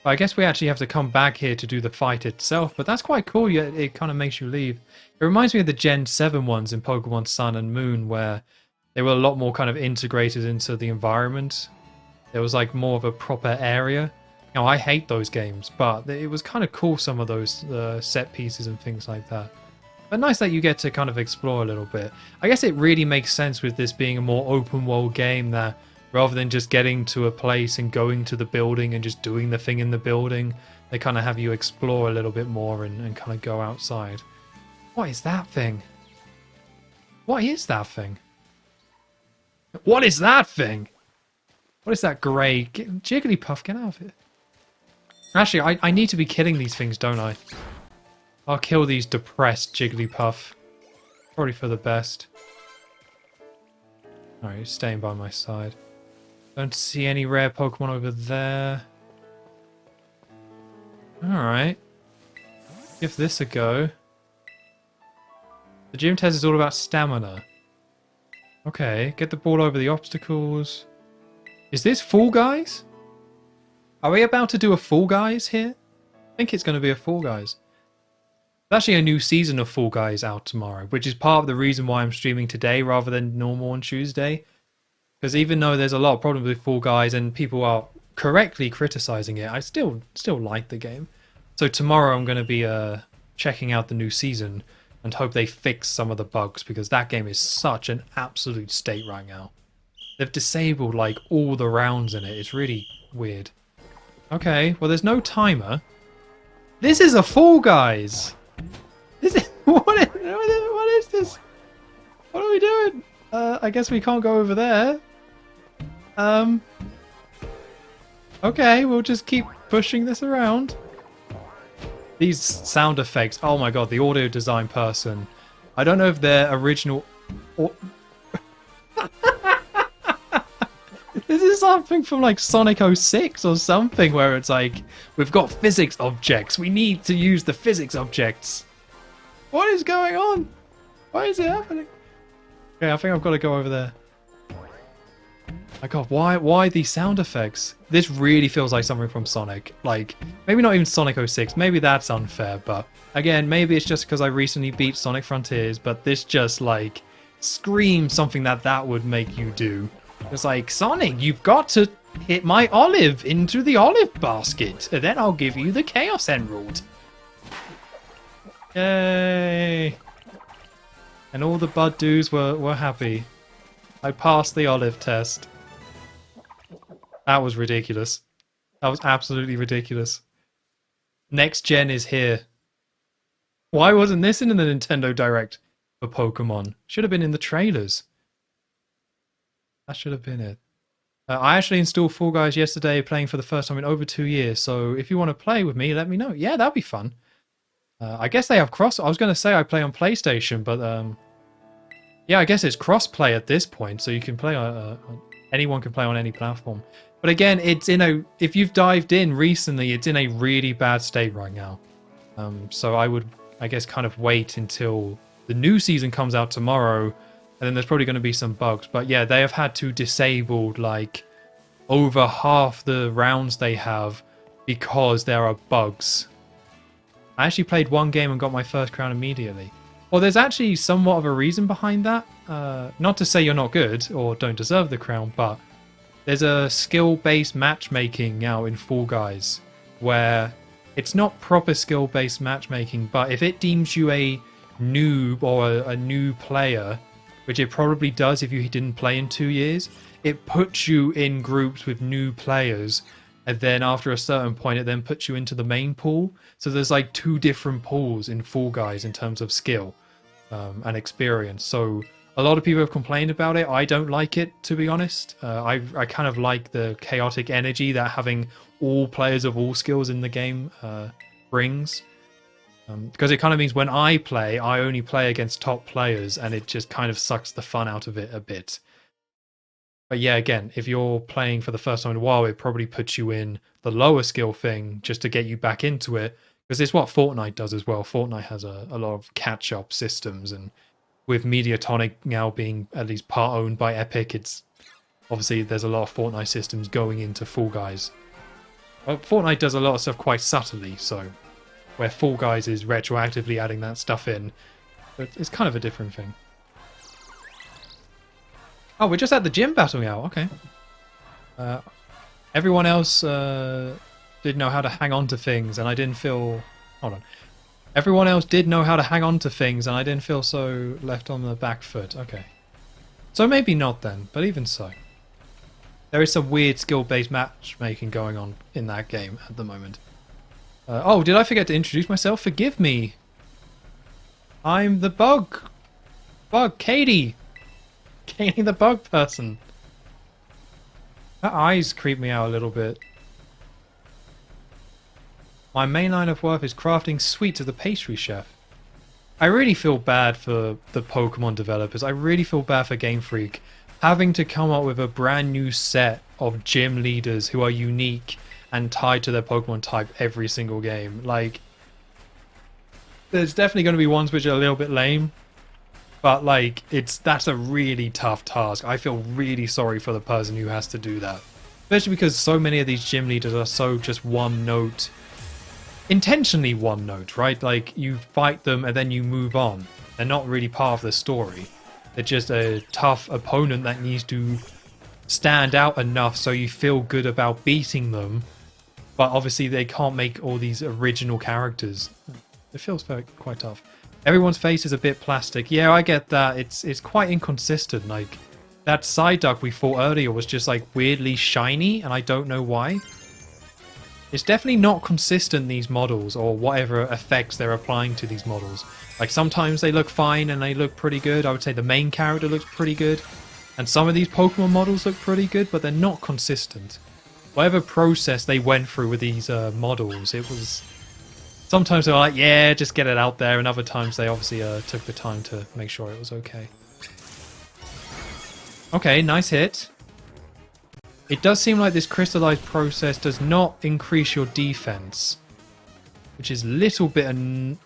But I guess we actually have to come back here to do the fight itself, but that's quite cool. Yeah, it kind of makes you leave. It reminds me of the Gen 7 ones in Pokemon Sun and Moon, where they were a lot more kind of integrated into the environment. There was like more of a proper area. Now, I hate those games, but it was kind of cool, some of those set pieces and things like that. But nice that you get to kind of explore a little bit. I guess it really makes sense with this being a more open world game that rather than just getting to a place and going to the building and just doing the thing in the building, they kind of have you explore a little bit more and kind of go outside. What is that thing? What is that thing? What is that thing? What is that grey? Jigglypuff, get out of it. Actually, I need to be killing these things, don't I? I'll kill these depressed Jigglypuff. Probably for the best. Alright, he's staying by my side. Don't see any rare Pokemon over there. Alright. Give this a go. The gym test is all about stamina. Okay, get the ball over the obstacles. Is this Fall Guys? Are we about to do a Fall Guys here? I think it's going to be a Fall Guys. There's actually a new season of Fall Guys out tomorrow, which is part of the reason why I'm streaming today rather than normal on Tuesday. Because even though there's a lot of problems with Fall Guys and people are correctly criticizing it, I still like the game. So tomorrow I'm going to be checking out the new season and hope they fix some of the bugs, because that game is such an absolute state right now. They've disabled like all the rounds in it. It's really weird. Okay, well there's no timer. This is a Fall Guys. This is what is this? What are we doing? I guess we can't go over there. Okay, we'll just keep pushing this around. These sound effects. Oh my god, the audio design person. I don't know if they're original. This is something from like Sonic 06 or something, where it's like, we've got physics objects. We need to use the physics objects. What is going on? Why is it happening? Okay, I think I've got to go over there. My god, why these sound effects? This really feels like something from Sonic. Like, maybe not even Sonic 06. Maybe that's unfair, but again, maybe it's just because I recently beat Sonic Frontiers, but this just like screams something that would make you do. It's like, Sonic, you've got to hit my olive into the olive basket, and then I'll give you the Chaos Emerald. Yay! And all the Bud Doos were happy. I passed the olive test. That was ridiculous. That was absolutely ridiculous. Next gen is here. Why wasn't this in the Nintendo Direct for Pokemon? Should have been in the trailers. That should have been it. I actually installed Fall Guys yesterday, playing for the first time in over 2 years. So if you want to play with me, let me know. Yeah, that'd be fun. I guess they have cross. I was going to say I play on PlayStation, but yeah, I guess it's cross-play at this point, so you can play. Anyone can play on any platform. But again, it's in a. If you've dived in recently, it's in a really bad state right now. So I would, I guess, kind of wait until the new season comes out tomorrow. And then there's probably going to be some bugs. But yeah, they have had to disable like over half the rounds they have because there are bugs. I actually played one game and got my first crown immediately. Well, there's actually somewhat of a reason behind that. Not to say you're not good or don't deserve the crown, but there's a skill-based matchmaking now in Fall Guys where it's not proper skill-based matchmaking, but if it deems you a noob or a new player, which it probably does if you didn't play in 2 years, it puts you in groups with new players, and then after a certain point it then puts you into the main pool. So there's like 2 different pools in Fall Guys in terms of skill and experience. So a lot of people have complained about it. I don't like it, to be honest. I kind of like the chaotic energy that having all players of all skills in the game brings. Because it kind of means when I play, I only play against top players, and it just kind of sucks the fun out of it a bit. But yeah, again, if you're playing for the first time in a while, it probably puts you in the lower skill thing just to get you back into it. Because it's what Fortnite does as well. Fortnite has a lot of catch-up systems, and with Mediatonic now being at least part owned by Epic, it's obviously there's a lot of Fortnite systems going into Fall Guys. Well, Fortnite does a lot of stuff quite subtly, so where Fall Guys is retroactively adding that stuff in, but it's kind of a different thing. Oh, we're just at the gym battling out. Okay. Everyone else did know how to hang on to things, and I didn't feel... Hold on. Everyone else did know how to hang on to things, and I didn't feel so left on the back foot. Okay. So maybe not then, but even so. There is some weird skill-based matchmaking going on in that game at the moment. Oh, did I forget to introduce myself? Forgive me. I'm the bug. Katie. Katie the bug person. Her eyes creep me out a little bit. My main line of work is crafting sweets as a pastry chef. I really feel bad for the Pokemon developers. I really feel bad for Game Freak having to come up with a brand new set of gym leaders who are unique and tied to their Pokemon type every single game. Like, there's definitely going to be ones which are a little bit lame, but like, that's a really tough task. I feel really sorry for the person who has to do that, especially because so many of these gym leaders are so just one note, intentionally one note, right? Like, you fight them and then you move on. They're not really part of the story. They're just a tough opponent that needs to stand out enough so you feel good about beating them, but obviously they can't make all these original characters. It feels quite tough. Everyone's face is a bit plastic. Yeah, I get that. It's quite inconsistent. Like, that Psyduck we fought earlier was just like weirdly shiny, and I don't know why. It's definitely not consistent, these models, or whatever effects they're applying to these models. Like, sometimes they look fine and they look pretty good. I would say the main character looks pretty good. And some of these Pokemon models look pretty good, but they're not consistent. Whatever process they went through with these models, it was... Sometimes they're like, yeah, just get it out there. And other times they obviously took the time to make sure it was okay. Okay, nice hit. It does seem like this crystallized process does not increase your defense, which is a little bit,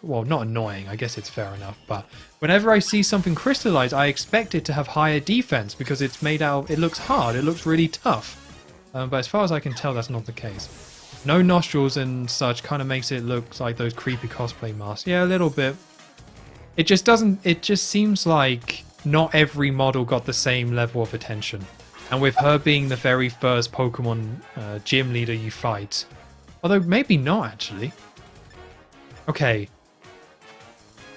well, not annoying. I guess it's fair enough. But whenever I see something crystallized, I expect it to have higher defense because it's made out. It looks hard. It looks really tough. But as far as I can tell, that's not the case. No nostrils and such kind of makes it look like those creepy cosplay masks. Yeah, a little bit. It just doesn't. It just seems like not every model got the same level of attention. And with her being the very first Pokemon gym leader you fight, although maybe not actually. Okay.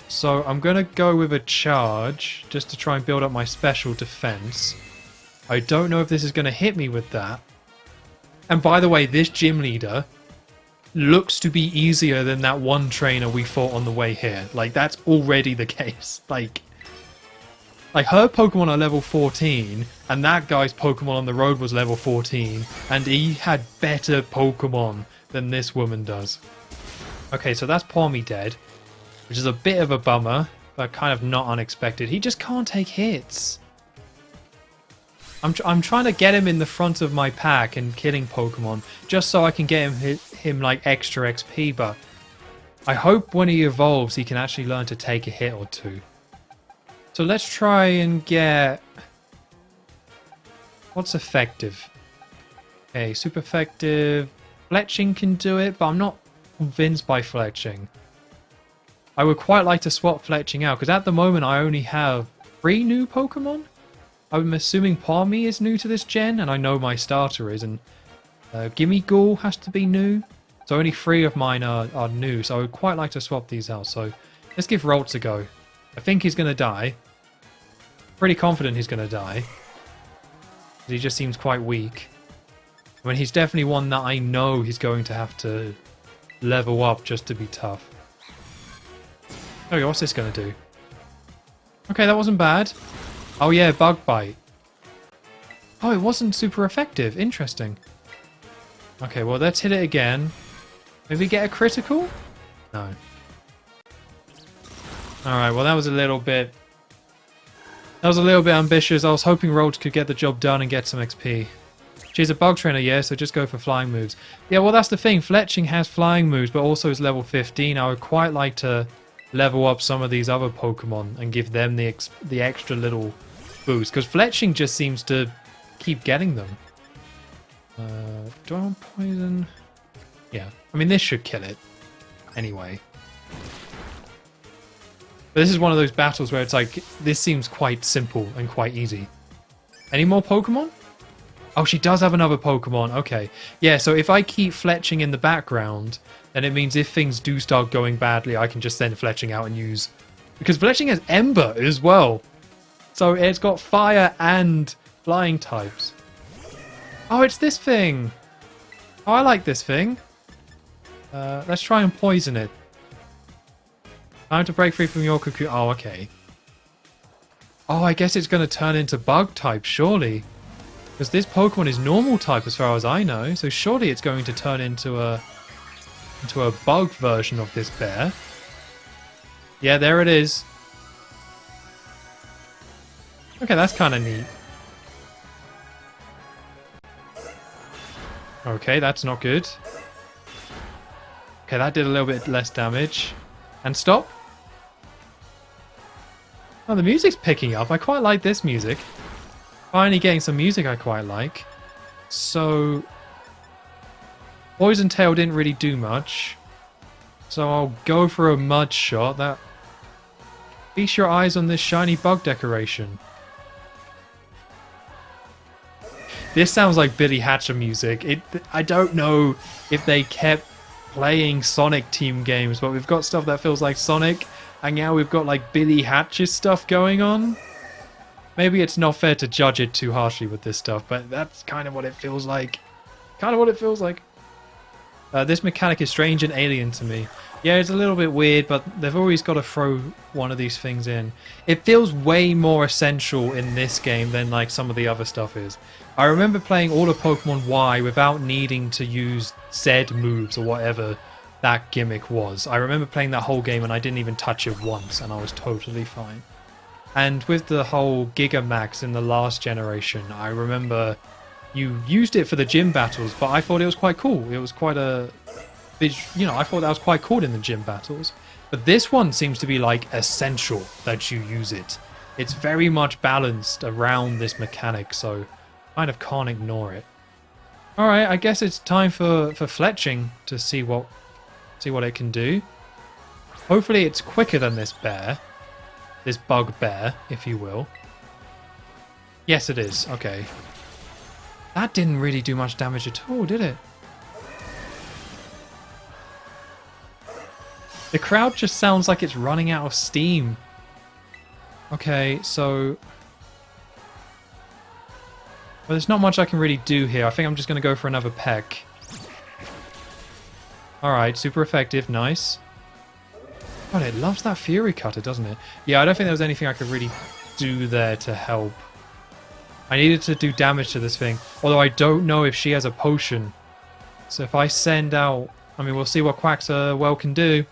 So I'm going to go with a charge just to try and build up my special defense. I don't know if this is going to hit me with that. And by the way, this gym leader looks to be easier than that one trainer we fought on the way here. Like, that's already the case. Like her Pokemon are level 14, and that guy's Pokemon on the road was level 14, and he had better Pokemon than this woman does. Okay, so that's Pawmi dead, which is a bit of a bummer, but kind of not unexpected. He just can't take hits. I'm trying to get him in the front of my pack and killing Pokemon, just so I can get him like extra XP, but I hope when he evolves he can actually learn to take a hit or two. So let's try and get... What's effective? Okay, super effective. Fletching can do it, but I'm not convinced by Fletching. I would quite like to swap Fletching out, because at the moment I only have 3 new Pokemon? I'm assuming Pawmi is new to this gen, and I know my starter is, and Gimmighoul has to be new. So only 3 of mine are new, so I would quite like to swap these out. So let's give Ralts a go. I think he's going to die. Pretty confident he's going to die. He just seems quite weak. I mean, he's definitely one that I know he's going to have to level up just to be tough. Okay, what's this going to do? Okay, that wasn't bad. Oh yeah, Bug Bite. Oh, it wasn't super effective. Interesting. Okay, well, let's hit it again. Maybe get a critical? No. Alright, well, that was a little bit... That was a little bit ambitious. I was hoping Ralts could get the job done and get some XP. She's a bug trainer, yeah, so just go for flying moves. Yeah, well, that's the thing. Fletching has flying moves, but also is level 15. I would quite like to level up some of these other Pokemon and give them the extra little boost, because Fletching just seems to keep getting them. Do I want poison? Yeah, I mean, this should kill it anyway. But this is one of those battles where it's like, this seems quite simple and quite easy. Any more Pokemon? Oh, she does have another Pokemon. Okay. Yeah, so if I keep Fletching in the background, then it means if things do start going badly, I can just send Fletching out and use... Because Fletching has Ember as well. So it's got fire and flying types. Oh, it's this thing. Oh, I like this thing. Let's try and poison it. Time to break free from your cocoon. Oh, okay. Oh, I guess it's going to turn into bug type, surely. Because this Pokemon is normal type as far as I know, so surely it's going to turn into a bug version of this bear. Yeah, there it is. Okay, that's kind of neat. Okay, that's not good. Okay, that did a little bit less damage. And stop. Oh, the music's picking up. I quite like this music. Finally getting some music I quite like. So, Poison Tail didn't really do much. So I'll go for a mud shot. That. Feast your eyes on this shiny bug decoration. This sounds like Billy Hatcher music. I don't know if they kept playing Sonic team games, but we've got stuff that feels like Sonic, and now we've got like Billy Hatcher stuff going on. Maybe it's not fair to judge it too harshly with this stuff, but that's kind of what it feels like. This mechanic is strange and alien to me. Yeah, it's a little bit weird, but they've always got to throw one of these things in. It feels way more essential in this game than like some of the other stuff is. I remember playing all of Pokemon Y without needing to use Z moves or whatever that gimmick was. I remember playing that whole game and I didn't even touch it once, and I was totally fine. And with the whole Gigamax in the last generation, I remember you used it for the gym battles, but I thought it was quite cool. It was quite a... I thought that was quite cool in the gym battles. But this one seems to be like essential that you use it. It's very much balanced around this mechanic, so kind of can't ignore it. Alright, I guess it's time for fletching to see what it can do. Hopefully it's quicker than this bear. This bugbear, if you will. Yes, it is. Okay. That didn't really do much damage at all, did it? The crowd just sounds like it's running out of steam. Okay, so... Well, there's not much I can really do here. I think I'm just going to go for another peck. Alright, super effective. Nice. God, it loves that Fury Cutter, doesn't it? Yeah, I don't think there was anything I could really do there to help. I needed to do damage to this thing. Although I don't know if she has a potion. So if I send out... I mean, we'll see what Quaxwell can do.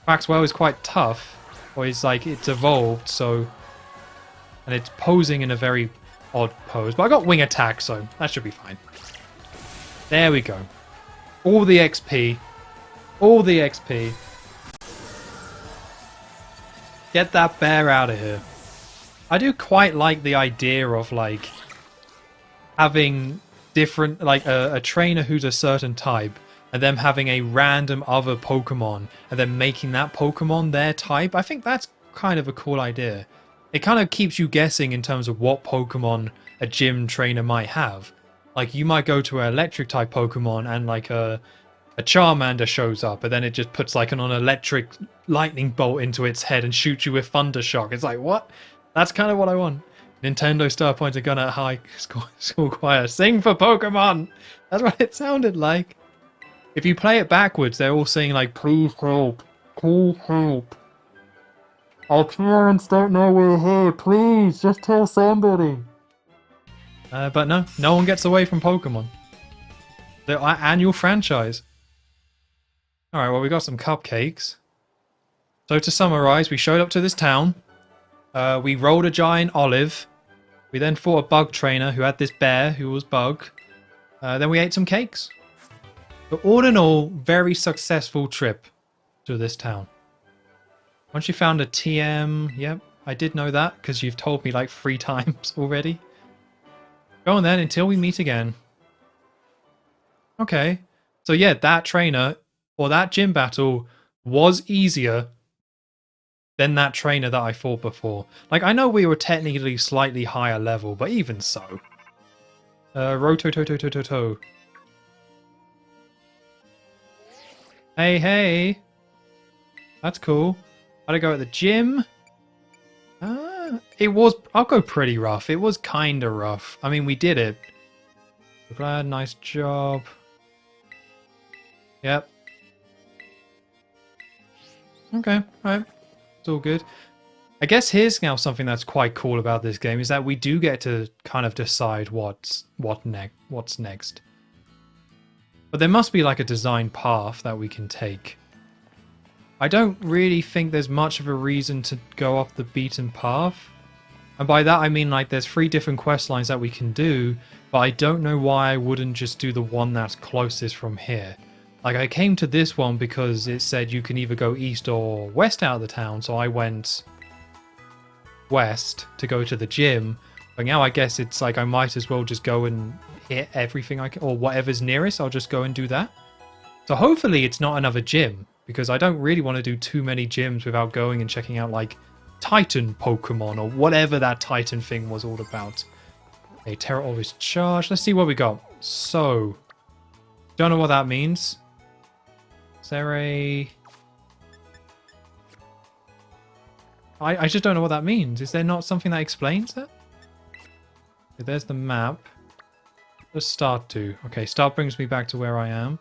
Quaxwell is quite tough. Or it's like, it's evolved, so... And it's posing in a very odd pose. But I got Wing Attack, so that should be fine. There we go. All the XP. All the XP. Get that bear out of here. I do quite like the idea of like having different, like a trainer who's a certain type and them having a random other Pokemon and then making that Pokemon their type. I think that's kind of a cool idea. It kind of keeps you guessing in terms of what Pokemon a gym trainer might have. Like you might go to an electric type Pokemon and like a Charmander shows up, but then it just puts like an electric lightning bolt into its head and shoots you with Thunder Shock. It's like, what? That's kind of what I want. Nintendo Star points a gun at high school choir. Sing for Pokemon! That's what it sounded like. If you play it backwards, they're all saying like, please help. Please help. Our parents don't know we're here. Please, just tell somebody. But no one gets away from Pokemon. The annual franchise. Alright, well, we got some cupcakes. So to summarize, we showed up to this town. We rolled a giant olive. We then fought a bug trainer who had this bear who was bug. Then we ate some cakes. But all in all, very successful trip to this town. Once you found a TM, yep, I did know that because you've told me like 3 times already. Go on then, until we meet again. Okay, so yeah, that trainer or that gym battle was easier than that trainer that I fought before. Like, I know we were technically slightly higher level, but even so. Rototototototo. Hey. That's cool. How'd I go at the gym? It was... I'll go pretty rough. It was kind of rough. I mean, we did it. Glad, nice job. Yep. Okay, alright. It's all good. I guess here's now something that's quite cool about this game is that we do get to kind of decide what's next. But there must be like a design path that we can take. I don't really think there's much of a reason to go off the beaten path. And by that I mean like there's 3 different quest lines that we can do, but I don't know why I wouldn't just do the one that's closest from here. Like I came to this one because it said you can either go east or west out of the town, so I went west to go to the gym. But now I guess it's like I might as well just go and hit everything I can, or whatever's nearest, I'll just go and do that. So hopefully it's not another gym, because I don't really want to do too many gyms without going and checking out like Titan Pokemon or whatever that Titan thing was all about. A Terra always charged. Let's see what we got. So, don't know what that means. Is there a... I just don't know what that means. Is there not something that explains that? Okay, there's the map. Let's start to. Okay, start brings me back to where I am.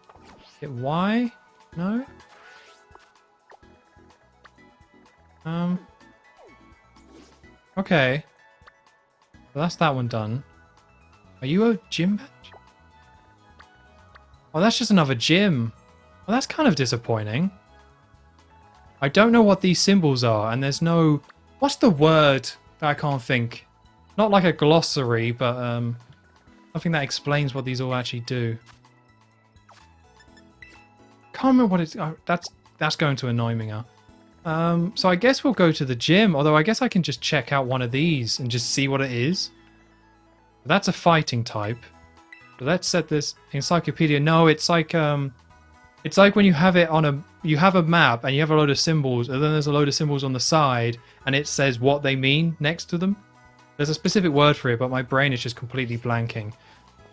Hit Y? No? Okay. Well, that's that one done. Are you a gym badge? Oh, that's just another gym. Well, that's kind of disappointing. I don't know what these symbols are, and there's no... What's the word that I can't think? Not like a glossary, but something that explains what these all actually do. Can't remember what it's... Oh, that's going to annoy me now. So I guess we'll go to the gym, although I guess I can just check out one of these and just see what it is. That's a fighting type. So let's set this encyclopedia. No, it's like when you have it on a... You have a map and you have a load of symbols, and then there's a load of symbols on the side, and it says what they mean next to them. There's a specific word for it, but my brain is just completely blanking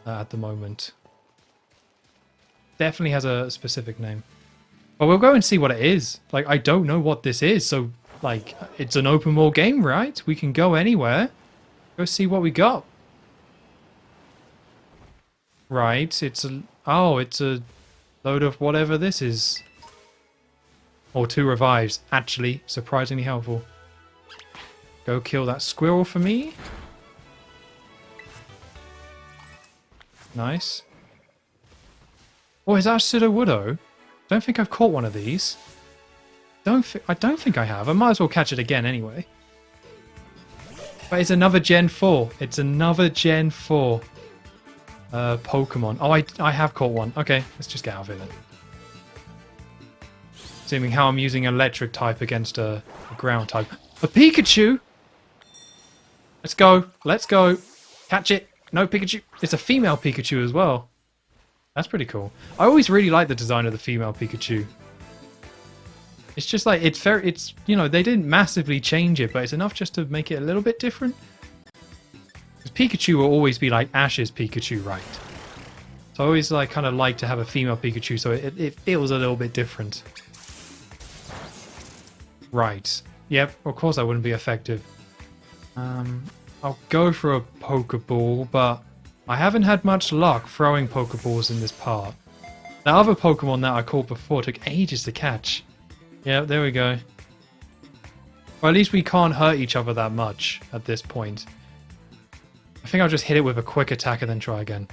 at the moment. Definitely has a specific name. But we'll go and see what it is. Like, I don't know what this is, so, like, it's an open world game, right? We can go anywhere. Go see what we got. Right, it's a... Oh, it's a load of whatever this is. Or 2 revives. Actually, surprisingly helpful. Go kill that squirrel for me. Nice. Oh, is that a Sudowoodo? Don't think I've caught one of these. I don't think I have. I might as well catch it again anyway. But it's another Gen 4. It's another Gen 4 Pokemon. Oh, I have caught one. Okay, let's just get out of here then. Assuming how I'm using electric type against a ground type. A Pikachu! Let's go. Let's go. Catch it. No, Pikachu. It's a female Pikachu as well. That's pretty cool. I always really like the design of the female Pikachu. It's just like, it's, you know, they didn't massively change it, but it's enough just to make it a little bit different. Because Pikachu will always be like Ash's Pikachu, right? So I always like kind of like to have a female Pikachu, so it feels a little bit different. Right. Yep, of course that wouldn't be effective. I'll go for a Pokeball, but I haven't had much luck throwing Pokeballs in this part. The other Pokemon that I caught before took ages to catch. Yeah, there we go. Well, at least we can't hurt each other that much at this point. I think I'll just hit it with a quick attack and then try again.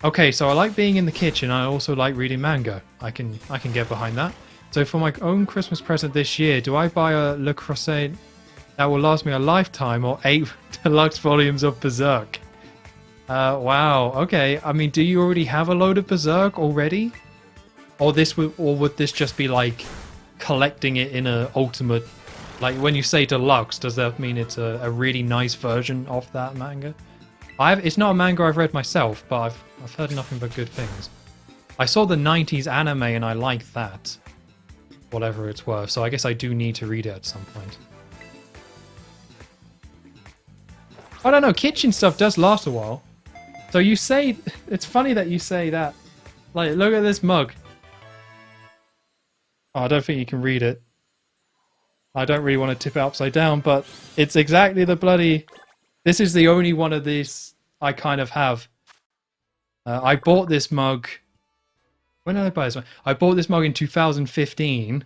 Okay, so I like being in the kitchen. I also like reading manga. I can get behind that. So for my own Christmas present this year, do I buy a Le Creuset that will last me a lifetime, or 8 deluxe volumes of Berserk? Wow. Okay. I mean, do you already have a load of Berserk already? Or would this just be like collecting it in a ultimate? Like when you say deluxe, does that mean it's a really nice version of that manga? It's not a manga I've read myself, but I've heard nothing but good things. I saw the 90s anime and I liked that. Whatever it's worth. So I guess I do need to read it at some point. I don't know. Kitchen stuff does last a while. So you say... It's funny that you say that. Like, look at this mug. Oh, I don't think you can read it. I don't really want to tip it upside down, but it's exactly the bloody... This is the only one of these I kind of have. I bought this mug... When did I buy this one? I bought this mug in 2015,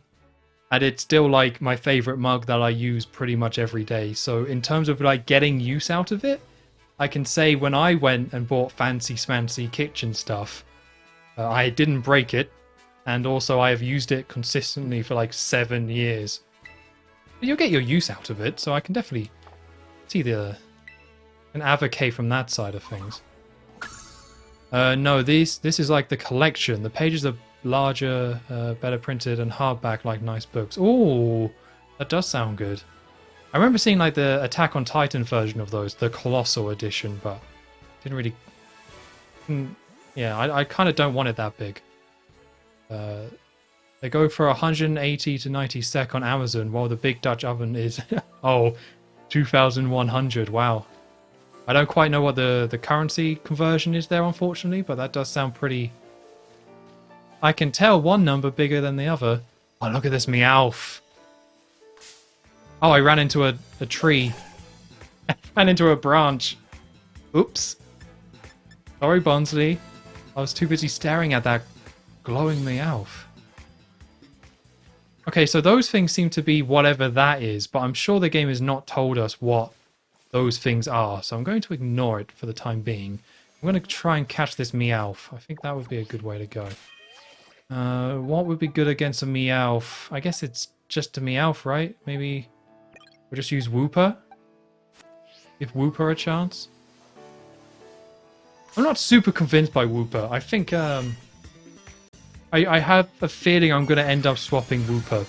And it's still like my favorite mug that I use pretty much every day. So in terms of like getting use out of it, I can say when I went and bought fancy smancy kitchen stuff, I didn't break it. And also I have used it consistently for like 7 years. But you'll get your use out of it, so I can definitely see an advocate from that side of things. No, this is like the collection. The pages are larger, better printed, and hardback like nice books. Oh, that does sound good. I remember seeing like the Attack on Titan version of those, the Colossal edition, but didn't really... Yeah, I kind of don't want it that big. They go for 180 to 90 SEK on Amazon, while the Big Dutch Oven is... oh, 2,100, wow. I don't quite know what the currency conversion is there, unfortunately, but that does sound pretty... I can tell one number bigger than the other. Oh, look at this Meowth. Oh, I ran into a tree. Ran into a branch. Oops. Sorry, Bonsley. I was too busy staring at that glowing Meowth. Okay, so those things seem to be whatever that is, but I'm sure the game has not told us what those things are, so I'm going to ignore it for the time being. I'm going to try and catch this Meowth. I think that would be a good way to go. What would be good against a Meowth? I guess it's just a Meowth, right? Maybe we'll just use Wooper? Give Wooper a chance? I'm not super convinced by Wooper. I think, I have a feeling I'm going to end up swapping Wooper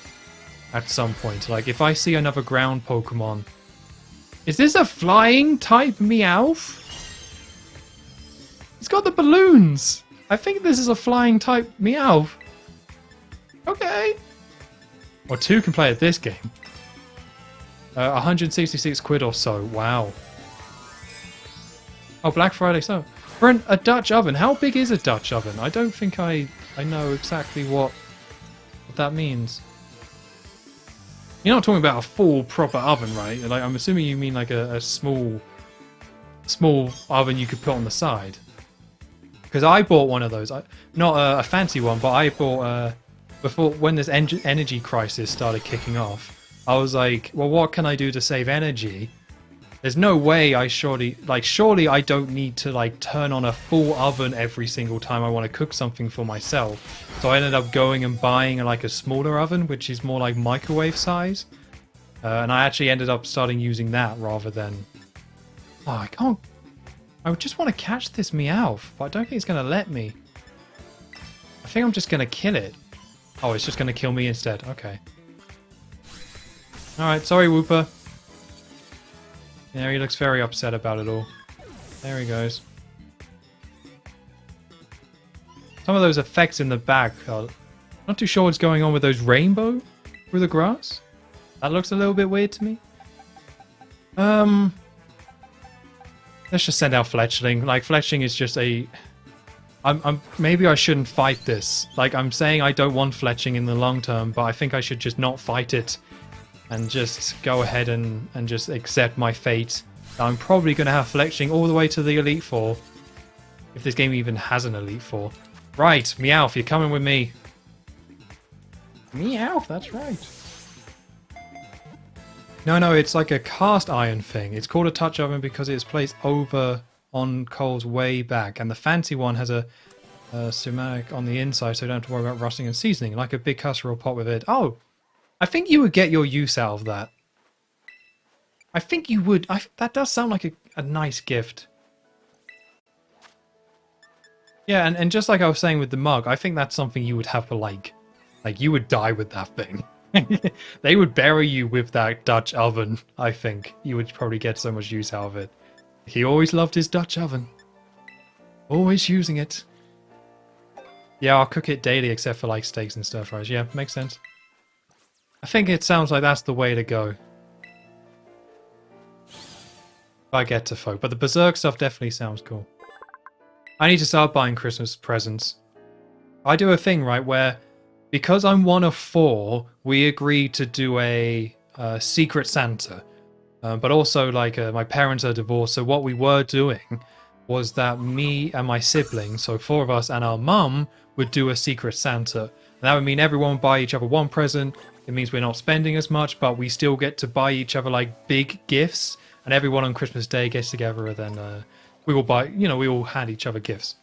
at some point. Like, if I see another ground Pokemon... Is this a flying type Meowth? It's got the balloons! I think this is a flying type Meowth. Okay. Or 2 can play at this game. 166 quid or so. Wow. Oh, Black Friday. So, for a Dutch oven, how big is a Dutch oven? I don't think I know exactly what that means. You're not talking about a full proper oven, right? Like, I'm assuming you mean like a small oven you could put on the side. Because I bought one of those. Not a fancy one, but I bought before when this energy crisis started kicking off. I was like, well, what can I do to save energy? There's no way surely I don't need to like turn on a full oven every single time I want to cook something for myself. So I ended up going and buying like a smaller oven, which is more like microwave size. And I actually ended up starting using that rather than... Oh, I can't... I just want to catch this Meowth, but I don't think it's going to let me. I think I'm just going to kill it. Oh, it's just going to kill me instead. Okay. Alright, sorry, Wooper. Yeah, he looks very upset about it all. There he goes. Some of those effects in the back are... Not too sure what's going on with those rainbow through the grass. That looks a little bit weird to me. Let's just send out Fletchling. Like, Fletchling is just a... maybe I shouldn't fight this. Like, I'm saying I don't want Fletchling in the long term, but I think I should just not fight it. And just go ahead and just accept my fate. I'm probably going to have Fletchling all the way to the Elite Four. If this game even has an Elite Four. Right, Meowth, you're coming with me. Meowth, that's right. No, it's like a cast iron thing. It's called a touch oven because it's placed over on coals way back. And the fancy one has a sumac on the inside, so you don't have to worry about rusting and seasoning. Like a big casserole pot with it. Oh! I think you would get your use out of that. I think you would. That does sound like a nice gift. Yeah, and just like I was saying with the mug, I think that's something you would have for like you would die with that thing. They would bury you with that Dutch oven, I think. You would probably get so much use out of it. He always loved his Dutch oven. Always using it. Yeah, I'll cook it daily except for like steaks and stir fries. Yeah, makes sense. I think it sounds like that's the way to go. If I get to folk. But the Berserk stuff definitely sounds cool. I need to start buying Christmas presents. I do a thing, right, where because I'm one of 4, we agreed to do a Secret Santa. But also, like, my parents are divorced, so what we were doing was that me and my siblings, so 4 of us and our mum, would do a Secret Santa. that would mean everyone would buy each other one present. It means we're not spending as much, but we still get to buy each other like big gifts. And everyone on Christmas Day gets together, and then we will buy, we all hand each other gifts.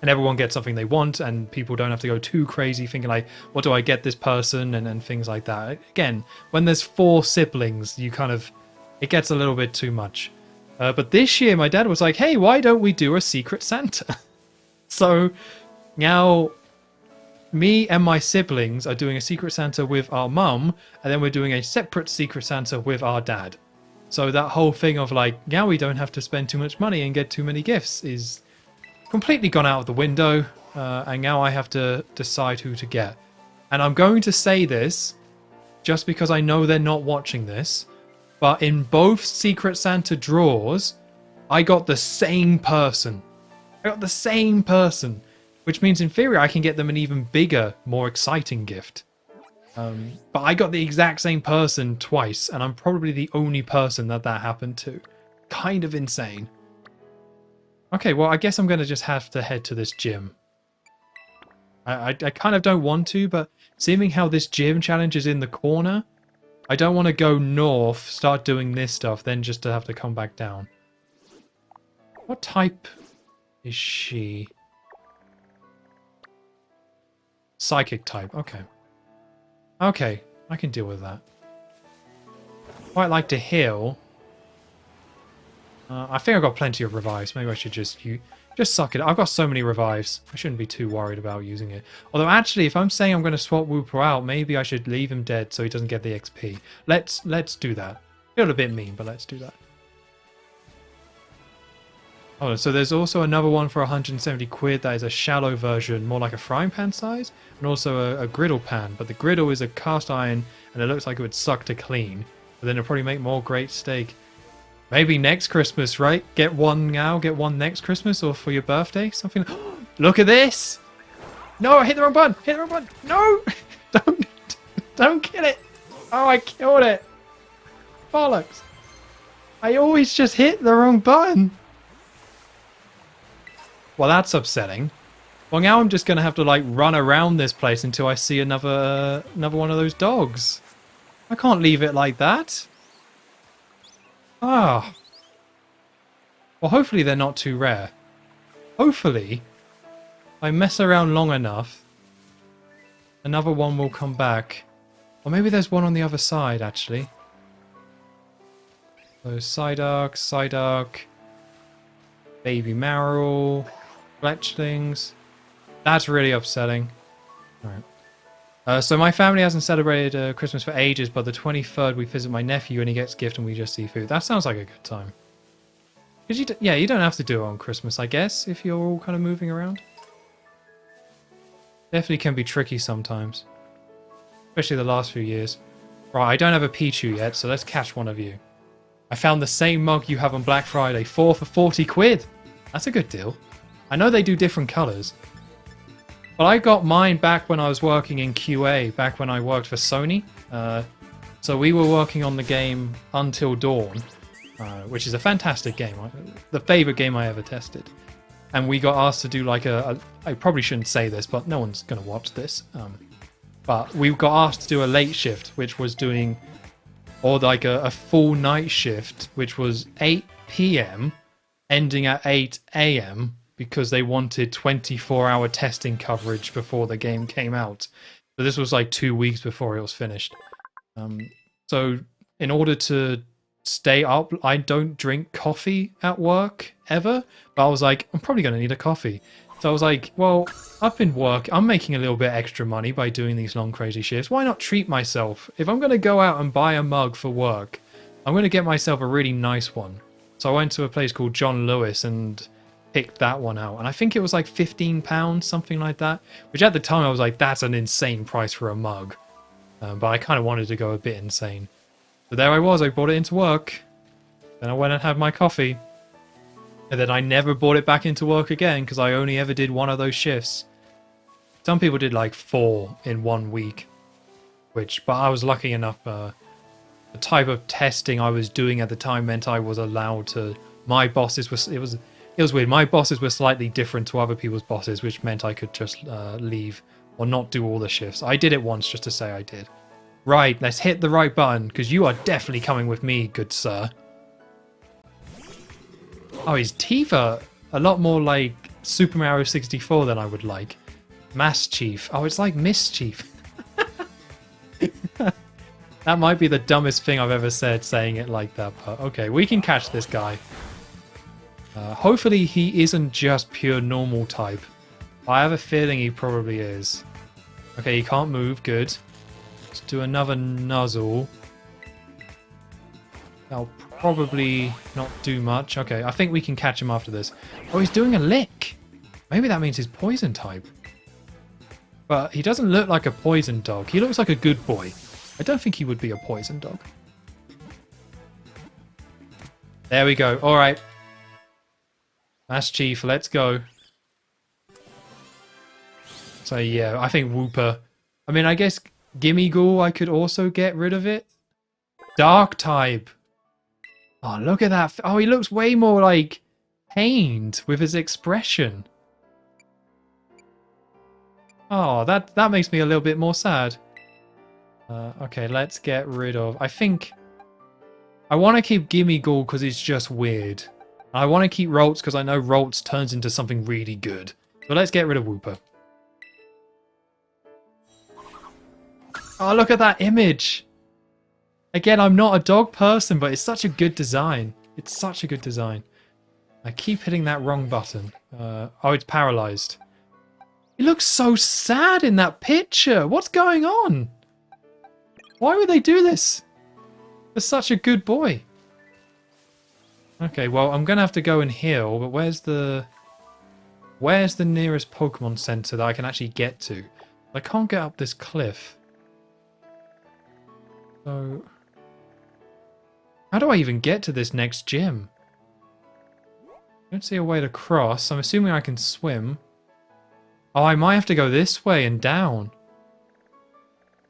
And everyone gets something they want, and people don't have to go too crazy thinking like, what do I get this person, and things like that. Again, when there's 4 siblings, it gets a little bit too much. But this year, my dad was like, hey, why don't we do a Secret Santa? So now me and my siblings are doing a Secret Santa with our mum, and then we're doing a separate Secret Santa with our dad. So that whole thing of like, now we don't have to spend too much money and get too many gifts is completely gone out of the window. And now I have to decide who to get. And I'm going to say this just because I know they're not watching this. But in both Secret Santa draws, I got the same person. Which means in theory I can get them an even bigger, more exciting gift. But I got the exact same person twice, and I'm probably the only person that happened to. Kind of insane. Okay, well, I guess I'm going to just have to head to this gym. I kind of don't want to, but seeing how this gym challenge is in the corner, I don't want to go north, start doing this stuff, then just to have to come back down. What type is she? Psychic type, okay. Okay, I can deal with that. Quite like to heal. I think I've got plenty of revives. Maybe I should just suck it. I've got so many revives. I shouldn't be too worried about using it. Although actually, if I'm saying I'm going to swap Wooper out, maybe I should leave him dead so he doesn't get the XP. Let's do that. Feel a bit mean, but let's do that. Oh, so there's also another one for 170 quid that is a shallow version, more like a frying pan size, and also a griddle pan. But the griddle is a cast iron, and it looks like it would suck to clean. But then it'll probably make more great steak. Maybe next Christmas, right? Get one now, get one next Christmas, or for your birthday, something. Look at this! No, I hit the wrong button! Hit the wrong button! No! Don't kill it! Oh, I killed it! Bollocks! I always just hit the wrong button! Well, that's upsetting. Well, now I'm just going to have to, like, run around this place until I see another one of those dogs. I can't leave it like that. Ah. Well, hopefully they're not too rare. Hopefully, I mess around long enough, another one will come back. Or maybe there's one on the other side, actually. So, Psyduck, Baby Marill, Fletchlings. That's really upsetting. Alright. So my family hasn't celebrated Christmas for ages, but the 23rd we visit my nephew and he gets a gift and we just see food. That sounds like a good time. Cause you don't have to do it on Christmas, I guess, if you're all kind of moving around. Definitely can be tricky sometimes. Especially the last few years. Right, I don't have a Pichu yet, so let's catch one of you. I found the same mug you have on Black Friday, 4 for 40 quid. That's a good deal. I know they do different colours. But I got mine back when I was working in QA, back when I worked for Sony. So we were working on the game Until Dawn, which is a fantastic game. The favourite game I ever tested. And we got asked to do like I probably shouldn't say this, but no one's going to watch this. But we got asked to do a late shift, which was doing, or like a full night shift, which was 8 p.m. ending at 8 a.m. because they wanted 24-hour testing coverage before the game came out. So this was like 2 weeks before it was finished. So in order to stay up, I don't drink coffee at work ever. But I was like, I'm probably going to need a coffee. So I was like, well, I've been I'm making a little bit extra money by doing these long crazy shifts. Why not treat myself? If I'm going to go out and buy a mug for work, I'm going to get myself a really nice one. So I went to a place called John Lewis and picked that one out. And I think it was like £15, something like that. Which at the time I was like, that's an insane price for a mug. But I kind of wanted to go a bit insane. So there I was, I brought it into work. Then I went and had my coffee. And then I never brought it back into work again because I only ever did one of those shifts. Some people did like 4 in 1 week. But I was lucky enough. The type of testing I was doing at the time meant I was allowed to. My bosses were. It was weird. My bosses were slightly different to other people's bosses, which meant I could just leave or not do all the shifts. I did it once just to say I did. Right, let's hit the right button, because you are definitely coming with me, good sir. Oh, his teeth are a lot more like Super Mario 64 than I would like. Mass Chief. Oh, it's like Mischief. That might be the dumbest thing I've ever said, saying it like that, but okay, we can catch this guy. Hopefully he isn't just pure normal type. I have a feeling he probably is. Okay, he can't move, good. Let's do another nuzzle. That'll probably not do much. Okay, I think we can catch him after this. Oh, he's doing a lick. Maybe that means he's poison type. But he doesn't look like a poison dog. He looks like a good boy. I don't think he would be a poison dog. There we go. All right. Mass Chief, let's go. So yeah, I think Wooper. I mean, I guess Gimme Ghoul, I could also get rid of it. Dark type. Oh, look at that. Oh, he looks way more like pained with his expression. Oh, that makes me a little bit more sad. Okay, let's get rid of... I think... I want to keep Gimme Ghoul because it's just weird. I want to keep Roltz because I know Roltz turns into something really good. So let's get rid of Wooper. Oh, look at that image! Again, I'm not a dog person, but it's such a good design. It's such a good design. I keep hitting that wrong button. Oh, it's paralyzed. He looks so sad in that picture. What's going on? Why would they do this? They're such a good boy. Okay, well, I'm going to have to go and heal, but where's the nearest Pokemon Center that I can actually get to? I can't get up this cliff. So, how do I even get to this next gym? I don't see a way to cross. I'm assuming I can swim. Oh, I might have to go this way and down.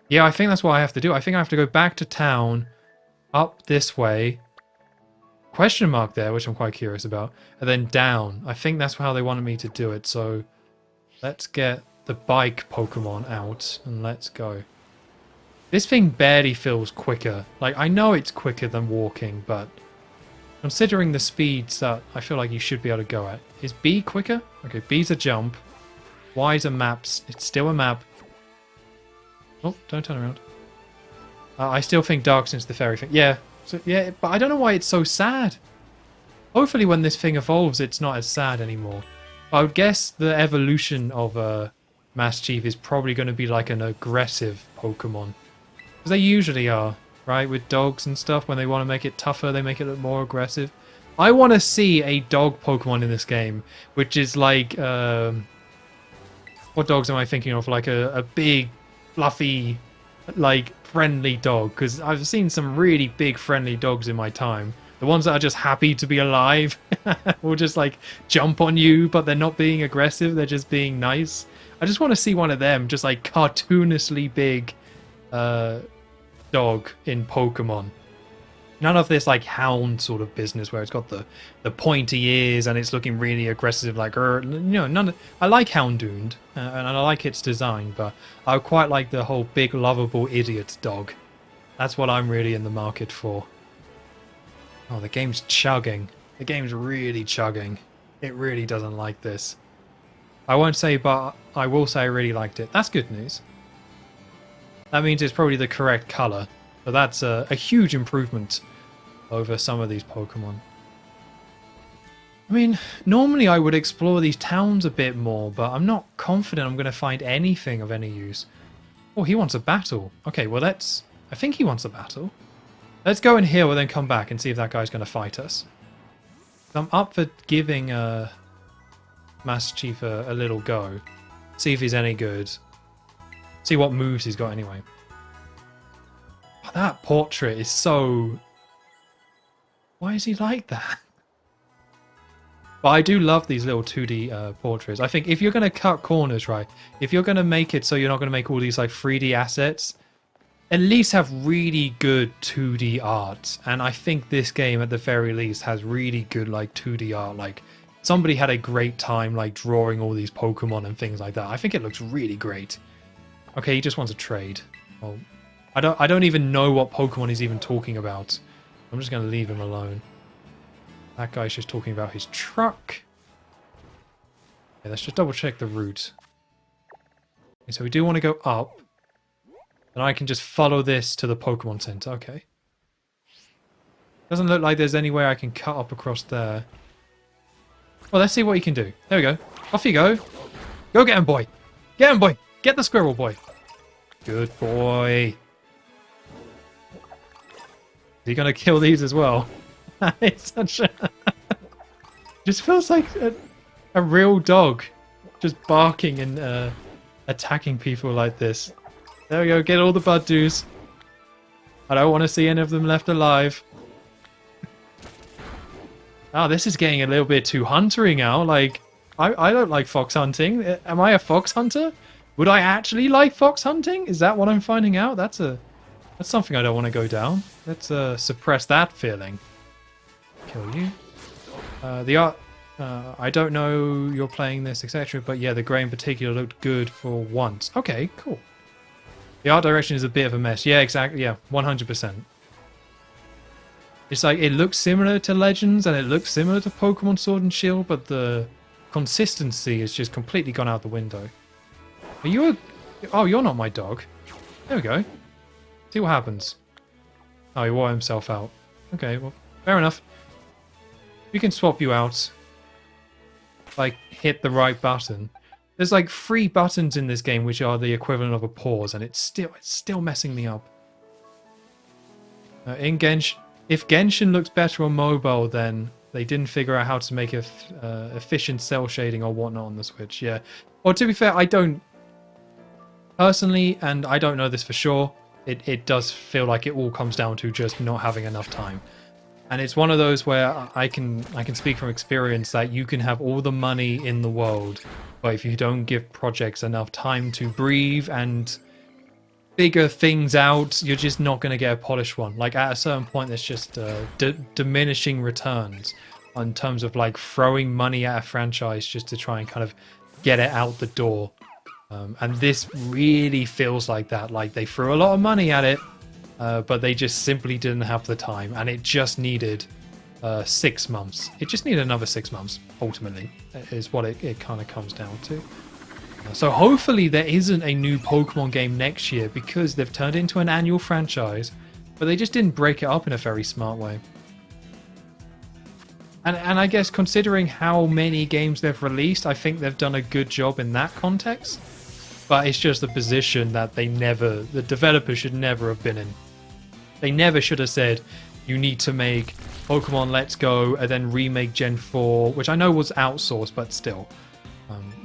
Yeah, I think that's what I have to do. I think I have to go back to town, up this way, question mark there, which I'm quite curious about, and then down. I think that's how they wanted me to do it, so let's get the bike Pokemon out, and let's go. This thing barely feels quicker. Like, I know it's quicker than walking, but considering the speeds that I feel like you should be able to go at. Is B quicker? Okay, B's a jump. Y's a maps. It's still a map. Oh, don't turn around. I still think Dark since the fairy thing. Yeah, so, yeah, but I don't know why it's so sad. Hopefully when this thing evolves, it's not as sad anymore. I would guess the evolution of Mass Chief is probably going to be like an aggressive Pokemon. Because they usually are, right? With dogs and stuff, when they want to make it tougher, they make it look more aggressive. I want to see a dog Pokemon in this game, which is like... what dogs am I thinking of? Like a big, fluffy, like friendly dog. Because I've seen some really big, friendly dogs in my time. The ones that are just happy to be alive. Or just like jump on you, but they're not being aggressive. They're just being nice. I just want to see one of them, just like cartoonishly big dog in Pokemon. None of this like hound sort of business where it's got the pointy ears and it's looking really aggressive, like you know, none of, I like Houndoom and I like its design, but I quite like the whole big lovable idiot dog. That's what I'm really in the market for. Oh, the game's chugging. The game's really chugging. It really doesn't like this. I won't say, but I will say I really liked it. That's good news. That means it's probably the correct color. But that's a huge improvement over some of these Pokemon. I mean, normally I would explore these towns a bit more, but I'm not confident I'm going to find anything of any use. Oh, he wants a battle. Okay, well let's... I think he wants a battle. Let's go and heal and then come back and see if that guy's going to fight us. I'm up for giving Mass Chief a little go. See if he's any good. See what moves he's got anyway. That portrait is so... Why is he like that? But I do love these little 2D portraits. I think if you're going to cut corners, right, if you're going to make it so you're not going to make all these like 3D assets, at least have really good 2D art. And I think this game at the very least has really good like 2D art. Like somebody had a great time like drawing all these Pokemon and things like that. I think it looks really great. Okay, he just wants a trade. Well, I don't even know what Pokemon he's even talking about. I'm just going to leave him alone. That guy's just talking about his truck. Okay, let's just double check the route. Okay, so we do want to go up. And I can just follow this to the Pokemon Center. Okay. Doesn't look like there's any way I can cut up across there. Well, let's see what he can do. There we go. Off you go. Go get him, boy. Get him, boy. Get the squirrel, boy. Good boy. Is he going to kill these as well? It's such a... just feels like a real dog. Just barking and attacking people like this. There we go. Get all the Buddoos. I don't want to see any of them left alive. Oh, this is getting a little bit too huntery now. Like, I don't like fox hunting. Am I a fox hunter? Would I actually like fox hunting? Is that what I'm finding out? That's something I don't want to go down. Let's suppress that feeling. Kill you. The art... I don't know you're playing this, etc. But yeah, the grey in particular looked good for once. Okay, cool. The art direction is a bit of a mess. Yeah, exactly. Yeah, 100%. It's like, it looks similar to Legends and it looks similar to Pokemon Sword and Shield, but the consistency has just completely gone out the window. Are you a... Oh, you're not my dog. There we go. See what happens. Oh, he wore himself out. Okay, well, fair enough. We can swap you out. Like, hit the right button. There's like 3 buttons in this game which are the equivalent of a pause, and it's still messing me up. In Genshin... If Genshin looks better on mobile, then they didn't figure out how to make efficient cell shading or whatnot on the Switch. Yeah. Well, to be fair, I don't personally, and I don't know this for sure. It does feel like it all comes down to just not having enough time, and it's one of those where I can speak from experience that you can have all the money in the world, but if you don't give projects enough time to breathe and figure things out, you're just not going to get a polished one. Like, at a certain point, there's just diminishing returns in terms of like throwing money at a franchise just to try and kind of get it out the door. And this really feels like that. Like, they threw a lot of money at it, but they just simply didn't have the time, and it just needed 6 months. It just needed another 6 months, ultimately, is what it kind of comes down to. So hopefully there isn't a new Pokemon game next year, because they've turned into an annual franchise, but they just didn't break it up in a very smart way. And I guess considering how many games they've released, I think they've done a good job in that context. But it's just a position that the developers should never have been in. They never should have said, you need to make Pokemon Let's Go and then remake Gen 4, which I know was outsourced, but still.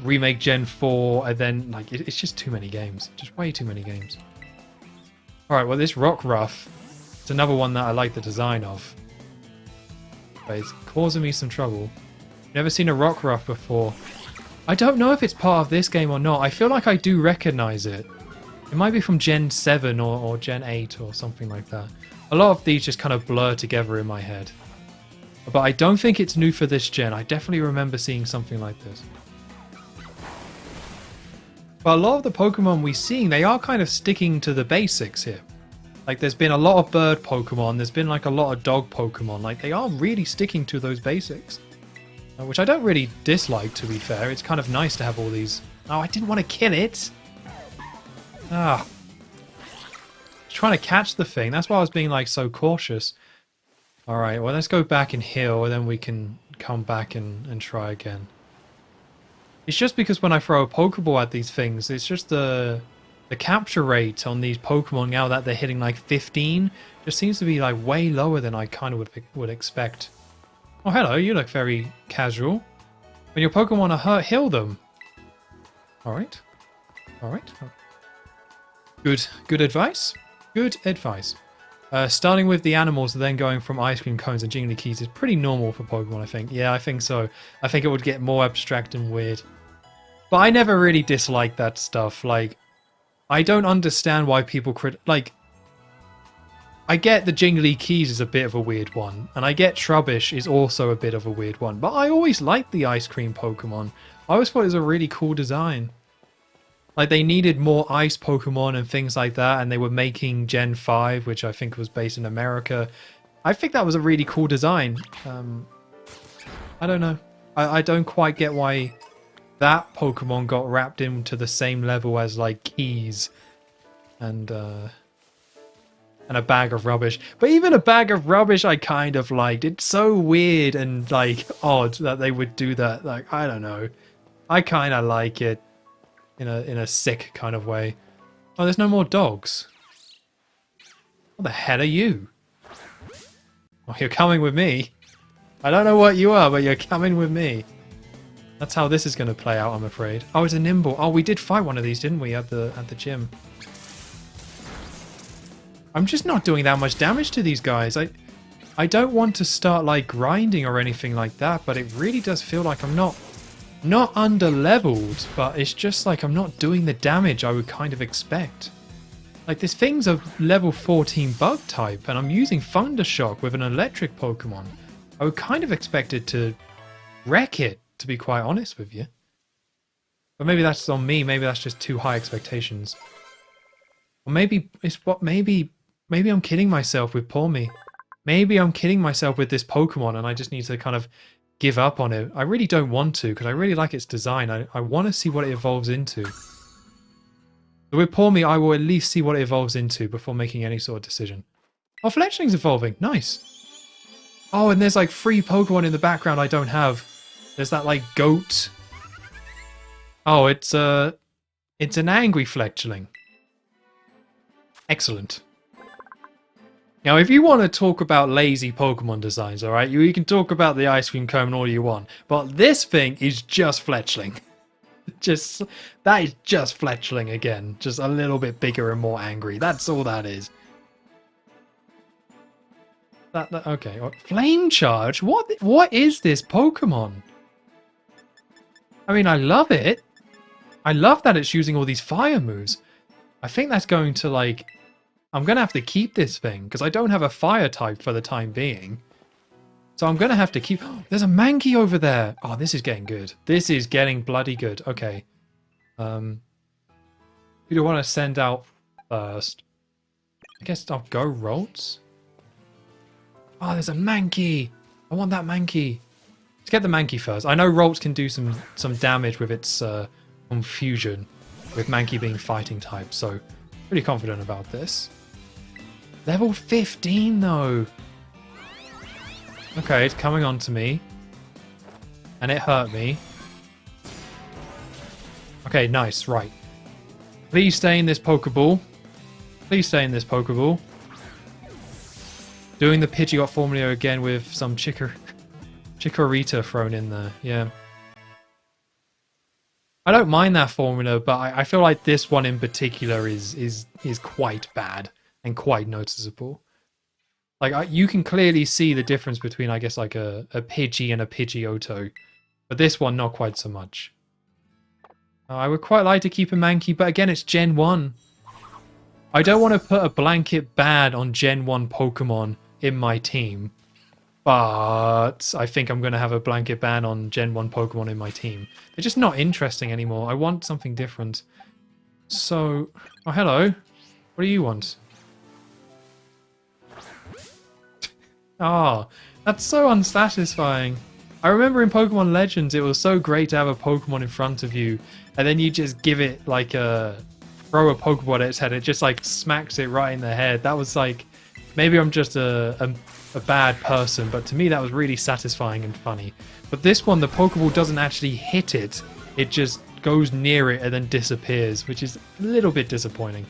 Remake Gen 4 and then, like, it's just too many games. Just way too many games. Alright, well, this Rockruff, it's another one that I like the design of. But it's causing me some trouble. Never seen a Rockruff before. I don't know if it's part of this game or not. I feel like I do recognize it. It might be from Gen 7 or Gen 8 or something like that. A lot of these just kind of blur together in my head. But I don't think it's new for this gen. I definitely remember seeing something like this. But a lot of the Pokemon we're seeing, they are kind of sticking to the basics here. Like, there's been a lot of bird Pokemon, there's been like a lot of dog Pokemon. Like, they are really sticking to those basics. Which I don't really dislike, to be fair. It's kind of nice to have all these... Oh, I didn't want to kill it! Ah. Trying to catch the thing. That's why I was being, like, so cautious. Alright, well, let's go back and heal, and then we can come back and try again. It's just because when I throw a Pokeball at these things, it's just the capture rate on these Pokemon now that they're hitting like 15 just seems to be like way lower than I kind of would expect. Oh, hello, you look very casual. When your Pokemon are hurt, heal them. Alright. Alright. Good advice. Good advice. Starting with the animals and then going from ice cream cones and jingly keys is pretty normal for Pokemon, I think. Yeah, I think so. I think it would get more abstract and weird. But I never really disliked that stuff. Like, I don't understand why people like, I get the jingly keys is a bit of a weird one, and I get Trubbish is also a bit of a weird one, but I always liked the ice cream Pokemon. I always thought it was a really cool design. Like they needed more ice Pokemon and things like that, and they were making Gen 5, which I think was based in America. I think that was a really cool design. I don't know. I don't quite get why that Pokemon got wrapped into the same level as like Keys and a bag of rubbish. But even a bag of rubbish I kind of liked. It's so weird and like odd that they would do that. Like, I don't know. I kind of like it in a sick kind of way. Oh, there's no more dogs. What the hell are you? Oh, you're coming with me. I don't know what you are, but you're coming with me. That's how this is going to play out, I'm afraid. Oh, it's a Nimble. Oh, we did fight one of these, didn't we, at the gym? I'm just not doing that much damage to these guys. I don't want to start like grinding or anything like that, but it really does feel like I'm not under-leveled, but it's just like I'm not doing the damage I would kind of expect. Like this thing's a level 14 bug type, and I'm using Thundershock with an electric Pokemon. I would kind of expect it to wreck it, to be quite honest with you. But maybe that's on me, maybe that's just too high expectations. Or maybe it's what maybe I'm kidding myself with Pawmi. Maybe I'm kidding myself with this Pokemon and I just need to kind of give up on it. I really don't want to because I really like its design. I want to see what it evolves into. So with Pawmi, I will at least see what it evolves into before making any sort of decision. Oh, Fletchling's evolving. Nice. Oh, and there's like 3 Pokemon in the background I don't have. There's that like goat. Oh, it's an angry Fletchling. Excellent. Now, if you want to talk about lazy Pokemon designs, all right, you can talk about the ice cream cone all you want, but this thing is just Fletchling. That is just Fletchling again, just a little bit bigger and more angry. That's all that is. Okay. Flame Charge? What is this Pokemon? I mean, I love it. I love that it's using all these fire moves. I think that's going to like... I'm going to have to keep this thing because I don't have a fire type for the time being. So I'm going to have to keep... There's a Mankey over there. Oh, this is getting good. This is getting bloody good. Okay. Who do I want to send out first? I guess I'll go Ralts. Oh, there's a Mankey. I want that Mankey. Let's get the Mankey first. I know Ralts can do some damage with its confusion, with Mankey being fighting type, so pretty confident about this. Level 15 though. Okay, it's coming on to me. And it hurt me. Okay, nice, right. Please stay in this Pokeball. Please stay in this Pokeball. Doing the Pidgeot formula again with some Chikorita thrown in there, yeah. I don't mind that formula, but I feel like this one in particular is quite bad and quite noticeable. Like, you can clearly see the difference between, I guess, like a Pidgey and a Pidgeotto. But this one, not quite so much. I would quite like to keep a Mankey, but again, it's Gen 1. I don't want to put a blanket ban on Gen 1 Pokemon in my team. But I think I'm going to have a blanket ban on Gen 1 Pokemon in my team. They're just not interesting anymore. I want something different. So... Oh, hello. What do you want? Ah, that's so unsatisfying. I remember in Pokemon Legends, it was so great to have a Pokemon in front of you, and then you just give it like throw a Pokeball at its head. It just like smacks it right in the head. That was like, maybe I'm just a bad person, but to me that was really satisfying and funny. But this one, the Pokeball doesn't actually hit it. It just goes near it and then disappears, which is a little bit disappointing.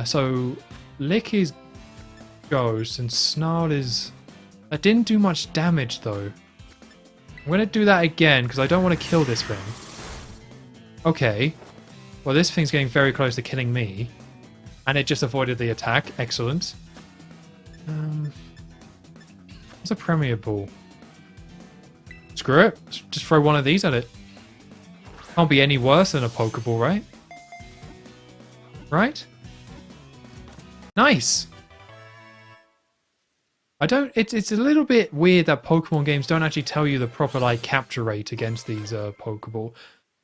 So Lick is Ghost and Snarl is... That didn't do much damage though. I'm going to do that again because I don't want to kill this thing. Okay. Well, this thing's getting very close to killing me. And it just avoided the attack. Excellent. What's a Premier Ball? Screw it. Let's just throw one of these at it. Can't be any worse than a Pokeball, right? Right? Nice! It's a little bit weird that Pokemon games don't actually tell you the proper like capture rate against these Pokeball.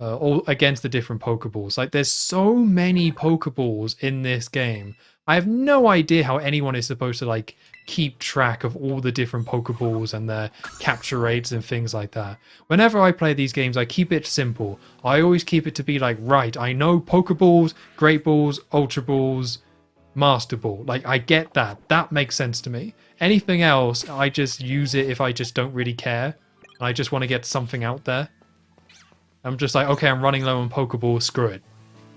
all against the different Pokeballs. Like, there's so many Pokeballs in this game. I have no idea how anyone is supposed to, like, keep track of all the different Pokeballs and their capture rates and things like that. Whenever I play these games, I keep it simple. I always keep it to be like, right, I know Pokeballs, Great Balls, Ultra Balls, Master Ball. Like, I get that. That makes sense to me. Anything else, I just use it if I just don't really care. I just want to get something out there. I'm just like, okay, I'm running low on Pokeballs, screw it.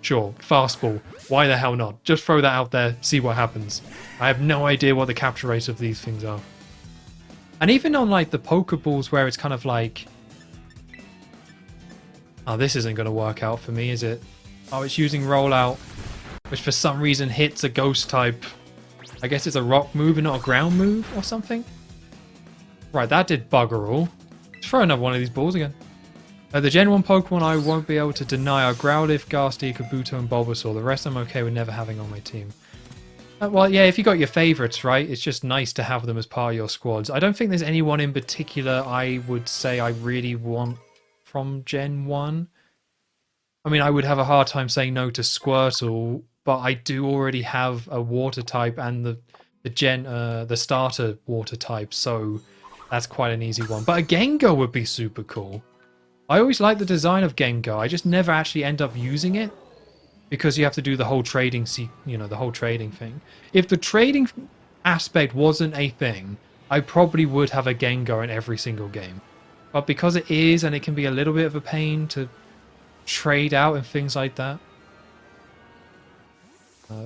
Sure, fastball. Why the hell not? Just throw that out there, see what happens. I have no idea what the capture rate of these things are. And even on like the Pokeballs where it's kind of like... Oh, this isn't going to work out for me, is it? Oh, it's using Rollout, which for some reason hits a Ghost type. I guess it's a rock move and not a ground move or something? Right, that did bugger all. Let's throw another one of these balls again. The Gen 1 Pokemon I won't be able to deny are Growlithe, Ghastly, Kabuto, and Bulbasaur. The rest I'm okay with never having on my team. Well, yeah, if you got your favourites, right? It's just nice to have them as part of your squads. I don't think there's anyone in particular I would say I really want from Gen 1. I mean, I would have a hard time saying no to Squirtle, but I do already have a water type and the starter water type, so that's quite an easy one. But a Gengar would be super cool. I always like the design of Gengar. I just never actually end up using it because you have to do the whole trading, the whole trading thing. If the trading aspect wasn't a thing, I probably would have a Gengar in every single game. But because it is, and it can be a little bit of a pain to trade out and things like that,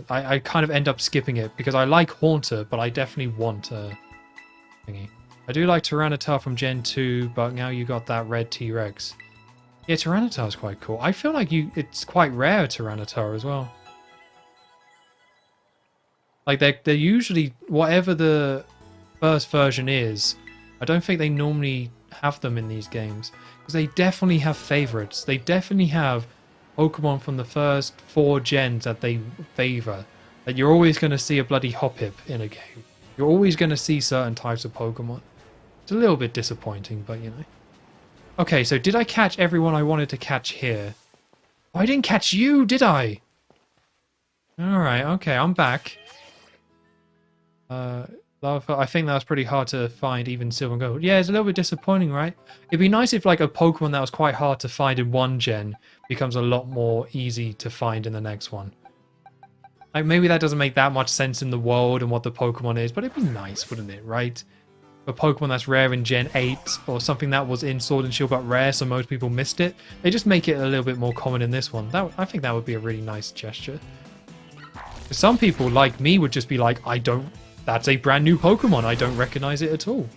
I kind of end up skipping it because I like Haunter, but I definitely want a thingy. I do like Tyranitar from Gen 2, but now you got that red T-Rex. Yeah, Tyranitar's quite cool. I feel like it's quite rare, Tyranitar, as well. Like, they're usually, whatever the first version is, I don't think they normally have them in these games. Because they definitely have favorites. They definitely have Pokemon from the first 4 gens that they favor. Like, you're always going to see a bloody Hoppip in a game. You're always going to see certain types of Pokemon. It's a little bit disappointing, but you know. Okay, so did I catch everyone I wanted to catch here? Oh, I didn't catch you, did I? Alright, okay, I'm back. I think that was pretty hard to find, even Silver and Gold. Yeah, it's a little bit disappointing, right? It'd be nice if like a Pokemon that was quite hard to find in one gen becomes a lot more easy to find in the next one. Like, maybe that doesn't make that much sense in the world and what the Pokemon is, but it'd be nice, wouldn't it, right? A Pokemon that's rare in Gen 8, or something that was in Sword and Shield but rare, so most people missed it. They just make it a little bit more common in this one. I think that would be a really nice gesture. Some people, like me, would just be like, that's a brand new Pokemon, I don't recognize it at all.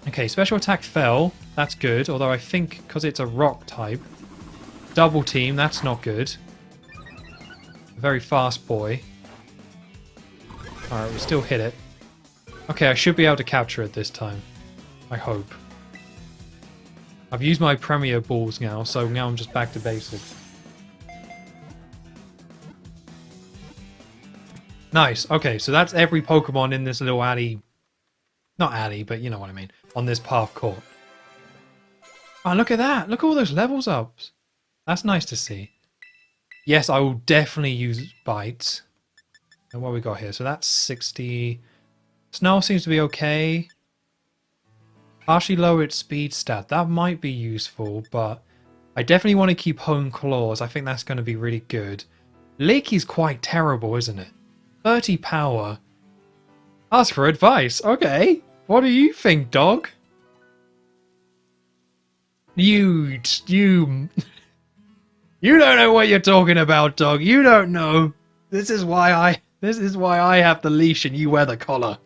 Okay, special attack fell, that's good, although I think, because it's a rock type. Double team, that's not good. A very fast boy. Alright, we still hit it. Okay, I should be able to capture it this time. I hope. I've used my Premier Balls now, so now I'm just back to basics. Nice. Okay, so that's every Pokemon in this little alley. Not alley, but you know what I mean. On this path court. Oh, look at that. Look at all those levels up. That's nice to see. Yes, I will definitely use Bites. And what we got here? So that's 60... Snarl seems to be okay. Partially lower its speed stat. That might be useful, but I definitely want to keep Hone Claws. I think that's going to be really good. Lick is quite terrible, isn't it? 30 power. Ask for advice. Okay. What do you think, dog? You don't know what you're talking about, dog. You don't know. This is why I have the leash and you wear the collar.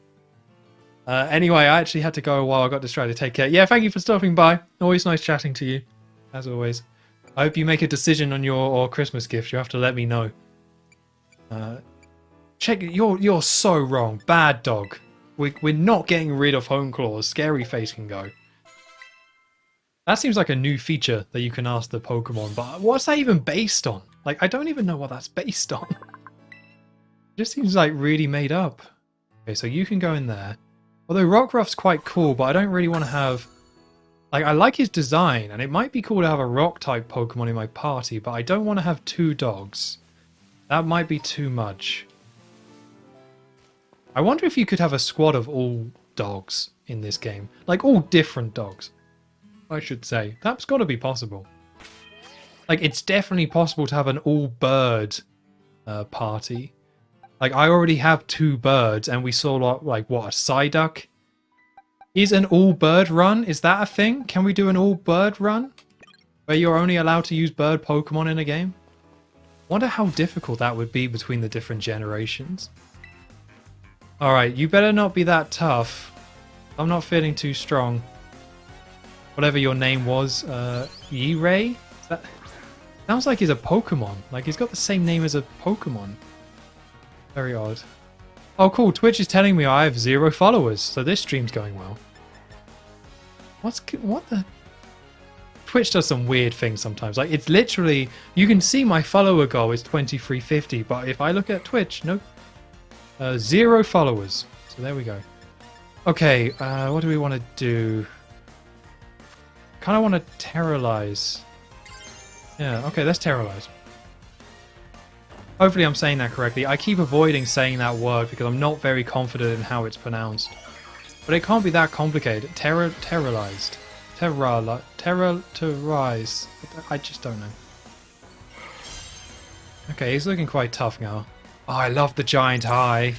Anyway, I actually had to go a while. I got distracted. Take care. Yeah, thank you for stopping by. Always nice chatting to you, as always. I hope you make a decision on your Christmas gift. You have to let me know. Check. You're so wrong. Bad dog. We're not getting rid of Hone Claws. Scary Face can go. That seems like a new feature that you can ask the Pokemon, but what's that even based on? Like, I don't even know what that's based on. It just seems like really made up. Okay, so you can go in there. Although Rockruff's quite cool, but I don't really want to have Like, I like his design, and it might be cool to have a rock-type Pokemon in my party, but I don't want to have 2 dogs. That might be too much. I wonder if you could have a squad of all dogs in this game. Like, all different dogs, I should say. That's got to be possible. Like, it's definitely possible to have an all-bird party. Like, I already have 2 birds, and we saw, like, what, a Psyduck? Is an all-bird run? Is that a thing? Can we do an all-bird run? Where you're only allowed to use bird Pokemon in a game? Wonder how difficult that would be between the different generations. Alright, you better not be that tough. I'm not feeling too strong. Whatever your name was, Yi-Ray? That sounds like he's a Pokemon. Like, he's got the same name as a Pokemon. Very odd. Oh, cool. Twitch is telling me I have 0 followers, so this stream's going well. What the? Twitch does some weird things sometimes. Like, it's literally, you can see my follower goal is 2350, but if I look at Twitch, nope. 0 followers. So there we go. Okay, what do we want to do? Kind of want to terrorize. Yeah, okay, let's terrorize. Hopefully I'm saying that correctly. I keep avoiding saying that word because I'm not very confident in how it's pronounced. But it can't be that complicated. Terrorized. Terrorize. I just don't know. Okay, he's looking quite tough now. Oh, I love the giant eye.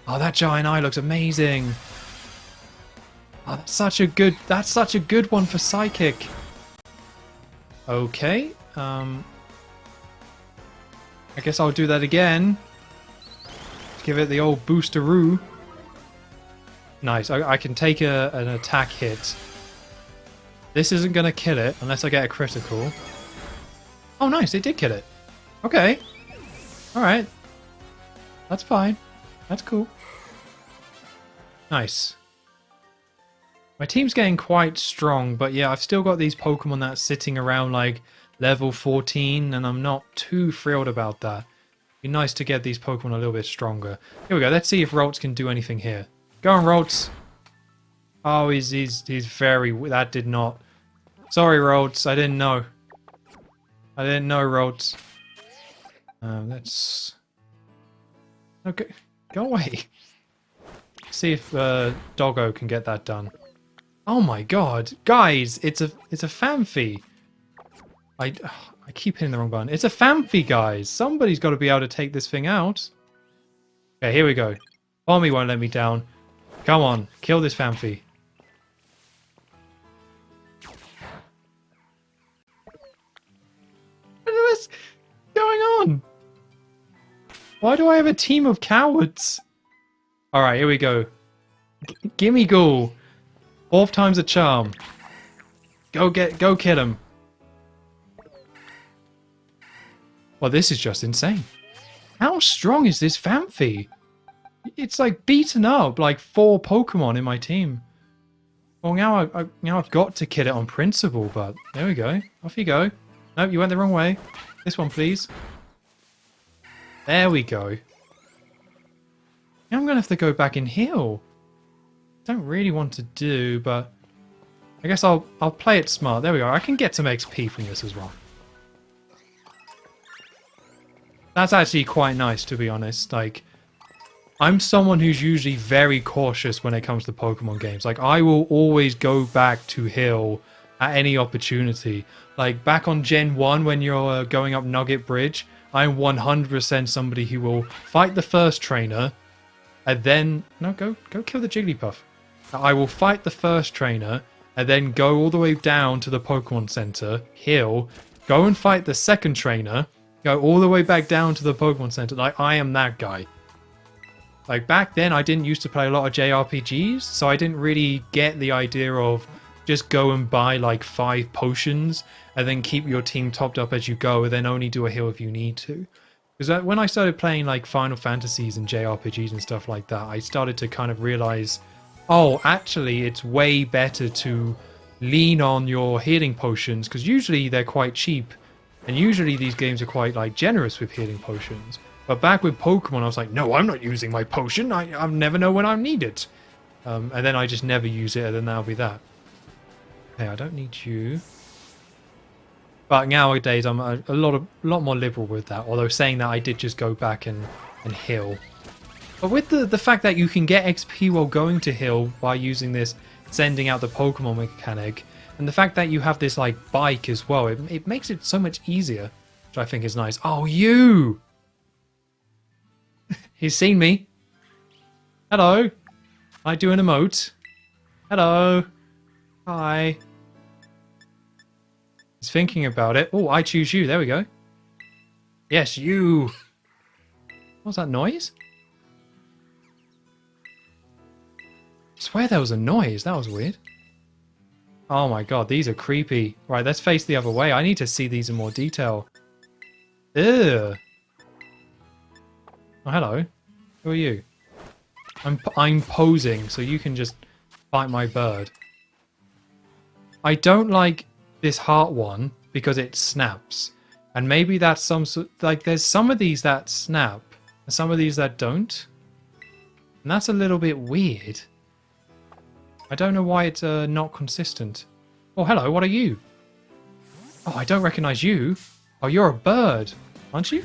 Oh, that giant eye looks amazing. Oh, that's such a good one for Psychic. Okay, I guess I'll do that again. Give it the old boosteroo. Nice. I can take an attack hit. This isn't going to kill it unless I get a critical. Oh, nice. It did kill it. Okay. Alright. That's fine. That's cool. Nice. My team's getting quite strong, but yeah, I've still got these Pokemon that's sitting around like level 14, and I'm not too thrilled about that. It'd be nice to get these Pokemon a little bit stronger. Here we go. Let's see if Ralts can do anything here. Go on, Ralts. Oh, he's very... That did not... Sorry, Ralts. I didn't know. I didn't know, Ralts. Let's... Okay. Go away. See if Doggo can get that done. Oh my god. Guys, it's a Phanpy. I keep hitting the wrong button. It's a Phanpy, guys. Somebody's got to be able to take this thing out. Okay, here we go. Bommy won't let me down. Come on, kill this Phanpy. What is going on? Why do I have a team of cowards? Alright, here we go. Gimme Ghoul. 4th time's a charm. Go kill him. Well, this is just insane. How strong is this Phanpy? It's like beaten up like 4 Pokemon in my team. Well, now I've got to kill it on principle, but there we go. Off you go. Nope, you went the wrong way. This one, please. There we go. Now I'm going to have to go back and heal. Don't really want to do, but I guess I'll play it smart. There we go. I can get some XP from this as well. That's actually quite nice, to be honest. Like, I'm someone who's usually very cautious when it comes to Pokemon games. Like, I will always go back to heal at any opportunity. Like, back on Gen 1 when you're going up Nugget Bridge, I'm 100% somebody who will fight the first trainer, and then... No, go kill the Jigglypuff. I will fight the first trainer, and then go all the way down to the Pokemon Center, heal, go and fight the second trainer, go all the way back down to the Pokemon Center. Like, I am that guy. Like, back then, I didn't used to play a lot of JRPGs, so I didn't really get the idea of just go and buy, like, 5 potions, and then keep your team topped up as you go, and then only do a heal if you need to. Because when I started playing, like, Final Fantasies and JRPGs and stuff like that, I started to kind of realize, oh, actually, it's way better to lean on your healing potions, because usually they're quite cheap. And usually these games are quite, like, generous with healing potions. But back with Pokemon, I was like, no, I'm not using my potion. I never know when I need it. And then I just never use it, and then that'll be that. Okay, I don't need you. But nowadays, I'm a lot more liberal with that. Although saying that, I did just go back and heal. But with the fact that you can get XP while going to heal by using this sending out the Pokemon mechanic, and the fact that you have this like bike as well, it makes it so much easier, which I think is nice. Oh, you! He's seen me. Hello. I do an emote. Hello. Hi. He's thinking about it. Oh, I choose you. There we go. Yes, you. What's that noise? I swear there was a noise. That was weird. Oh my god, these are creepy. Right, let's face the other way. I need to see these in more detail. Ew. Oh, hello. Who are you? I'm posing, so you can just bite my bird. I don't like this heart one because it snaps. And maybe that's some sort... Like, there's some of these that snap, and some of these that don't. And that's a little bit weird. I don't know why it's not consistent. Oh, hello, what are you? Oh, I don't recognize you. Oh, you're a bird, aren't you?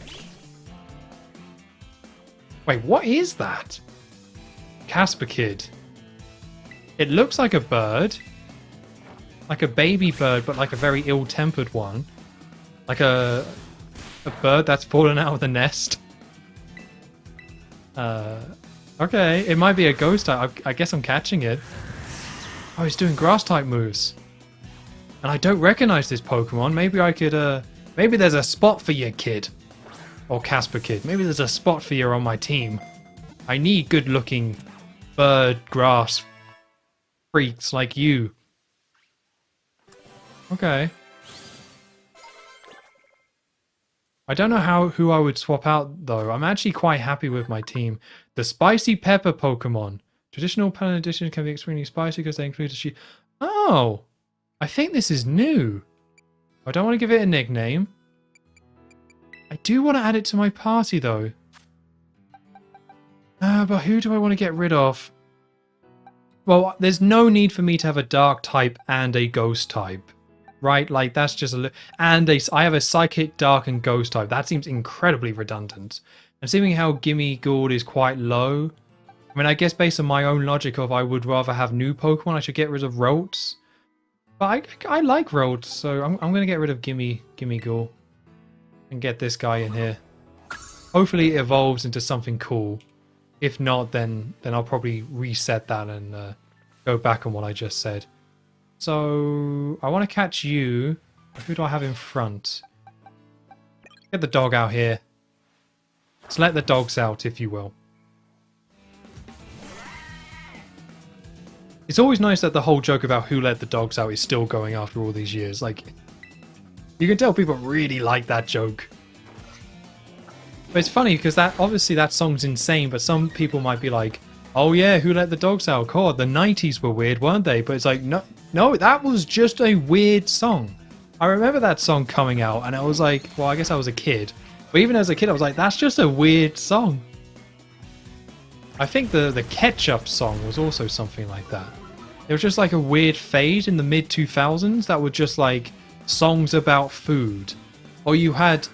Wait, what is that? Casper Kid. It looks like a bird. Like a baby bird, but like a very ill-tempered one. Like a bird that's fallen out of the nest. Okay, it might be a ghost type. I guess I'm catching it. Oh, he's doing grass type moves. And I don't recognize this Pokemon. Maybe I could, maybe there's a spot for you, kid. Or Casper Kid. Maybe there's a spot for you on my team. I need good-looking bird grass freaks like you. Okay. I don't know who I would swap out, though. I'm actually quite happy with my team. The Spicy Pepper Pokemon. Traditional Paladin edition can be extremely spicy because they include a sheep. Oh! I think this is new. I don't want to give it a nickname. I do want to add it to my party, though. But who do I want to get rid of? Well, there's no need for me to have a dark type and a ghost type. Right? Like, that's just a... And I have a psychic, dark, and ghost type. That seems incredibly redundant. And seeing how Gimme Gould is quite low... I mean, I guess based on my own logic of I would rather have new Pokemon, I should get rid of Ralts. But I like Ralts, so I'm going to get rid of Gimme Gould. And get this guy in here. Hopefully it evolves into something cool. If not, then I'll probably reset that and go back on what I just said. So, I want to catch you. Who do I have in front? Get the dog out here. Let's let the dogs out, if you will. It's always nice that the whole joke about who let the dogs out is still going after all these years. Like, you can tell people really like that joke. But it's funny because obviously that song's insane, but some people might be like, oh yeah, who let the dogs out? God, the 90s were weird, weren't they? But it's like, no, that was just a weird song. I remember that song coming out and I was like, well, I guess I was a kid. But even as a kid, I was like, that's just a weird song. I think the Ketchup song was also something like that. It was just like a weird phase in the mid-2000s that were just like songs about food. Or you had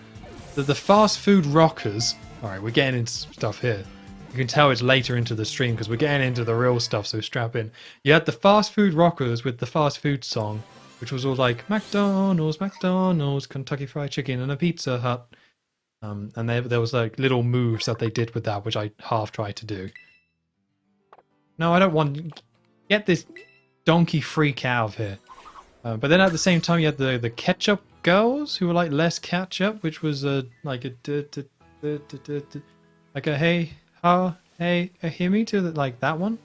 the fast food rockers. Alright, we're getting into stuff here. You can tell it's later into the stream because we're getting into the real stuff, so strap in. You had the fast food rockers with the fast food song, which was all like McDonald's, Kentucky Fried Chicken, and a Pizza Hut. And there was like little moves that they did with that, which I half tried to do. No, I don't want... Get this donkey freak out of here. But then at the same time, you had the Ketchup girls, who were like less ketchup, which was like a... Like a hey, ha, hey, hear me to like that one.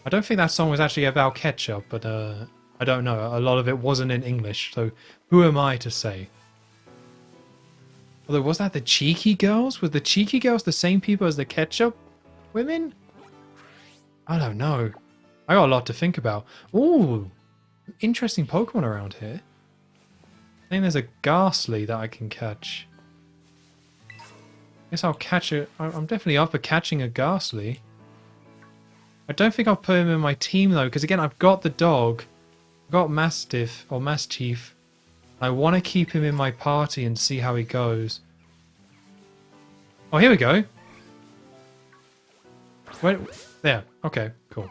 I don't think that song was actually about ketchup, but I don't know. A lot of it wasn't in English, so who am I to say? Although, was that the Cheeky Girls? Was the Cheeky Girls the same people as the Ketchup women? I don't know. I got a lot to think about. Ooh, interesting Pokemon around here. I think there's a Ghastly that I can catch. Guess I'll catch it. I'm definitely up for catching a Ghastly. I don't think I'll put him in my team though, because again, I've got the dog. got Mastiff or Mastiff. I want to keep him in my party and see how he goes. Oh, here we go. Wait, there. Okay, cool.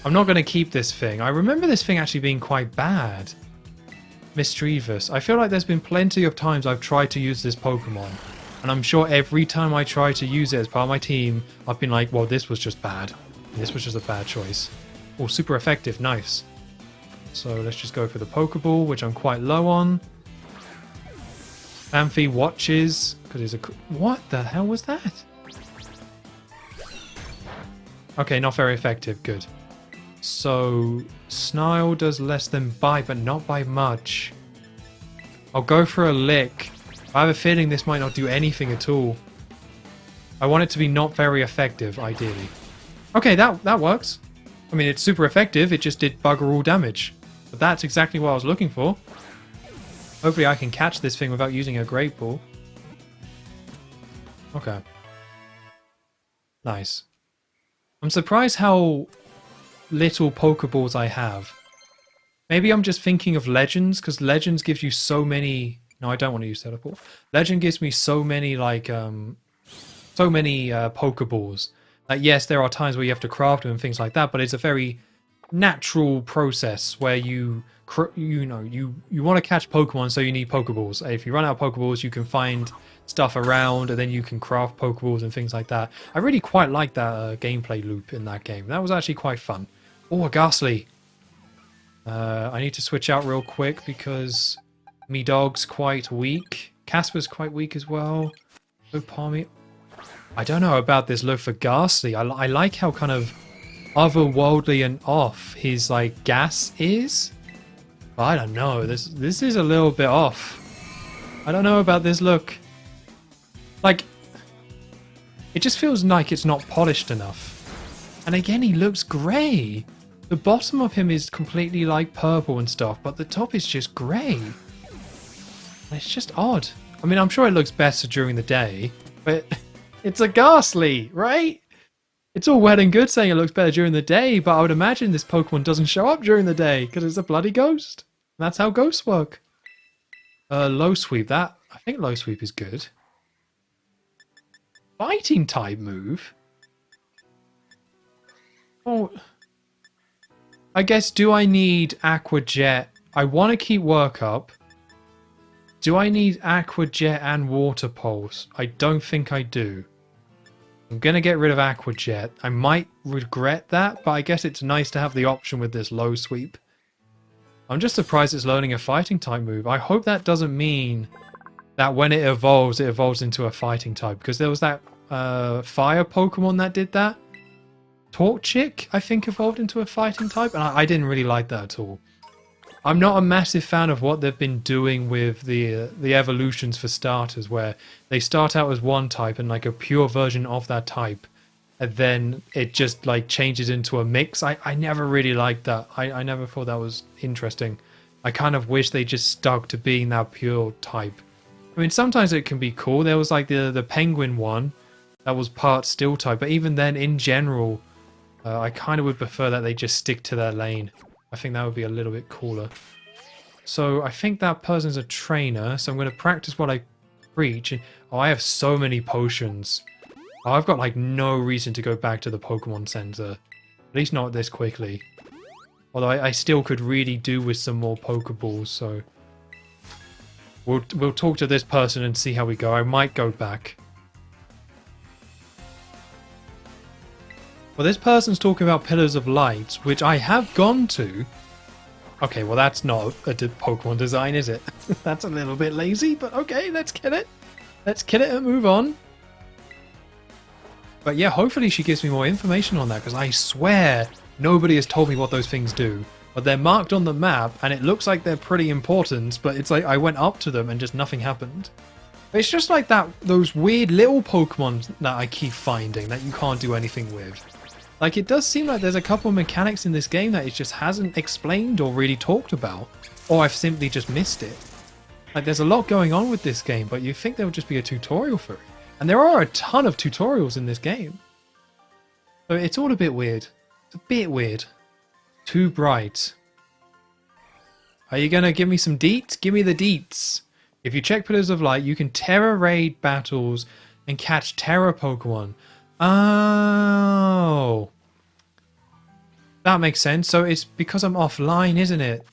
I'm not going to keep this thing. I remember this thing actually being quite bad. Mischievous. I feel like there's been plenty of times I've tried to use this Pokemon. And I'm sure every time I try to use it as part of my team, I've been like, well, this was just bad. This was just a bad choice. Oh, super effective. Nice. So let's just go for the Pokeball, which I'm quite low on. Amphi watches. Because he's a... What the hell was that? Okay, not very effective. Good. So Snarl does less than Bite, but not by much. I'll go for a Lick. I have a feeling this might not do anything at all. I want it to be not very effective, ideally. Okay, that works. I mean, it's super effective. It just did bugger all damage. But that's exactly what I was looking for. Hopefully I can catch this thing without using a Great Ball. Okay. Nice. I'm surprised how little Pokeballs I have. Maybe I'm just thinking of Legends, because Legends gives you so many... No, I don't want to use Teleport. Legend gives me so many, like, Pokeballs. Like, yes, there are times where you have to craft them and things like that, but it's a very natural process where you want to catch Pokemon, so you need Pokeballs. If you run out of Pokeballs, you can find stuff around, and then you can craft Pokeballs and things like that. I really quite like that gameplay loop in that game. That was actually quite fun. Oh, a Ghastly. I need to switch out real quick because me dog's quite weak. Casper's quite weak as well. Palmy. I don't know about this look for Ghastly. I like how kind of otherworldly and off his like gas is. But I don't know. This is a little bit off. I don't know about this look. Like, it just feels like it's not polished enough. And again, he looks grey. The bottom of him is completely like purple and stuff, but the top is just grey. It's just odd. I mean, I'm sure it looks better during the day, but it's a Ghastly, right? It's all well and good saying it looks better during the day, but I would imagine this Pokemon doesn't show up during the day because it's a bloody ghost. And that's how ghosts work. Low Sweep. I think Low Sweep is good. Fighting type move? Oh, I guess, do I need Aqua Jet? I want to keep Work Up. Do I need Aqua Jet and Water Pulse? I don't think I do. I'm going to get rid of Aqua Jet. I might regret that, but I guess it's nice to have the option with this Low Sweep. I'm just surprised it's learning a fighting type move. I hope that doesn't mean that when it evolves into a fighting type. Because there was that fire Pokemon that did that. Torchic, I think, evolved into a fighting type, and I didn't really like that at all. I'm not a massive fan of what they've been doing with the evolutions for starters, where they start out as one type and like a pure version of that type, and then it just like changes into a mix. I never really liked that. I never thought that was interesting. I kind of wish they just stuck to being that pure type. I mean, sometimes it can be cool. There was like the penguin one that was part steel type, but even then, in general, I kind of would prefer that they just stick to their lane. I think that would be a little bit cooler. So I think that person's a trainer, so I'm going to practice what I preach. And, oh, I have so many potions. Oh, I've got like no reason to go back to the Pokemon Center. At least not this quickly. Although I still could really do with some more Pokeballs, so... We'll talk to this person and see how we go. I might go back. Well, this person's talking about Pillars of Light, which I have gone to. Okay, well, that's not a Pokemon design, is it? That's a little bit lazy, but okay, let's kill it. Let's kill it and move on. But yeah, hopefully she gives me more information on that, because I swear nobody has told me what those things do. But they're marked on the map, and it looks like they're pretty important, but it's like I went up to them and just nothing happened. It's just like that, those weird little Pokemon that I keep finding that you can't do anything with. Like, it does seem like there's a couple of mechanics in this game that it just hasn't explained or really talked about. Or I've simply just missed it. Like, there's a lot going on with this game, but you think there would just be a tutorial for it. And there are a ton of tutorials in this game. So it's all a bit weird. It's a bit weird. Too bright. Are you going to give me some deets? Give me the deets. If you check Pillars of Light, you can Terra raid battles and catch Terra Pokemon. Oh. That makes sense. So it's because I'm offline, isn't it?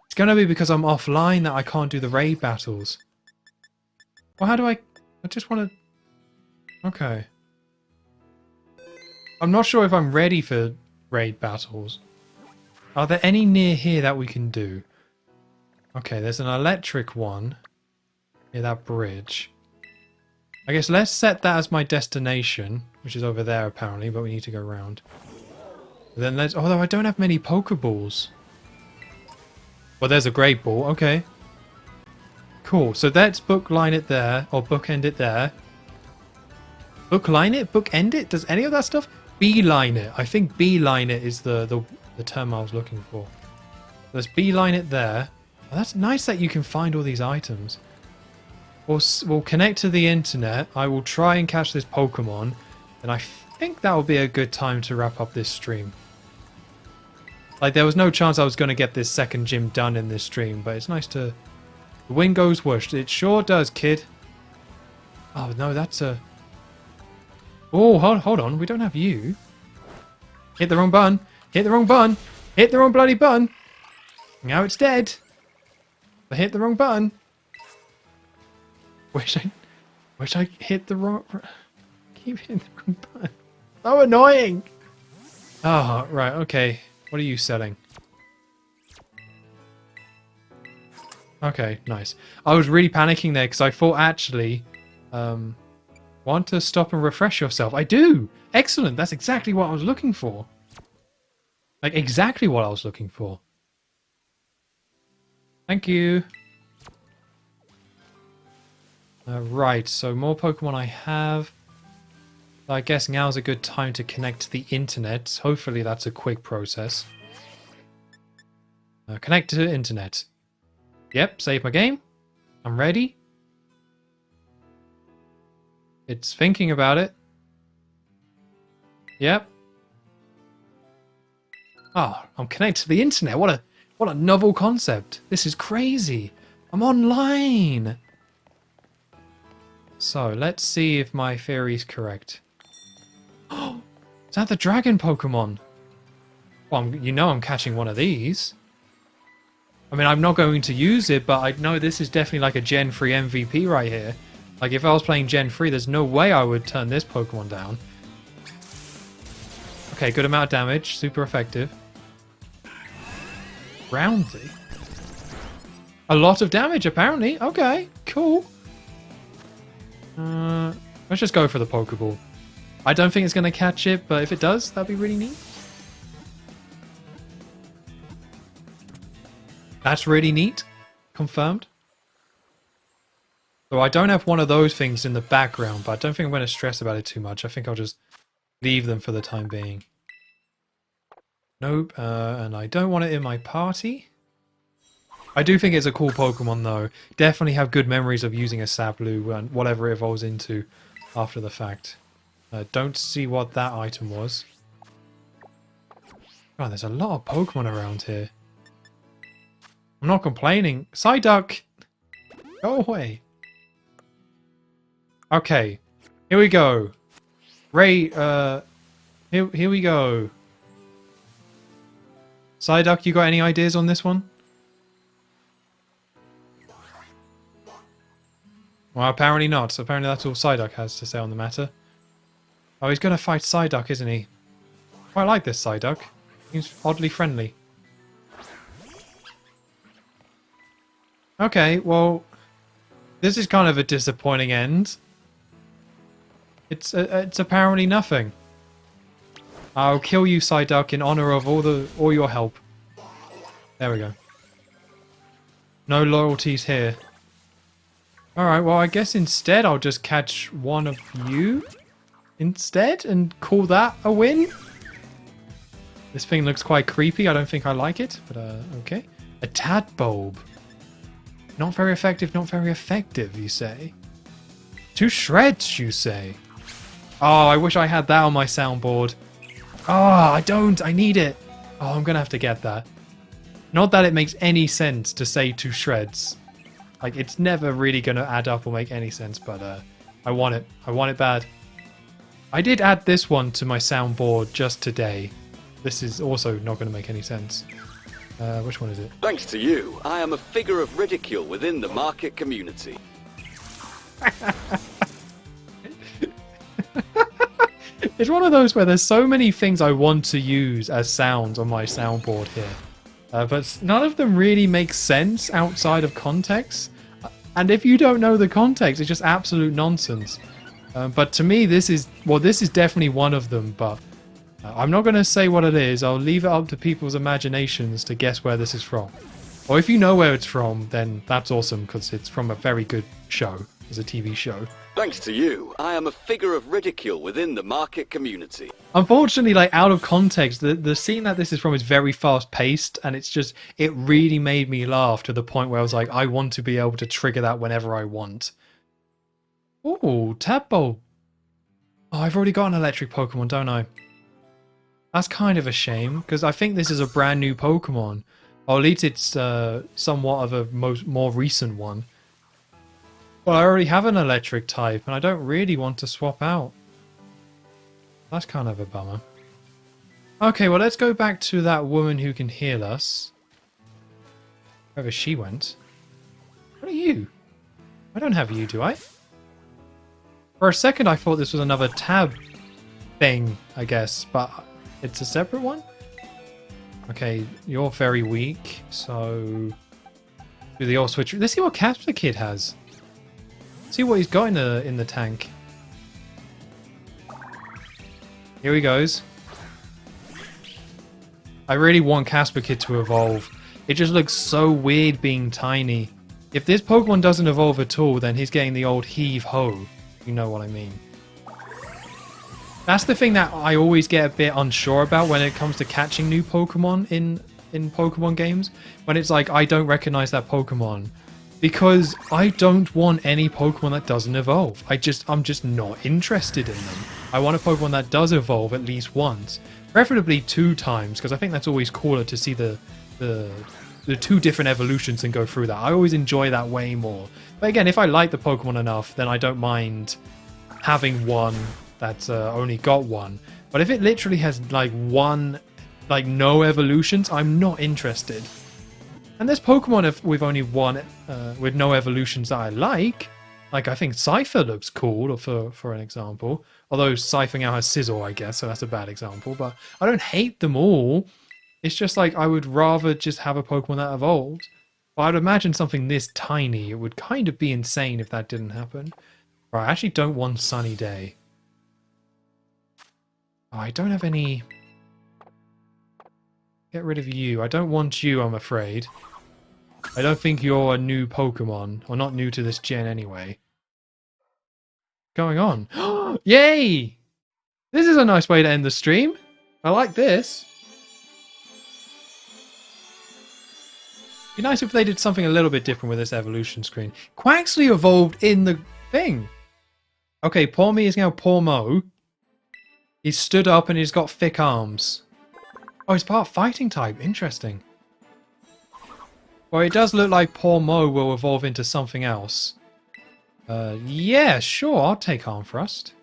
It's going to be because I'm offline that I can't do the raid battles. Well, how do I just want to... Okay. I'm not sure if I'm ready for raid battles. Are there any near here that we can do? Okay, there's an electric one near that bridge. I guess let's set that as my destination, which is over there apparently, but we need to go around. Then let's... Although I don't have many Pokeballs. Well, there's a Great Ball. Okay. Cool. So let's bookline it there, or bookend it there. Bookline it? Bookend it? Does any of that stuff? Beeline it. I think beeline it is the term I was looking for. Let's beeline it there. Oh, that's nice that you can find all these items. We'll connect to the internet. I will try and catch this Pokemon. And I think that will be a good time to wrap up this stream. Like, there was no chance I was going to get this second gym done in this stream. But it's nice to... The wind goes whoosh. It sure does, kid. Oh, no, that's a... Oh, hold on. We don't have you. Hit the wrong button. Hit the wrong button. Hit the wrong bloody button. Now it's dead. I hit the wrong button. Wish I hit the wrong... Keep hitting the wrong button. So annoying. Oh, right. Okay. What are you selling? Okay, nice. I was really panicking there because I thought actually... want to stop and refresh yourself? I do! Excellent! That's exactly what I was looking for. Like, exactly what I was looking for. Thank you. Right, so more Pokemon I have. I guess now's a good time to connect to the internet. Hopefully that's a quick process. Connect to the internet. Yep, save my game. I'm ready. It's thinking about it. Yep. Oh, I'm connected to the internet. What a novel concept. This is crazy. I'm online. So, let's see if my theory is correct. Oh, is that the dragon Pokemon? Well, you know I'm catching one of these. I mean, I'm not going to use it, but I know this is definitely like a Gen 3 MVP right here. Like, if I was playing Gen 3, there's no way I would turn this Pokemon down. Okay, good amount of damage. Super effective. Roundy. A lot of damage, apparently. Okay, cool. Let's just go for the Pokeball. I don't think it's going to catch it, but if it does, that'd be really neat. That's really neat. Confirmed. So I don't have one of those things in the background, but I don't think I'm going to stress about it too much. I think I'll just leave them for the time being. Nope, and I don't want it in my party. I do think it's a cool Pokemon though. Definitely have good memories of using a Sablu and whatever it evolves into after the fact. Don't see what that item was. Oh, there's a lot of Pokemon around here. I'm not complaining. Psyduck! Go away. Okay, here we go. Ray, here we go. Psyduck, you got any ideas on this one? Well, apparently not. Apparently that's all Psyduck has to say on the matter. Oh, he's going to fight Psyduck, isn't he? Quite like this Psyduck. Seems oddly friendly. Okay, well, this is kind of a disappointing end. It's apparently nothing. I'll kill you, Psyduck, in honor of all your help. There we go. No loyalties here. Alright, well, I guess instead I'll just catch one of you instead and call that a win. This thing looks quite creepy. I don't think I like it, but okay. A Tadbulb. Not very effective, not very effective, you say? To shreds, you say? Oh, I wish I had that on my soundboard. Oh, I don't. I need it. Oh, I'm going to have to get that. Not that it makes any sense to say to shreds. Like, it's never really going to add up or make any sense, but I want it. I want it bad. I did add this one to my soundboard just today. This is also not going to make any sense. Which one is it? Thanks to you, I am a figure of ridicule within the market community. It's one of those where there's so many things I want to use as sounds on my soundboard here. But none of them really make sense outside of context. And if you don't know the context, it's just absolute nonsense. But to me, this is definitely one of them, but I'm not going to say what it is. I'll leave it up to people's imaginations to guess where this is from. Or if you know where it's from, then that's awesome, because it's from a very good show. It's a TV show. Thanks to you, I am a figure of ridicule within the market community. Unfortunately, like, out of context, the scene that this is from is very fast-paced, and it really made me laugh to the point where I was like, I want to be able to trigger that whenever I want. Ooh, Tadpole. Oh, I've already got an electric Pokemon, don't I? That's kind of a shame, because I think this is a brand new Pokemon. Or at least it's somewhat of a more recent one. Well, I already have an electric type, and I don't really want to swap out. That's kind of a bummer. Okay, well, let's go back to that woman who can heal us. Wherever she went. What are you? I don't have you, do I? For a second, I thought this was another tab thing, I guess, but it's a separate one? Okay, you're very weak, so do the old switch. Let's see what Casper Kid has. See what he's got in the tank. Here he goes. I really want Casper Kid to evolve. It just looks so weird being tiny. If this Pokemon doesn't evolve at all, then he's getting the old heave-ho. You know what I mean. That's the thing that I always get a bit unsure about when it comes to catching new Pokemon in Pokemon games. When it's like, I don't recognize that Pokemon. Because I don't want any Pokemon that doesn't evolve. I'm just not interested in them. I want a Pokemon that does evolve at least once. Preferably 2 times, because I think that's always cooler to see the 2 different evolutions and go through that. I always enjoy that way more. But again, if I like the Pokemon enough, then I don't mind having one that's only got 1. But if it literally has like no evolutions, I'm not interested. And there's Pokemon with only 1 with no evolutions that I like. Like, I think Cypher looks cool, for an example. Although Cypher now has Sizzle, I guess, so that's a bad example. But I don't hate them all. It's just like, I would rather just have a Pokemon that evolved. But I'd imagine something this tiny, it would kind of be insane if that didn't happen. Right, I actually don't want Sunny Day. Oh, I don't have any... Get rid of you. I don't want you, I'm afraid. I don't think you're a new Pokemon. Or not new to this gen anyway. What's going on? Yay! This is a nice way to end the stream. I like this. It'd be nice if they did something a little bit different with this evolution screen. Quaxly evolved in the thing. Okay, poor me is now poor Mo. He's stood up and he's got thick arms. Oh, he's part fighting type. Interesting. Well, it does look like poor Mo will evolve into something else. Yeah, sure. I'll take Arm Thrust.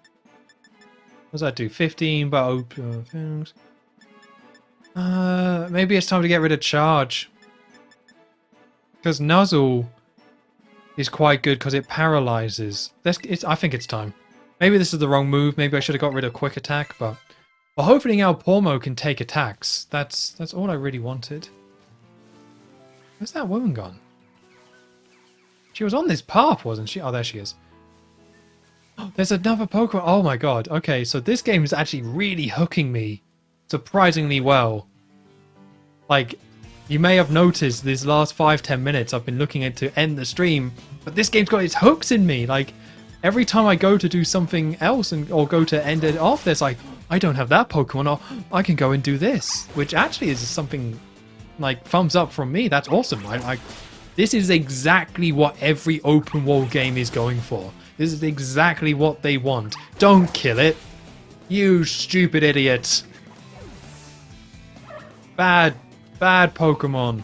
What does that do? 15, but open things. Maybe it's time to get rid of Charge. Because Nuzzle is quite good because it paralyzes. I think it's time. Maybe this is the wrong move. Maybe I should have got rid of Quick Attack, but... Well, hopefully now Pormo can take attacks. That's all I really wanted. Where's that woman gone? She was on this path, wasn't she? Oh, there she is. Oh, there's another Pokemon. Oh my god. Okay, so this game is actually really hooking me surprisingly well. Like, you may have noticed these last 5-10 minutes I've been looking at to end the stream, but this game's got its hooks in me. Like, every time I go to do something else or go to end it off, there's like, I don't have that Pokemon, or I can go and do this, which actually is something like thumbs up from me. That's awesome. This is exactly what every open world game is going for. This is exactly what they want. Don't kill it, you stupid idiot. Bad Pokemon.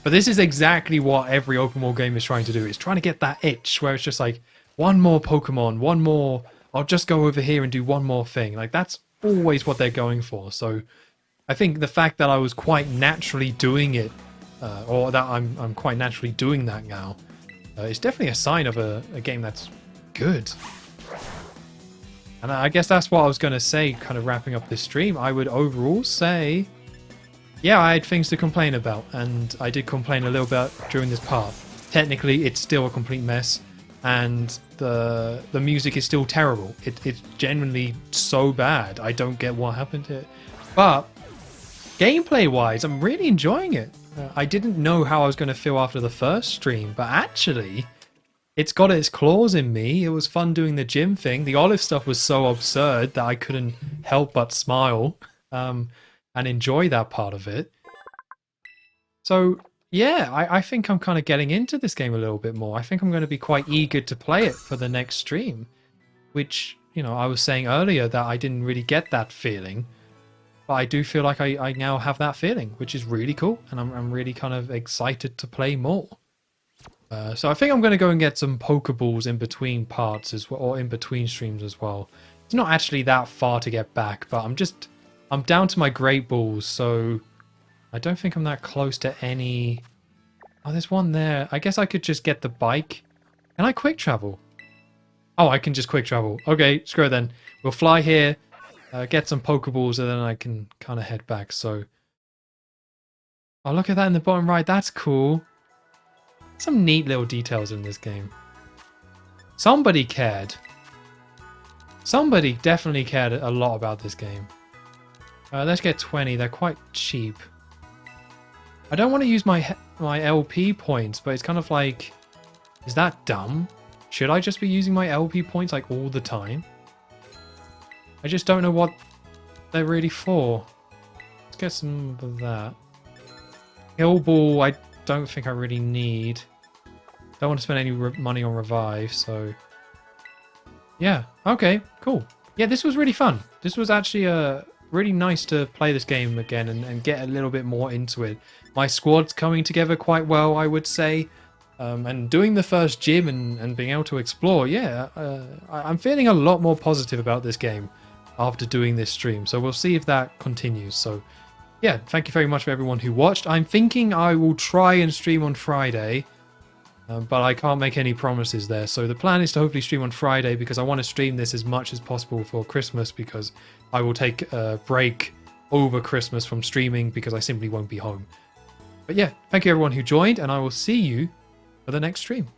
But this is exactly what every open world game is trying to do. It's trying to get that itch where it's just like, one more Pokemon, one more, I'll just go over here and do one more thing. Like, that's always what they're going for. So I think the fact that I was quite naturally doing it, or that I'm quite naturally doing that now, is definitely a sign of a game that's good. And I guess that's what I was going to say, kind of wrapping up this stream. I would overall say, yeah, I had things to complain about, and I did complain a little bit during this part. Technically, it's still a complete mess, and the music is still terrible. It's genuinely so bad. I don't get what happened to it. But gameplay-wise, I'm really enjoying it. I didn't know how I was going to feel after the first stream, but actually, it's got its claws in me. It was fun doing the gym thing. The olive stuff was so absurd that I couldn't help but smile and enjoy that part of it. So yeah, I think I'm kind of getting into this game a little bit more. I think I'm going to be quite eager to play it for the next stream, which, you know, I was saying earlier that I didn't really get that feeling, but I do feel like I now have that feeling, which is really cool, and I'm really kind of excited to play more. So I think I'm going to go and get some Pokeballs in between parts as well, or in between streams as well. It's not actually that far to get back, but I'm down to my Great Balls, so I don't think I'm that close to any... Oh, there's one there. I guess I could just get the bike. Can I quick travel? Oh, I can just quick travel. Okay, screw it then. We'll fly here, get some Pokeballs, and then I can kind of head back. So, oh, look at that in the bottom right. That's cool. Some neat little details in this game. Somebody cared. Somebody definitely cared a lot about this game. Let's get 20. They're quite cheap. I don't want to use my LP points, but it's kind of like, is that dumb? Should I just be using my LP points like all the time? I just don't know what they're really for. Let's get some of that. Hill Ball, I don't think I really need. Don't want to spend any money on Revive, so... Yeah, okay, cool. Yeah, this was really fun. This was actually really nice to play this game again and get a little bit more into it. My squad's coming together quite well, I would say. And doing the first gym and being able to explore, yeah, I'm feeling a lot more positive about this game after doing this stream. So we'll see if that continues. So yeah, thank you very much for everyone who watched. I'm thinking I will try and stream on Friday, but I can't make any promises there. So the plan is to hopefully stream on Friday because I want to stream this as much as possible for Christmas, because I will take a break over Christmas from streaming because I simply won't be home. But yeah, thank you everyone who joined, and I will see you for the next stream.